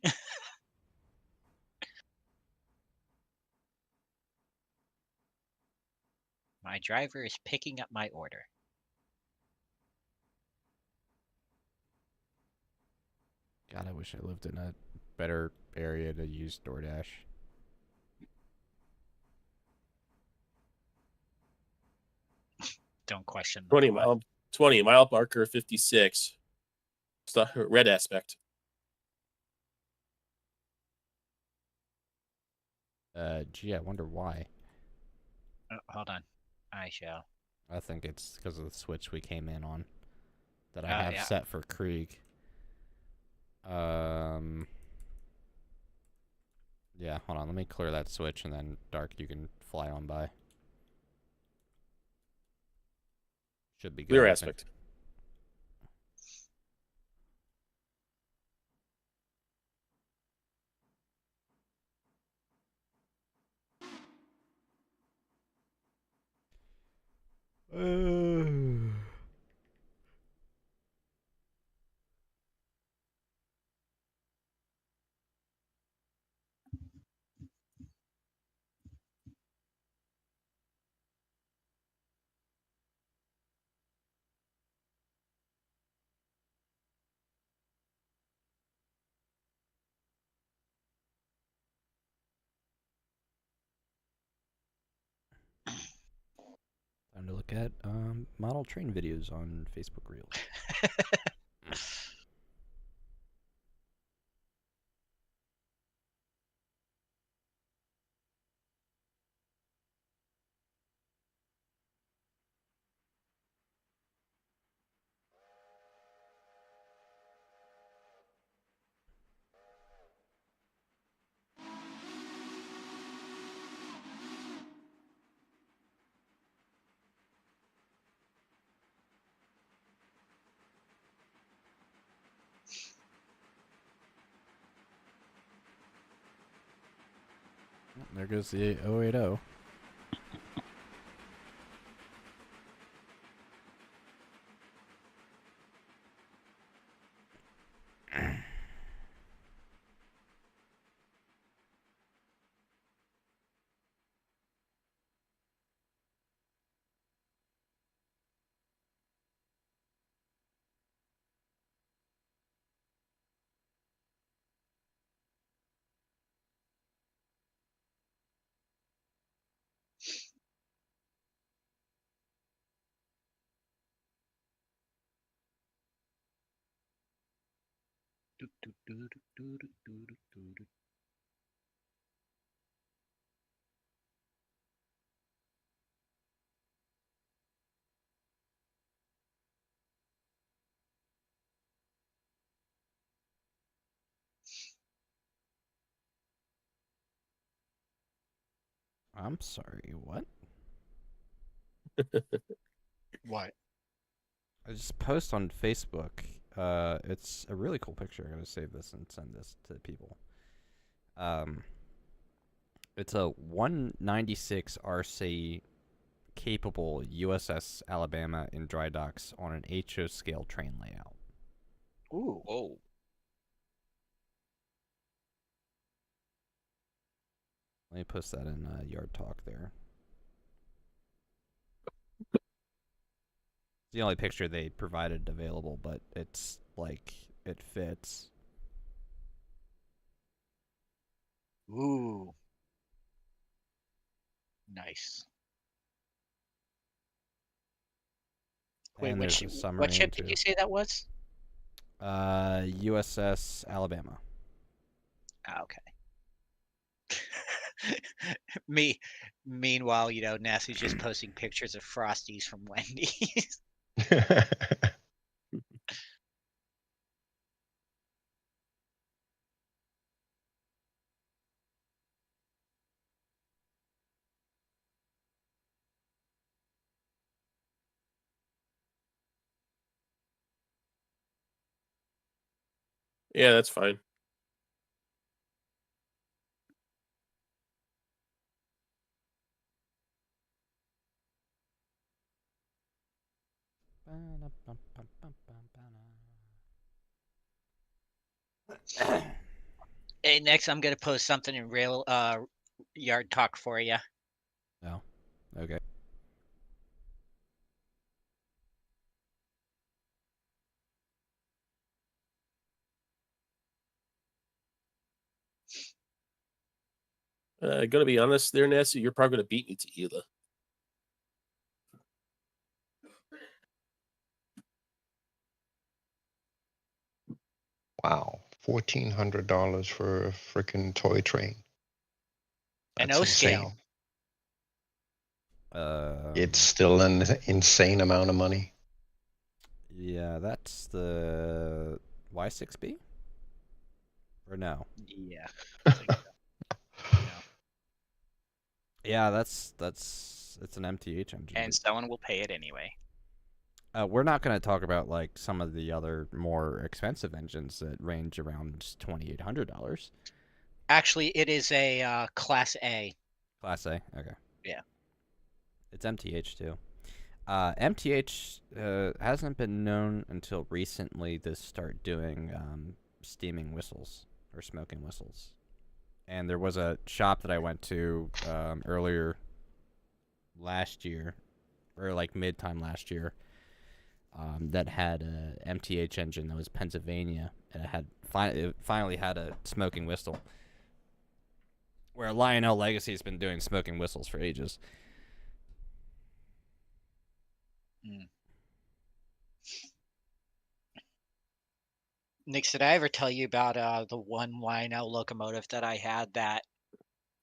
My driver is picking up my order. God, I wish I lived in a better area to use DoorDash. Don't question. 20 mile marker 56. It's the red aspect. Gee, I wonder why. Hold on. I shall. I think it's because of the switch we came in on that I have set for Krieg. Yeah, hold on. Let me clear that switch, and then Dark, you can fly on by. Should be good. Clear aspect. Time to look at model train videos on Facebook Reels. There goes the 080. I'm sorry, what? What? I just post on Facebook. It's a really cool picture. I'm gonna save this and send this to people. It's a 196 RC capable USS Alabama in dry docks on an HO scale train layout. Ooh. Whoa. Let me post that in Yard Talk there. It's the only picture they provided available, but it's like it fits. Ooh. Nice. Wait, And which there's a what submarine ship too. did you say that was? USS Alabama. Ah, okay. Meanwhile, NASA's just posting pictures of Frosties from Wendy's. Yeah, that's fine. Hey, next I'm gonna post something in real Yard Talk for you. No. Okay. Gonna be honest there, Nancy, you're probably gonna beat me to Ela. Wow, $1,400 for a freaking toy train. An That's O insane. scale. It's still an insane amount of money. Yeah, that's the Y6B? Or no? Yeah. I think so. Yeah. Yeah, that's it's an MTH engine. And someone will pay it anyway. We're not going to talk about like some of the other more expensive engines that range around $2,800. Actually, it is a Class A. Class A. Okay. Yeah. It's MTH too. MTH hasn't been known until recently to start doing steaming whistles or smoking whistles. And there was a shop that I went to earlier last year, or like mid-time last year, that had a MTH engine that was Pennsylvania, and it finally had a smoking whistle. Where Lionel Legacy's been doing smoking whistles for ages. Nick, did I ever tell you about the one Wino locomotive that I had that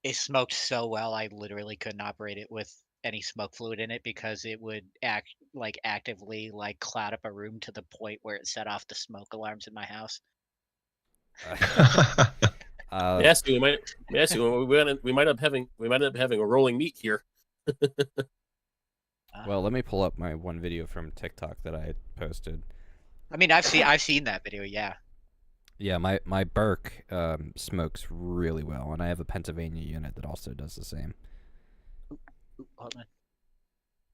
it smoked so well I literally couldn't operate it with any smoke fluid in it because it would actively cloud up a room to the point where it set off the smoke alarms in my house. Yes, we might. Yes, we might end up having a rolling meet here. Well, let me pull up my one video from TikTok that I posted. I mean, I've seen that video. Yeah. Yeah, my Burke smokes really well, and I have a Pennsylvania unit that also does the same. Ooh, hold on.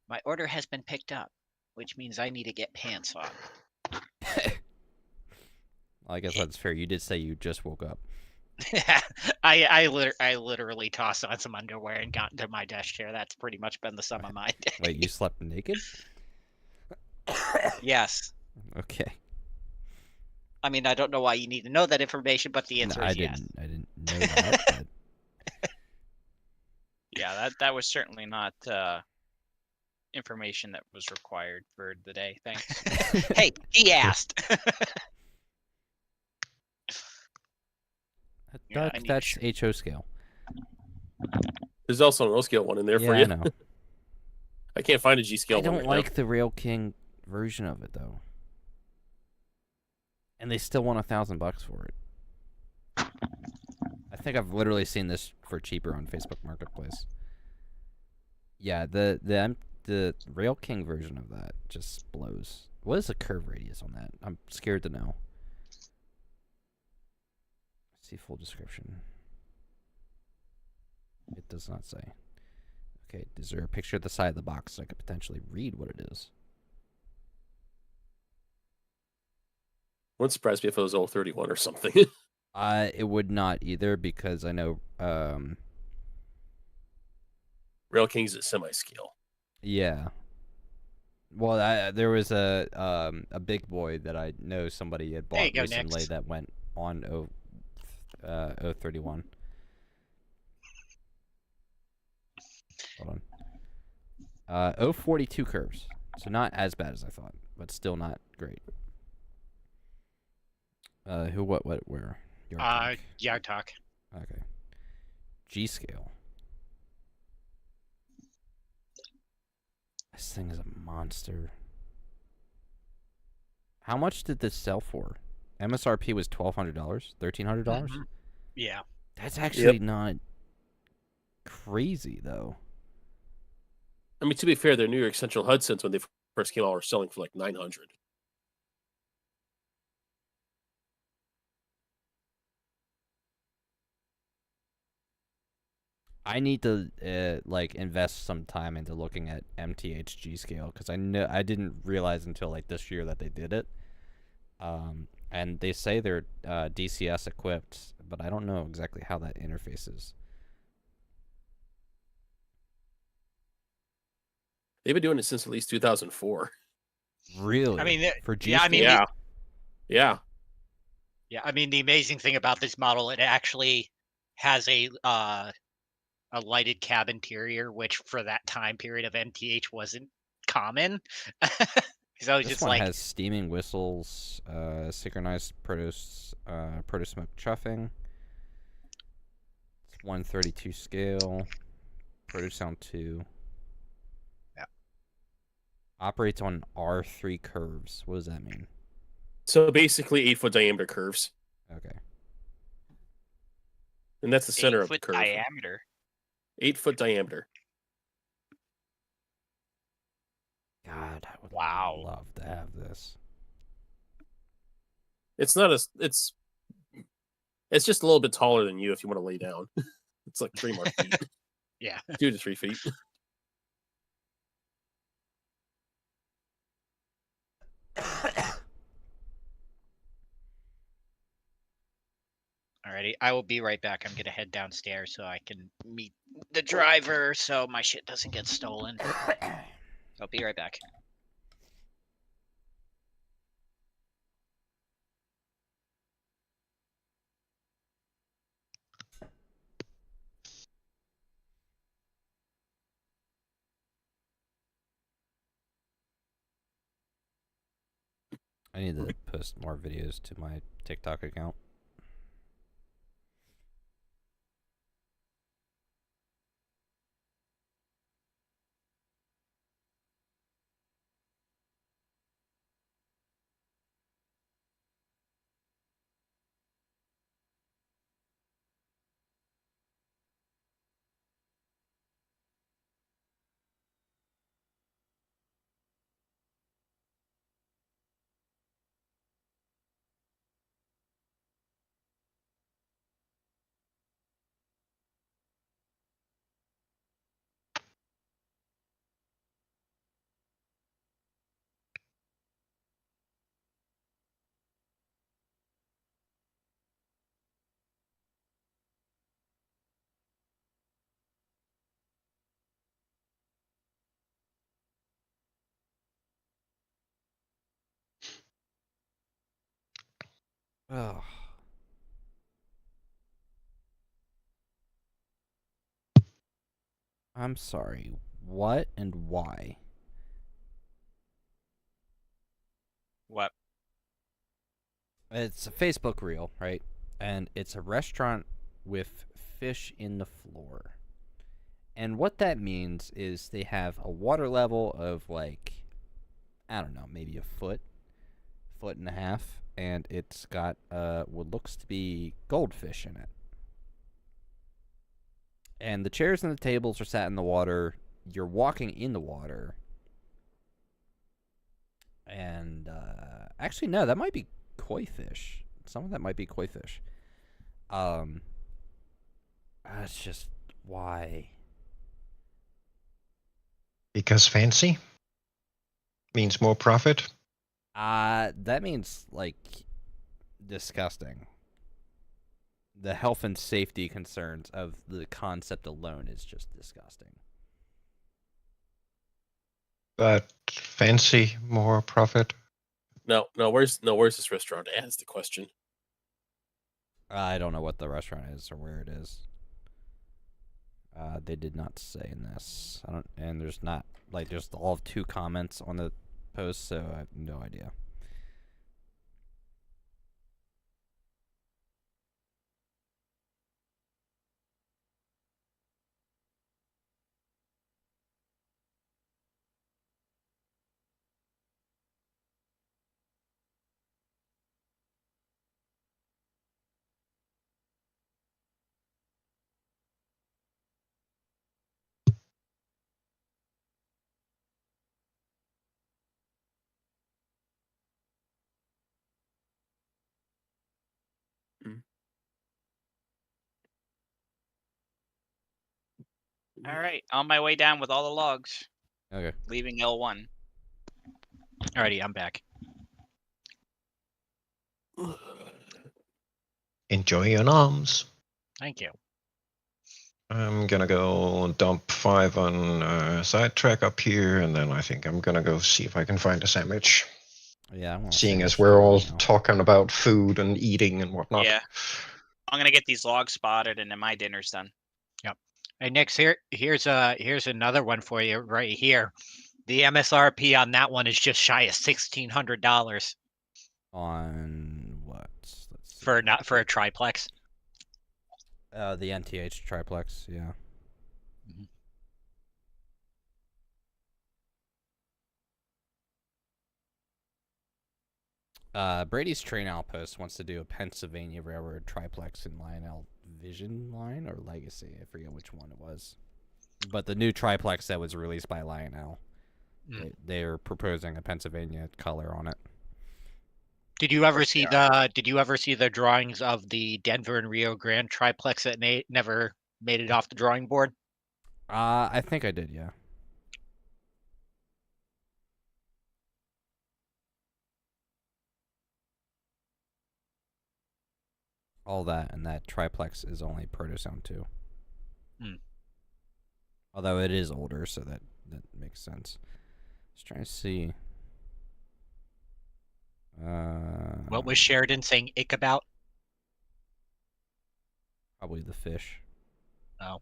My order has been picked up, which means I need to get pants on. I guess that's fair. You did say you just woke up. I literally tossed on some underwear and got into my desk chair. That's pretty much been the sum of my day. Wait, you slept naked? Yes. Okay. I mean, I don't know why you need to know that information, but the answer No, is yes. I didn't know that. But... Yeah, that was certainly not information that was required for the day. Thanks. Hey, he asked. Yeah, that's HO scale. There's also an O scale one in there for you. I know. I can't find a G scale I one. don't right like now. the Rail King version of it though, and they still want $1,000 for it. I think I've literally seen this for cheaper on Facebook Marketplace. Yeah, the Rail King version of that just blows. What is the curve radius on that? I'm scared to know. See full description. It does not say. Okay, is there a picture of the side of the box so I could potentially read what it is? Wouldn't surprise me if it was 031 or something. It would not either because I know. Rail King's at semi-scale. Yeah. Well, there was a big boy that I know somebody had There you bought go, recently Nix. that went on 031. Hold on. 042 curves. So not as bad as I thought, but still not great. Who, what, where? Yard talk. Okay. G scale. This thing is a monster. How much did this sell for? MSRP was $1,200, $1,300. Mhm. Yeah. That's actually not crazy though. I mean, to be fair, their New York Central Hudsons when they first came out were selling for like 900. I need to invest some time into looking at MTHG scale because I didn't realize until like this year that they did it. And they say they're DCS equipped, but I don't know exactly how that interfaces. They've been doing it since at least 2004. Really? I mean, for G yeah, I mean, scale? Yeah. Yeah, I mean, the amazing thing about this model, it actually has a lighted cab interior, which for that time period of MTH wasn't common. So I was This just one like, has steaming whistles, synchronized proto-smoke chuffing. It's 132 scale. Proto-sound 2. Yeah. Operates on R3 curves. What does that mean? So basically 8-foot diameter curves. Okay. And that's the center of the 8-foot curve. diameter. 8-foot diameter. God, I would Wow. love to have this. It's not a. It's just a little bit taller than you if you want to lay down. It's like 3 more feet. yeah. 2 to 3 feet. Alrighty, I will be right back. I'm gonna head downstairs so I can meet the driver so my shit doesn't get stolen. I'll be right back. I need to post more videos to my TikTok account. Oh. I'm sorry. What and why? What? It's a Facebook reel, right? And it's a restaurant with fish in the floor. And what that means is they have a water level of like, I don't know, maybe a foot and a half, and it's got what looks to be goldfish in it. And the chairs and the tables are sat in the water. You're walking in the water. And actually, no, that might be koi fish. Some of that might be koi fish. It's just why? Because fancy means more profit. That means like disgusting. The health and safety concerns of the concept alone is just disgusting. But fancy more profit. No, where's this restaurant? That's the question. I don't know what the restaurant is or where it is. They did not say in this. I don't, and there's not like there's all of 2 comments on the post, so I have no idea. All right, on my way down with all the logs, Okay. leaving L1. Alrighty, I'm back. Enjoy your noms. Thank you. I'm gonna go dump 5 on sidetrack up here, and then I think I'm gonna go see if I can find a sandwich. Yeah, I want a Seeing as sandwich we're too all right now. talking about food and eating and whatnot. Yeah. I'm gonna get these logs spotted, and then my dinner's done. Hey, Nix, here's another one for you right here. The MSRP on that one is just shy of $1,600 On what? Let's see. for a triplex. The NTH triplex, yeah. Brady's Train Outpost wants to do a Pennsylvania Railroad triplex in Lionel Vision Line or Legacy. I forget which one it was. But the new triplex that was released by Lionel, they're proposing a Pennsylvania color on it. Did you ever see the drawings of the Denver and Rio Grande triplex that never made it off the drawing board? I think I did, yeah. All that, and that triplex is only Protosound 2. Although it is older, so that makes sense. Just trying to see. What was Sheridan saying ick about? Probably the fish. Oh.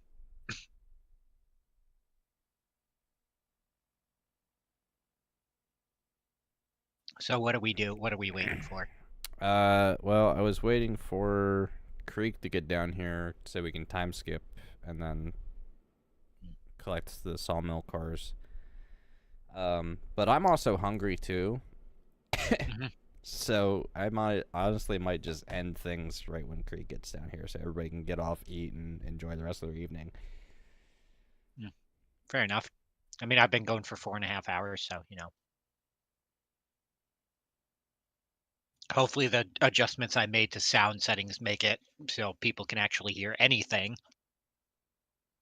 So what do we do? What are we waiting for? Well, I was waiting for Creek to get down here so we can time skip and then collect the sawmill cars. But I'm also hungry too. So I might just end things right when Creek gets down here so everybody can get off, eat, and enjoy the rest of their evening. Fair enough. I mean, I've been going for 4.5 hours, so hopefully the adjustments I made to sound settings make it so people can actually hear anything.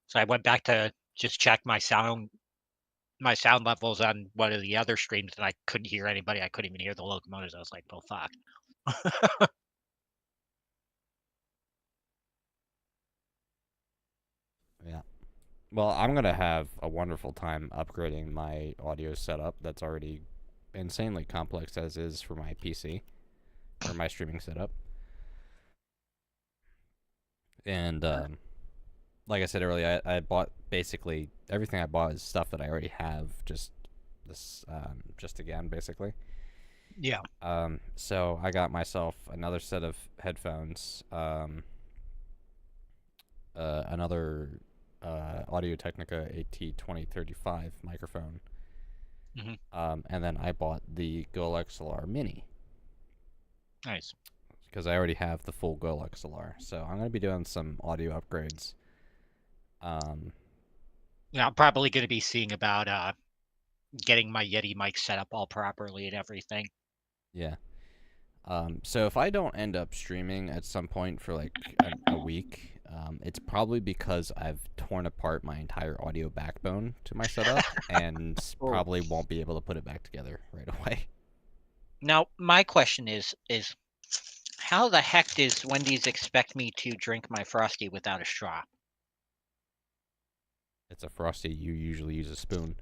So I went back to just check my sound levels on one of the other streams, and I couldn't hear anybody. I couldn't even hear the locomotives. I was like, "Oh fuck." Yeah. Well, I'm going to have a wonderful time upgrading my audio setup that's already insanely complex as is for my PC or my streaming setup. And like I said earlier, I bought basically everything I bought is stuff that I already have, just again, basically. Yeah. So I got myself another set of headphones, another Audio-Technica AT2035 microphone, and then I bought the Go XLR Mini. Nice. Because I already have the full Go XLR, so I'm gonna be doing some audio upgrades. Yeah, I'm probably going to be seeing about getting my Yeti mic set up all properly and everything. Yeah. So if I don't end up streaming at some point for like a week, it's probably because I've torn apart my entire audio backbone to my setup and probably won't be able to put it back together right away. Now, my question is how the heck does Wendy's expect me to drink my Frosty without a straw? It's a Frosty. You usually use a spoon.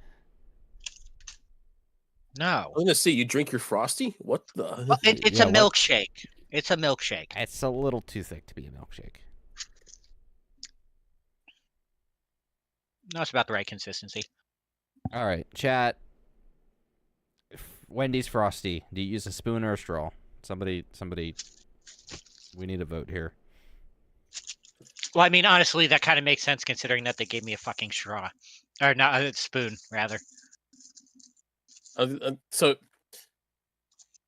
No. I was gonna say, you drink your Frosty? What the? Well, it's Yeah, a what? milkshake. It's a milkshake. It's a little too thick to be a milkshake. No, it's about the right consistency. All right, chat. Wendy's Frosty. Do you use a spoon or a straw? Somebody. We need a vote here. Well, I mean, honestly, that kind of makes sense considering that they gave me a fucking straw. Or not a spoon, rather. So,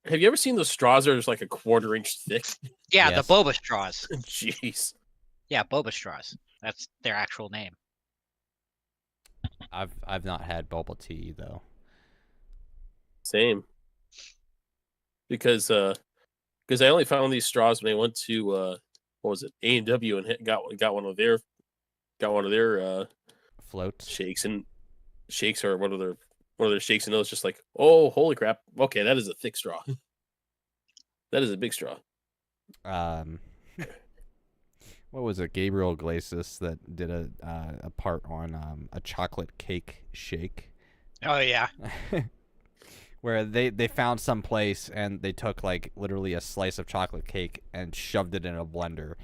have you ever seen those straws that are just like a 1/4 inch thick? Yeah, Yes. the boba straws. Jeez. Yeah, boba straws. That's their actual name. I've not had bubble tea though. Same. Because I only found these straws when I went to what was it, A&W, and got one of their Floats. shakes or one of their shakes, and it was just like, oh, holy crap! Okay, that is a thick straw. That is a big straw. What was it? Gabriel Iglesias that did a part on a chocolate cake shake. Oh yeah. Where they found some place and they took like literally a slice of chocolate cake and shoved it in a blender.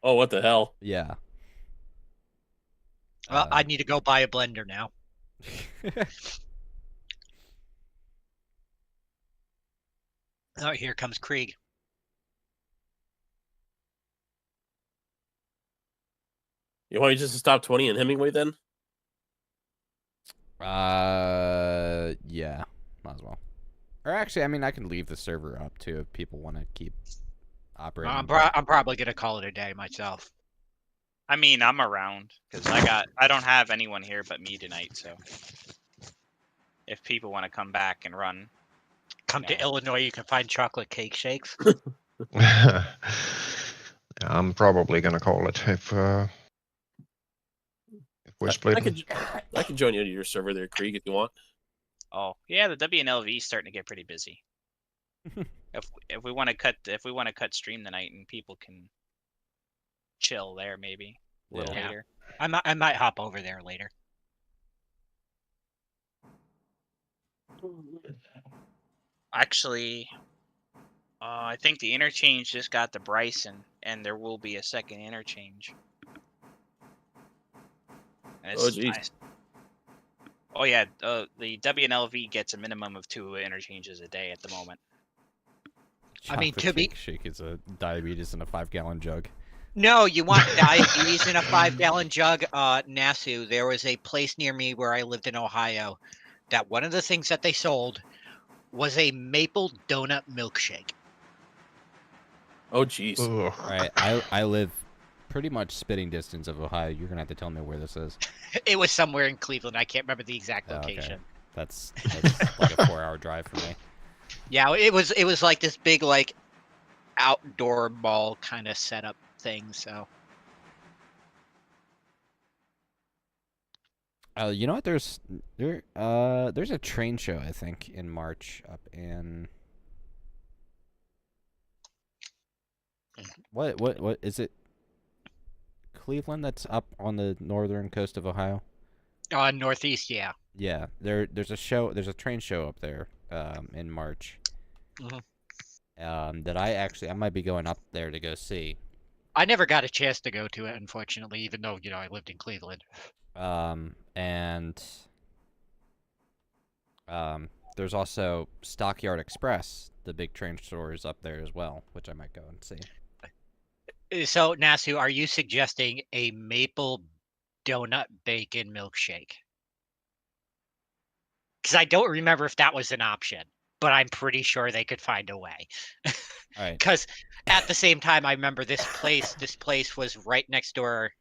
Oh, what the hell? Yeah. Well, I need to go buy a blender now. Oh, here comes Krieg. You want me just to stop 20 in Hemingway then? Yeah, might as well. Or actually, I mean, I can leave the server up too if people want to keep operating. I'm probably gonna call it a day myself. I mean, I'm around because I don't have anyone here but me tonight. So if people want to come back and run, Come to Illinois, you can find chocolate cake shakes. I'm probably gonna call it if we're splitting. I can join you to your server there, Krieg, if you want. oh yeah, the WNLV is starting to get pretty busy. if we want to cut stream tonight and people can chill there maybe a little Yeah. later. I might hop over there later. Actually, I think the interchange just got to Bryson, and there will be a second interchange. And Oh, it's geez. nice. Oh yeah, the WNLV gets a minimum of 2 interchanges a day at the moment. I mean, Chocolate to be- cake shake is a diabetes in a 5-gallon jug. No, you want diabetes in a 5-gallon jug? Nassau, there was a place near me where I lived in Ohio that one of the things that they sold was a maple donut milkshake. Oh, jeez. Ugh. All right, I live pretty much spitting distance of Ohio. You're gonna have to tell me where this is. It was somewhere in Cleveland. I can't remember the exact Oh, okay. location. That's like a 4-hour drive for me. Yeah, it was like this big like outdoor mall kind of setup thing. So You know what? There's a train show I think in March up in what is it? Cleveland, that's up on the northern coast of Ohio. Northeast, yeah. Yeah, there's a train show up there in March. Mhm. That I might be going up there to go see. I never got a chance to go to it, unfortunately, even though I lived in Cleveland. And there's also Stockyard Express, the big train store is up there as well, which I might go and see. So Nasu, are you suggesting a maple donut bacon milkshake? Because I don't remember if that was an option, but I'm pretty sure they could find a way. All right. Because at the same time, I remember this place was right next door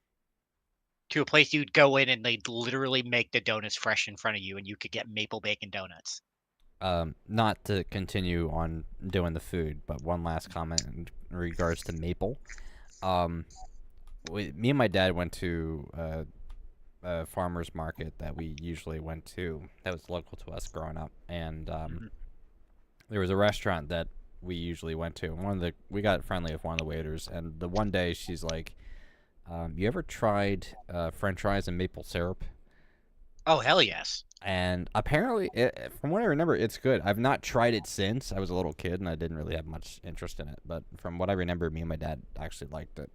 to a place you'd go in and they'd literally make the donuts fresh in front of you and you could get maple bacon donuts. Not to continue on doing the food, but one last comment in regards to maple. Me and my dad went to a farmer's market that we usually went to that was local to us growing up, and there was a restaurant that we usually went to. And we got friendly with one of the waiters, and the one day she's like, "You ever tried French fries and maple syrup?" Oh, hell yes. And apparently, from what I remember, it's good. I've not tried it since. I was a little kid and I didn't really have much interest in it. But from what I remember, me and my dad actually liked it.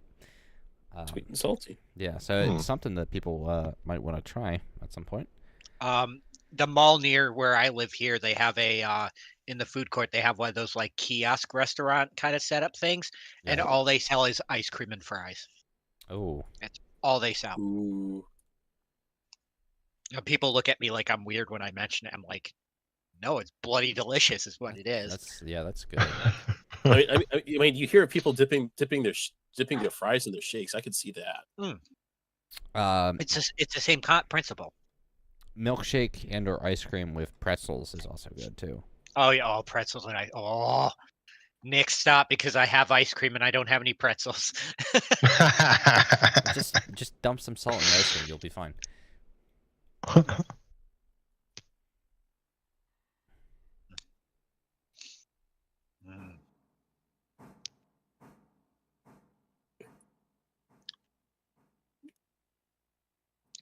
Sweet and salty. Yeah, so it's something that people might want to try at some point. The mall near where I live here, they have in the food court, they have one of those like kiosk restaurant kind of setup things, and Yeah. all they sell is ice cream and fries. Oh, That's all they sell. Ooh. People look at me like I'm weird when I mention it. I'm like, no, it's bloody delicious, is what it is. that's good. I mean, you hear of people dipping their fries in their shakes. I could see that. It's the same principle. Milkshake and or ice cream with pretzels is also good too. Oh yeah, pretzels and Nick, stop, because I have ice cream and I don't have any pretzels. just dump some salt in the ice cream, you'll be fine.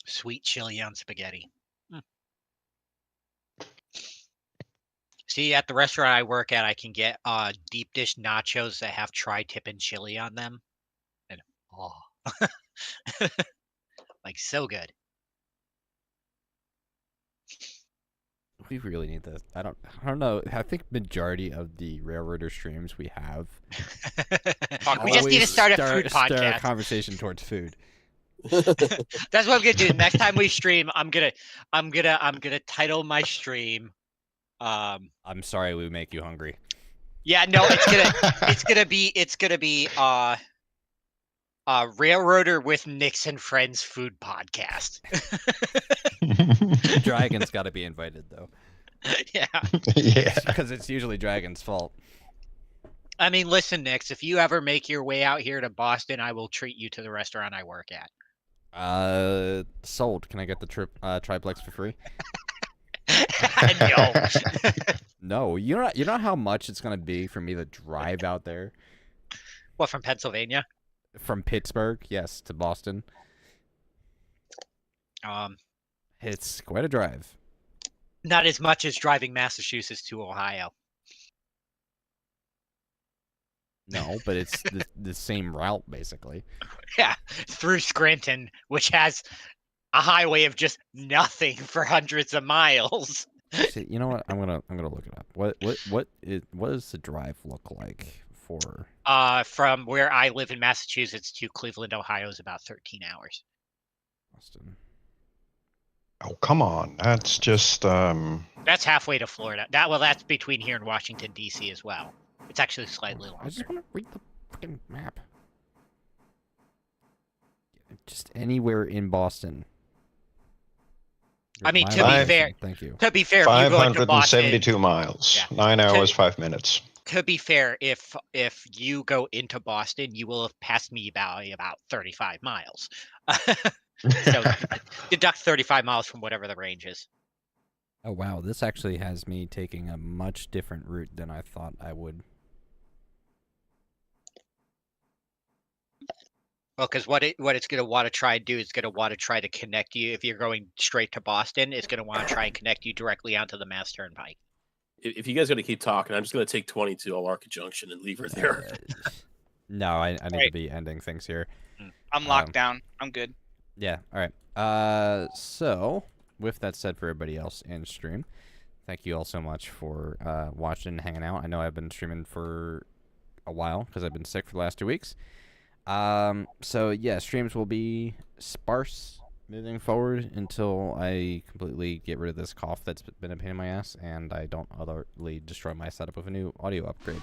Sweet chili on spaghetti. See, at the restaurant I work at, I can get deep dish nachos that have tri-tip and chili on them, and like so good. We really need this. I don't know. I think majority of the Railroader streams we have. We just need to start a food Start a podcast. conversation towards food. That's what I'm gonna do. Next time we stream, I'm gonna title my stream. I'm sorry we make you hungry. Yeah, no, it's gonna be Railroader with Nick's and Friends food podcast. Dragon's got to be invited though. Yeah. Yeah. Because it's usually Dragon's fault. I mean, listen, Nix, if you ever make your way out here to Boston, I will treat you to the restaurant I work at. Sold. Can I get the triplex for free? No. No, you know how much it's gonna be for me to drive out there. What, from Pennsylvania? From Pittsburgh, yes, to Boston. It's quite a drive. Not as much as driving Massachusetts to Ohio. No, but it's the same route basically. Yeah, through Scranton, which has, a highway of just nothing for hundreds of miles. See, you know what? I'm gonna look it up. What does the drive look like for? From where I live in Massachusetts to Cleveland, Ohio is about 13 hours. Boston? Oh, come on. That's just That's halfway to Florida. That's between here and Washington D.C. as well. It's actually slightly I just longer. want to read the freaking map. Just anywhere in Boston. I mean, My to be location, fair- thank you. To be fair, if you go into Boston, 572 miles. Yeah. 9 hours, 5 minutes. to be fair, if you go into Boston, you will have passed me by about 35 miles. So deduct 35 miles from whatever the range is. Oh wow, this actually has me taking a much different route than I thought I would. Well, because what it's going to want to try and do is going to want to try to connect you. If you're going straight to Boston, it's going to want to try and connect you directly onto the Mass Turnpike. If you guys are gonna keep talking, I'm just gonna take 20 to Alarka Junction and leave her there. No, I need to Right. be ending things here. I'm locked down. I'm good. Yeah, all right. So, with that said for everybody else in stream, thank you all so much for watching and hanging out. I know I've been streaming for a while because I've been sick for the last 2 weeks. So, yeah, streams will be sparse moving forward until I completely get rid of this cough that's been a pain in my ass and I don't utterly destroy my setup with a new audio upgrade.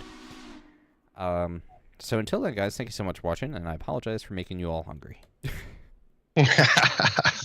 So until then, guys, thank you so much for watching, and I apologize for making you all hungry.